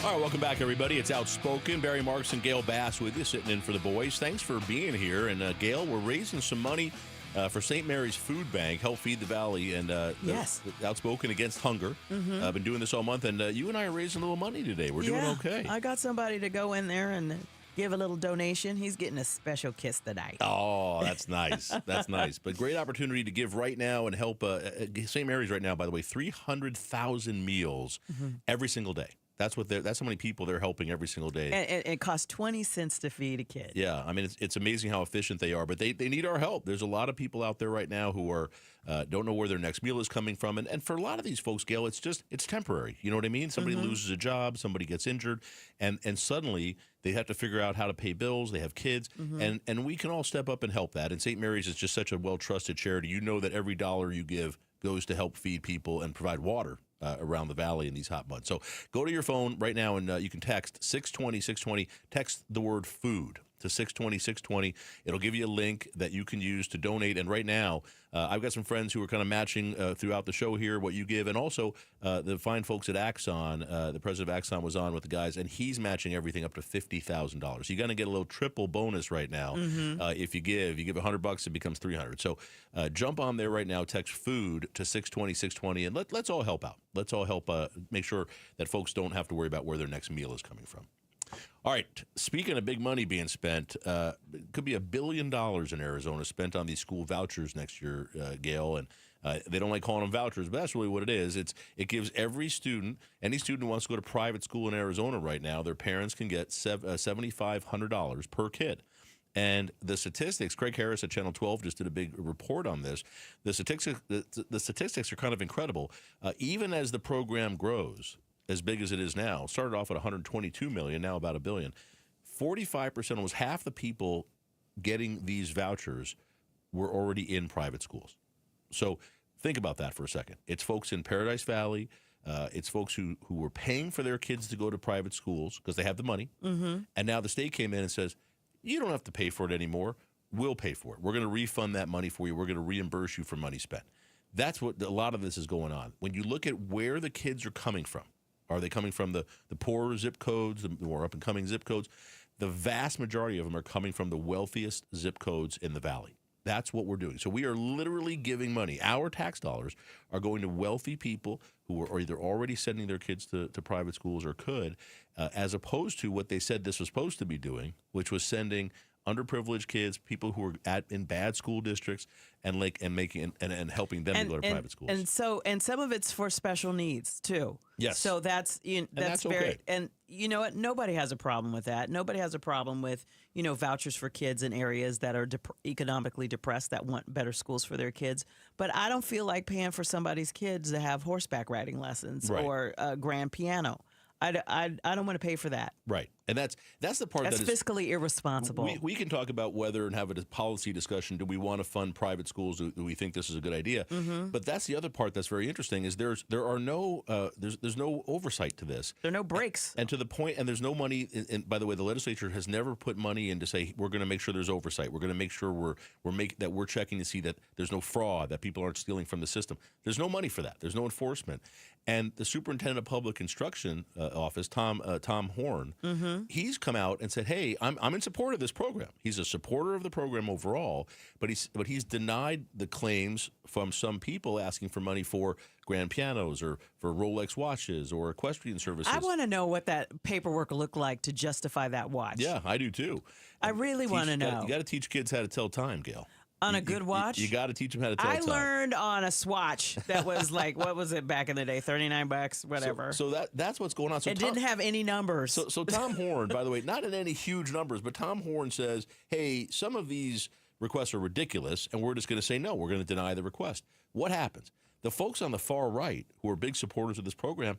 All right, welcome back, everybody. It's Outspoken. Barry Marks and Gail Bass with you, sitting in for the boys. Thanks for being here. And, Gail, we're raising some money for St. Mary's Food Bank, help feed the Valley, and yes. Outspoken Against Hunger. Mhm. I've been doing this all month, and you and I are raising a little money today. We're doing okay. I got somebody to go in there and give a little donation. He's getting a special kiss tonight. Oh, that's nice. That's nice. But great opportunity to give right now and help St. Mary's right now, by the way, 300,000 meals every single day. That's how many people they're helping every single day. And it costs 20 cents to feed a kid. Yeah, I mean, it's amazing how efficient they are, but they need our help. There's a lot of people out there right now who are don't know where their next meal is coming from. And for a lot of these folks, Gail, it's temporary. You know what I mean? Somebody loses a job, somebody gets injured, and suddenly they have to figure out how to pay bills. They have kids, and we can all step up and help that. And St. Mary's is just such a well-trusted charity. You know that every dollar you give goes to help feed people and provide water around the valley in these hot months. So go to your phone right now, and you can text 620-620. Text the word food to 620-620. It'll give you a link that you can use to donate. And right now, I've got some friends who are kind of matching throughout the show here what you give. And also the fine folks at Axon, the president of Axon was on with the guys, and he's matching everything up to $50,000. So you're going to get a little triple bonus right now if you give. You give $100, it becomes $300. So jump on there right now, text food to 620-620, and let's all help out. Let's all help make sure that folks don't have to worry about where their next meal is coming from. All right, speaking of big money being spent, it could be $1 billion in Arizona spent on these school vouchers next year, Gail, and they don't like calling them vouchers, but that's really what it is. It gives every student, any student who wants to go to private school in Arizona right now, their parents can get $7,500 per kid. And the statistics, Craig Harris at Channel 12 just did a big report on this. The statistics are kind of incredible. Even as the program grows, as big as it is now, started off at $122 million, now about $1 billion. 45%, almost half the people getting these vouchers were already in private schools. So think about that for a second. It's folks in Paradise Valley. It's folks who were paying for their kids to go to private schools because they have the money. And now the state came in and says, you don't have to pay for it anymore. We'll pay for it. We're going to refund that money for you. We're going to reimburse you for money spent. That's what a lot of this is going on. When you look at where the kids are coming from, are they coming from the poorer zip codes, the more up-and-coming zip codes? The vast majority of them are coming from the wealthiest zip codes in the valley. That's what we're doing. So we are literally giving money. Our tax dollars are going to wealthy people who are either already sending their kids to private schools or could, as opposed to what they said this was supposed to be doing, which was sending underprivileged kids, people who are in bad school districts, and helping them to go to private schools. And some of it's for special needs too. Yes. So that's that's very okay. And you know what? Nobody has a problem with that. Nobody has a problem with vouchers for kids in areas that are economically depressed that want better schools for their kids. But I don't feel like paying for somebody's kids to have horseback riding lessons or grand piano. I don't want to pay for that. Right. And that's the part That's that is fiscally irresponsible. We can talk about whether and have a policy discussion. Do we want to fund private schools? Do we think this is a good idea? Mm-hmm. But that's the other part that's very interesting is there's no oversight to this. There are no breaks. And to the point, and there's no money. And by the way, the legislature has never put money in to say we're going to make sure there's oversight. We're going to make sure we're checking to see that there's no fraud, that people aren't stealing from the system. There's no money for that. There's no enforcement. And the superintendent of public instruction office, Tom Horn, he's come out and said, "Hey, I'm in support of this program." He's a supporter of the program overall, but he's denied the claims from some people asking for money for grand pianos or for Rolex watches or equestrian services. I want to know what that paperwork looked like to justify that watch. Yeah, I do too. I really want to know. You got to teach kids how to tell time, Gail. On a good watch? You got to teach them how to tell time. I learned on a Swatch that was like, what was it back in the day? $39, whatever. So that's what's going on. So it didn't have any numbers. So Tom Horn, by the way, not in any huge numbers, but Tom Horn says, hey, some of these requests are ridiculous, and we're just going to say no. We're going to deny the request. What happens? The folks on the far right, who are big supporters of this program,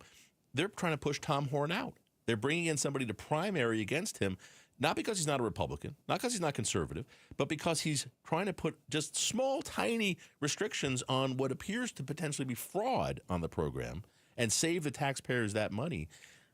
they're trying to push Tom Horn out. They're bringing in somebody to primary against him, not because he's not a Republican, not because he's not conservative, but because he's trying to put just small, tiny restrictions on what appears to potentially be fraud on the program and save the taxpayers that money.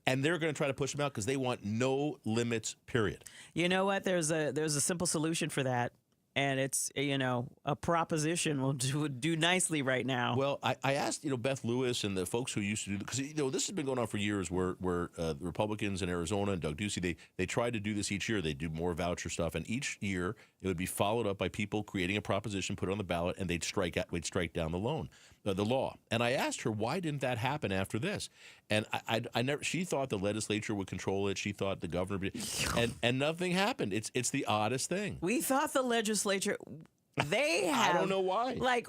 And they're going to try to push him out because they want no limits, period. You know what? There's a simple solution for that. And it's, a proposition will do nicely right now. Well, I asked, Beth Lewis and the folks who used to do, because, this has been going on for years where the Republicans in Arizona and Doug Ducey, they tried to do this each year. They do more voucher stuff. And each year it would be followed up by people creating a proposition, put it on the ballot, and they'd strike down the law. And I asked her, why didn't that happen after this? And I never. She thought the legislature would control it. She thought the governor, and nothing happened. It's the oddest thing. We thought the legislature, they have. I don't know why. Like,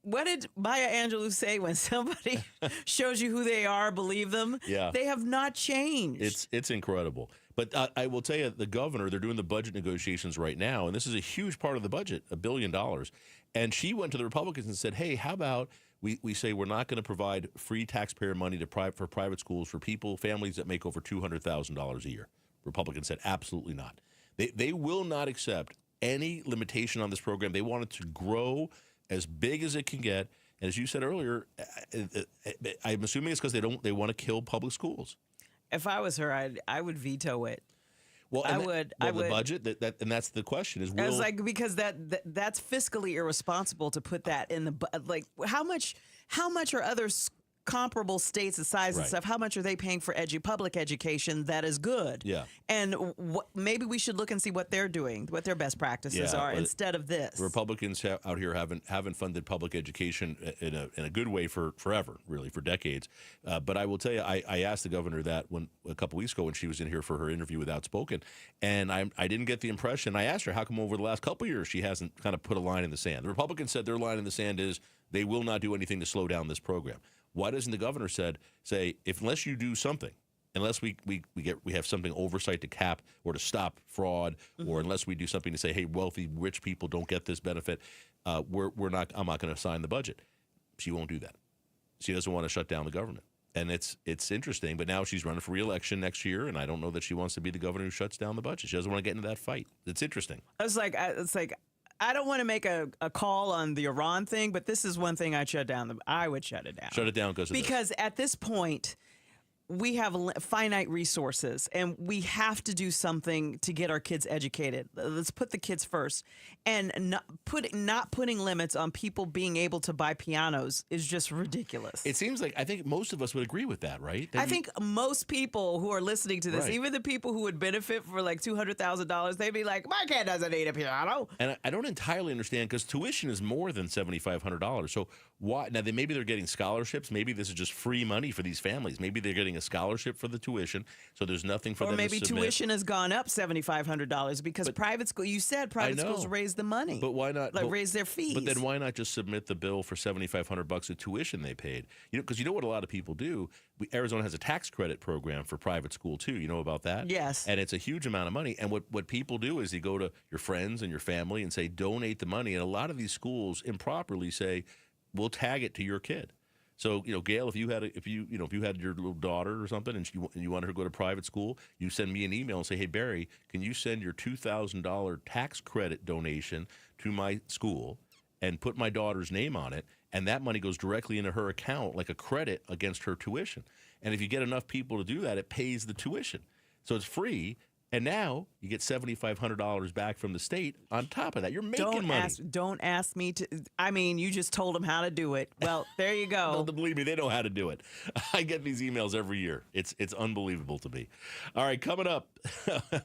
what did Maya Angelou say when somebody shows you who they are, believe them? Yeah. They have not changed. It's incredible. But I will tell you, the governor, they're doing the budget negotiations right now, and this is a huge part of the budget, $1 billion. And she went to the Republicans and said, hey, how about we say we're not going to provide free taxpayer money for private schools for families that make over $200,000 a year. Republicans said absolutely not. They will not accept any limitation on this program. They want it to grow as big as it can get. And as you said earlier, I'm assuming it's because they want to kill public schools. If I was her, I would veto it. Well, I would. The budget, and that's the question is. I was like, because that's fiscally irresponsible to put that in the how much are other comparable states the size and stuff? How much are they paying for public education that is good? Yeah, and maybe we should look and see what they're doing, what their best practices are instead of this. Republicans out here haven't funded public education in a good way for forever, really, for decades. But I will tell you, I asked the governor that a couple weeks ago when she was in here for her interview with Outspoken, and I didn't get the impression. I asked her how come over the last couple of years she hasn't kind of put a line in the sand. The Republicans said their line in the sand is they will not do anything to slow down this program. Why doesn't the governor say unless you do something, unless we have something oversight to cap or to stop fraud, or unless we do something to say, hey, wealthy rich people don't get this benefit, I'm not going to sign the budget. She won't do that. She doesn't want to shut down the government, and it's interesting. But now she's running for re-election next year, and I don't know that she wants to be the governor who shuts down the budget. She doesn't want to get into that fight. It's interesting. It's like. I don't want to make a call on the Iran thing, but this is one thing I'd shut down. I would shut it down. Shut it down because at this point, we have finite resources, and we have to do something to get our kids educated. Let's put the kids first, and not putting limits on people being able to buy pianos is just ridiculous. It seems like I think most of us would agree with that, right? I think most people who are listening to this, even the people who would benefit for like $200,000, they'd be like, "My kid doesn't need a piano." And I don't entirely understand because tuition is more than $7,500. So why? Now maybe they're getting scholarships. Maybe this is just free money for these families. Maybe they're getting a scholarship for the tuition, so there's nothing for them to submit. Or maybe tuition has gone up $7,500 because private school. You said private schools raise the money, but why not raise their fees? But then why not just submit the bill for $7,500 of tuition they paid? Because you know what a lot of people do. Arizona has a tax credit program for private school too. You know about that? Yes. And it's a huge amount of money. And what people do is they go to your friends and your family and say, donate the money. And a lot of these schools improperly say, we'll tag it to your kid. So, Gail, if you had your little daughter or something and you wanted her to go to private school, you send me an email and say, hey, Barry, can you send your $2,000 tax credit donation to my school and put my daughter's name on it? And that money goes directly into her account like a credit against her tuition. And if you get enough people to do that, it pays the tuition. So it's free. And now you get $7,500 back from the state on top of that. You're making money. Don't ask me to. I mean, you just told them how to do it. Well, there you go. No, believe me, they know how to do it. I get these emails every year. It's unbelievable to me. All right, coming up,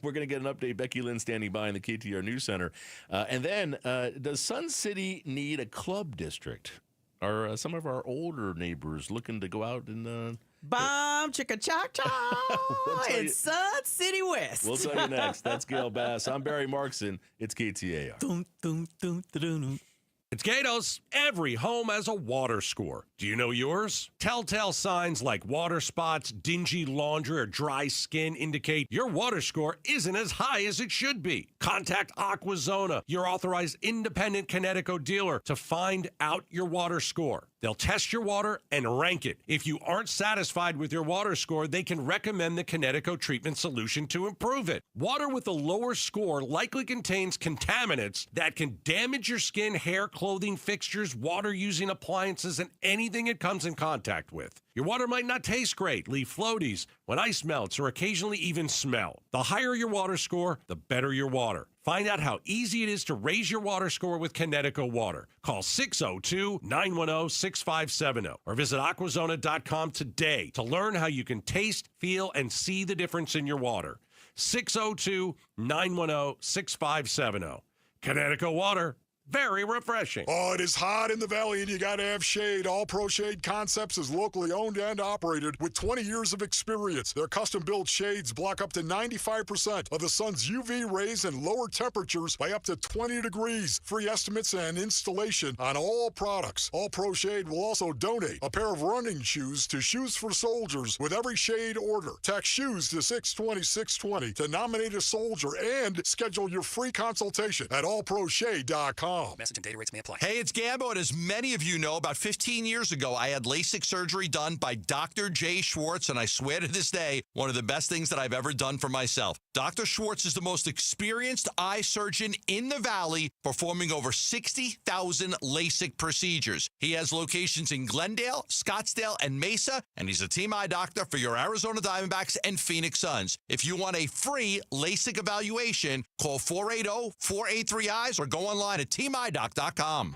we're going to get an update. Becky Lynn standing by in the KTAR News Center. And then, does Sun City need a club district? Are some of our older neighbors looking to go out and... Bomb chicka cha cha in Sun City West. We'll tell you next. That's Gail Bass. I'm Barry Markson. It's KTAR. Dun, dun, dun, dun, dun. It's Gatos. Every home has a water score. Do you know yours? Telltale signs like water spots, dingy laundry, or dry skin indicate your water score isn't as high as it should be. Contact Aquazona, your authorized independent Connecticut dealer, to find out your water score. They'll test your water and rank it. If you aren't satisfied with your water score, they can recommend the Connecticut treatment solution to improve it. Water with a lower score likely contains contaminants that can damage your skin, hair, clothing, fixtures, water-using appliances, and anything it comes in contact with. Your water might not taste great, leave floaties when ice melts, or occasionally even smell. The higher your water score, the better your water. Find out how easy it is to raise your water score with Connecticut Water. Call 602-910-6570 or visit aquazona.com today to learn how you can taste, feel, and see the difference in your water. 602-910-6570. Connecticut Water. Very refreshing. Oh, it is hot in the valley and you got to have shade. All Pro Shade Concepts is locally owned and operated with 20 years of experience. Their custom-built shades block up to 95% of the sun's UV rays and lower temperatures by up to 20 degrees. Free estimates and installation on all products. All Pro Shade will also donate a pair of running shoes to Shoes for Soldiers with every shade order. Text SHOES to 620-620 to nominate a soldier and schedule your free consultation at allproshade.com. Message and data rates may apply. Hey, it's Gambo, and as many of you know, about 15 years ago, I had LASIK surgery done by Dr. Jay Schwartz, and I swear to this day, one of the best things that I've ever done for myself. Dr. Schwartz is the most experienced eye surgeon in the Valley, performing over 60,000 LASIK procedures. He has locations in Glendale, Scottsdale, and Mesa, and he's a team eye doctor for your Arizona Diamondbacks and Phoenix Suns. If you want a free LASIK evaluation, call 480-483-EYES or go online at teamidoc.com.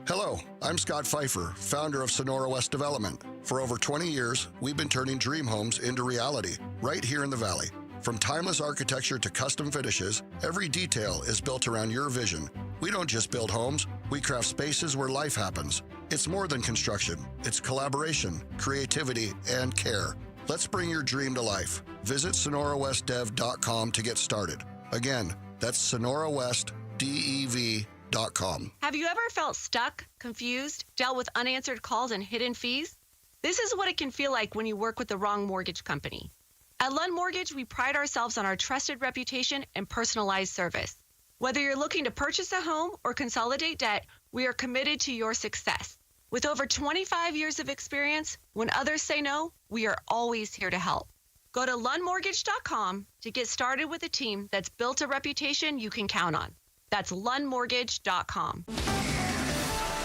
Hello, I'm Scott Pfeiffer, founder of Sonora West Development. For over 20 years, we've been turning dream homes into reality right here in the Valley. From timeless architecture to custom finishes, every detail is built around your vision. We don't just build homes, we craft spaces where life happens. It's more than construction. It's collaboration, creativity, and care. Let's bring your dream to life. Visit sonorawestdev.com to get started. Again, that's sonorawestdev.com. Have you ever felt stuck, confused, dealt with unanswered calls and hidden fees? This is what it can feel like when you work with the wrong mortgage company. At Lund Mortgage, we pride ourselves on our trusted reputation and personalized service. Whether you're looking to purchase a home or consolidate debt, we are committed to your success. With over 25 years of experience, when others say no, we are always here to help. Go to lundmortgage.com to get started with a team that's built a reputation you can count on. That's lundmortgage.com.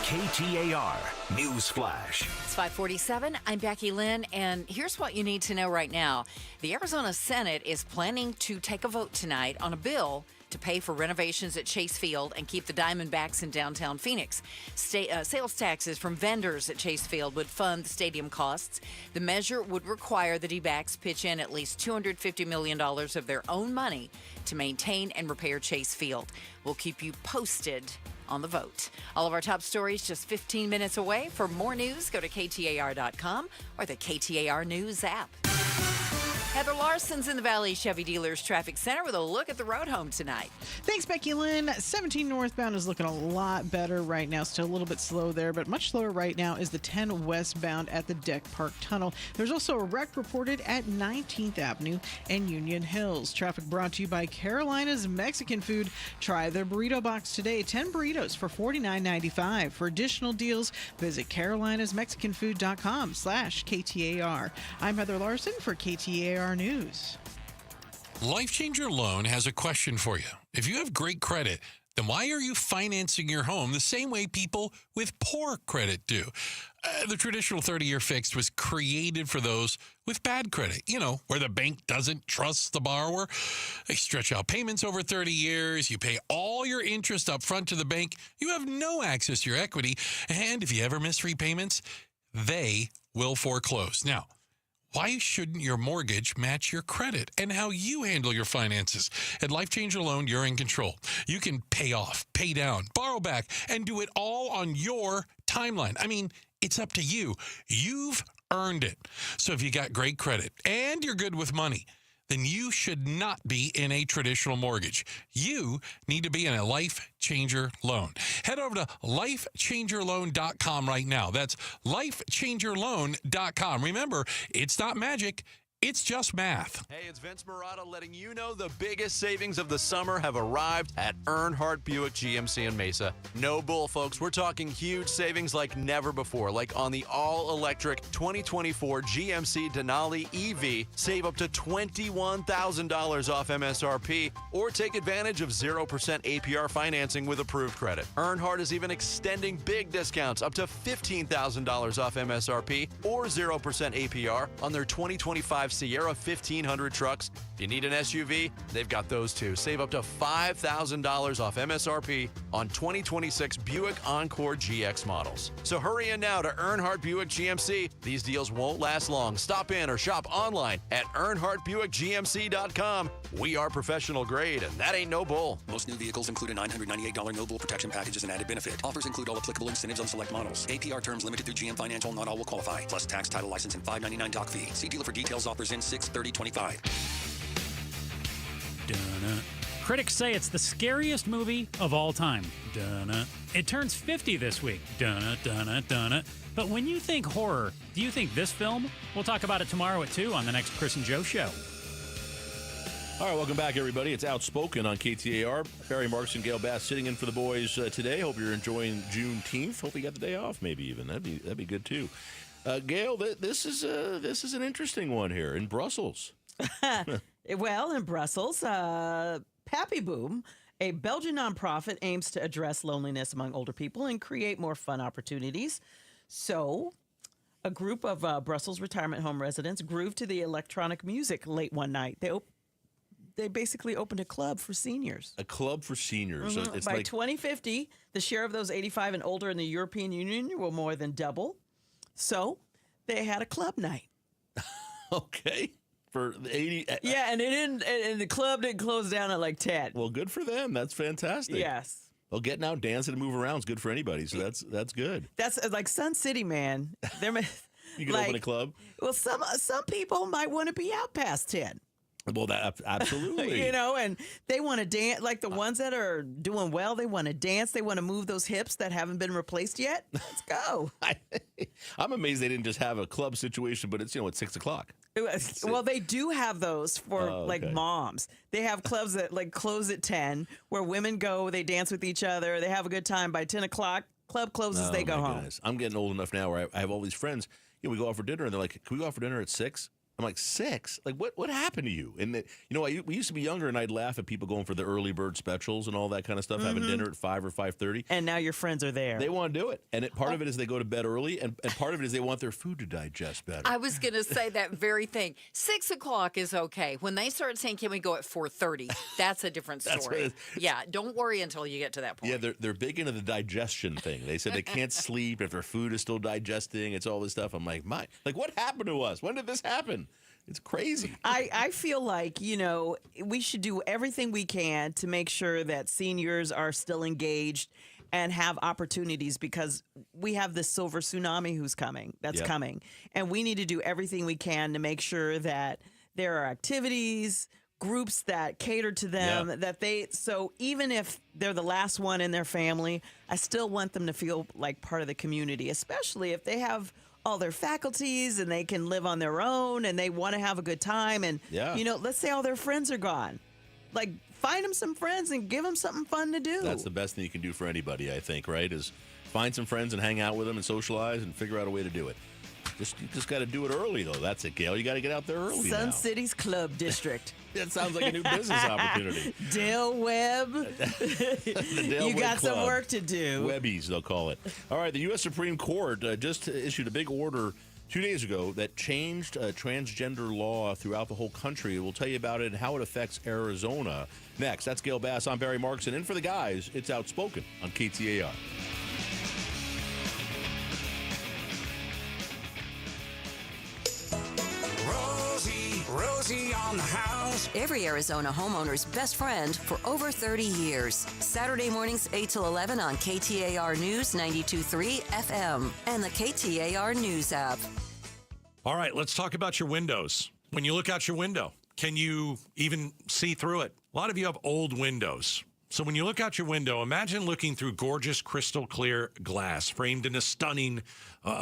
KTAR News Flash. It's 5:47. I'm Becky Lynn, and here's what you need to know right now. The Arizona Senate is planning to take a vote tonight on a bill to pay for renovations at Chase Field and keep the Diamondbacks in downtown Phoenix. Sales taxes from vendors at Chase Field would fund the stadium costs. The measure would require the D-backs pitch in at least $250 million of their own money to maintain and repair Chase Field. We'll keep you posted on the vote. All of our top stories just 15 minutes away. For more news, go to KTAR.com or the KTAR News app. Heather Larson's in the Valley Chevy Dealers Traffic Center with a look at the road home tonight. Thanks, Becky Lynn. 17 northbound is looking a lot better right now. Still a little bit slow there, but much slower right now is the 10 westbound at the Deck Park Tunnel. There's also a wreck reported at 19th Avenue and Union Hills. Traffic brought to you by Carolina's Mexican Food. Try their burrito box today. 10 burritos for $49.95. For additional deals, visit carolinasmexicanfood.com/KTAR. I'm Heather Larson for KTAR News. Life Changer Loan has a question for you. If you have great credit, then why are you financing your home the same way people with poor credit do? The traditional 30-year fixed was created for those with bad credit, where the bank doesn't trust the borrower. They stretch out payments over 30 years. You pay all your interest up front to the bank. You have no access to your equity. And if you ever miss repayments, they will foreclose. Now, why shouldn't your mortgage match your credit and how you handle your finances? At Life Changer Loan, you're in control. You can pay off, pay down, borrow back, and do it all on your timeline. I mean, it's up to you. You've earned it. So if you got great credit and you're good with money, then you should not be in a traditional mortgage. You need to be in a Life Changer Loan. Head over to lifechangerloan.com right now. That's lifechangerloan.com. Remember, it's not magic. It's just math. Hey, it's Vince Murata letting you know the biggest savings of the summer have arrived at Earnhardt Buick GMC in Mesa. No bull, folks. We're talking huge savings like never before, like on the all-electric 2024 GMC Denali EV. Save up to $21,000 off MSRP, or take advantage of 0% APR financing with approved credit. Earnhardt is even extending big discounts up to $15,000 off MSRP or 0% APR on their 2025 Sierra 1500 trucks. If you need an SUV, they've got those too. Save up to $5,000 off MSRP on 2026 Buick Encore GX models. So hurry in now to Earnhardt Buick GMC. These deals won't last long. Stop in or shop online at EarnhardtBuickGMC.com. We are professional grade, and that ain't no bull. Most new vehicles include a $998 no bull protection package as an added benefit. Offers include all applicable incentives on select models. APR terms limited through GM Financial. Not all will qualify. Plus tax, title, license, and $599 doc fee. See dealer for details. Offers in 6/30/25. Dun-na. Critics say it's the scariest movie of all time. Dun-na. It turns 50 this week. Dun-na, dun-na, dun-na. But when you think horror, do you think this film? We'll talk about it tomorrow at 2 on the next Chris and Joe Show. All right, welcome back, everybody. It's Outspoken on KTAR. Barry Marks and Gail Bass sitting in for the boys today. Hope you're enjoying Juneteenth. Hope you got the day off, maybe even. That'd be good too. Gail, this is an interesting one here in Brussels. Well, in Brussels, Pappy Boom, a Belgian nonprofit, aims to address loneliness among older people and create more fun opportunities. So, a group of Brussels retirement home residents grooved to the electronic music late one night. They basically opened a club for seniors. A club for seniors. Mm-hmm. So it's By like 2050, the share of those 85 and older in the European Union will more than double. So they had a club night. Okay. For the 80. Yeah, and the club didn't close down at like 10. Well, good for them. That's fantastic. Yes. Well, getting out, dancing, and moving around is good for anybody. So that's good. That's like Sun City, man. You can open a club. Well, some people might want to be out past 10. Well, that absolutely. And they want to dance. Like the ones that are doing well, they want to dance. They want to move those hips that haven't been replaced yet. Let's go. I'm amazed they didn't just have a club situation, but it's at 6 o'clock. Well, they do have those for moms. They have clubs that like close at 10, where women go, they dance with each other, they have a good time. By 10 o'clock, club closes, they go home. Goodness. I'm getting old enough now where I have all these friends. We go out for dinner, and they're like, "Can we go out for dinner at 6?" I'm like, 6? Like, what happened to you? And we used to be younger, and I'd laugh at people going for the early bird specials and all that kind of stuff, having dinner at 5 or 5:30. And now your friends are there. They want to do it. And part of it is they go to bed early, and part of it is they want their food to digest better. I was going to say that very thing. 6 o'clock is okay. When they start saying, can we go at 4:30? That's a different story. Yeah, don't worry until you get to that point. Yeah, they're big into the digestion thing. They said they can't sleep if their food is still digesting. It's all this stuff. I'm like, what happened to us? When did this happen? It's crazy. I feel like, we should do everything we can to make sure that seniors are still engaged and have opportunities, because we have this silver tsunami coming. And we need to do everything we can to make sure that there are activities, groups that cater to them, so even if they're the last one in their family, I still want them to feel like part of the community, especially if they have all their faculties and they can live on their own and they want to have a good time. And, let's say all their friends are gone. Like, find them some friends and give them something fun to do. That's the best thing you can do for anybody, I think, right? Is find some friends and hang out with them and socialize and figure out a way to do it. You just got to do it early, though. That's it, Gail. You got to get out there early Sun now. City's Club District. That sounds like a new business opportunity. Dale Webb. The Dale You Webb got some Club. work to do. Webbies, they'll call it. All right, the U.S. Supreme Court just issued a big order 2 days ago that changed transgender law throughout the whole country. We'll tell you about it and how it affects Arizona next. That's Gail Bass. I'm Barry Marks. And in for the guys, it's Outspoken on KTAR. Rosie on the house. Every Arizona homeowner's best friend for over 30 years. Saturday mornings 8 till 11 on KTAR News 92.3 FM and the KTAR News app. All right, let's talk about your windows. When you look out your window, can you even see through it? A lot of you have old windows. So when you look out your window, imagine looking through gorgeous crystal clear glass framed in a stunning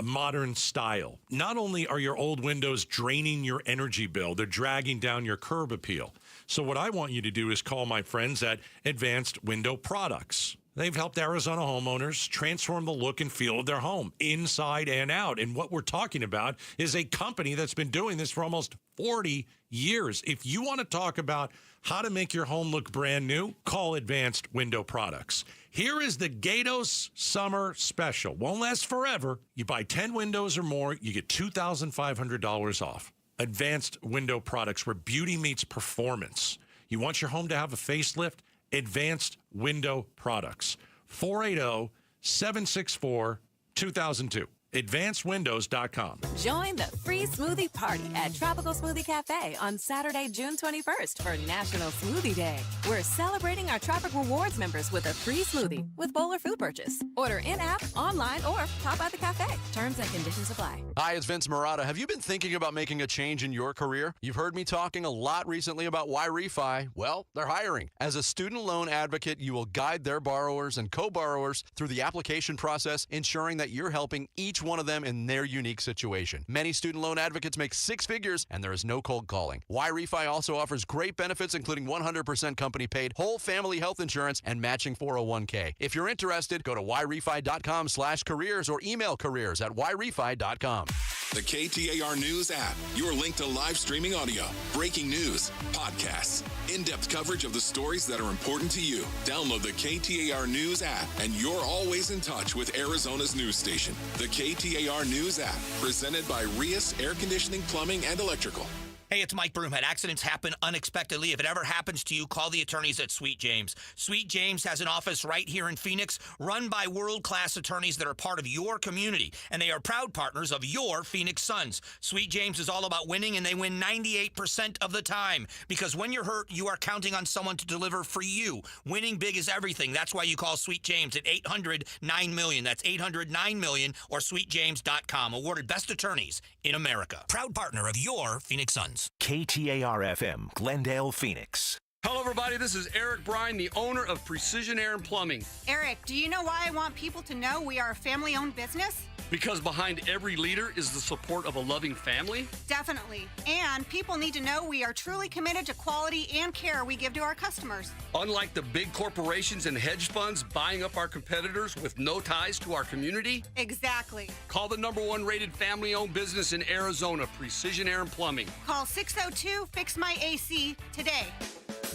modern style. Not only are your old windows draining your energy bill, they're dragging down your curb appeal. So what I want you to do is call my friends at Advanced Window Products. They've helped Arizona homeowners transform the look and feel of their home, inside and out. And what we're talking about is a company that's been doing this for almost 40 years. If you want to talk about how to make your home look brand new, call Advanced Window Products. Here is the Gatos Summer Special. Won't last forever. You buy 10 windows or more, you get $2,500 off. Advanced Window Products, where beauty meets performance. You want your home to have a facelift? Advanced Window Products. 480-764-2002. AdvancedWindows.com. Join the free smoothie party at Tropical Smoothie Cafe on Saturday, June 21st for National Smoothie Day. We're celebrating our Tropic Rewards members with a free smoothie with bowl or food purchase. Order in-app, online, or pop by the cafe. Terms and conditions apply. Hi, it's Vince Murata. Have you been thinking about making a change in your career? You've heard me talking a lot recently about why refi. Well, they're hiring. As a student loan advocate, you will guide their borrowers and co-borrowers through the application process, ensuring that you're helping each one of them in their unique situation. Many student loan advocates make six figures, and there is no cold calling. Why Refi also offers great benefits, including 100% company paid, whole family health insurance, and matching 401k. If you're interested, go to whyrefi.com/careers or email careers@whyrefi.com. The KTAR News app, your link to live streaming audio, breaking news, podcasts, in-depth coverage of the stories that are important to you. Download the KTAR News app, and you're always in touch with Arizona's news station. The KTAR News app, presented by Rias Air Conditioning, Plumbing, and Electrical. Hey, it's Mike Broomhead. Accidents happen unexpectedly. If it ever happens to you, call the attorneys at Sweet James. Sweet James has an office right here in Phoenix, run by world-class attorneys that are part of your community, and they are proud partners of your Phoenix Suns. Sweet James is all about winning, and they win 98% of the time, because when you're hurt, you are counting on someone to deliver for you. Winning big is everything. That's why you call Sweet James at 800-9-MILLION. That's 800-9-MILLION or sweetjames.com. Awarded best attorneys in America. Proud partner of your Phoenix Suns. KTAR-FM, Glendale, Phoenix. Hello, everybody. This is Eric Bryan, the owner of Precision Air and Plumbing. Eric, do you know why I want people to know we are a family-owned business? Because behind every leader is the support of a loving family. Definitely. And people need to know we are truly committed to quality and care we give to our customers. Unlike the big corporations and hedge funds buying up our competitors with no ties to our community. Exactly. Call the #1 rated family-owned business in Arizona, Precision Air and Plumbing. Call 602-FIX-MY-AC today.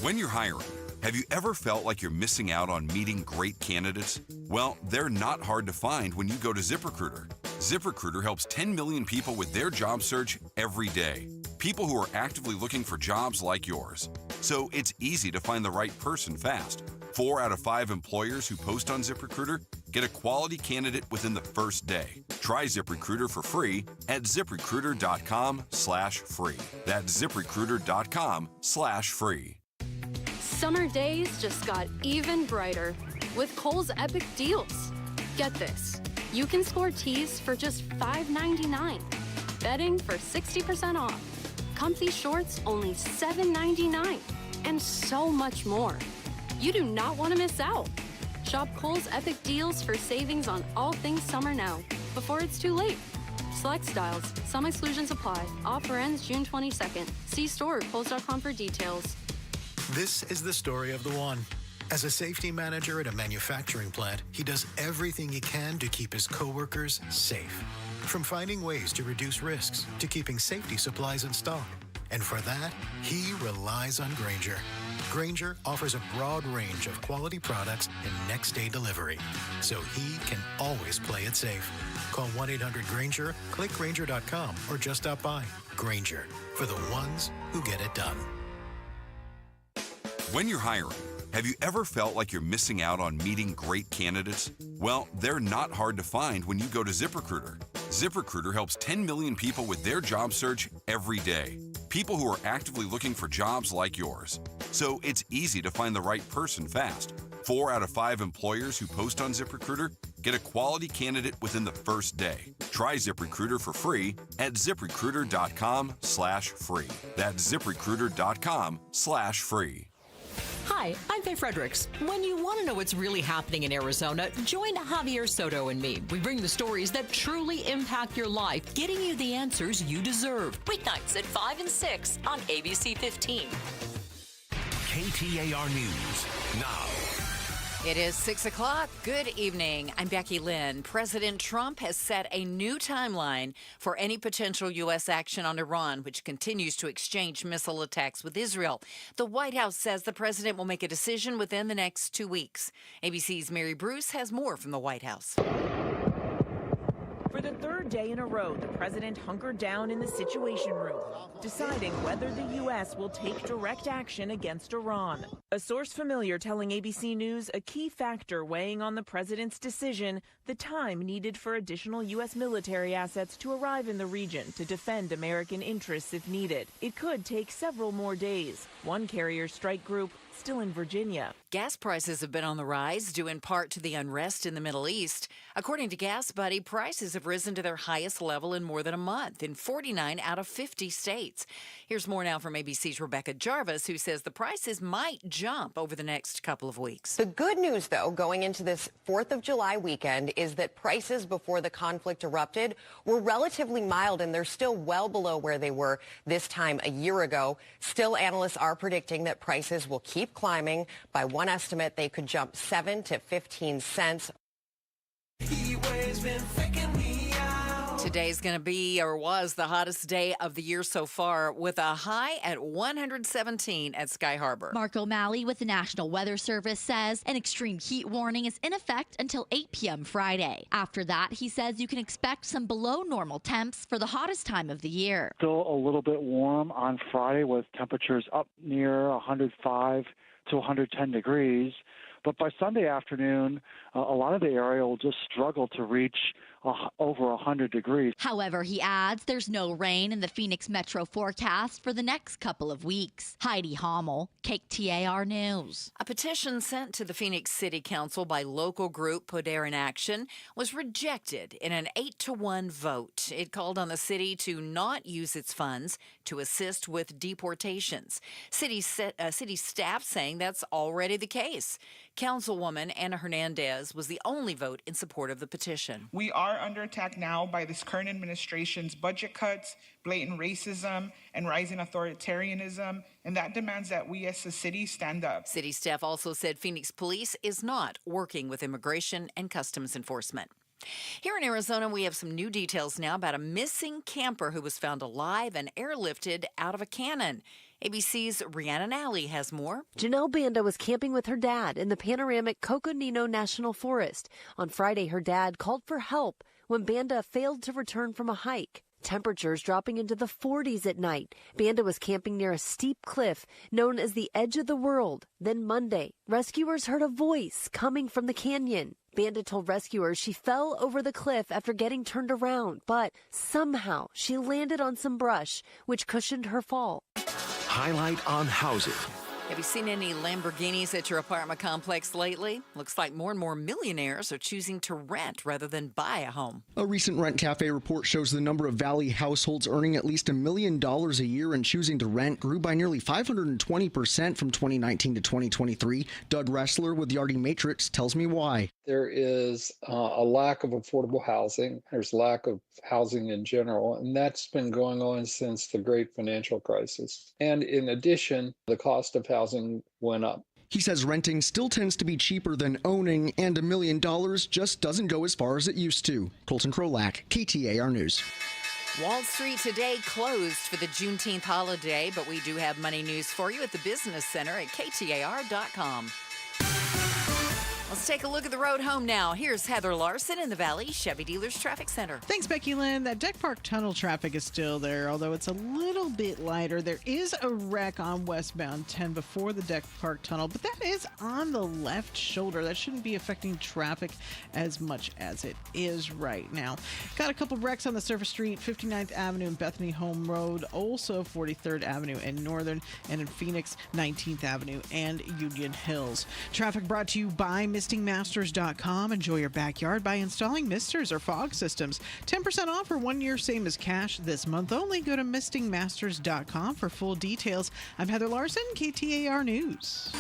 When you're hiring, have you ever felt like you're missing out on meeting great candidates? Well, they're not hard to find when you go to ZipRecruiter. ZipRecruiter helps 10 million people with their job search every day. People who are actively looking for jobs like yours. So it's easy to find the right person fast. 4 out of 5 employers who post on ZipRecruiter get a quality candidate within the first day. Try ZipRecruiter for free at ZipRecruiter.com/free. That's ZipRecruiter.com/free. Summer days just got even brighter with Kohl's epic deals. Get this, you can score tees for just $5.99, betting for 60% off. comfy shorts only $7.99, and so much more. You do not want to miss out. Shop Kohl's epic deals for savings on all things summer now, before it's too late. Select styles. Some exclusions apply. Offer ends June 22nd. See store at Kohl's.com for details. This is the story of the one. As a safety manager at a manufacturing plant, he does everything he can to keep his coworkers safe. From finding ways to reduce risks to keeping safety supplies in stock. And for that, he relies on Grainger. Grainger offers a broad range of quality products and next-day delivery, so he can always play it safe. Call 1-800-GRAINGER, click Grainger.com, or just stop by. Grainger, for the ones who get it done. When you're hiring, have you ever felt like you're missing out on meeting great candidates? Well, they're not hard to find when you go to ZipRecruiter. ZipRecruiter helps 10 million people with their job search every day. People who are actively looking for jobs like yours. So it's easy to find the right person fast. 4 out of 5 employers who post on ZipRecruiter get a quality candidate within the first day. Try ZipRecruiter for free at ZipRecruiter.com/free. That's ZipRecruiter.com/free. Hi, I'm Faye Fredericks. When you want to know what's really happening in Arizona, join Javier Soto and me. We bring the stories that truly impact your life, getting you the answers you deserve. Weeknights at 5 and 6 on ABC 15. KTAR News now. It is 6 o'clock. Good evening. I'm Becky Lynn. President Trump has set a new timeline for any potential U.S. action on Iran, which continues to exchange missile attacks with Israel. The White House says the president will make a decision within the next 2 weeks. ABC's Mary Bruce has more from the White House. For the third day in a row, the president hunkered down in the Situation Room, deciding whether the U.S. will take direct action against Iran. A source familiar telling ABC News a key factor weighing on the president's decision, the time needed for additional U.S. military assets to arrive in the region to defend American interests if needed. It could take several more days. One carrier strike group still in Virginia. Gas prices have been on the rise, due in part to the unrest in the Middle East. According to Gas Buddy, prices have risen to their highest level in more than a month in 49 out of 50 states. Here's more now from ABC's Rebecca Jarvis, who says the prices might jump over the next couple of weeks. The good news, though, going into this 4th of July weekend is that prices before the conflict erupted were relatively mild, and they're still well below where they were this time a year ago. Still, analysts are predicting that prices will keep climbing. By one estimate, they could jump 7 to 15 cents. Today's going to be, or was, the hottest day of the year so far, with a high at 117 at Sky Harbor. Mark O'Malley with the National Weather Service says an extreme heat warning is in effect until 8 p.m. Friday. After that, he says you can expect some below normal temps for the hottest time of the year. Still a little bit warm on Friday with temperatures up near 105 to 110 degrees. But by Sunday afternoon, a lot of the area will just struggle to reach over 100 degrees. However, he adds there's no rain in the Phoenix metro forecast for the next couple of weeks. Heidi Hommel, KTAR News. A petition sent to the Phoenix City Council by local group Poder in Action was rejected in an 8-1 vote. It called on the city to not use its funds to assist with deportations. City staff saying that's already the case. Councilwoman Ana Hernandez was the only vote in support of the petition. We are under attack now by this current administration's budget cuts, blatant racism, and rising authoritarianism, and that demands that we as a city stand up. City staff also said Phoenix Police is not working with immigration and customs enforcement. Here in Arizona, we have some new details now about a missing camper who was found alive and airlifted out of a cannon. ABC's Rhiannon Alley has more. Janelle Banda was camping with her dad in the panoramic Coconino National Forest. On Friday, her dad called for help when Banda failed to return from a hike. Temperatures dropping into the 40s at night. Banda was camping near a steep cliff known as the Edge of the World. Then Monday, rescuers heard a voice coming from the canyon. Banda told rescuers she fell over the cliff after getting turned around, but somehow she landed on some brush, which cushioned her fall. Highlight on housing. Have you seen any Lamborghinis at your apartment complex lately? Looks like more and more millionaires are choosing to rent rather than buy a home. A recent Rent Cafe report shows the number of Valley households earning at least $1 million a year and choosing to rent grew by nearly 520% from 2019 to 2023. Doug Ressler with Yardi Matrix tells me why. There is a lack of affordable housing. There's lack of housing in general, and that's been going on since the great financial crisis. And in addition, the cost of housing went up. He says renting still tends to be cheaper than owning, and $1 million just doesn't go as far as it used to. Colton Krolak, KTAR News. Wall Street today closed for the Juneteenth holiday, but we do have money news for you at the Business Center at KTAR.com. Let's take a look at the road home now. Here's Heather Larson in the Valley Chevy Dealers Traffic Center. Thanks, Becky Lynn. That Deck Park Tunnel traffic is still there, although it's a little bit lighter. There is a wreck on westbound 10 before the Deck Park Tunnel, but that is on the left shoulder. That shouldn't be affecting traffic as much as it is right now. Got a couple wrecks on the surface street, 59th Avenue and Bethany Home Road, also 43rd Avenue and Northern, and in Phoenix, 19th Avenue and Union Hills. Traffic brought to you by MistingMasters.com. Enjoy your backyard by installing misters or fog systems. 10% off for 1 year, same as cash this month only. Go to MistingMasters.com for full details. I'm Heather Larson, KTAR News.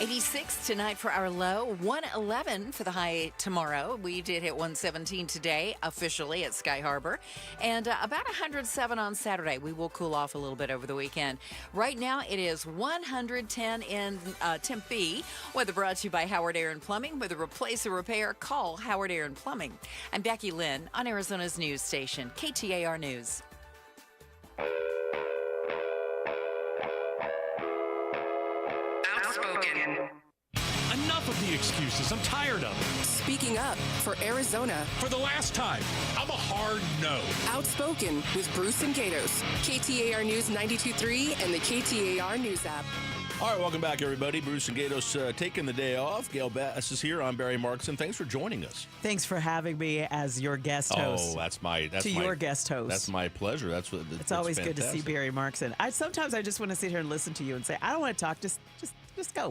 86 tonight for our low, 111 for the high tomorrow. We did hit 117 today officially at Sky Harbor, and about 107 on Saturday. We will cool off a little bit over the weekend. Right now it is 110 in Tempe. Weather brought to you by Howard Air and Plumbing. Whether replace or repair, call Howard Air and Plumbing. I'm Becky Lynn on Arizona's news station, KTAR News. Enough of the excuses. I'm tired of it. Speaking up for Arizona. For the last time, I'm a hard no. Outspoken with Bruce and Gatos. KTAR News 92.3 and the KTAR News app. All right, welcome back, everybody. Bruce and Gatos taking the day off. Gail Bass is here. I'm Barry Markson. Thanks for joining us. Thanks for having me as your guest host. Oh, that's your guest host. That's my pleasure. It's always fantastic. Good to see Barry Markson. Sometimes I just want to sit here and listen to you and say, I don't want to talk. Just go.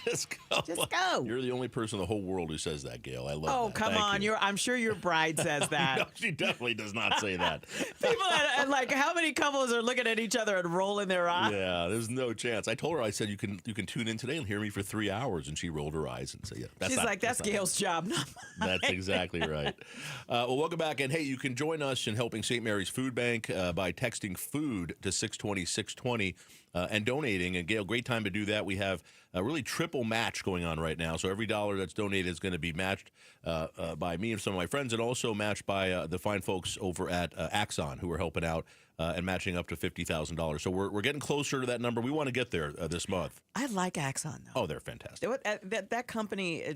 Just go. Just go. You're the only person in the whole world who says that, Gail. I love that. Oh, come on. I'm sure your bride says that. No, she definitely does not say that. People, how many couples are looking at each other and rolling their eyes? Yeah, there's no chance. I told her, I said, you can tune in today and hear me for 3 hours. And she rolled her eyes and said, yeah. That's Gail's job, not mine. That's exactly right. Well, welcome back. And, hey, you can join us in helping St. Mary's Food Bank by texting food to 620-620 and donating. And, Gail, great time to do that. We have a really triple match going on right now. So every dollar that's donated is going to be matched by me and some of my friends, and also matched by the fine folks over at Axon, who are helping out and matching up to $50,000. So we're getting closer to that number. We want to get there this month. I like Axon, though. Oh, they're fantastic. That company,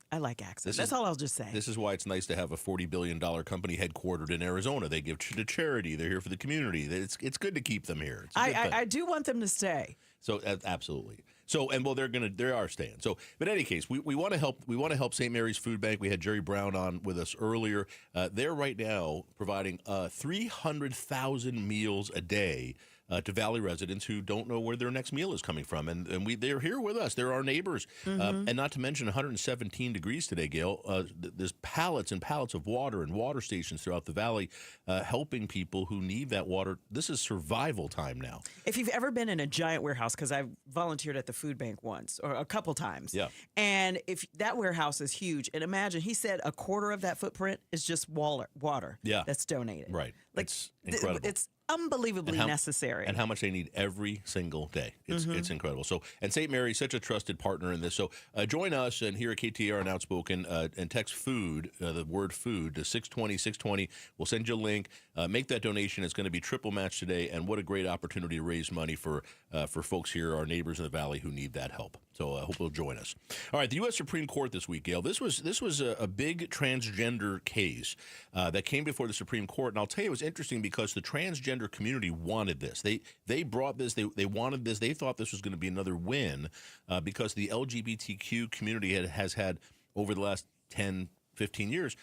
I like Axon. That's all I'll just say. This is why it's nice to have a $40 billion company headquartered in Arizona. They give to charity. They're here for the community. It's good to keep them here. I do want them to stay. So absolutely. So they are staying. So, but in any case, we want to help. We want to help St. Mary's Food Bank. We had Jerry Brown on with us earlier. They're right now providing 300,000 meals a day to Valley residents who don't know where their next meal is coming from, and they're here with us. They're our neighbors, and not to mention 117 degrees today, Gail. There's pallets and pallets of water and water stations throughout the valley, helping people who need that water. This is survival time now. If you've ever been in a giant warehouse, because I've volunteered at the food bank once or a couple times, yeah, and if that warehouse is huge, and imagine he said a quarter of that footprint is just water, yeah, that's donated, right? It's incredible. It's unbelievably necessary. And how much they need every single day. It's incredible. So, and St. Mary's such a trusted partner in this. So join us and here at KTAR and Outspoken and text food, the word food, to 620-620. We'll send you a link. Make that donation. It's going to be triple match today. And what a great opportunity to raise money for folks here, our neighbors in the valley who need that help. So I hope you'll join us. All right, the U.S. Supreme Court this week, Gail. This was a big transgender case that came before the Supreme Court. And I'll tell you, it was interesting because the transgender community wanted this. They brought this. They wanted this. They thought this was going to be another win because the LGBTQ community has had, over the last 10, 15 years,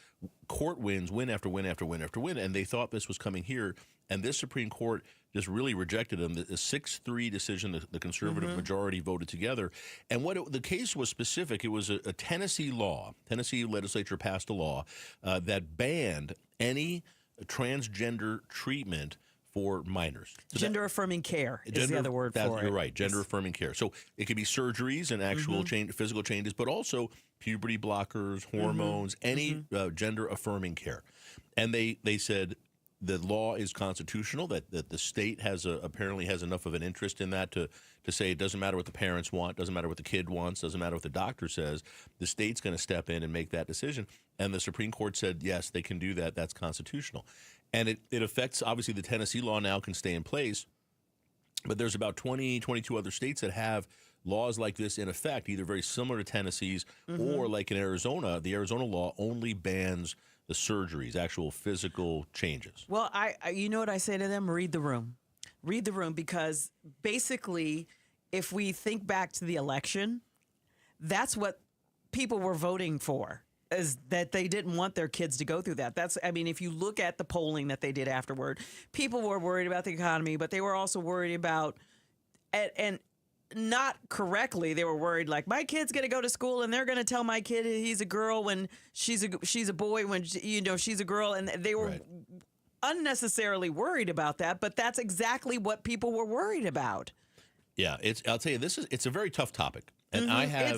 court wins, win after win after win after win. And they thought this was coming here. And this Supreme Court just really rejected them. The 6-3 decision, the conservative majority voted together. And the case was specific. It was a Tennessee law. Tennessee legislature passed a law that banned any transgender treatment for minors. So gender-affirming care is the other word for it. You're right, gender-affirming care. So it could be surgeries and actual physical changes, but also puberty blockers, hormones, any gender-affirming care. And they said the law is constitutional, that the state apparently has enough of an interest in that to say it doesn't matter what the parents want, doesn't matter what the kid wants, doesn't matter what the doctor says. The state's going to step in and make that decision. And the Supreme Court said, yes, they can do that. That's constitutional. And it affects, obviously, the Tennessee law now can stay in place. But there's about 22 other states that have laws like this in effect, either very similar to Tennessee's or like in Arizona. The Arizona law only bans the surgeries, actual physical changes. Well, I you know what I say to them? Read the room. Read the room, because basically, if we think back to the election, that's what people were voting for, is that they didn't want their kids to go through that. If you look at the polling that they did afterward, people were worried about the economy, but they were also worried about, and not correctly, they were worried, like, my kid's going to go to school and they're going to tell my kid he's a girl when she's a boy when she's a girl, and they were unnecessarily worried about that, but that's exactly what people were worried about. Yeah, I'll tell you, it's a very tough topic. And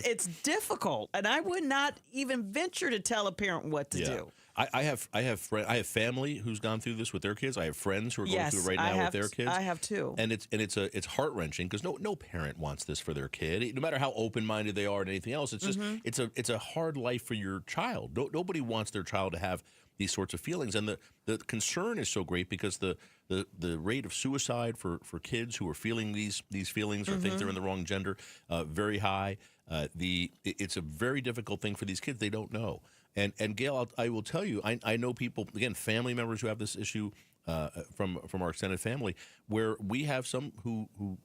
it's difficult, and I would not even venture to tell a parent what to do. I have family who's gone through this with their kids. I have friends who are going through it right now with their kids. I have too. And it's heart-wrenching, because no parent wants this for their kid, no matter how open-minded they are and anything else. It's just it's a hard life for your child. Nobody wants their child to have these sorts of feelings, and the concern is so great because the rate of suicide for kids who are feeling these feelings or think they're in the wrong gender very high. It's a very difficult thing for these kids. They don't know. And Gail, I will tell you, I know people, again, family members who have this issue from our extended family, where we have some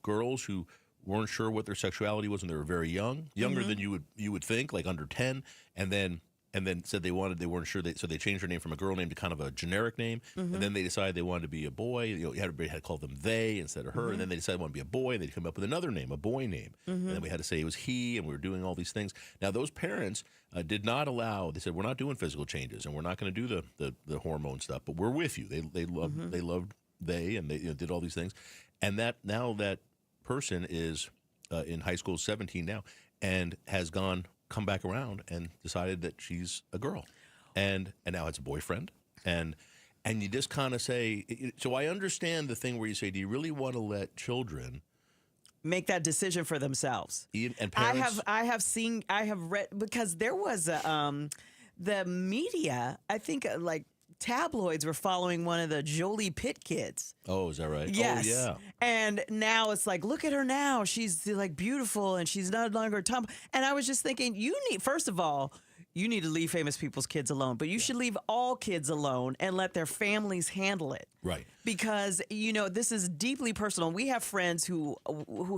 girls who weren't sure what their sexuality was when they were very young, younger than you would think, like under 10, and then said they weren't sure, so they changed their name from a girl name to kind of a generic name, and then they decided they wanted to be a boy. Everybody had to call them they instead of her, and then they decided they wanted to be a boy, and they'd come up with another name, a boy name, and then we had to say it was he, and we were doing all these things. Now, those parents did not allow. They said, we're not doing physical changes, and we're not going to do the hormone stuff, but we're with you. They loved and they did all these things, and that now that person is in high school, 17 now, and has come back around and decided that she's a girl, and now has a boyfriend, and you just kind of say. So I understand the thing where you say, do you really want to let children make that decision for themselves? And parents, I have read, because there was the media, I think, like tabloids were following one of the Jolie Pitt kids. Oh, is that right? Yes. Oh, yeah. And now it's like, look at her now. She's like beautiful, and she's no longer Tom. And I was just thinking, first of all, you need to leave famous people's kids alone, but you should leave all kids alone and let their families handle it. Right. Because, this is deeply personal. We have friends who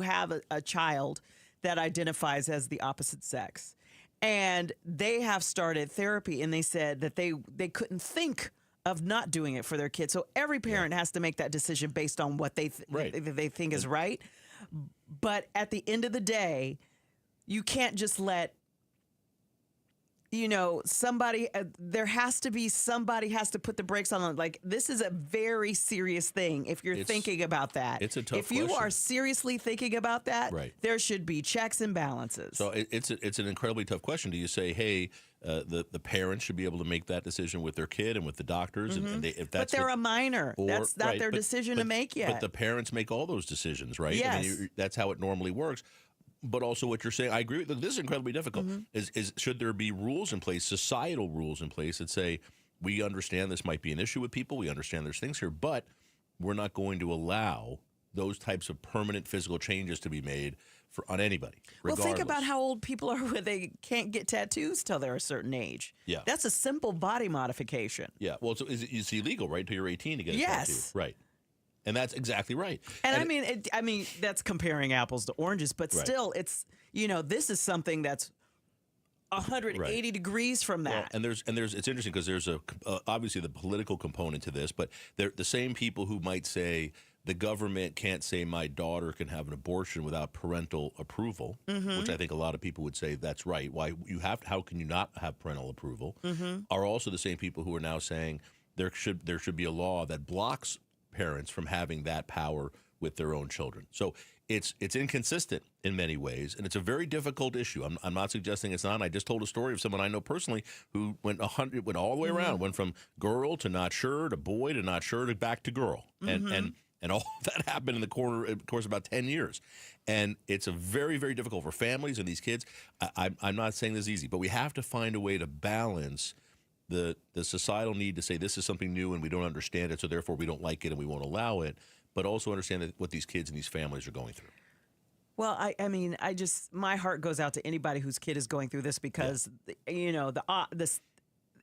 have a child that identifies as the opposite sex. And they have started therapy, and they said that they couldn't think of not doing it for their kids. So every parent has to make that decision based on what they think is right. But at the end of the day, you can't just let somebody, there has to be somebody has to put the brakes on. Like, this is a very serious thing. If you're thinking about that, it's a tough If you question. are seriously thinking about that, there should be checks and balances. So it's an incredibly tough question. Do you say, hey, the parents should be able to make that decision with their kid and with the doctors, and if that's but they're a minor. That's not their decision to make yet. But the parents make all those decisions, right? Yes. That's how it normally works. But also what you're saying, I agree with this is incredibly difficult, is should there be rules in place, societal rules in place that say, we understand this might be an issue with people, we understand there's things here, but we're not going to allow those types of permanent physical changes to be made on anybody, regardless. Well, think about how old people are where they can't get tattoos till they're a certain age. Yeah. That's a simple body modification. Yeah, well, so it's illegal, right, until you're 18 to get a tattoo. Right. And that's exactly right. And I mean, that's comparing apples to oranges, but still, it's this is something that's 180 degrees from that. Well, and it's interesting because there's obviously the political component to this, but they're the same people who might say the government can't say my daughter can have an abortion without parental approval, which I think a lot of people would say that's right. Why how can you not have parental approval? Are also the same people who are now saying there should be a law that blocks parents from having that power with their own children. So it's inconsistent in many ways, and it's a very difficult issue. I'm not suggesting it's not. I just told a story of someone I know personally who went all the way around, went from girl to not sure to boy to not sure to back to girl, and all that happened in the course of about 10 years. And it's a very, very difficult for families and these kids. I'm not saying this is easy, but we have to find a way to balance the societal need to say this is something new and we don't understand it, so therefore we don't like it and we won't allow it, but also understand what these kids and these families are going through. Well, I mean, my heart goes out to anybody whose kid is going through this because,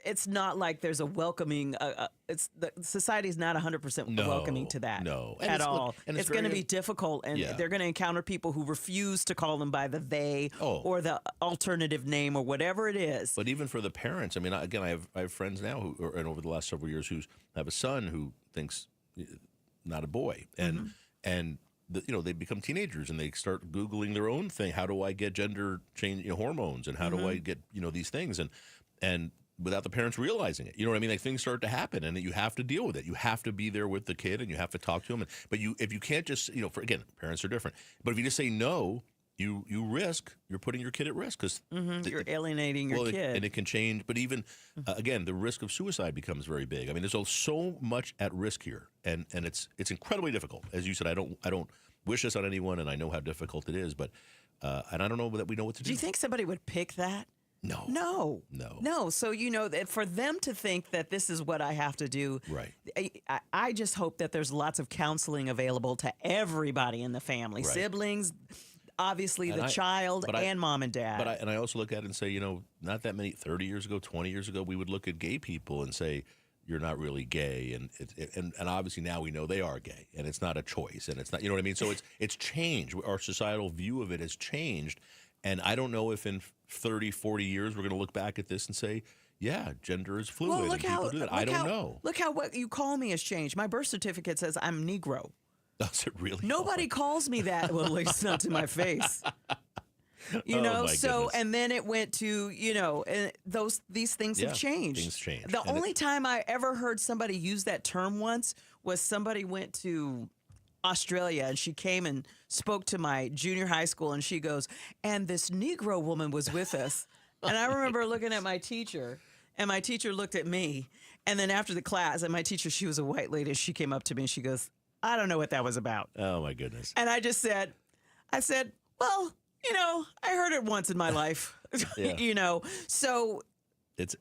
it's not like there's a welcoming. The society's not 100% welcoming to that at all. And it's going to be difficult, and they're going to encounter people who refuse to call them by the they or the alternative name or whatever it is. But even for the parents, I mean, again, I have friends now and over the last several years who have a son who thinks not a boy, and they become teenagers and they start Googling their own thing. How do I get gender change hormones, and how do I get these things and without the parents realizing it. You know what I mean? Like, things start to happen, and you have to deal with it. You have to be there with the kid, and you have to talk to him. But if you can't just, parents are different. But if you just say no, you're putting your kid at risk because you're alienating your kid, and it can change. But even again, the risk of suicide becomes very big. I mean, there's so much at risk here, and it's incredibly difficult. As you said, I don't wish this on anyone, and I know how difficult it is. But and I don't know that we know what to do. Do you think somebody would pick that? No. So, that for them to think that this is what I have to do, right? I just hope that there's lots of counseling available to everybody in the family, siblings, obviously the child, and mom and dad. But I also look at it and say, not that many, 30 years ago, 20 years ago, we would look at gay people and say, you're not really gay, and obviously now we know they are gay, and it's not a choice, and it's not, you know what I mean? So it's changed. Our societal view of it has changed. And I don't know if in 30, 40 years we're going to look back at this and say, yeah, gender is fluid and people do that. I don't know. Look how what you call me has changed. My birth certificate says I'm Negro. Does it really? Nobody calls me that. Well, at least not to my face. Goodness. And then it went to, and these things have changed. Things change. The only time I ever heard somebody use that term once was somebody went to Australia, and she came and spoke to my junior high school, and she goes, and this Negro woman was with us. And I remember looking at my teacher, and my teacher looked at me, and then after the class, and my teacher, she was a white lady, she came up to me and she goes, I don't know what that was about. Oh my goodness. And I said, well, I heard it once in my life. So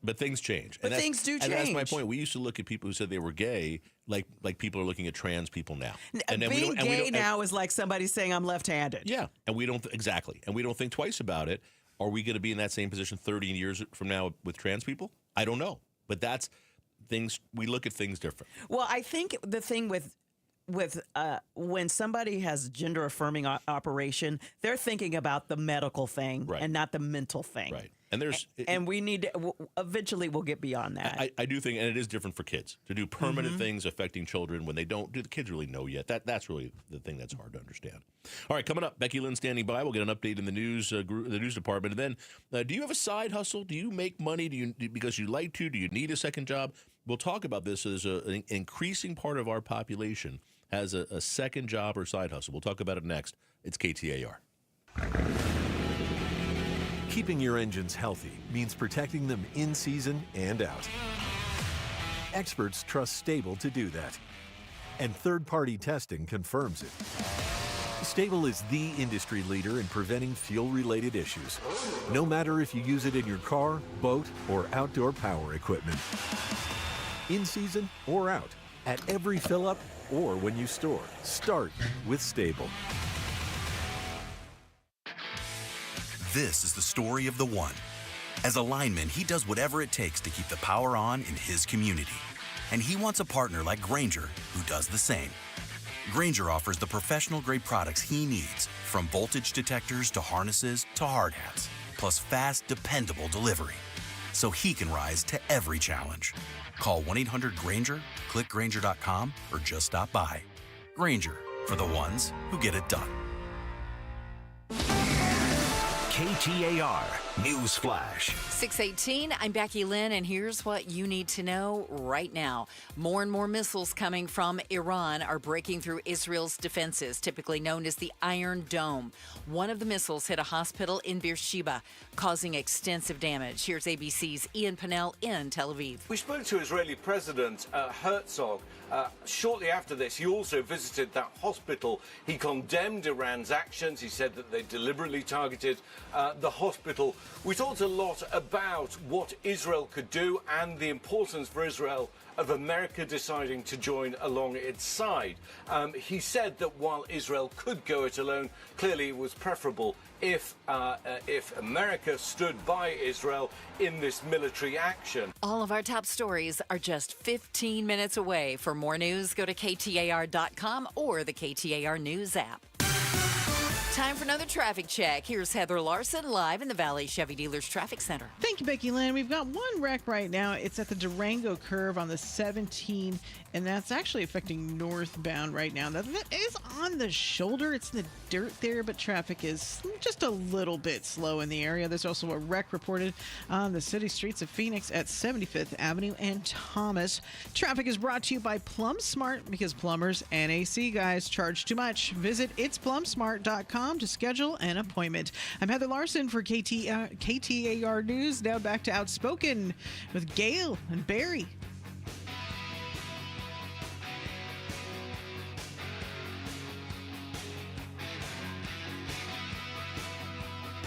but things change. But things do change. And that's my point. We used to look at people who said they were gay like people are looking at trans people now. And then being gay now is like somebody saying I'm left-handed. Yeah, and we don't exactly, and we don't think twice about it. Are we going to be in that same position 30 years from now with trans people? I don't know, but that's things. We look at things different. Well, I think the thing with when somebody has gender affirming operation, they're thinking about the medical thing and not the mental thing. Right. And we need to, eventually we'll get beyond that. I do think, and it is different for kids to do permanent things affecting children when they don't. Do the kids really know yet? That's really the thing that's hard to understand. All right, coming up, Becky Lynn standing by. We'll get an update in the news department. And then, do you have a side hustle? Do you make money? Because you like to? Do you need a second job? We'll talk about this as an increasing part of our population has a second job or side hustle. We'll talk about it next. It's KTAR. Keeping your engines healthy means protecting them in season and out. Experts trust Stable to do that. And third-party testing confirms it. Stable is the industry leader in preventing fuel-related issues, no matter if you use it in your car, boat, or outdoor power equipment. In season or out, at every fill-up or when you store, start with Stable. This is the story of the one. As a lineman, he does whatever it takes to keep the power on in his community. And he wants a partner like Grainger who does the same. Grainger offers the professional-grade products he needs, from voltage detectors to harnesses to hard hats, plus fast, dependable delivery, so he can rise to every challenge. Call 1-800-GRAINGER, click Grainger.com, or just stop by. Grainger, for the ones who get it done. KTAR News Flash. 6:18, I'm Becky Lynn, and here's what you need to know right now. More and more missiles coming from Iran are breaking through Israel's defenses, typically known as the Iron Dome. One of the missiles hit a hospital in Beersheba, causing extensive damage. Here's ABC's Ian Pennell in Tel Aviv. We spoke to Israeli President Herzog. Shortly after this, he also visited that hospital. He condemned Iran's actions. He said that they deliberately targeted the hospital. We talked a lot about what Israel could do and the importance for Israel of America deciding to join along its side. He said that while Israel could go it alone, clearly it was preferable if America stood by Israel in this military action. All of our top stories are just 15 minutes away. For more news, go to KTAR.com or the KTAR News app. Time for another traffic check. Here's Heather Larson live in the Valley Chevy Dealers Traffic Center. Thank you, Becky Lynn. We've got one wreck right now. It's at the Durango curve on the 17, and that's actually affecting northbound right now. That is on the shoulder. It's in the dirt there, but traffic is just a little bit slow in the area. There's also a wreck reported on the city streets of Phoenix at 75th Avenue and Thomas. Traffic is brought to you by Plum Smart, because plumbers and AC guys charge too much. Visit itsplumsmart.com to schedule an appointment. I'm Heather Larson for KTAR News. Now back to Outspoken with Gail and Barry.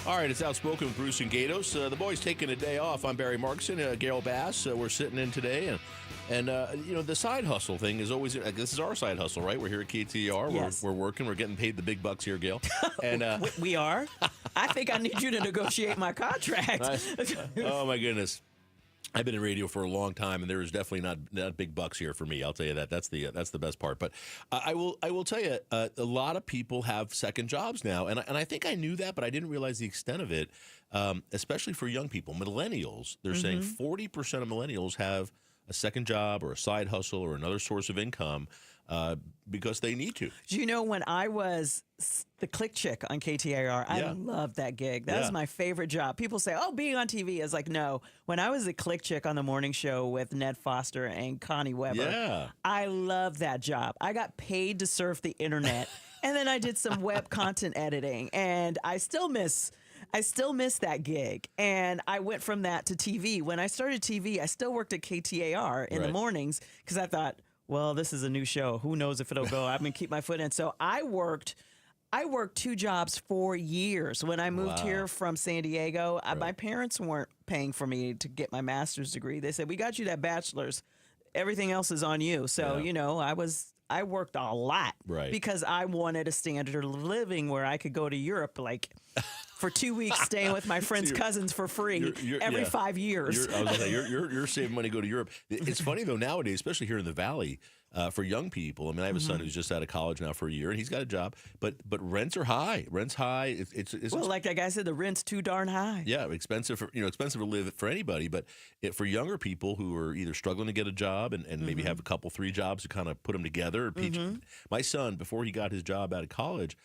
All right, it's Outspoken with Bruce and Gatos. The boys taking a day off. I'm Barry Markson, Gail Bass. We're sitting in today, and the side hustle thing is always. This is our side hustle, right? We're here at KTAR. Yes. We're working. We're getting paid the big bucks here, Gail. And we are. I think I need you to negotiate my contract. Oh my goodness. I've been in radio for a long time, and there is definitely not big bucks here for me. I'll tell you that. That's the best part. But I will tell you, a lot of people have second jobs now, and I think I knew that, but I didn't realize the extent of it. Especially for young people, millennials. They're saying 40% of millennials have a second job or a side hustle or another source of income because they need to. Do you know, when I was the click chick on KTAR, I loved that gig. That was my favorite job. People say, oh, being on TV is like, no. When I was a click chick on the morning show with Ned Foster and Connie Weber, I loved that job. I got paid to surf the internet, and then I did some web content editing, and I still miss that gig. And I went from that to TV. When I started TV, I still worked at KTAR in the mornings because I thought, well, this is a new show. Who knows if it'll go? I'm going to keep my foot in. So I worked 2 jobs for years. When I moved here from San Diego, my parents weren't paying for me to get my master's degree. They said, we got you that bachelor's. Everything else is on you. So, I worked a lot because I wanted a standard of living where I could go to Europe for 2 weeks, staying with my friends' cousins for free every 5 years. I was going to say, you're saving money to go to Europe. It's funny, though, nowadays, especially here in the Valley, for young people. I mean, I have a son who's just out of college now for a year, and he's got a job, but rents are high. Rent's high. It's well, like that guy said, the rent's too darn high. Yeah, expensive to live for anybody, but for younger people who are either struggling to get a job and maybe have a couple, 3 jobs to kind of put them together. My son, before he got his job out of college,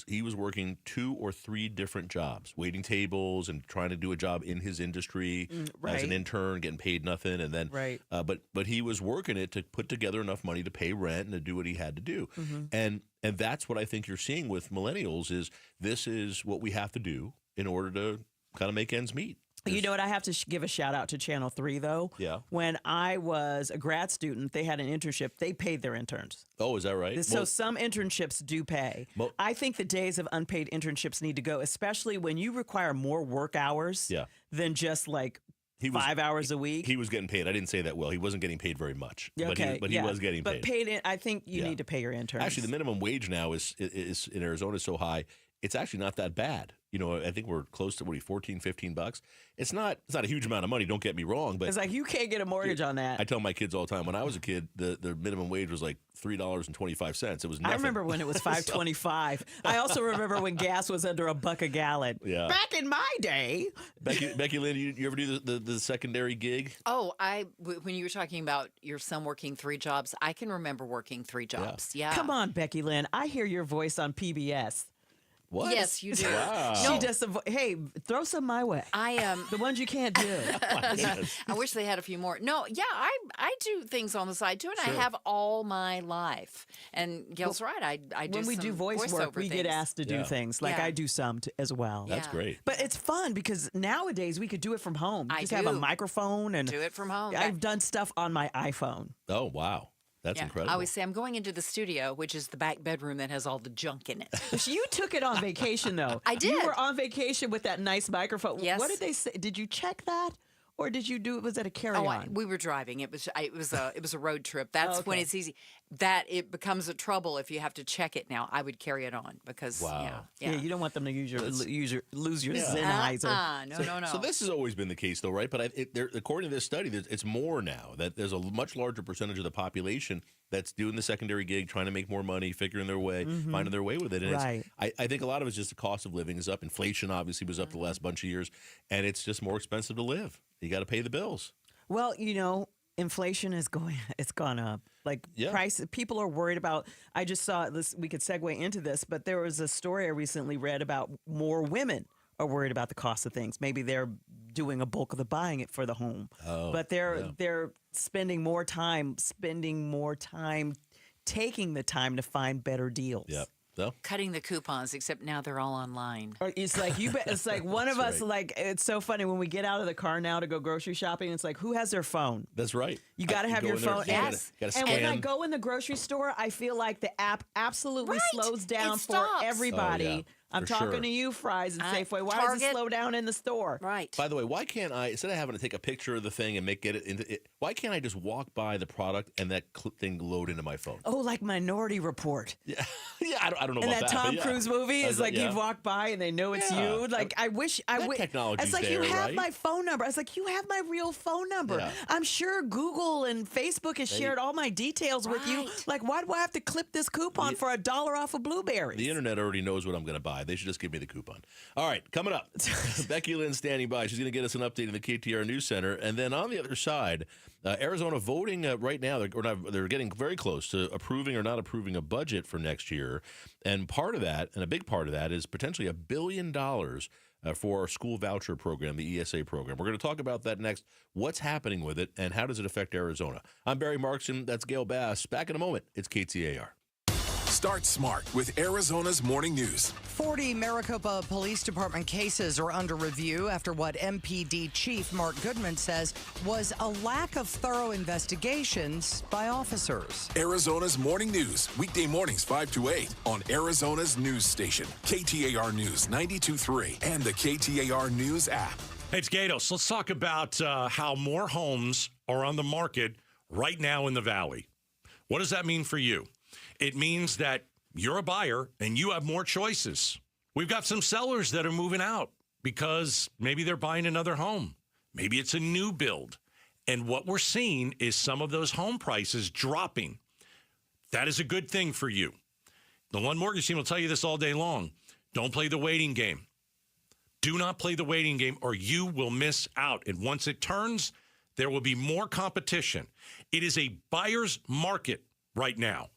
he was working 2 or 3 different jobs, waiting tables and trying to do a job in his industry as an intern, getting paid nothing, and then but he was working it to put together enough money to pay rent and to do what he had to do. And that's what I think you're seeing with millennials is this is what we have to do in order to kind of make ends meet. You know what? I have to give a shout out to Channel 3, though. Yeah. When I was a grad student, they had an internship. They paid their interns. Oh, is that right? So some internships do pay. I think the days of unpaid internships need to go, especially when you require more work hours than just 5 hours a week. He was getting paid. I didn't say that well. He wasn't getting paid very much. Okay, but he was getting paid. But I think you need to pay your interns. Actually, the minimum wage now is in Arizona so high. It's actually not that bad. I think we're close to $14-15. It's not a huge amount of money. Don't get me wrong, but it's like you can't get a mortgage on that. I tell my kids all the time. When I was a kid, the minimum wage was like $3.25. It was nothing. I remember when it was $5.25. I also remember when gas was under $1 a gallon. Yeah. Back in my day. Becky Lynn, you ever do the secondary gig? Oh, when you were talking about your son working 3 jobs, I can remember working 3 jobs. Yeah. Come on, Becky Lynn. I hear your voice on PBS. What? Yes, you do. Wow. She does. Hey, throw some my way. I am the ones you can't do. I wish they had a few more. No, yeah, I do things on the side too, and Sure. I have all my life. And Gail's right. I do when we some do voice work, we get things. asked to do things. Like I do some as well. That's great. But it's fun because nowadays we could do it from home. You just have a do. microphone and Do it from home. I've done stuff on my iPhone. Oh wow. That's incredible. I always say I'm going into the studio, which is the back bedroom that has all the junk in it. You took it on vacation, though. I did. You were on vacation with that nice microphone. Yes. What did they say? Did you check that, or did you do it? Was it a carry-on? We were driving. It was a road trip. That's when it's easy. That it becomes a trouble if you have to check it now. I would carry it on because Wow. Yeah, you don't want them to lose your Sennheiser. No. So this has always been the case, though, right? But according to this study, it's more now. That there's a much larger percentage of the population that's doing the secondary gig, trying to make more money, figuring their way, finding their way with it. And Right. I think a lot of it's just the cost of living is up. Inflation obviously was up the last bunch of years, and it's just more expensive to live. You got to pay the bills. Well, inflation is it's gone up. Like price, people are worried about. I just saw this. We could segue into this, but there was a story I recently read about more women are worried about the cost of things. Maybe they're doing a bulk of the buying it for the home, but they're spending more time, taking the time to find better deals. Yep. So? Cutting the coupons, except now they're all online. It's like it's like one of us. Like it's so funny when we get out of the car now to go grocery shopping. It's like who has their phone? That's right. You got to have your phone. Yes. Gotta And scan. when I go in the grocery store, I feel like the app absolutely slows down It for stops. everybody. Oh, yeah. I'm For talking sure. to you, Fries and Safeway. Why does Target. it slow down in the store? Right. By the way, why can't I, instead of having to take a picture of the thing and get it into it, why can't I just walk by the product and that thing load into my phone? Oh, like Minority Report. Yeah, I don't know And about that that. Tom but Cruise movie is like you walk by and they know it's Yeah. you. Like I wish I That would. technology's It's like there, you have right? my phone number. I was like, you have my real phone number. Yeah. I'm sure Google and Facebook has shared all my details with you. Like, why do I have to clip this coupon for $1 off of blueberries? The internet already knows what I'm going to buy. They should just give me the coupon. All right, coming up, Becky Lynn standing by. She's going to get us an update in the KTAR News Center. And then on the other side, Arizona voting right now, they're getting very close to approving or not approving a budget for next year. And part of that, and a big part of that, is potentially $1 billion for our school voucher program, the ESA program. We're going to talk about that next. What's happening with it, and how does it affect Arizona? I'm Barry Markson. That's Gail Bass. Back in a moment. It's KTAR. Start smart with Arizona's morning news. 40 Maricopa Police Department cases are under review after what MPD Chief Mark Goodman says was a lack of thorough investigations by officers. Arizona's morning news, weekday mornings 5 to 8 on Arizona's news station, KTAR News 92.3 and the KTAR News app. Hey, it's Gatos. Let's talk about how more homes are on the market right now in the Valley. What does that mean for you? It means that you're a buyer and you have more choices. We've got some sellers that are moving out because maybe they're buying another home. Maybe it's a new build. And what we're seeing is some of those home prices dropping. That is a good thing for you. The One Mortgage team will tell you this all day long. Don't play the waiting game. Do not play the waiting game or you will miss out. And once it turns, there will be more competition. It is a buyer's market right now.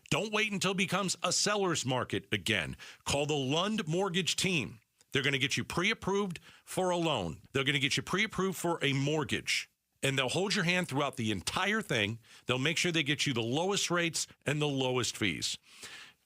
Don't wait until it becomes a seller's market again. Call the Lund Mortgage team. They're going to get you pre-approved for a loan. They're going to get you pre-approved for a mortgage. And they'll hold your hand throughout the entire thing. They'll make sure they get you the lowest rates and the lowest fees.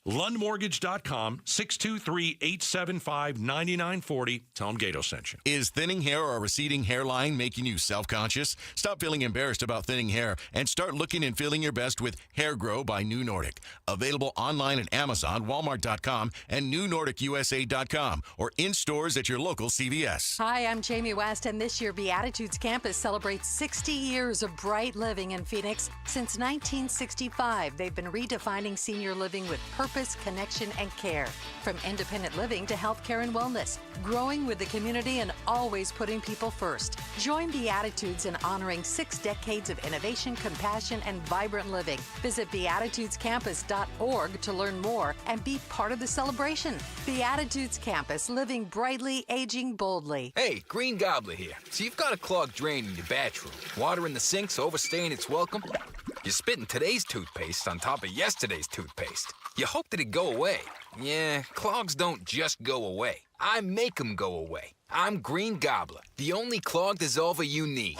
LundMortgage.com, 623-875-9940. Tell them Gato sent you. Is thinning hair or a receding hairline making you self-conscious? Stop feeling embarrassed about thinning hair and start looking and feeling your best with Hair Grow by New Nordic. Available online at Amazon, Walmart.com, and NewNordicUSA.com, or in stores at your local CVS. Hi, I'm Jamie West, and this year Beatitudes Campus celebrates 60 years of bright living in Phoenix. Since 1965, they've been redefining senior living with purpose purpose, connection, and care. From independent living to healthcare and wellness, growing with the community and always putting people first. Join Beatitudes in honoring 6 decades of innovation, compassion, and vibrant living. Visit beatitudescampus.org to learn more and be part of the celebration. Beatitudes Campus, living brightly, aging boldly. Hey, Green Gobbler here. So you've got a clogged drain in your bathroom. Water in the sink's overstaying its welcome. You're spitting today's toothpaste on top of yesterday's toothpaste. You hope that it go away. Yeah, clogs don't just go away. I make them go away. I'm Green Gobbler, the only clog dissolver you need.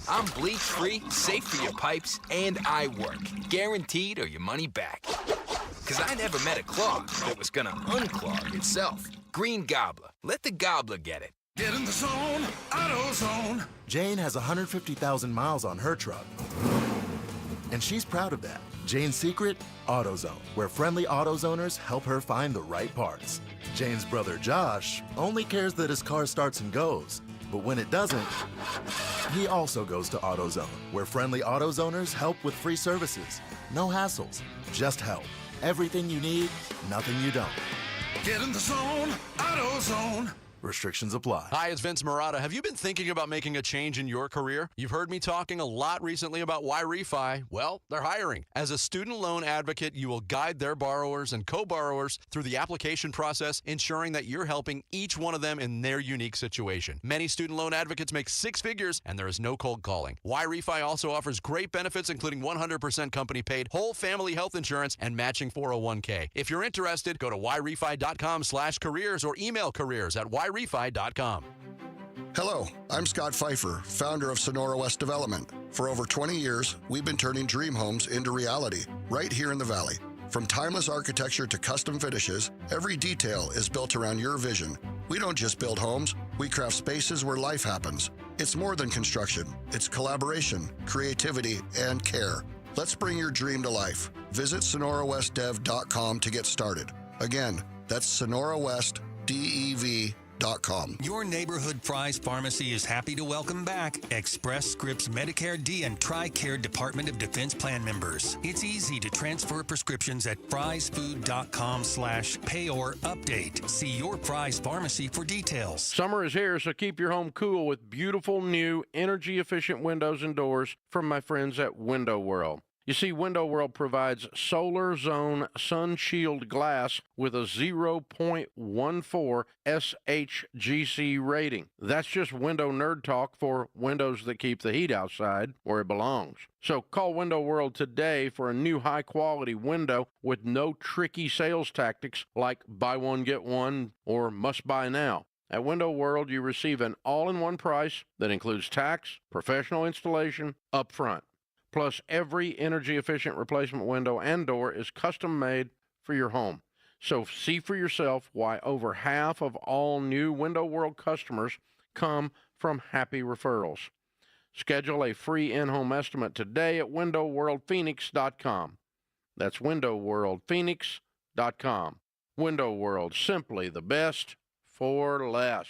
I'm bleach-free, safe for your pipes, and I work. Guaranteed or your money back. Because I never met a clog that was gonna unclog itself. Green Gobbler. Let the gobbler get it. Get in the zone, AutoZone. Jane has 150,000 miles on her truck. And she's proud of that. Jane's secret? AutoZone, where friendly AutoZoners help her find the right parts. Jane's brother Josh only cares that his car starts and goes. But when it doesn't, he also goes to AutoZone, where friendly AutoZoners help with free services. No hassles, just help. Everything you need, nothing you don't. Get in the zone, AutoZone. Restrictions apply. Hi, it's Vince Marotta. Have you been thinking about making a change in your career? You've heard me talking a lot recently about why refi. Well, they're hiring. As a student loan advocate, you will guide their borrowers and co-borrowers through the application process, ensuring that you're helping each one of them in their unique situation. Many student loan advocates make 6 figures, and there is no cold calling. Why refi also offers great benefits, including 100% company paid, whole family health insurance, and matching 401k. If you're interested, go to whyrefi.com/careers or email careers@whyrefi.com. Hello, I'm Scott Pfeiffer, founder of Sonora West Development. For over 20 years, we've been turning dream homes into reality right here in the Valley. From timeless architecture to custom finishes, every detail is built around your vision. We don't just build homes, we craft spaces where life happens. It's more than construction. It's collaboration, creativity, and care. Let's bring your dream to life. Visit sonorawestdev.com to get started. Again, that's sonorawestdev.com. Your neighborhood Fry's Pharmacy is happy to welcome back Express Scripts Medicare D and TRICARE Department of Defense Plan members. It's easy to transfer prescriptions at frysfood.com/pay-or-update. See your Fry's Pharmacy for details. Summer is here, so keep your home cool with beautiful new energy-efficient windows and doors from my friends at Window World. You see, Window World provides Solar Zone Sun Shield glass with a 0.14 SHGC rating. That's just window nerd talk for windows that keep the heat outside where it belongs. So call Window World today for a new high-quality window with no tricky sales tactics like buy one, get one, or must buy now. At Window World, you receive an all-in-one price that includes tax, professional installation, up front. Plus, every energy-efficient replacement window and door is custom-made for your home. So see for yourself why over half of all new Window World customers come from happy referrals. Schedule a free in-home estimate today at windowworldphoenix.com. That's windowworldphoenix.com. Window World, simply the best for less.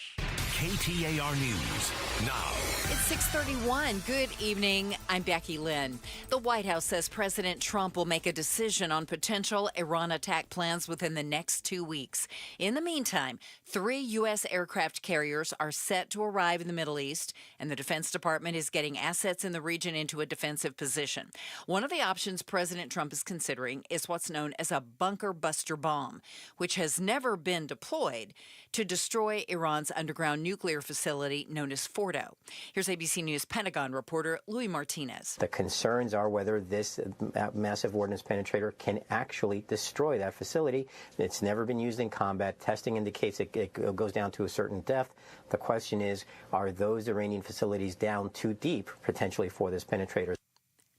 KTAR News now. It's 6:31. Good evening. I'm Becky Lynn. The White House says President Trump will make a decision on potential Iran attack plans within the next 2 weeks. In the meantime, 3 U.S. aircraft carriers are set to arrive in the Middle East, and the Defense Department is getting assets in the region into a defensive position. One of the options President Trump is considering is what's known as a bunker buster bomb, which has never been deployed to destroy Iran's underground nuclear facility known as Fordo. Here's ABC News Pentagon reporter Louis Martinez. The concerns are whether this massive ordnance penetrator can actually destroy that facility. It's never been used in combat. Testing indicates it goes down to a certain depth. The question is, are those Iranian facilities down too deep, potentially, for this penetrator?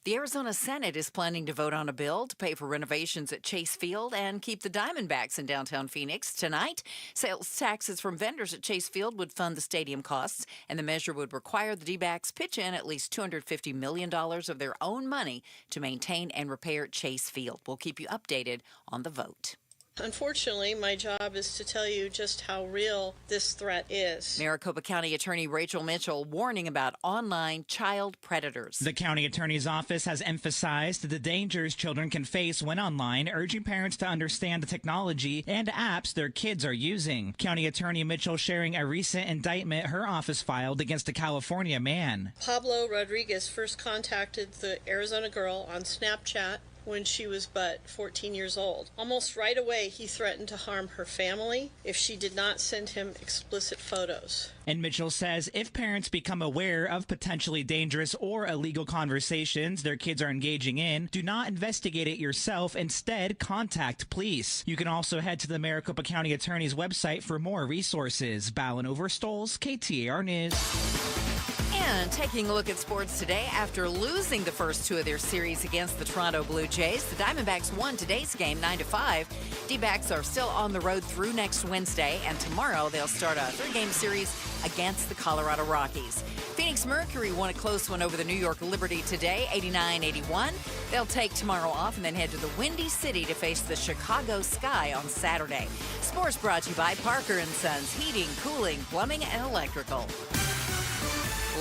The Arizona Senate is planning to vote on a bill to pay for renovations at Chase Field and keep the Diamondbacks in downtown Phoenix. Tonight, sales taxes from vendors at Chase Field would fund the stadium costs, and the measure would require the D-backs pitch in at least $250 million of their own money to maintain and repair Chase Field. We'll keep you updated on the vote. Unfortunately, my job is to tell you just how real this threat is. Maricopa County Attorney Rachel Mitchell warning about online child predators. The county attorney's office has emphasized the dangers children can face when online, urging parents to understand the technology and apps their kids are using. County Attorney Mitchell sharing a recent indictment her office filed against a California man. Pablo Rodriguez first contacted the Arizona girl on Snapchat when she was but 14 years old. Almost right away, he threatened to harm her family if she did not send him explicit photos. And Mitchell says if parents become aware of potentially dangerous or illegal conversations their kids are engaging in, do not investigate it yourself. Instead, contact police. You can also head to the Maricopa County Attorney's website for more resources. Ballin Overstoles, KTAR News. And taking a look at sports today, after losing the first two of their series against the Toronto Blue Jays, the Diamondbacks won today's game 9-5. D-backs are still on the road through next Wednesday, and tomorrow they'll start a three-game series against the Colorado Rockies. Phoenix Mercury won a close one over the New York Liberty today, 89-81. They'll take tomorrow off and then head to the Windy City to face the Chicago Sky on Saturday. Sports brought to you by Parker & Sons, heating, cooling, plumbing, and electrical.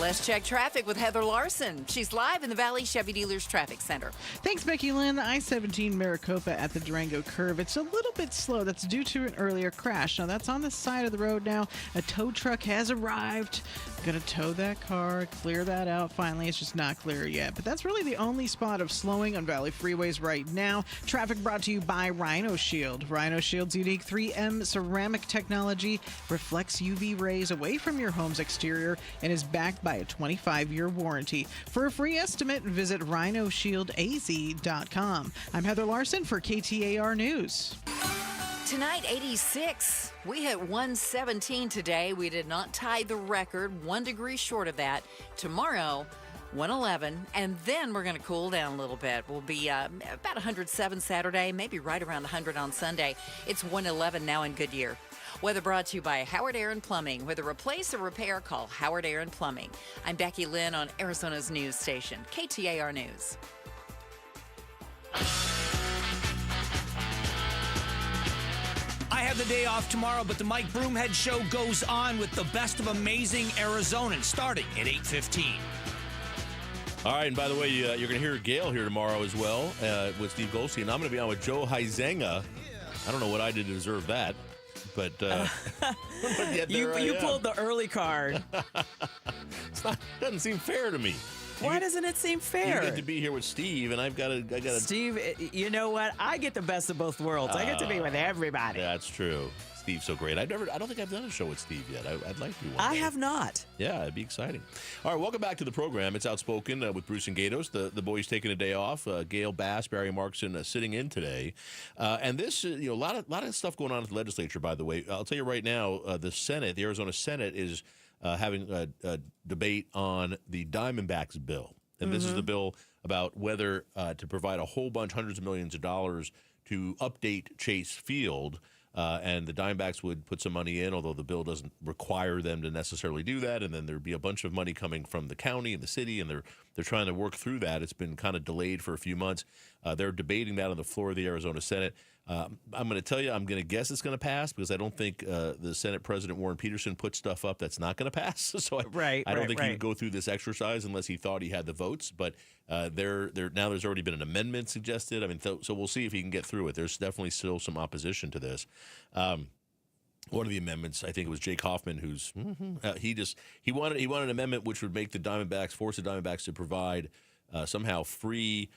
Let's check traffic with Heather Larson. She's live in the Valley Chevy Dealers Traffic Center. Thanks, Becky Lynn. I-17 Maricopa at the Durango curve. It's a little bit slow. That's due to an earlier crash. Now, that's on the side of the road now. A tow truck has arrived. Going to tow that car, clear that out. Finally, it's just not clear yet. But that's really the only spot of slowing on Valley freeways right now. Traffic brought to you by Rhino Shield. Rhino Shield's unique 3M ceramic technology reflects UV rays away from your home's exterior and is backed by a 25-year warranty. For a free estimate, visit rhinoshieldaz.com. I'm Heather Larson for KTAR News. Tonight, 86. We hit 117 today. We did not tie the record, 1 degree short of that. Tomorrow, 111, and then we're going to cool down a little bit. We'll be about 107 Saturday, maybe right around 100 on Sunday. It's 111 now in Goodyear. Weather brought to you by Howard Aaron Plumbing. Whether replace or repair, call Howard Aaron Plumbing. I'm Becky Lynn on Arizona's news station, KTAR News. I have the day off tomorrow, but the Mike Broomhead Show goes on with the best of amazing Arizonans, starting at 8:15. All right, and by the way, you're going to hear Gail here tomorrow as well with Steve Goldstein. I'm going to be on with Joe Huizenga. I don't know what I did to deserve that, but you pulled the early card. Doesn't seem fair to me. Why doesn't it seem fair? You get to be here with Steve, and I got to. Steve, you know what? I get the best of both worlds. I get to be with everybody. That's true. Steve's so great. I don't think I've done a show with Steve yet. I'd like to. I have not. Yeah, it'd be exciting. All right, welcome back to the program. It's Outspoken with Bruce and Gatos. The boys taking a day off. Gail Bass, Barry Markson sitting in today, and this a lot of stuff going on at the legislature. By the way, I'll tell you right now, the Senate, the Arizona Senate, is having a debate on the Diamondbacks bill, and this is the bill about whether to provide a whole bunch, hundreds of millions of dollars to update Chase Field. And the Diamondbacks would put some money in, although the bill doesn't require them to necessarily do that. And then there'd be a bunch of money coming from the county and the city, and they're trying to work through that. It's been kind of delayed for a few months. They're debating that on the floor of the Arizona Senate. I'm going to tell you, I'm going to guess it's going to pass because I don't think the Senate President Warren Peterson put stuff up that's not going to pass. So I don't think he would go through this exercise unless he thought he had the votes. But now there's already been an amendment suggested. I mean, so we'll see if he can get through it. There's definitely still some opposition to this. One of the amendments, I think it was Jake Hoffman, who's he wanted an amendment which would make force the Diamondbacks to provide somehow free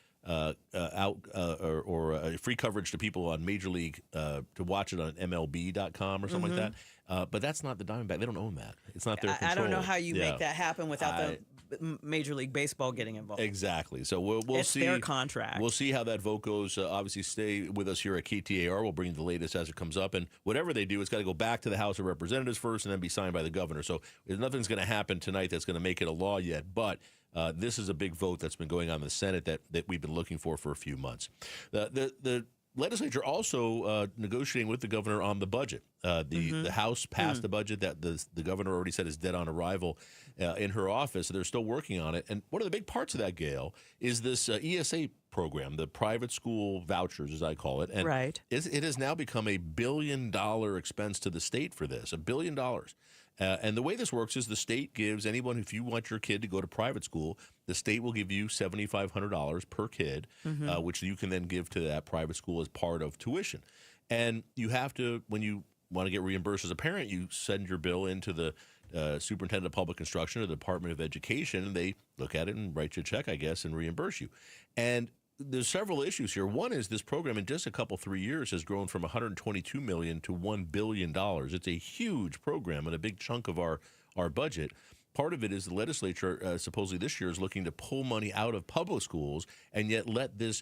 free coverage to people on Major League to watch it on MLB.com or something like that. But that's not the Diamondback. They don't own that. It's not their control. I don't know how you make that happen without the Major League Baseball getting involved. Exactly. So we'll see. It's their contract. We'll see how that vote goes. Obviously, stay with us here at KTAR. We'll bring you the latest as it comes up. And whatever they do, it's got to go back to the House of Representatives first and then be signed by the governor. So nothing's going to happen tonight that's going to make it a law yet. But this is a big vote that's been going on in the Senate that we've been looking for a few months. The legislature also negotiating with the governor on the budget. The House passed a budget that the governor already said is dead on arrival in her office. They're still working on it. And one of the big parts of that, Gail, is this ESA program, the private school vouchers, as I call it. And it has now become $1 billion expense to the state for this, $1 billion. And the way this works is the state gives anyone, if you want your kid to go to private school, the state will give you $7,500 per kid, which you can then give to that private school as part of tuition. And you have to, when you want to get reimbursed as a parent, you send your bill into the superintendent of public instruction or the Department of Education, and they look at it and write you a check, I guess, and reimburse you. And there's several issues here. One is this program in just a couple, 3 years has grown from $122 million to $1 billion. It's a huge program and a big chunk of our budget. Part of it is the legislature supposedly this year is looking to pull money out of public schools and yet let this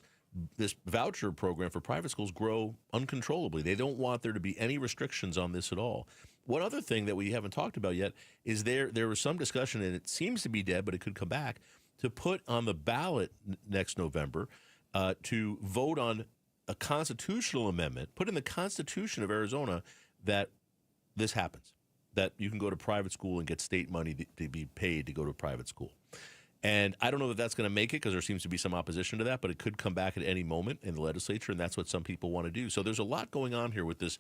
voucher program for private schools grow uncontrollably. They don't want there to be any restrictions on this at all. One other thing that we haven't talked about yet is there was some discussion, and it seems to be dead, but it could come back, to put on the ballot next November to vote on a constitutional amendment, put in the Constitution of Arizona that this happens, that you can go to private school and get state money to be paid to go to a private school. And I don't know that that's going to make it because there seems to be some opposition to that, but it could come back at any moment in the legislature, and that's what some people want to do. So there's a lot going on here with this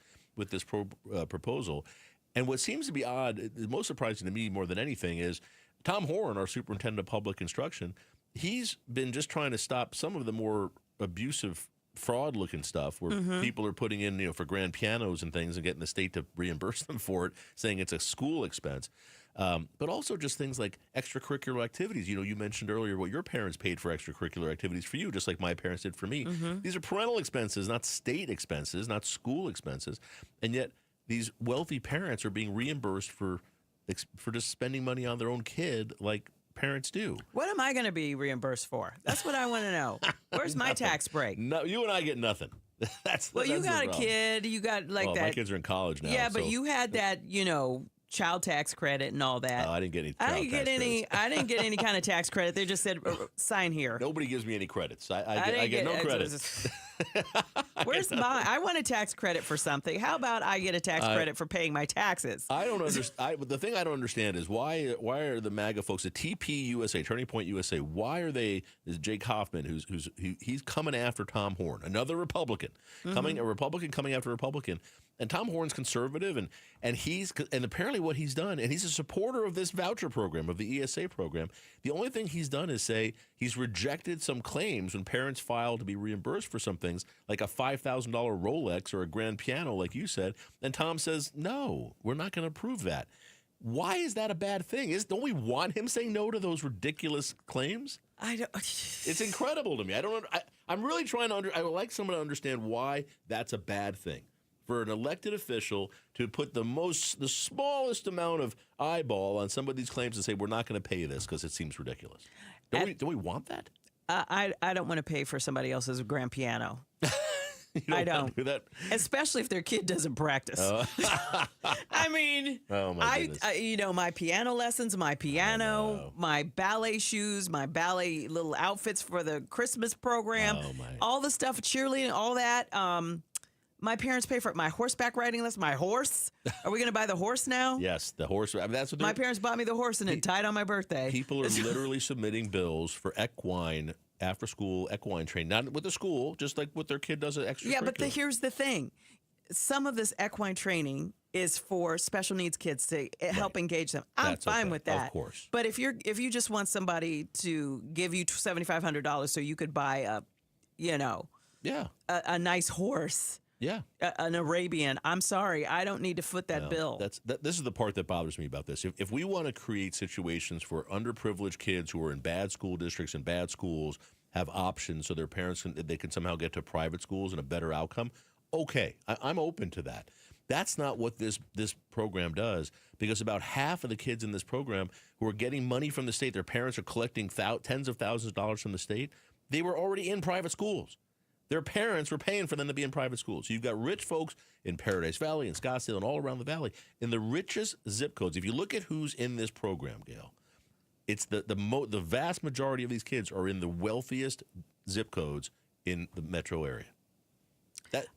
proposal. And what seems to be odd, most surprising to me more than anything, is Tom Horn, our superintendent of public instruction, he's been just trying to stop some of the more abusive fraud-looking stuff where people are putting in, for grand pianos and things and getting the state to reimburse them for it, saying it's a school expense. But also just things like extracurricular activities. You mentioned earlier what your parents paid for extracurricular activities for you, just like my parents did for me. These are parental expenses, not state expenses, not school expenses. And yet these wealthy parents are being reimbursed for just spending money on their own kid like parents do. What am I going to be reimbursed for? That's what I want to know. Where's my tax break? No, you and I get nothing. That's you got a kid. You got that. My kids are in college now. Yeah, but you had that, child tax credit and all that. I didn't get any. I didn't get any kind of tax credit. They just said sign here. Nobody gives me any credits. I get no credits. Where's my? I want a tax credit for something. How about I get a tax credit for paying my taxes? I don't understand. The thing I don't understand is why are the MAGA folks, the TP USA, Turning Point USA, why are they? Is Jake Hoffman, he's coming after Tom Horn, another Republican, a Republican coming after a Republican. And Tom Horn's conservative, and apparently what he's done, and he's a supporter of this voucher program, of the ESA program. The only thing he's done is say he's rejected some claims when parents file to be reimbursed for some things, like a $5,000 Rolex or a grand piano, like you said. And Tom says, no, we're not going to approve that. Why is that a bad thing? Don't we want him saying no to those ridiculous claims? I don't. It's incredible to me. I'm really trying to I would like someone to understand why that's a bad thing. For an elected official to put the smallest amount of eyeball on some of these claims and say, we're not going to pay this because it seems ridiculous. Don't we want that? I don't want to pay for somebody else's grand piano. I don't. Do that? Especially if their kid doesn't practice. I mean, my piano lessons, my piano, my ballet shoes, my ballet little outfits for the Christmas program, all the stuff, cheerleading, all that. My parents pay for it. My horseback riding lesson, my horse. Are we going to buy the horse now? Yes, the horse. That's what my parents bought me the horse and it died on my birthday. People are literally submitting bills for equine, after school equine training, not with the school, just like what their kid does at extracurricular. Yeah, but here's the thing. Some of this equine training is for special needs kids to help engage them. I'm fine with that. Of course. But if you just want somebody to give you $7,500 so you could buy a nice horse. Yeah, an Arabian. I'm sorry, I don't need to foot that bill. This is the part that bothers me about this. If we want to create situations for underprivileged kids who are in bad school districts and bad schools have options, so their parents can somehow get to private schools and a better outcome. Okay, I'm open to that. That's not what this program does, because about half of the kids in this program who are getting money from the state, their parents are collecting tens of thousands of dollars from the state. They were already in private schools. Their parents were paying for them to be in private schools. So you've got rich folks in Paradise Valley and Scottsdale and all around the valley. In the richest zip codes, if you look at who's in this program, Gail, it's the vast majority of these kids are in the wealthiest zip codes in the metro area.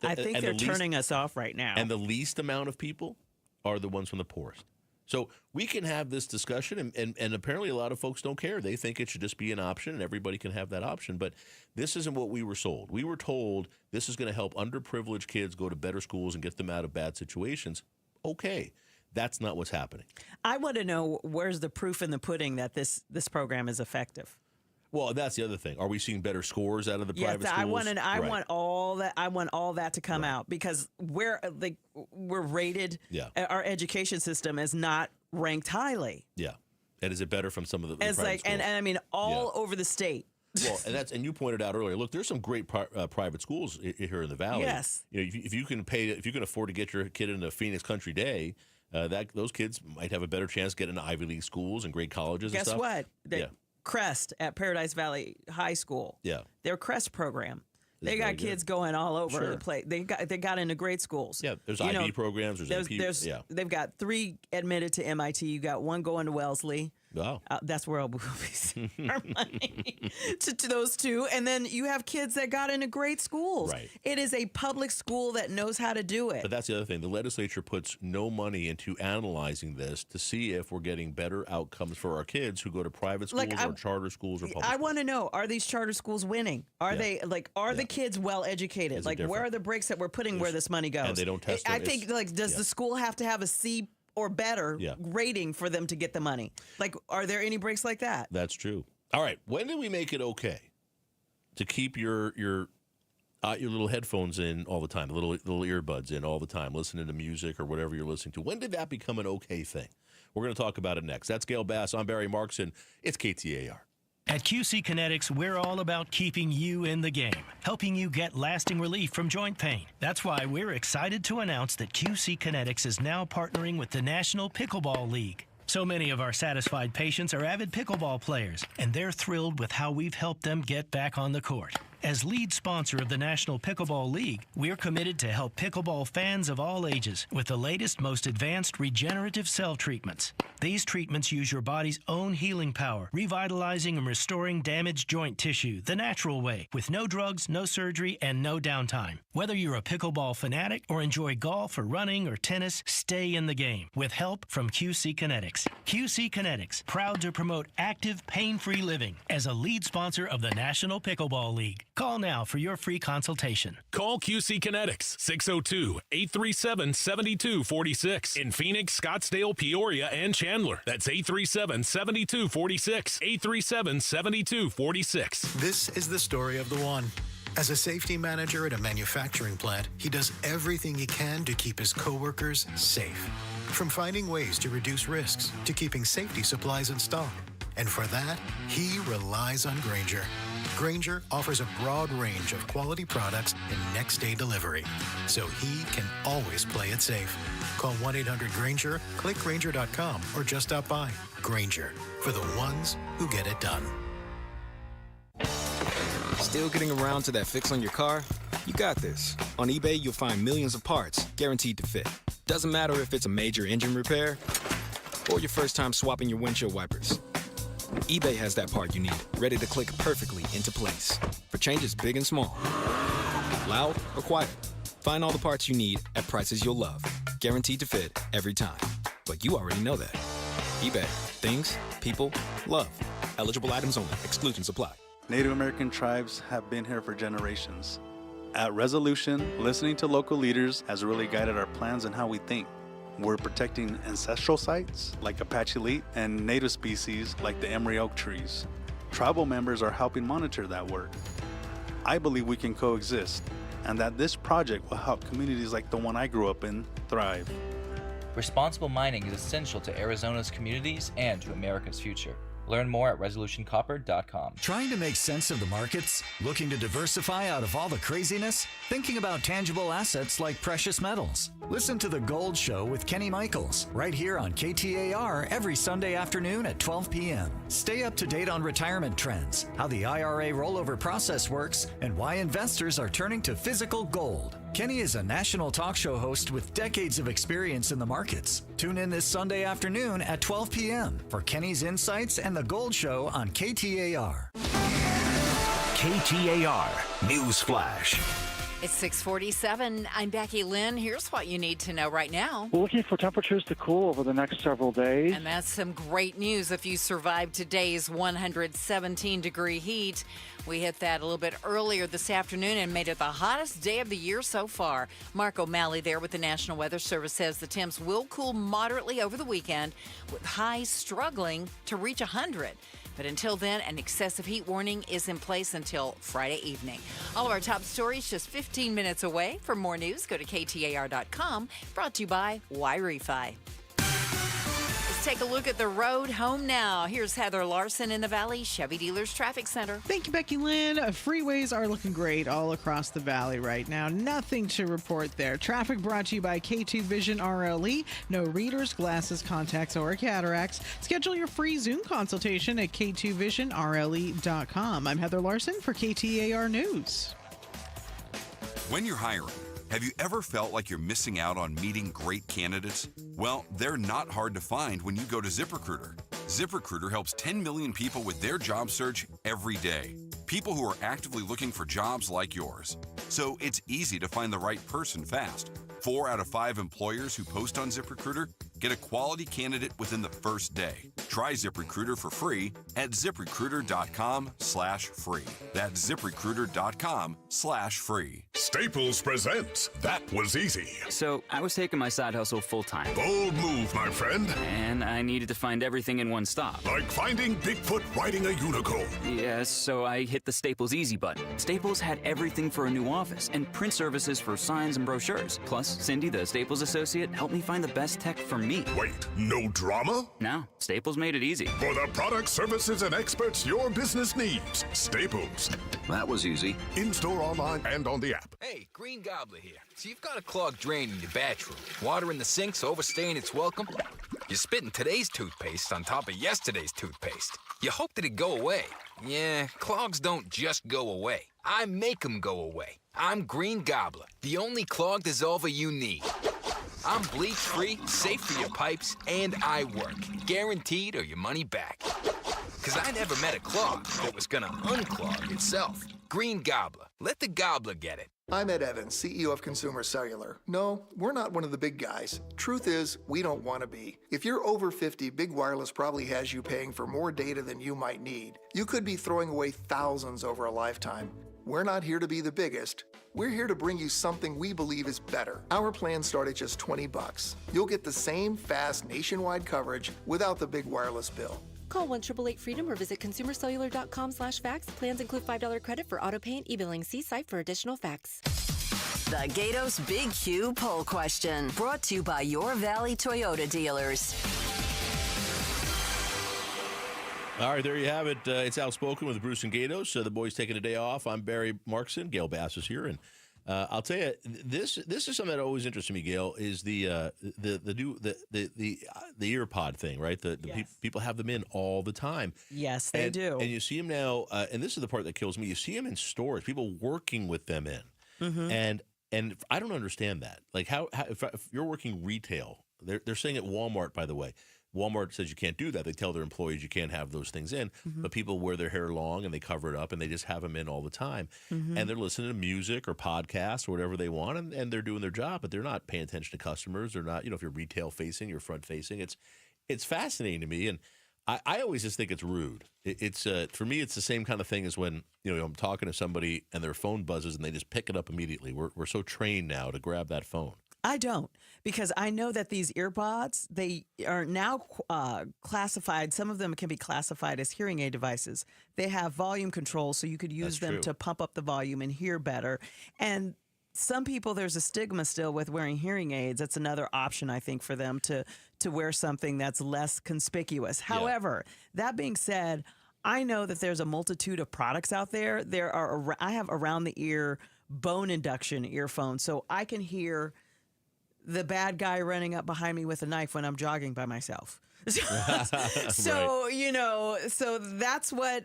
I think they're turning us off right now. And the least amount of people are the ones from the poorest. So we can have this discussion, and apparently a lot of folks don't care. They think it should just be an option, and everybody can have that option. But this isn't what we were sold. We were told this is going to help underprivileged kids go to better schools and get them out of bad situations. Okay. That's not what's happening. I want to know, where's the proof in the pudding that this program is effective? Well, that's the other thing. Are we seeing better scores out of the private schools? I want all that. I want all that to come out, because we're rated. Yeah. Our education system is not ranked highly. Yeah. And is it better from some of the it's private like, schools? and I mean, all over the state. Well, and you pointed out earlier. Look, there's some great private schools here in the Valley. Yes. You know, if you can afford to get your kid into Phoenix Country Day, those kids might have a better chance getting into Ivy League schools and great colleges. Guess and stuff. what? Crest at Paradise Valley High School. Yeah. Their Crest program. They got kids going all over the place. They got into great schools. Yeah, there's IB programs. They've got 3 admitted to MIT. You got 1 going to Wellesley. Wow. That's where we'll be sending our money to those 2. And then you have kids that got into great schools. Right. It is a public school that knows how to do it. But that's the other thing. The legislature puts no money into analyzing this to see if we're getting better outcomes for our kids who go to private schools or charter schools or public schools. I want to know, are these charter schools winning? Are they the kids well educated? Like, where are the breaks that we're putting where this money goes? And they don't test I think, does the school have to have a C or better rating for them to get the money? Like, are there any breaks like that? That's true. All right. When did we make it okay to keep your little headphones in all the time, little earbuds in all the time, listening to music or whatever you're listening to? When did that become an okay thing? We're going to talk about it next. That's Gail Bass. I'm Barry Markson. It's KTAR. At QC Kinetics, we're all about keeping you in the game, helping you get lasting relief from joint pain. That's why we're excited to announce that QC Kinetics is now partnering with the National Pickleball League. So many of our satisfied patients are avid pickleball players, and they're thrilled with how we've helped them get back on the court. As lead sponsor of the National Pickleball League, we're committed to help pickleball fans of all ages with the latest, most advanced regenerative cell treatments. These treatments use your body's own healing power, revitalizing and restoring damaged joint tissue the natural way, with no drugs, no surgery, and no downtime. Whether you're a pickleball fanatic or enjoy golf or running or tennis, stay in the game with help from QC Kinetics. QC Kinetics, proud to promote active, pain-free living as a lead sponsor of the National Pickleball League. Call now for your free consultation. Call QC Kinetics, 602-837-7246. In Phoenix, Scottsdale, Peoria, and Chandler. That's 837-7246. 837-7246. This is the story of the one. As a safety manager at a manufacturing plant, he does everything he can to keep his coworkers safe. From finding ways to reduce risks to keeping safety supplies in stock. And for that, he relies on Grainger. Grainger offers a broad range of quality products and next-day delivery, so he can always play it safe. Call 1-800-GRAINGER, click Grainger.com, or just stop by. Grainger, for the ones who get it done. Still getting around to that fix on your car? You got this. On eBay, you'll find millions of parts guaranteed to fit. Doesn't matter if it's a major engine repair or your first time swapping your windshield wipers. eBay has that part you need, ready to click perfectly into place for changes big and small. Loud or quiet, find all the parts you need at prices you'll love. Guaranteed to fit every time. But you already know that. eBay. Things, people, love. Eligible items only. Exclusions apply. Native American tribes have been here for generations. At Resolution, listening to local leaders has really guided our plans and how we think. We're protecting ancestral sites like Apache Leet and native species like the Emery oak trees. Tribal members are helping monitor that work. I believe we can coexist and that this project will help communities like the one I grew up in thrive. Responsible mining is essential to Arizona's communities and to America's future. Learn more at resolutioncopper.com. Trying to make sense of the markets? Looking to diversify out of all the craziness? Thinking about tangible assets like precious metals? Listen to The Gold Show with Kenny Michaels right here on KTAR every Sunday afternoon at 12 p.m. Stay up to date on retirement trends, how the IRA rollover process works, and why investors are turning to physical gold. Kenny is a national talk show host with decades of experience in the markets. Tune in this Sunday afternoon at 12 p.m. for Kenny's Insights and The Gold Show on KTAR. KTAR News Flash. It's 6:47. I'm Becky Lynn. Here's what you need to know right now. We're looking for temperatures to cool over the next several days. And that's some great news if you survive today's 117-degree heat. We hit that a little bit earlier this afternoon and made it the hottest day of the year so far. Mark O'Malley there with the National Weather Service says the temps will cool moderately over the weekend, with highs struggling to reach 100. But until then, an excessive heat warning is in place until Friday evening. All of our top stories just 15 minutes away. For more news, go to KTAR.com. Brought to you by Wi-Fi. Let's take a look at the road home now. Here's Heather Larson in the Valley Chevy Dealers Traffic Center. Thank you, Becky Lynn. Freeways are looking great all across the valley right now. Nothing to report there. Traffic brought to you by K2 Vision RLE. No readers, glasses, contacts, or cataracts. Schedule your free Zoom consultation at k2visionrle.com. I'm Heather Larson for KTAR News. When you're hiring, have you ever felt like you're missing out on meeting great candidates? Well, they're not hard to find when you go to ZipRecruiter. ZipRecruiter helps 10 million people with their job search every day. People who are actively looking for jobs like yours. So it's easy to find the right person fast. 4 out of 5 employers who post on ZipRecruiter get a quality candidate within the first day. Try ZipRecruiter for free at ZipRecruiter.com/free. That's ZipRecruiter.com/free. Staples presents That Was Easy. So, I was taking my side hustle full-time. Bold move, my friend. And I needed to find everything in one stop. Like finding Bigfoot riding a unicorn. Yes, so I hit the Staples Easy button. Staples had everything for a new office and print services for signs and brochures. Plus, Cindy, the Staples associate, helped me find the best tech for me. Wait, no drama? No, Staples made it easy. For the products, services, and experts your business needs, Staples. That was easy. In-store, online, and on the app. Hey, Green Gobbler here. So you've got a clogged drain in your bathroom. Water in the sink's overstaying its welcome. You're spitting today's toothpaste on top of yesterday's toothpaste. You hope that it'd go away. Yeah, clogs don't just go away. I make them go away. I'm Green Gobbler, the only clog dissolver you need. I'm bleach-free, safe for your pipes, and I work. Guaranteed or your money back. Because I never met a clog that was gonna unclog itself. Green Gobbler. Let the gobbler get it. I'm Ed Evans, CEO of Consumer Cellular. No, we're not one of the big guys. Truth is, we don't want to be. If you're over 50, Big Wireless probably has you paying for more data than you might need. You could be throwing away thousands over a lifetime. We're not here to be the biggest. We're here to bring you something we believe is better. Our plans start at just $20. You'll get the same fast nationwide coverage without the big wireless bill. Call 1-888-FREEDOM or visit consumercellular.com/facts. Plans include $5 credit for auto pay and e-billing. See site for additional facts. The Gatos Big Q poll question, brought to you by your Valley Toyota dealers. All right, there you have it. It's Outspoken with Bruce and Gatos. The boys taking a day off. I'm Barry Markson. Gail Bass is here, and I'll tell you, this is something that always interests me. Gail, is the ear pod thing, right? Yes. People have them in all the time. Yes, they do. And you see them now, and this is the part that kills me. You see them in stores. People working with them in, and I don't understand that. Like how if you're working retail, they're saying at Walmart, by the way. Walmart says you can't do that. They tell their employees you can't have those things in, but people wear their hair long and they cover it up and they just have them in all the time. And they're listening to music or podcasts or whatever they want, and they're doing their job, but they're not paying attention to customers. They're not, if you're retail facing, you're front facing. It's fascinating to me, and I always just think it's rude. It's for me, it's the same kind of thing as when I'm talking to somebody and their phone buzzes and they just pick it up immediately. We're so trained now to grab that phone. I don't, because I know that these earpods, they are now classified. Some of them can be classified as hearing aid devices. They have volume control, so you could use them to pump up the volume and hear better. And some people, there's a stigma still with wearing hearing aids. That's another option, I think, for them to wear something that's less conspicuous. However, that being said, I know that there's a multitude of products out there. I have around the ear bone induction earphones, so I can hear the bad guy running up behind me with a knife when I'm jogging by myself. So, so that's what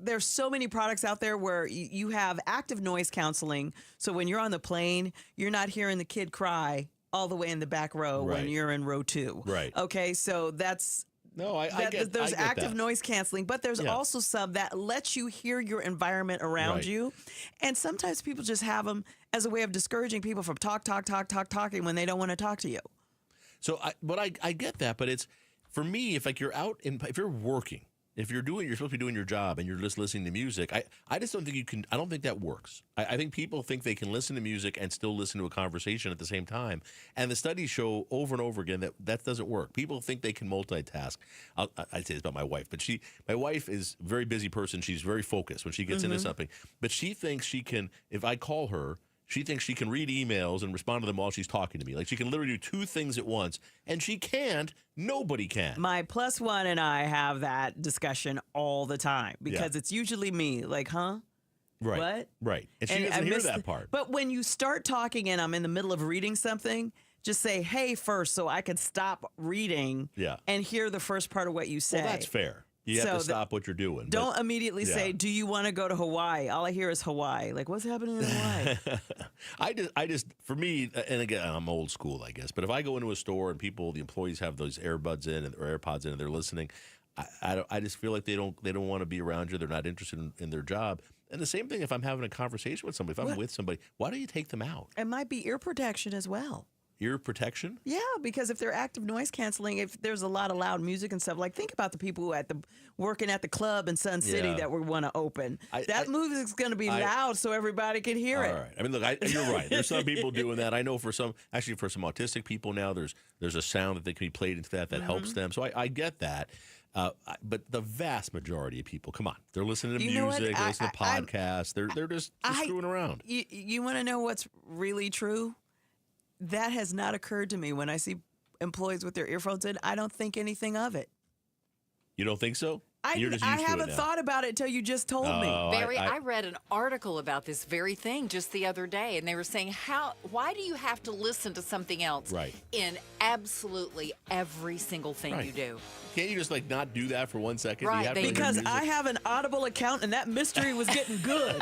there's so many products out there where you have active noise canceling. So when you're on the plane, you're not hearing the kid cry all the way in the back row when you're in row 2. Right. Okay. So that's No, I get there's I get active that. noise canceling, but there's also some that lets you hear your environment around you. And sometimes people just have them as a way of discouraging people from talking when they don't want to talk to you. So, I get that, but it's for me. If you're out if you're working, if you're supposed to be doing your job and you're just listening to music, I just don't think you can. I don't think that works. I think people think they can listen to music and still listen to a conversation at the same time. And the studies show over and over again that doesn't work. People think they can multitask. I'd say this about my wife, but my wife is a very busy person. She's very focused when she gets into something, but she thinks she can. If I call her, she thinks she can read emails and respond to them while she's talking to me. Like she can literally do two things at once, and she can't. Nobody can. My plus one and I have that discussion all the time because it's usually me. Like, huh? Right. What? Right. And she doesn't hear that part. But when you start talking and I'm in the middle of reading something, just say, hey, first, so I could stop reading and hear the first part of what you say. Well, that's fair. You have to stop what you're doing. Don't immediately say, do you want to go to Hawaii? All I hear is Hawaii. Like, what's happening in Hawaii? I just, for me, and again, I'm old school, I guess, but if I go into a store and the employees have those earbuds in or AirPods in and they're listening, I just feel like they don't want to be around you. They're not interested in their job. And the same thing if I'm having a conversation with somebody, if I'm with somebody, why don't you take them out? It might be ear protection as well. Ear protection? Yeah, because if they're active noise canceling, if there's a lot of loud music and stuff, like think about the people who working at the club in Sun City that we want to open. That music's going to be loud so everybody can hear it. All right. I mean, look, you're right. There's some people doing that. I know for some autistic people now, there's a sound that they can be played into that helps them. So I get that. But the vast majority of people, come on, they're listening to music, they listen to podcasts. They're just screwing around. You want to know what's really true? That has not occurred to me when I see employees with their earphones in. I don't think anything of it. You don't think so? I haven't thought about it until you just told me. Barry, I read an article about this very thing just the other day, and they were saying, why do you have to listen to something else in absolutely every single thing you do? Can't you just not do that for 1 second? Right, you have because I have an Audible account and that mystery was getting good.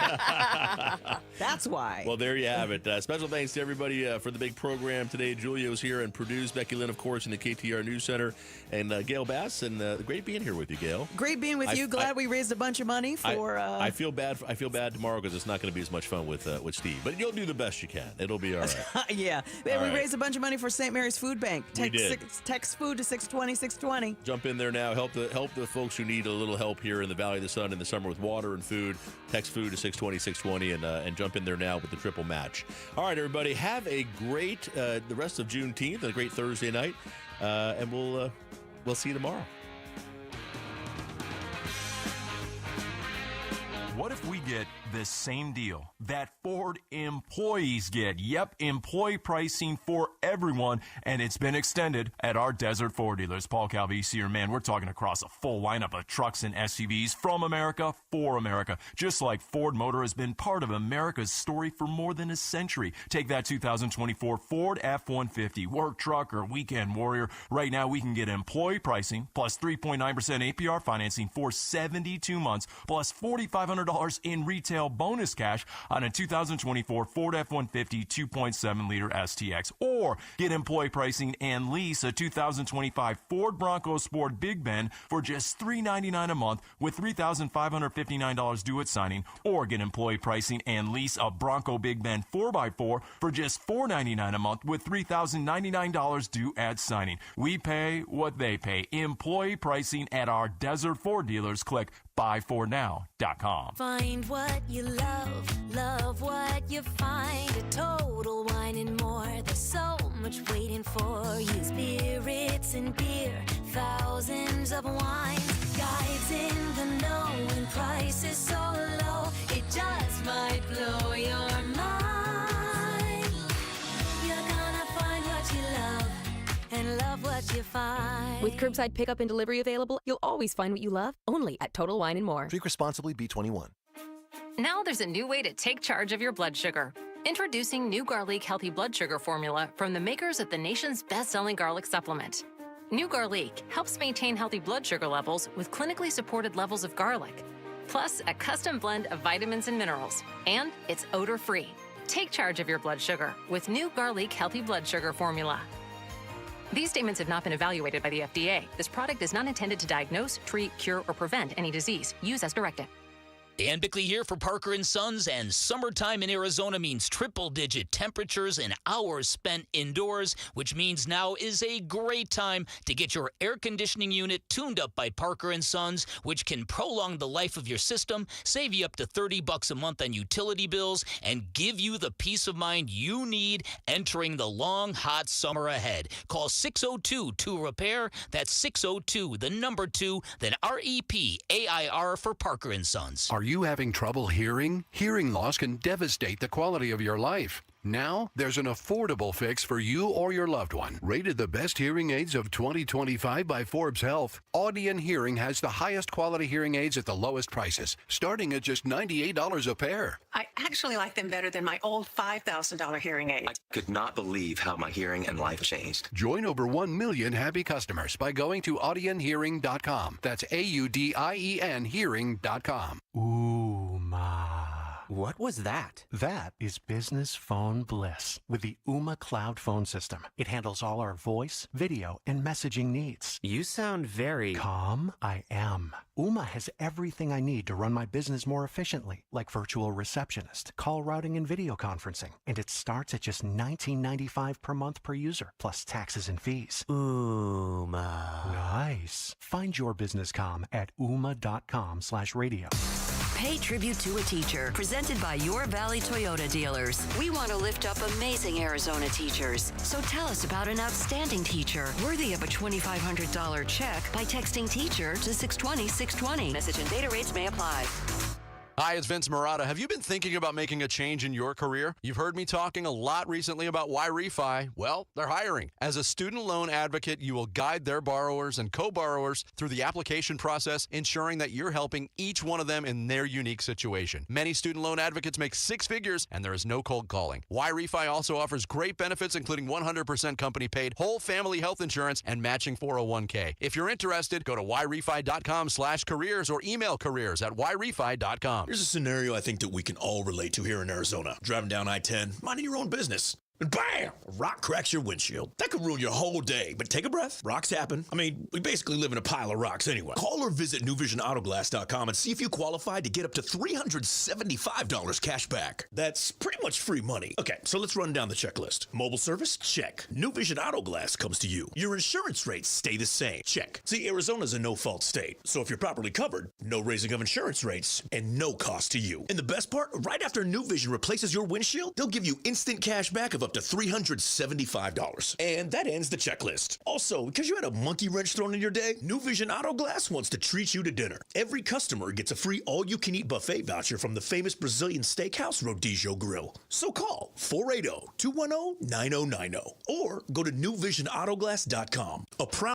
That's why. Well, there you have it. Special thanks to everybody for the big program today. Julia was here and produced. Becky Lynn, of course, in the KTAR News Center. And Gail Bass. And great being here with you, Gail. Great being with you. Glad we raised a bunch of money for... I feel bad tomorrow because it's not going to be as much fun with Steve. But you'll do the best you can. It'll be all right. Yeah. We raised a bunch of money for St. Mary's Food Bank. Text food to 620-620. Jump in there now. Help the folks who need a little help here in the Valley of the Sun in the summer with water and food. Text food to 620-620 and jump in there now with the triple match. All right, everybody. Have a great the rest of Juneteenth and a great Thursday night. And we'll see you tomorrow. What if we get this same deal that Ford employees get? Yep, employee pricing for everyone, and it's been extended at our Desert Ford dealers. Paul Calvisi here, man, we're talking across a full lineup of trucks and SUVs from America for America. Just like Ford Motor has been part of America's story for more than a century. Take that 2024 Ford F-150, work truck or weekend warrior. Right now, we can get employee pricing plus 3.9% APR financing for 72 months plus $4,500 in retail bonus cash on a 2024 Ford F-150 2.7-liter STX. Or get employee pricing and lease a 2025 Ford Bronco Sport Big Bend for just $399 a month with $3,559 due at signing. Or get employee pricing and lease a Bronco Big Bend 4x4 for just $499 a month with $3,099 due at signing. We pay what they pay. Employee pricing at our Desert Ford dealers. Click buyfordnow.com. Find what you love what you find. A Total Wine and More. There's so much waiting for you. Spirits and beer, thousands of wines. Guides in the know and prices so low, it just might blow your mind. You're gonna find what you love and love what you find. With curbside pickup and delivery available, you'll always find what you love, only at Total Wine & More. Drink responsibly, B21. Now there's a new way to take charge of your blood sugar. Introducing New Garlic Healthy Blood Sugar Formula from the makers of the nation's best-selling garlic supplement. New Garlic helps maintain healthy blood sugar levels with clinically supported levels of garlic, plus a custom blend of vitamins and minerals, and it's odor-free. Take charge of your blood sugar with New Garlic Healthy Blood Sugar Formula. These statements have not been evaluated by the FDA. This product is not intended to diagnose, treat, cure, or prevent any disease. Use as directed. Dan Bickley here for Parker & Sons, and summertime in Arizona means triple-digit temperatures and hours spent indoors, which means now is a great time to get your air conditioning unit tuned up by Parker & Sons, which can prolong the life of your system, save you up to $30 a month on utility bills, and give you the peace of mind you need entering the long, hot summer ahead. Call 602-2-REPAIR. That's 602, the number 2, then REPAIR for Parker & Sons. Are you having trouble hearing? Hearing loss can devastate the quality of your life. Now, there's an affordable fix for you or your loved one. Rated the best hearing aids of 2025 by Forbes Health, Audion Hearing has the highest quality hearing aids at the lowest prices, starting at just $98 a pair. I actually like them better than my old $5,000 hearing aid. I could not believe how my hearing and life changed. Join over 1 million happy customers by going to audionhearing.com. That's AUDIEN hearing.com. What was that? That is business phone bliss with the Ooma Cloud phone system. It handles all our voice, video, and messaging needs. You sound very calm. I am. Ooma has everything I need to run my business more efficiently, like virtual receptionist, call routing, and video conferencing. And it starts at just $19.95 per month per user, plus taxes and fees. Ooma. Nice. Find your business comm at ooma.com/radio. Pay tribute to a teacher, presented by Your Valley Toyota dealers. We want to lift up amazing Arizona teachers. So tell us about an outstanding teacher worthy of a $2,500 check by texting teacher to 620-620. Message and data rates may apply. Hi, it's Vince Marotta. Have you been thinking about making a change in your career? You've heard me talking a lot recently about Why Refi. Well, they're hiring. As a student loan advocate, you will guide their borrowers and co-borrowers through the application process, ensuring that you're helping each one of them in their unique situation. Many student loan advocates make 6 figures, and there is no cold calling. Why Refi also offers great benefits, including 100% company-paid whole family health insurance and matching 401k. If you're interested, go to whyrefi.com/careers or email careers@whyrefi.com. Here's a scenario I think that we can all relate to here in Arizona. Driving down I-10, minding your own business. And bam! A rock cracks your windshield. That could ruin your whole day, but take a breath. Rocks happen. I mean, we basically live in a pile of rocks anyway. Call or visit newvisionautoglass.com and see if you qualify to get up to $375 cash back. That's pretty much free money. Okay, so let's run down the checklist. Mobile service? Check. New Vision Auto Glass comes to you. Your insurance rates stay the same. Check. See, Arizona's a no-fault state, so if you're properly covered, no raising of insurance rates and no cost to you. And the best part, right after New Vision replaces your windshield, they'll give you instant cash back of up to $375. And that ends the checklist. Also, because you had a monkey wrench thrown in your day, New Vision Auto Glass wants to treat you to dinner. Every customer gets a free all-you-can-eat buffet voucher from the famous Brazilian steakhouse Rodizio Grill. So call 480-210-9090 or go to newvisionautoglass.com. A proud